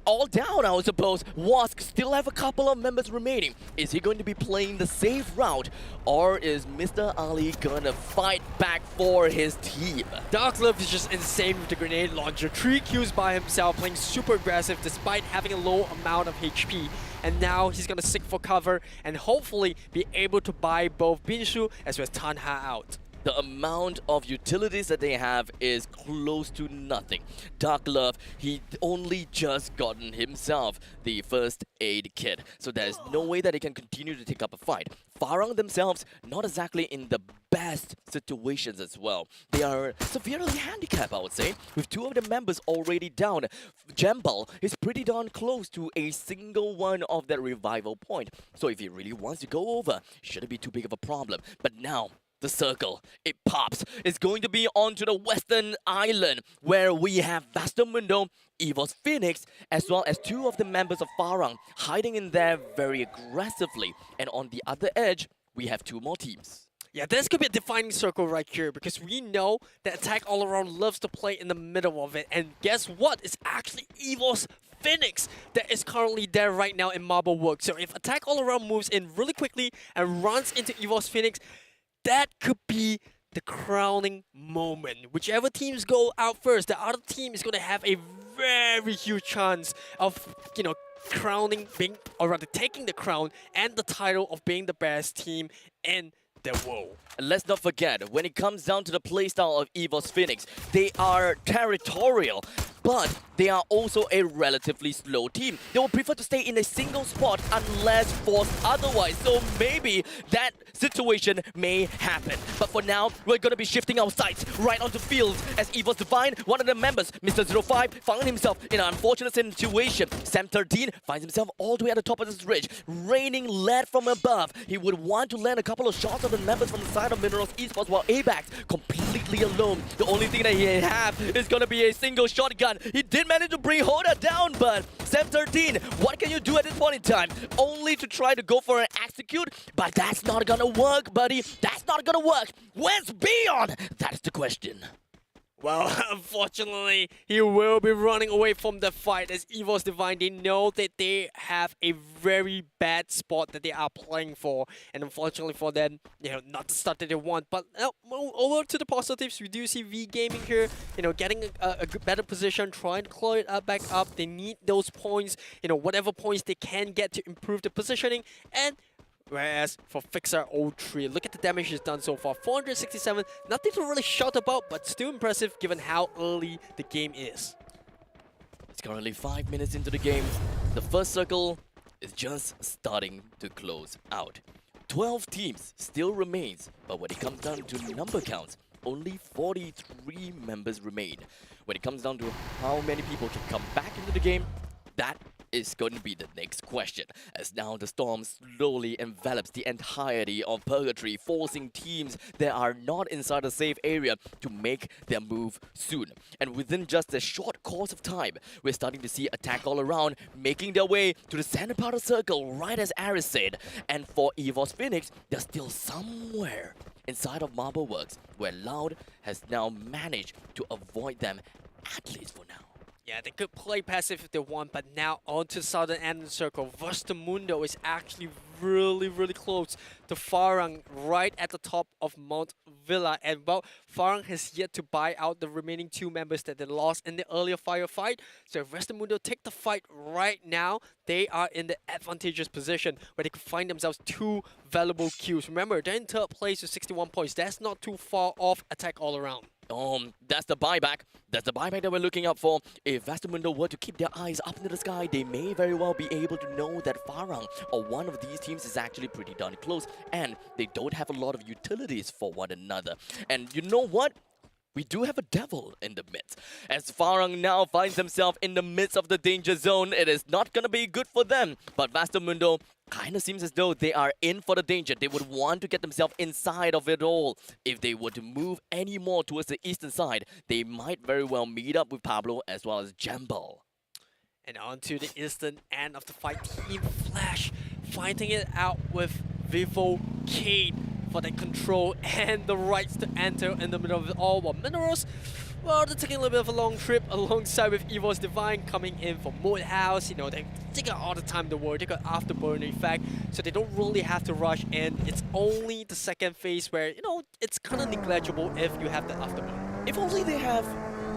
all down, I would suppose. Wask still have a couple of members remaining. Is he going to be playing the safe route, or is Mr. Ali gonna fight back for his team? Darklove is just insane with the grenade launcher. 3 kills by himself, playing super aggressive despite having a low amount of HP. And now he's gonna seek for cover and hopefully be able to buy both Binshu as well as Tanha out. The amount of utilities that they have is close to nothing. Dark Love, he only just gotten himself the first aid kit, so there's no way that he can continue to take up a fight. Farang themselves, not exactly in the best situations as well. They are severely handicapped, I would say, with 2 of the members already down. Jambal is pretty darn close to a single one of that revival point, so if he really wants to go over, shouldn't be too big of a problem. But now, the circle, it pops. It's going to be onto the western island, where we have Vastamundo, EVOS Phoenix, as well as 2 of the members of Farang hiding in there very aggressively. And on the other edge, we have 2 more teams. Yeah, this could be a defining circle right here, because we know that Attack All Around loves to play in the middle of it. And guess what? It's actually EVOS Phoenix that is currently there right now in Marble Work. So if Attack All Around moves in really quickly and runs into EVOS Phoenix, that could be the crowning moment. Whichever teams go out first, the other team is going to have a very huge chance of, crowning, being, or rather taking the crown and the title of being the best team in the world. And let's not forget, when it comes down to the playstyle of EVOS Phoenix, they are territorial, but they are also a relatively slow team. They will prefer to stay in a single spot unless forced otherwise. So maybe that situation may happen. But for now, we're going to be shifting our sights right onto field as EVOS Divine, one of the members, Mr. 05, found himself in an unfortunate situation. Sam 13 finds himself all the way at the top of this ridge, raining lead from above. He would want to land a couple of shots of the members from the side of Minerals Esports while Abax completely alone. The only thing that he have is going to be a single shotgun. He did manage to bring Hoda down, but Sam 13, what can you do at this point in time? Only to try to go for an execute, but that's not gonna work, buddy. That's not gonna work. Where's Beyond? That's the question. Well, unfortunately, he will be running away from the fight as EVOS Divine. They know that they have a very bad spot that they are playing for. And unfortunately for them, not the start that they want. But over to the positives, we do see V Gaming here, getting a better position, trying to claw it back up. They need those points, whatever points they can get to improve the positioning. And whereas for Fixer 03, look at the damage he's done so far. 467, nothing to really shout about, but still impressive given how early the game is. It's currently 5 minutes into the game. The first circle is just starting to close out. 12 teams still remains, but when it comes down to number counts, only 43 members remain. When it comes down to how many people can come back into the game, that is going to be the next question, as now the storm slowly envelops the entirety of Purgatory, forcing teams that are not inside a safe area to make their move soon. And within just a short course of time, we're starting to see attack all around, making their way to the center part of the circle, right as Aris said. And for EVOS Phoenix, they're still somewhere inside of Marble Works, where Loud has now managed to avoid them, at least for now. Yeah, they could play passive if they want, but now onto the southern end of the circle. Mundo is actually really, really close to Farang, right at the top of Mount Villa. And well, Farang has yet to buy out the remaining 2 members that they lost in the earlier firefight. So if Mundo take the fight right now, they are in the advantageous position where they can find themselves 2 valuable kills. Remember, they're in 3rd place with 61 points. That's not too far off attack all around. That's the buyback. That's the buyback that we're looking out for. If Mundo were to keep their eyes up into the sky, they may very well be able to know that Farang or one of these teams is actually pretty darn close, and they don't have a lot of utilities for one another. And you know what? We do have a devil in the midst. As Farang now finds himself in the midst of the danger zone, it is not going to be good for them. But Mundo kind of seems as though they are in for the danger. They would want to get themselves inside of it all. If they were to move any more towards the eastern side, they might very well meet up with Pablo as well as Jambal. And on to the eastern end of the fight, Team Flash fighting it out with Vivo Kate for the control and the rights to enter in the middle of it all. While Minerals, well, they're taking a little bit of a long trip alongside with EVOS Divine coming in for Mood House. They got all the time in the world. They got Afterburner effect, so they don't really have to rush in. It's only the second phase where, it's kind of negligible if you have the Afterburner. If only they have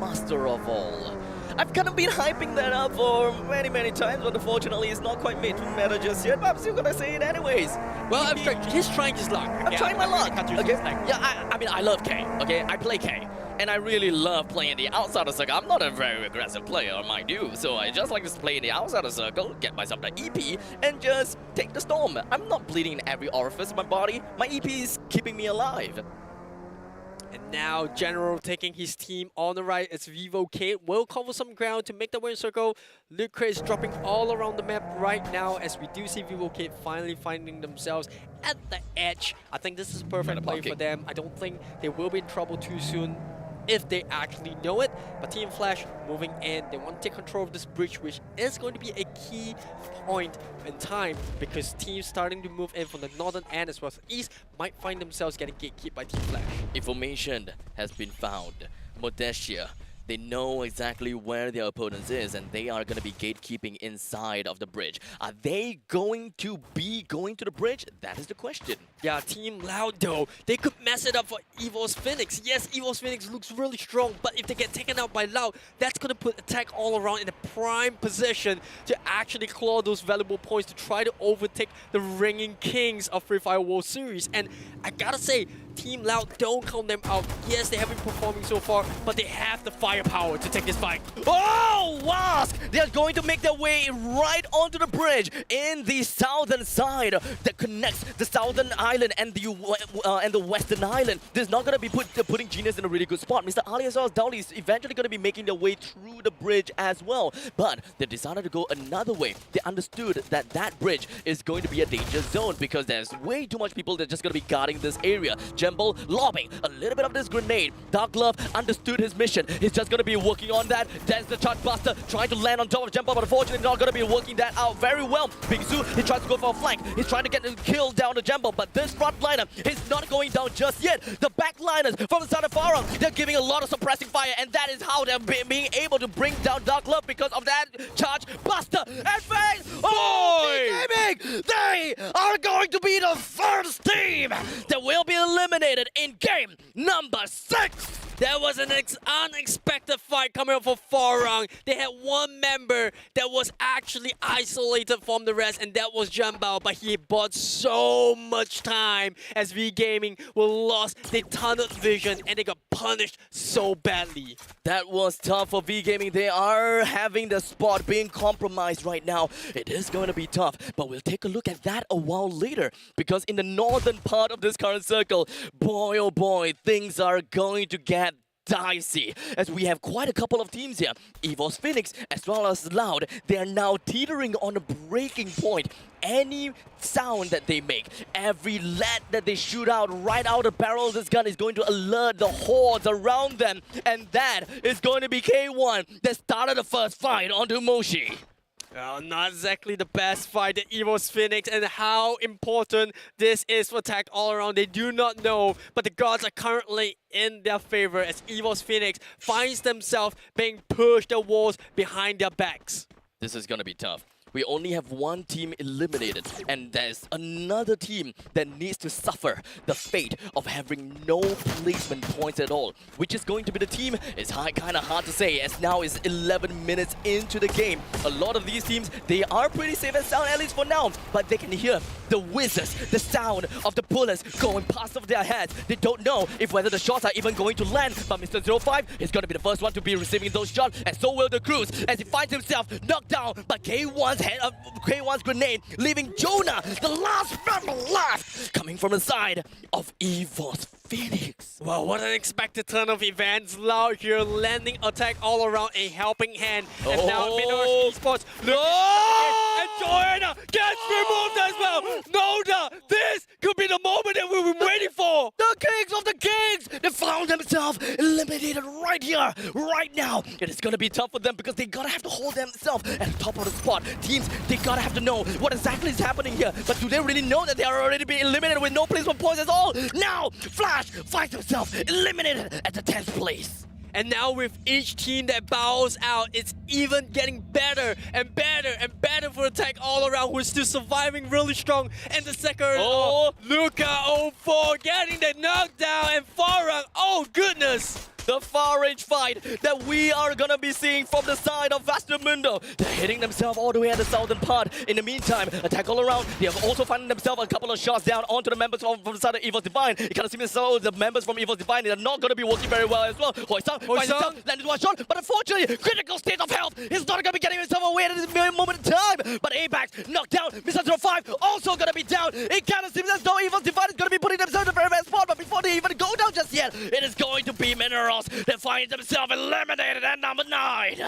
Master of All. I've kind of been hyping that up for many, many times, but unfortunately it's not quite made to meta just yet, but I'm still gonna say it anyways. Well, he's trying his luck. I'm trying my luck. Okay. Yeah, I mean, I love K, okay? I play K. And I really love playing the outside of circle. I'm not a very aggressive player, mind you, so I just like to play in the outside of circle, get myself the EP, and just take the storm. I'm not bleeding in every orifice of my body. My EP is keeping me alive. And now General taking his team on the right. It's Vivo Kate will cover some ground to make the win circle. Lucre is dropping all around the map right now as we do see Vivo Kate finally finding themselves at the edge. I think this is a perfect play for them. I don't think they will be in trouble too soon if they actually know it. But Team Flash moving in, they want to take control of this bridge, which is going to be a key point in time because teams starting to move in from the northern end as well as the east might find themselves getting gatekept by Team Flash. Information has been found. Modestia They know exactly where their opponent is, and they are going to be gatekeeping inside of the bridge. Are they going to be going to the bridge? That is the question. Yeah, Team Loud though, they could mess it up for Evo's Phoenix. Yes, Evo's Phoenix looks really strong, but if they get taken out by Loud, that's going to put Attack All Around in a prime position to actually claw those valuable points to try to overtake the reigning kings of Free Fire World Series. And I gotta say, Team Loud, don't count them out. Yes, they haven't been performing so far, but they have the firepower to take this fight. Oh, Wask! They're going to make their way right onto the bridge in the southern side that connects the southern island and the western island. This is not going to be putting Genius in a really good spot. Mr. Ali as well as Dowley is eventually going to be making their way through the bridge as well. But they decided to go another way. They understood that that bridge is going to be a danger zone because there's way too much people that are just going to be guarding this area. Jemble lobbing a little bit of this grenade. Dark Love understood his mission. He's just going to be working on that. There's the Charge Buster trying to land on top of Jemble, but unfortunately not going to be working that out very well. Bingsu, he tries to go for a flank. He's trying to get a kill down the Jemble, but this front liner is not going down just yet. The back liners from the side of Farah, they're giving a lot of suppressing fire, and that is how they're being able to bring down Dark Love because of that Charge Buster. And face, oh, Gaming, they are going to be the first team that will be eliminated in game number 6. There was an unexpected fight coming up for Farang. They had one member that was actually isolated from the rest, and that was Jambao, but he bought so much time as V Gaming were lost. They tunneled vision and they got punished so badly. That was tough for V Gaming. They are having the spot being compromised right now. It is going to be tough, but we'll take a look at that a while later because in the northern part of this current circle, boy oh boy, things are going to get dicey as we have quite a couple of teams here. Evo's Phoenix as well as Loud, they are now teetering on a breaking point. Any sound that they make, every lead that they shoot out right out of the barrel of this gun is going to alert the hordes around them, and that is going to be K1 that started the first fight onto Moshi. Well, not exactly the best fight, the Evo's Phoenix, and how important this is for Attack All Around, they do not know, but the gods are currently in their favor as Evo's Phoenix finds themselves being pushed the walls behind their backs. This is gonna be tough. We only have one team eliminated, and there's another team that needs to suffer the fate of having no placement points at all. Which is going to be the team is kind of hard to say, as now is 11 minutes into the game. A lot of these teams, they are pretty safe and sound, at least for now, but they can hear the whizzes, the sound of the bullets going past of their heads. They don't know if whether the shots are even going to land, but Mr. 05 is going to be the first one to be receiving those shots, and so will the Cruz, as he finds himself knocked down by K1's grenade, leaving Jonah, the last member left, coming from the side of Evo's Phoenix. Well, what an unexpected turn of events. Loud here landing Attack All Around a helping hand. And now Minotaur Esports. No! And Joanna gets removed as well. Noda, this could be the moment that we've been waiting for. The Kings of the Kings! They found themselves eliminated right here, right now. It is going to be tough for them because they gotta have to hold themselves at the top of the spot. Teams, they gotta have to know what exactly is happening here. But do they really know that they are already being eliminated with no placement points at all? Now, Flash finds himself eliminated at the 10th place. And now with each team that bows out, it's even getting better and better and better for Attack All Around, who is still surviving really strong. And the second, Luca 04 getting the knockdown, and Farang, oh goodness! The far-range fight that we are gonna be seeing from the side of Vastamundo. They're hitting themselves all the way at the southern part. In the meantime, Attack All Around, they have also found themselves a couple of shots down onto the members from the side of Evo's Divine. You kind of see the members from Evo's Divine, they're not gonna be working very well as well. Hoysang finds himself, landed one shot, but unfortunately, critical state of health. He's not gonna be getting himself away at this moment in time. But Apex knocked down. Mr. 05 also gonna be down. It kind of seems as though Evo's Divine is gonna be putting themselves in the very best spot, but before they even go down just yet, it is going to be Mineral that finds themselves eliminated at number 9.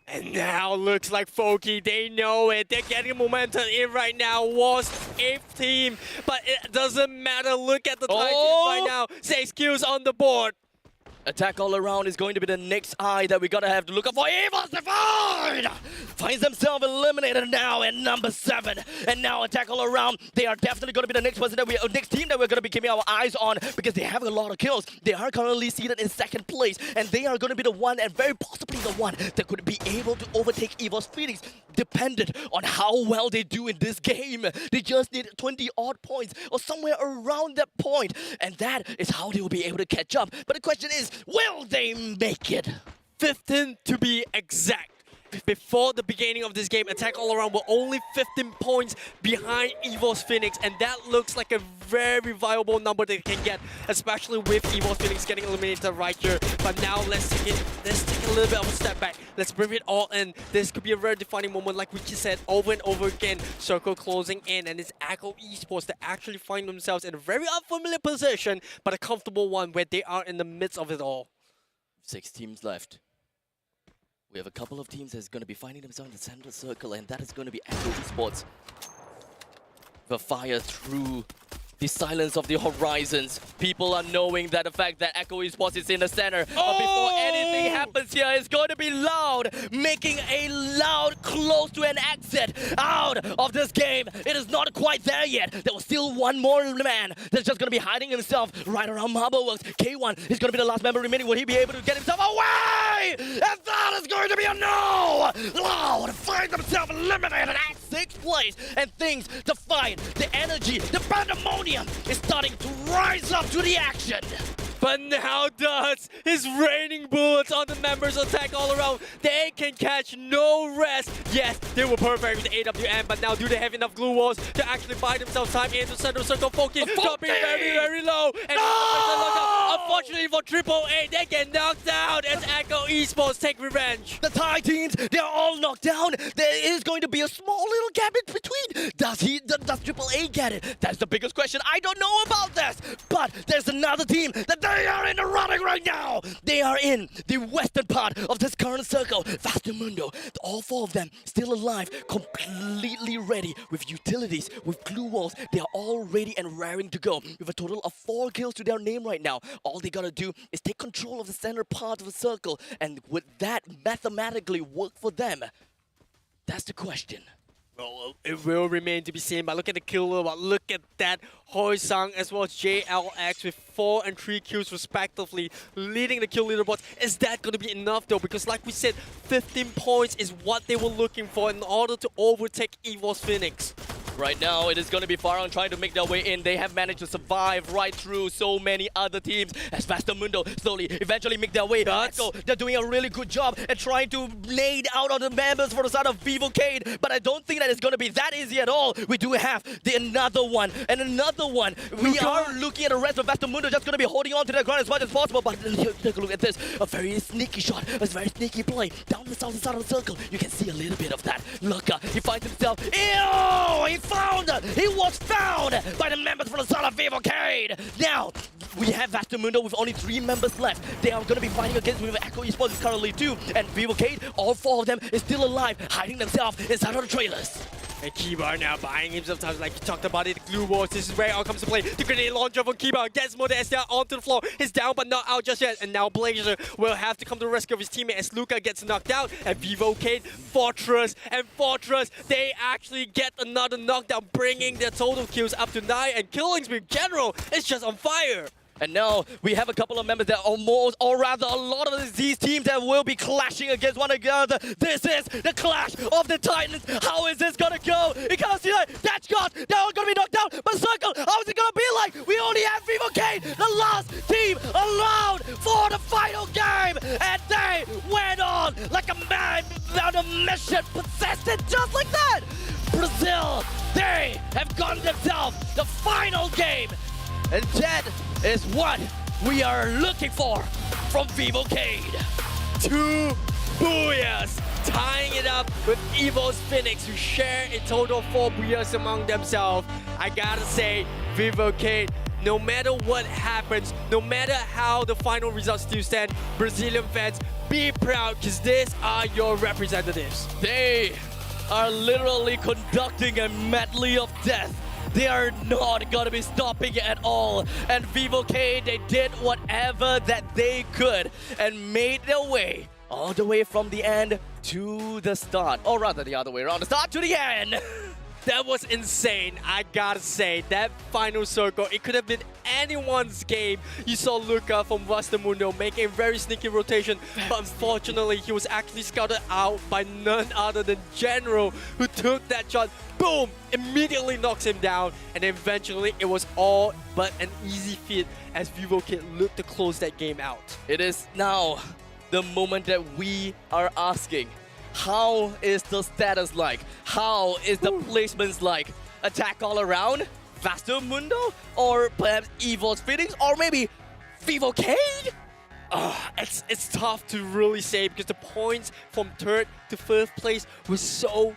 And now looks like Foki, they know it. They're getting momentum in right now. Was 8th team, but it doesn't matter. Look at the time right now. 6 kills on the board. Attack all around is going to be the next eye that we gotta have to look up for. Evo's Divide finds themselves eliminated now at number 7. And now Attack all around, they are definitely going to be the next person that next team that we're going to be keeping our eyes on because they have a lot of kills. They are currently seated in 2nd place, and they are going to be the one, and very possibly the one, that could be able to overtake Evo's Phoenix, dependent on how well they do in this game. They just need 20 odd points or somewhere around that point, and that is how they will be able to catch up. But the question is, will they make it? 15 to be exact. Before the beginning of this game, Attack All Around were only 15 points behind Evo's Phoenix, and that looks like a very viable number they can get, especially with Evo's Phoenix getting eliminated right here. But now let's take a little bit of a step back. Let's bring it all in. This could be a very defining moment, like we just said over and over again. Circle closing in, and it's Echo Esports that actually find themselves in a very unfamiliar position, but a comfortable one where they are in the midst of it all. 6 teams left. We have a couple of teams that's going to be finding themselves in the center circle, and that is going to be Echo Esports. The fire through the silence of the horizons. People are knowing that the fact that Echo Esports is in the center. But before anything happens here, it's going to be loud, making a loud close to an exit out of this game. It is not quite there yet. There was still one more man that's just going to be hiding himself right around Marble-Works. K1 is going to be the last member remaining. Will he be able to get himself away? And that is going to be a no! Loud find themselves eliminated at 6th place. And things, the fight, the energy, the pandemonium is starting to rise up to the action. But now does his raining bullets on the members Attack All Around. They can catch no rest. Yes, they were perfect with the AWM, but now do they have enough glue walls to actually buy themselves time into center circle? Foki dropping very, very low. And unfortunately for AAA, they get knocked out as Echo Esports take revenge. The Thai teams, they're all knocked down. There is going to be a small little gap in between. Does AAA get it? That's the biggest question. I don't know about this. But there's another team that they are in the running right now. They are in the western part of this current circle. Vastamundo, all 4 of them still alive, completely ready with utilities, with glue walls. They are all ready and raring to go with a total of 4 kills to their name right now. All they gotta do is take control of the center part of the circle, and would that mathematically work for them? That's the question. Well, it will remain to be seen, but look at the killer, but look at that Hoi-Sang as well as JLX with 4 and 3 kills respectively, leading the kill leaderboards. Is that going to be enough though? Because like we said, 15 points is what they were looking for in order to overtake Evo's Phoenix. Right now, it is going to be Farang trying to make their way in. They have managed to survive right through so many other teams as Vastamundo slowly, eventually make their way. Echo, they're doing a really good job at trying to nade out on the members for the side of Vivocade, but I don't think that it's going to be that easy at all. We do have another one and another one. We are looking at the rest of Vastamundo just going to be holding on to the ground as much as possible, but take a look at this. A very sneaky shot, a very sneaky play down the southern side of the circle. You can see a little bit of that. Lucca, he finds himself. Ew! He was found by the members from the side of Vivocade. Now, we have Vastamundo with only 3 members left. They are going to be fighting against with Echo Esports currently 2. And Vivocade, all 4 of them is still alive, hiding themselves inside of the trailers. And Kiba now buying himself time, like you talked about it, the glue walls. This is where it all comes to play. The grenade launcher from Kiba gets more than SDR onto the floor. He's down but not out just yet. And now Blazer will have to come to the rescue of his teammate as Luca gets knocked out. And Vivocade, Fortress, they actually get another knockdown, bringing their total kills up to 9. And Killingsby in general is just on fire. And now we have a couple of members that almost, or rather a lot of these teams that will be clashing against one another. This is the clash of the Titans. How is this gonna go? You can't see that shot. They're all gonna be knocked down. But Circle, how is it gonna be like? We only have Vivocade, the last team allowed for the final game. And they went on like a man on a mission, possessed it just like that. Brazil, they have gotten themselves the final game. And that is what we are looking for from Vivocade. 2 booyahs, tying it up with Evo's Phoenix, who share a total of 4 booyahs among themselves. I gotta say, Vivocade, no matter what happens, no matter how the final results still stand, Brazilian fans, be proud, because these are your representatives. They are literally conducting a medley of death They are not gonna be stopping at all. And VivoK, they did whatever that they could and made their way all the way from the end to the start. Or rather the other way around, the start to the end. That was insane, I gotta say. That final circle, it could have been anyone's game. You saw Luca from Vastamundo making a very sneaky rotation, but unfortunately he was actually scouted out by none other than General, who took that shot, boom, immediately knocks him down, and eventually it was all but an easy feat as VivoKid looked to close that game out. It is now the moment that we are asking. How is the status like? How is the placements like? Attack all around? Vasto Mundo? Or perhaps Evil's Phoenix? Or maybe VivoCade? It's tough to really say because the points from third to fifth place were so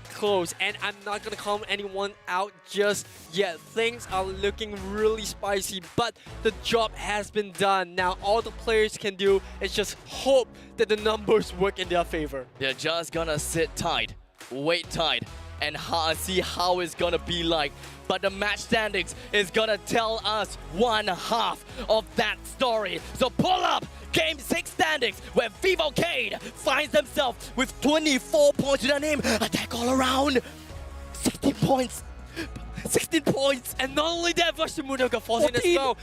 close, and I'm not gonna call anyone out just yet. Things are looking really spicy, but the job has been done. Now all the players can do is just hope that the numbers work in their favor. They're just gonna sit tight, wait tight, and see how it's gonna be like. But the match standings is gonna tell us one half of that story. So pull up Game 6 standings, where VivoCade finds themselves with 24 points to their name. Attack all around, 16 points. 16 points. And not only that, Vastamundo got 14 as well.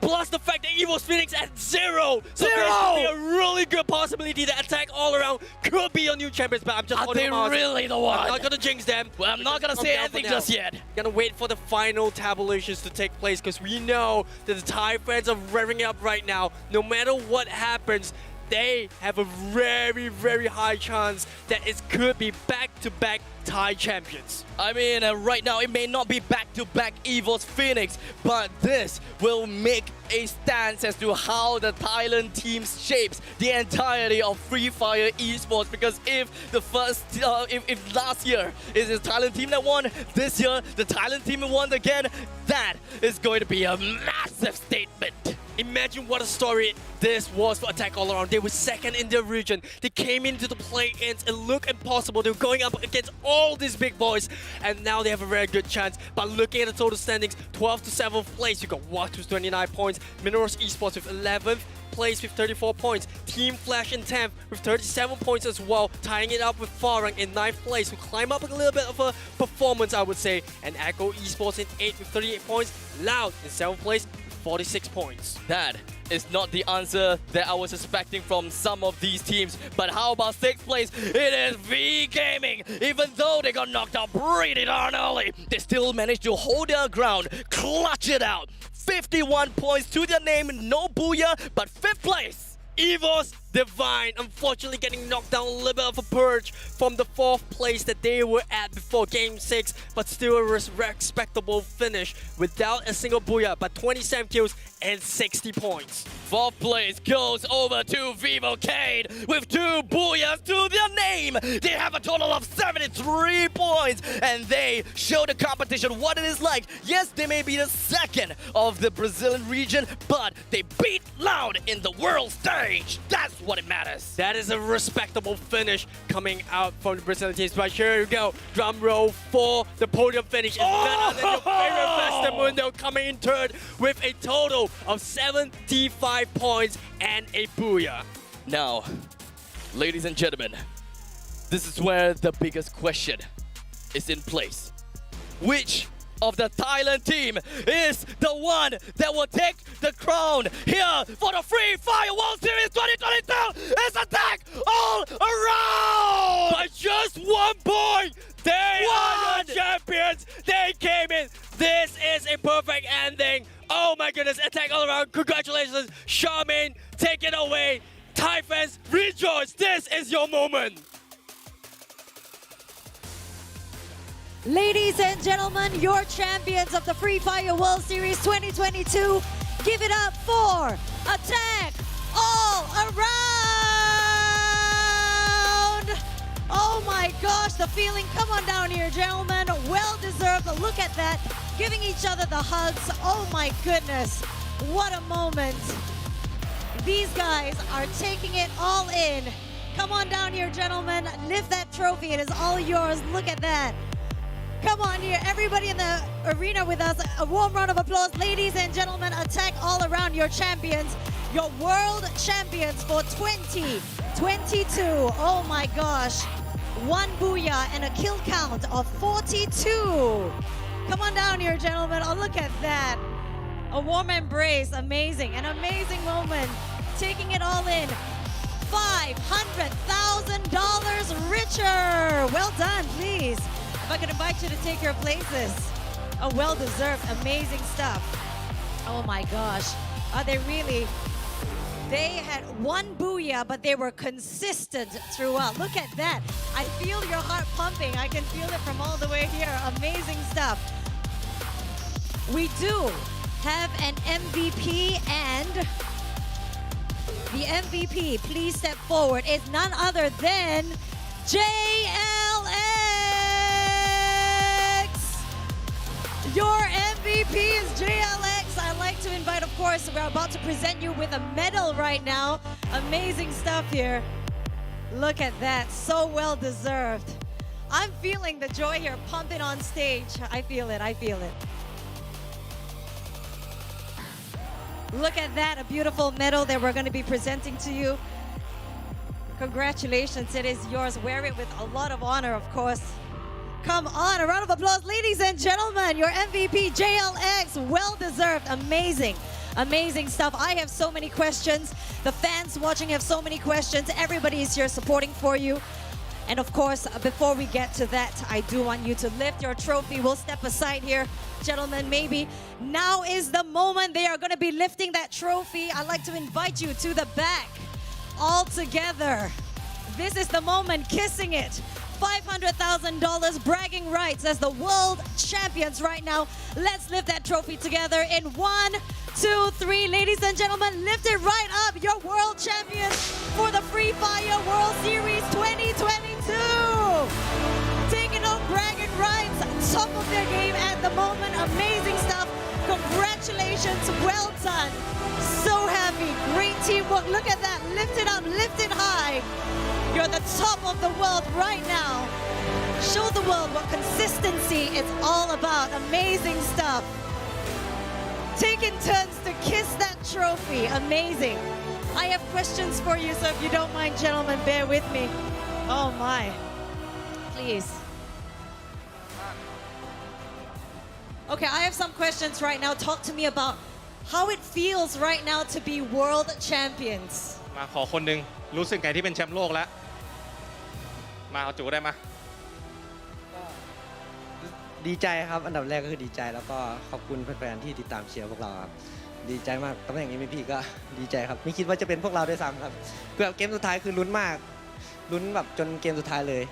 Plus the fact that Evil's Phoenix at 0. So there could be a really good possibility that Attack all around could be your new champions, but I'm just Are they really the one? I'm not gonna jinx them. Well, I'm not gonna say anything just yet. Gonna wait for the final tabulations to take place because we know that the Thai fans are revving up right now. No matter what happens, they have a very high chance that it could be back-to-back Thai champions. I mean, right now it may not be back-to-back Evil's Phoenix, but this will make a stance as to how the Thailand team shapes the entirety of Free Fire Esports. Because if the first, if last year is the Thailand team that won, this year the Thailand team won again, that is going to be a massive statement. Imagine what a story this was for Attack all around. They were second in their region. They came into the play-ins. It looked impossible. They were going up against all these big boys, and now they have a very good chance. But looking at the total standings, 12th to 7th place, you got Watt with 29 points, Minerals Esports with 11th place with 34 points, Team Flash in 10th with 37 points as well, tying it up with Farang in 9th place, who climb up a little bit of a performance, I would say, and Echo Esports in 8th with 38 points, Loud in 7th place, 46 points. That is not the answer that I was expecting from some of these teams. But how about 6th place? It is V Gaming. Even though they got knocked out pretty darn early, they still managed to hold their ground, clutch it out. 51 points to their name, no booyah, but 5th place. Evo's Divine, unfortunately getting knocked down a little bit of a purge from the 4th place that they were at before Game 6, but still a respectable finish without a single booyah, but 27 kills and 60 points. 4th place goes over to VivoCade with 2 booyahs to their name. They have a total of 73 points, and they show the competition what it is like. Yes, they may be the second of the Brazilian region, but they beat Loud in the world stage. That's what it matters. That is a respectable finish coming out from the Brazilian teams. But here we go. Drum roll for the podium finish. It's none other than your favorite Vastamundo coming in third with a total of 75 points and a booyah. Now, ladies and gentlemen, this is where the biggest question is in place. Which of the Thailand team is the one that will take the crown here for the Free Fire World Series 2022? It's Attack all around! By just 1 point, they are the champions. They came in. This is a perfect ending. Oh my goodness, Attack all around. Congratulations, Charmaine. Take it away. Thai fans, rejoice. This is your moment. Ladies and gentlemen, your champions of the Free Fire World Series 2022, give it up for Attack All Around! Oh my gosh, the feeling, come on down here, gentlemen. Well deserved, look at that. Giving each other the hugs, oh my goodness. What a moment. These guys are taking it all in. Come on down here, gentlemen. Lift that trophy, it is all yours, look at that. Come on here, everybody in the arena with us. A warm round of applause. Ladies and gentlemen, attack all around your champions, your world champions for 2022. Oh my gosh. One booyah and a kill count of 42. Come on down here, gentlemen. Oh, look at that. A warm embrace. Amazing. An amazing moment. Taking it all in. $500,000 richer. Well done, please. If I could invite you to take your places. A well-deserved, amazing stuff. Oh my gosh. Are they really? They had one booyah, but they were consistent throughout. Look at that. I feel your heart pumping. I can feel it from all the way here. Amazing stuff. We do have an MVP, and the MVP, please step forward, is none other than JLX. Your MVP is JLX. I'd like to invite, of course, we're about to present you with a medal right now. Amazing stuff here. Look at that, so well deserved. I'm feeling the joy here pumping on stage. I feel it, I feel it. Look at that, a beautiful medal that we're going to be presenting to you. Congratulations, it is yours. Wear it with a lot of honor, of course. Come on, a round of applause, ladies and gentlemen. Your MVP, JLX, well deserved, amazing. Amazing stuff. I have so many questions. The fans watching have so many questions. Everybody is here supporting for you. And of course, before we get to that, I do want you to lift your trophy. We'll step aside here. Gentlemen, maybe now is the moment they are going to be lifting that trophy. I'd like to invite you to the back all together. This is the moment, kissing it. $500,000 bragging rights as the world champions right now. Let's lift that trophy together in 1, 2, 3. Ladies and gentlemen, lift it right up. Your world champions for the Free Fire World Series 2022. Taking on bragging rights, top of their game at the moment. Amazing stuff. Congratulations, well done. So happy, great teamwork. Look at that, lift it up, lift it high. You're the top of the world right now. Show the world what consistency is all about. Amazing stuff. Taking turns to kiss that trophy. Amazing. I have questions for you, so if you don't mind, gentlemen, bear with me. Oh my. Please. Okay, I have some questions right now. Talk to me about how it feels right now to be world champions. มาขอคนหนึ่งรู้สึกไงที่เป็นแชมป์โลกแล้วมาเอาจูได้มา ดีใจครับอันดับแรกก็คือดีใจแล้วก็ขอบคุณแฟนๆที่ติดตามเชียร์พวกเราครับดีใจมากตำแหน่ง MVP ก็ดีใจครับไม่คิดว่าจะเป็นพวกเราด้วยซ้ำครับเกือบเกมสุดท้ายคือลุ้นมากลุ้นแบบจนเกมสุดท้ายเลย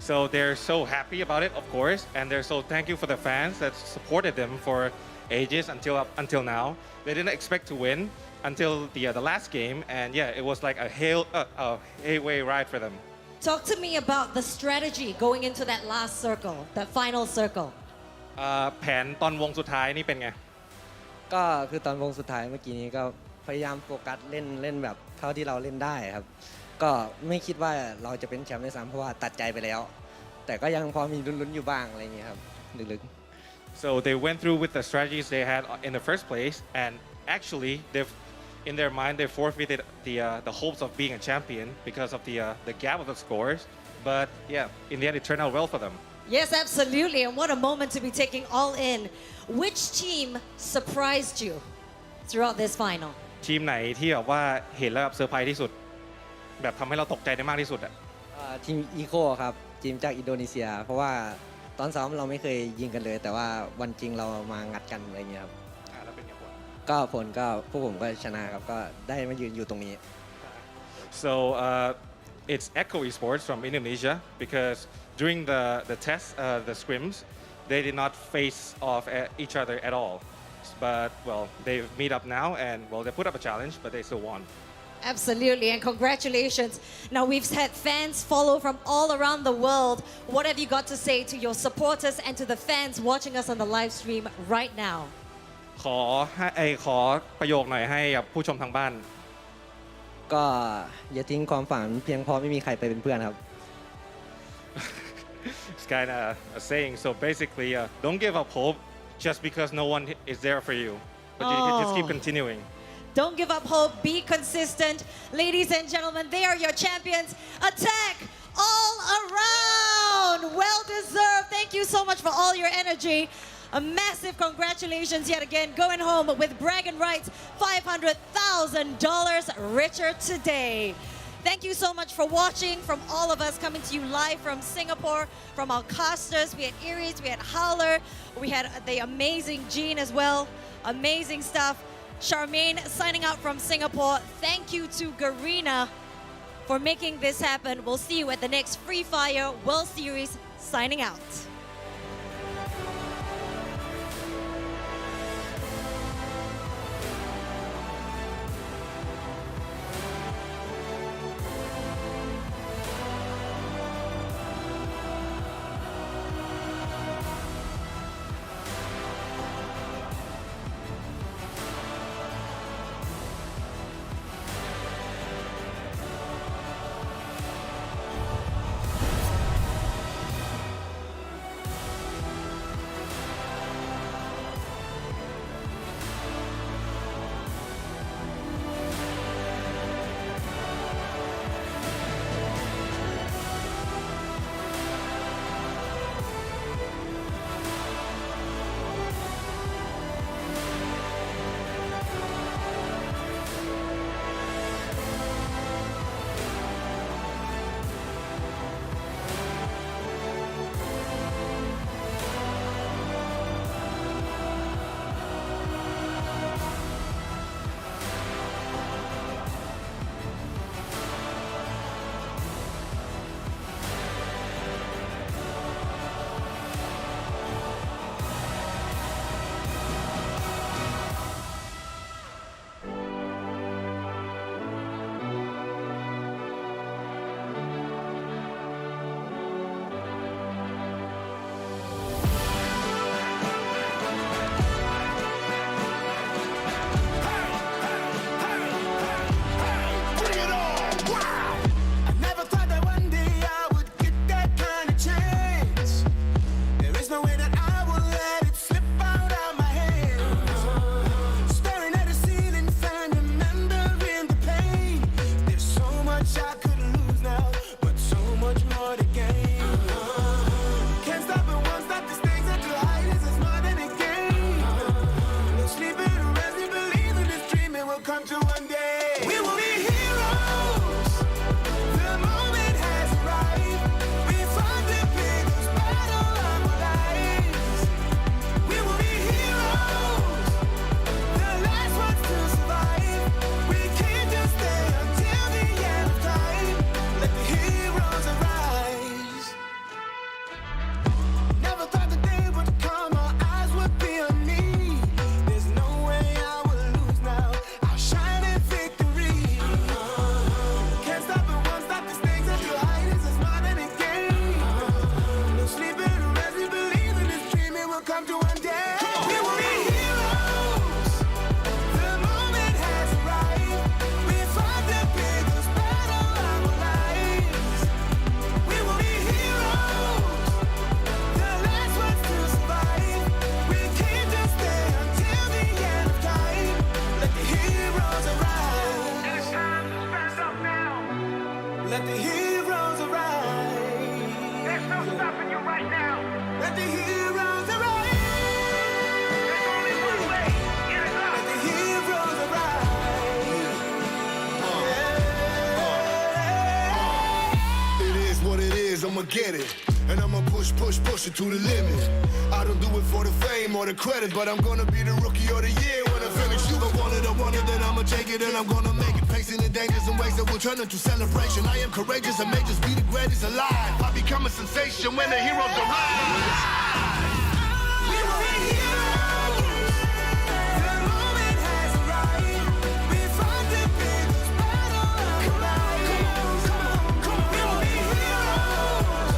So they're so happy about it, of course, and they're so thankful for the fans that supported them for ages until now. They didn't expect to win until the last game, and yeah, it was like a hayway ride for them. Talk to me about the strategy going into that last circle, that final circle. แผนตอนวงสุดท้ายนี่เป็นไง ก็คือตอนวงสุดท้ายเมื่อกี้นี้ก็พยายามโฟกัสเล่นแบบเท่าที่เราเล่นได้ครับก็ไม่คิดว่าเราจะเป็นแชมป์ด้วยซ้ำเพราะว่าตัดใจไปแล้วแต่ก็ยังพอมีลุ้นๆอยู่บ้างอะไรอย่างเงี้ยครับลึกๆ So they went through with the strategies they had in the first place, and actually in their mind they forfeited the hopes of being a champion because of the gap of the scores. But yeah, in the end it turned out well for them. Yes, absolutely. And what a moment to be taking all in. Which team surprised you throughout this final? ทีมไหนที่แบบว่าเห็นแล้วแบบเซอร์ไพรส์ที่สุดแบบทำให้เราตกใจได้มากที่สุดอ่ะทีมอีโคครับทีมจากอินโดนีเซียเพราะว่าตอนซ้อมเราไม่เคยยิงกันเลยแต่ว่าวันจริงเรามางัดกันอะไรเงี้ยครับแล้วเป็นยังไงก็ผลก็พวกผมก็ชนะครับก็ได้มายืนอยู่ตรงนี้ So it's Echo Esports from Indonesia because during the test the scrims they did not face off at each other at all but well they meet up now and well they put up a challenge but they still won. Absolutely, and congratulations. Now, we've had fans follow from all around the world. What have you got to say to your supporters and to the fans watching us on the live stream right now? ขอประโยคหน่อยให้กับผู้ชมทางบ้าน ก็อย่าทิ้งความฝันเพียงพอไม่มีใครไปเป็นเพื่อนครับ It's kind of a saying. So basically, don't give up hope just because no one is there for you. But you can just keep continuing. Don't give up hope. Be consistent. Ladies and gentlemen, they are your champions. Attack all around. Well deserved. Thank you so much for all your energy. A massive congratulations yet again. Going home with bragging rights, $500,000 richer today. Thank you so much for watching. From all of us coming to you live from Singapore, from our casters, we had Iris, we had Howler, we had the amazing Jean as well. Amazing stuff. Charmaine signing out from Singapore. Thank you to Garena for making this happen. We'll see you at the next Free Fire World Series. Signing out. Let the heroes arise. There's no stopping you right now. Let the heroes arise. There's only one way. Get it up. Let the heroes arise. It is what it is, I'ma get it. And I'ma push it to the limit. I don't do it for the fame or the credit, but I'm gonna be the rookie of the year when I finish. You gon' want it, then I'ma take it and I'm gonna make it. Facing the dangers and ways that will turn into celebration. I am courageous, I may just be the greatest alive. I become a sensation when the heroes arrive. We will be heroes. The moment has arrived. We fought the biggest battle of our lives. Come on. We will be heroes.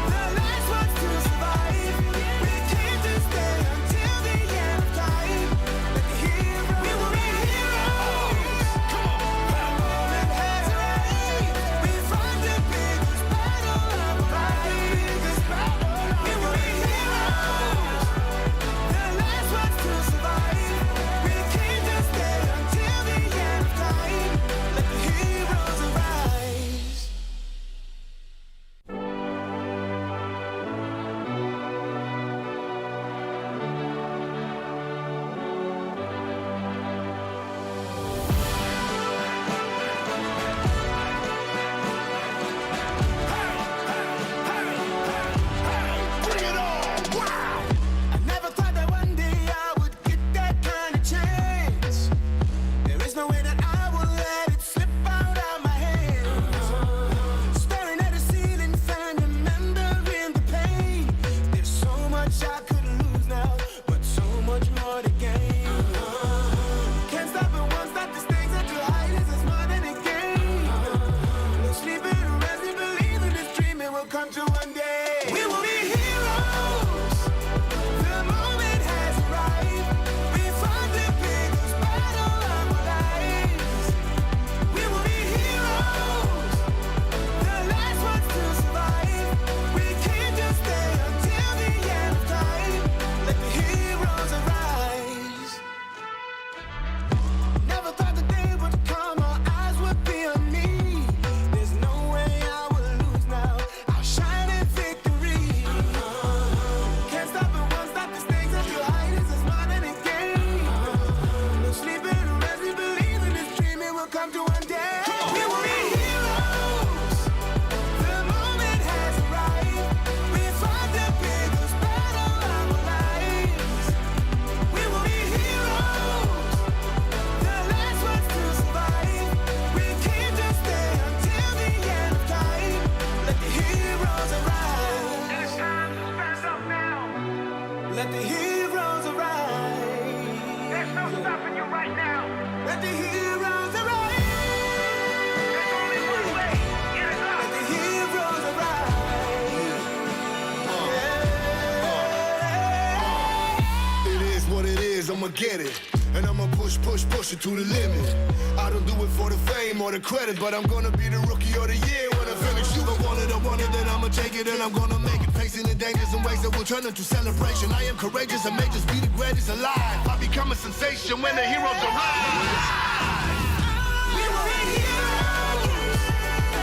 The last ones to survive. We can't just stay until the end of time. Let the heroes. We will be heroes. Come on. The moment has arrived. We fought the biggest battle of our lives. I'ma get it. And I'ma push, push, push it to the limit. I don't do it for the fame or the credit, but I'm gonna be the rookie of the year when I finish. You gon' want it, then I'ma take it and I'm gonna make it. Facing the dangers and ways that will turn into celebration. I am courageous and may just be the greatest alive. I become a sensation when the heroes arrive. We were heroes.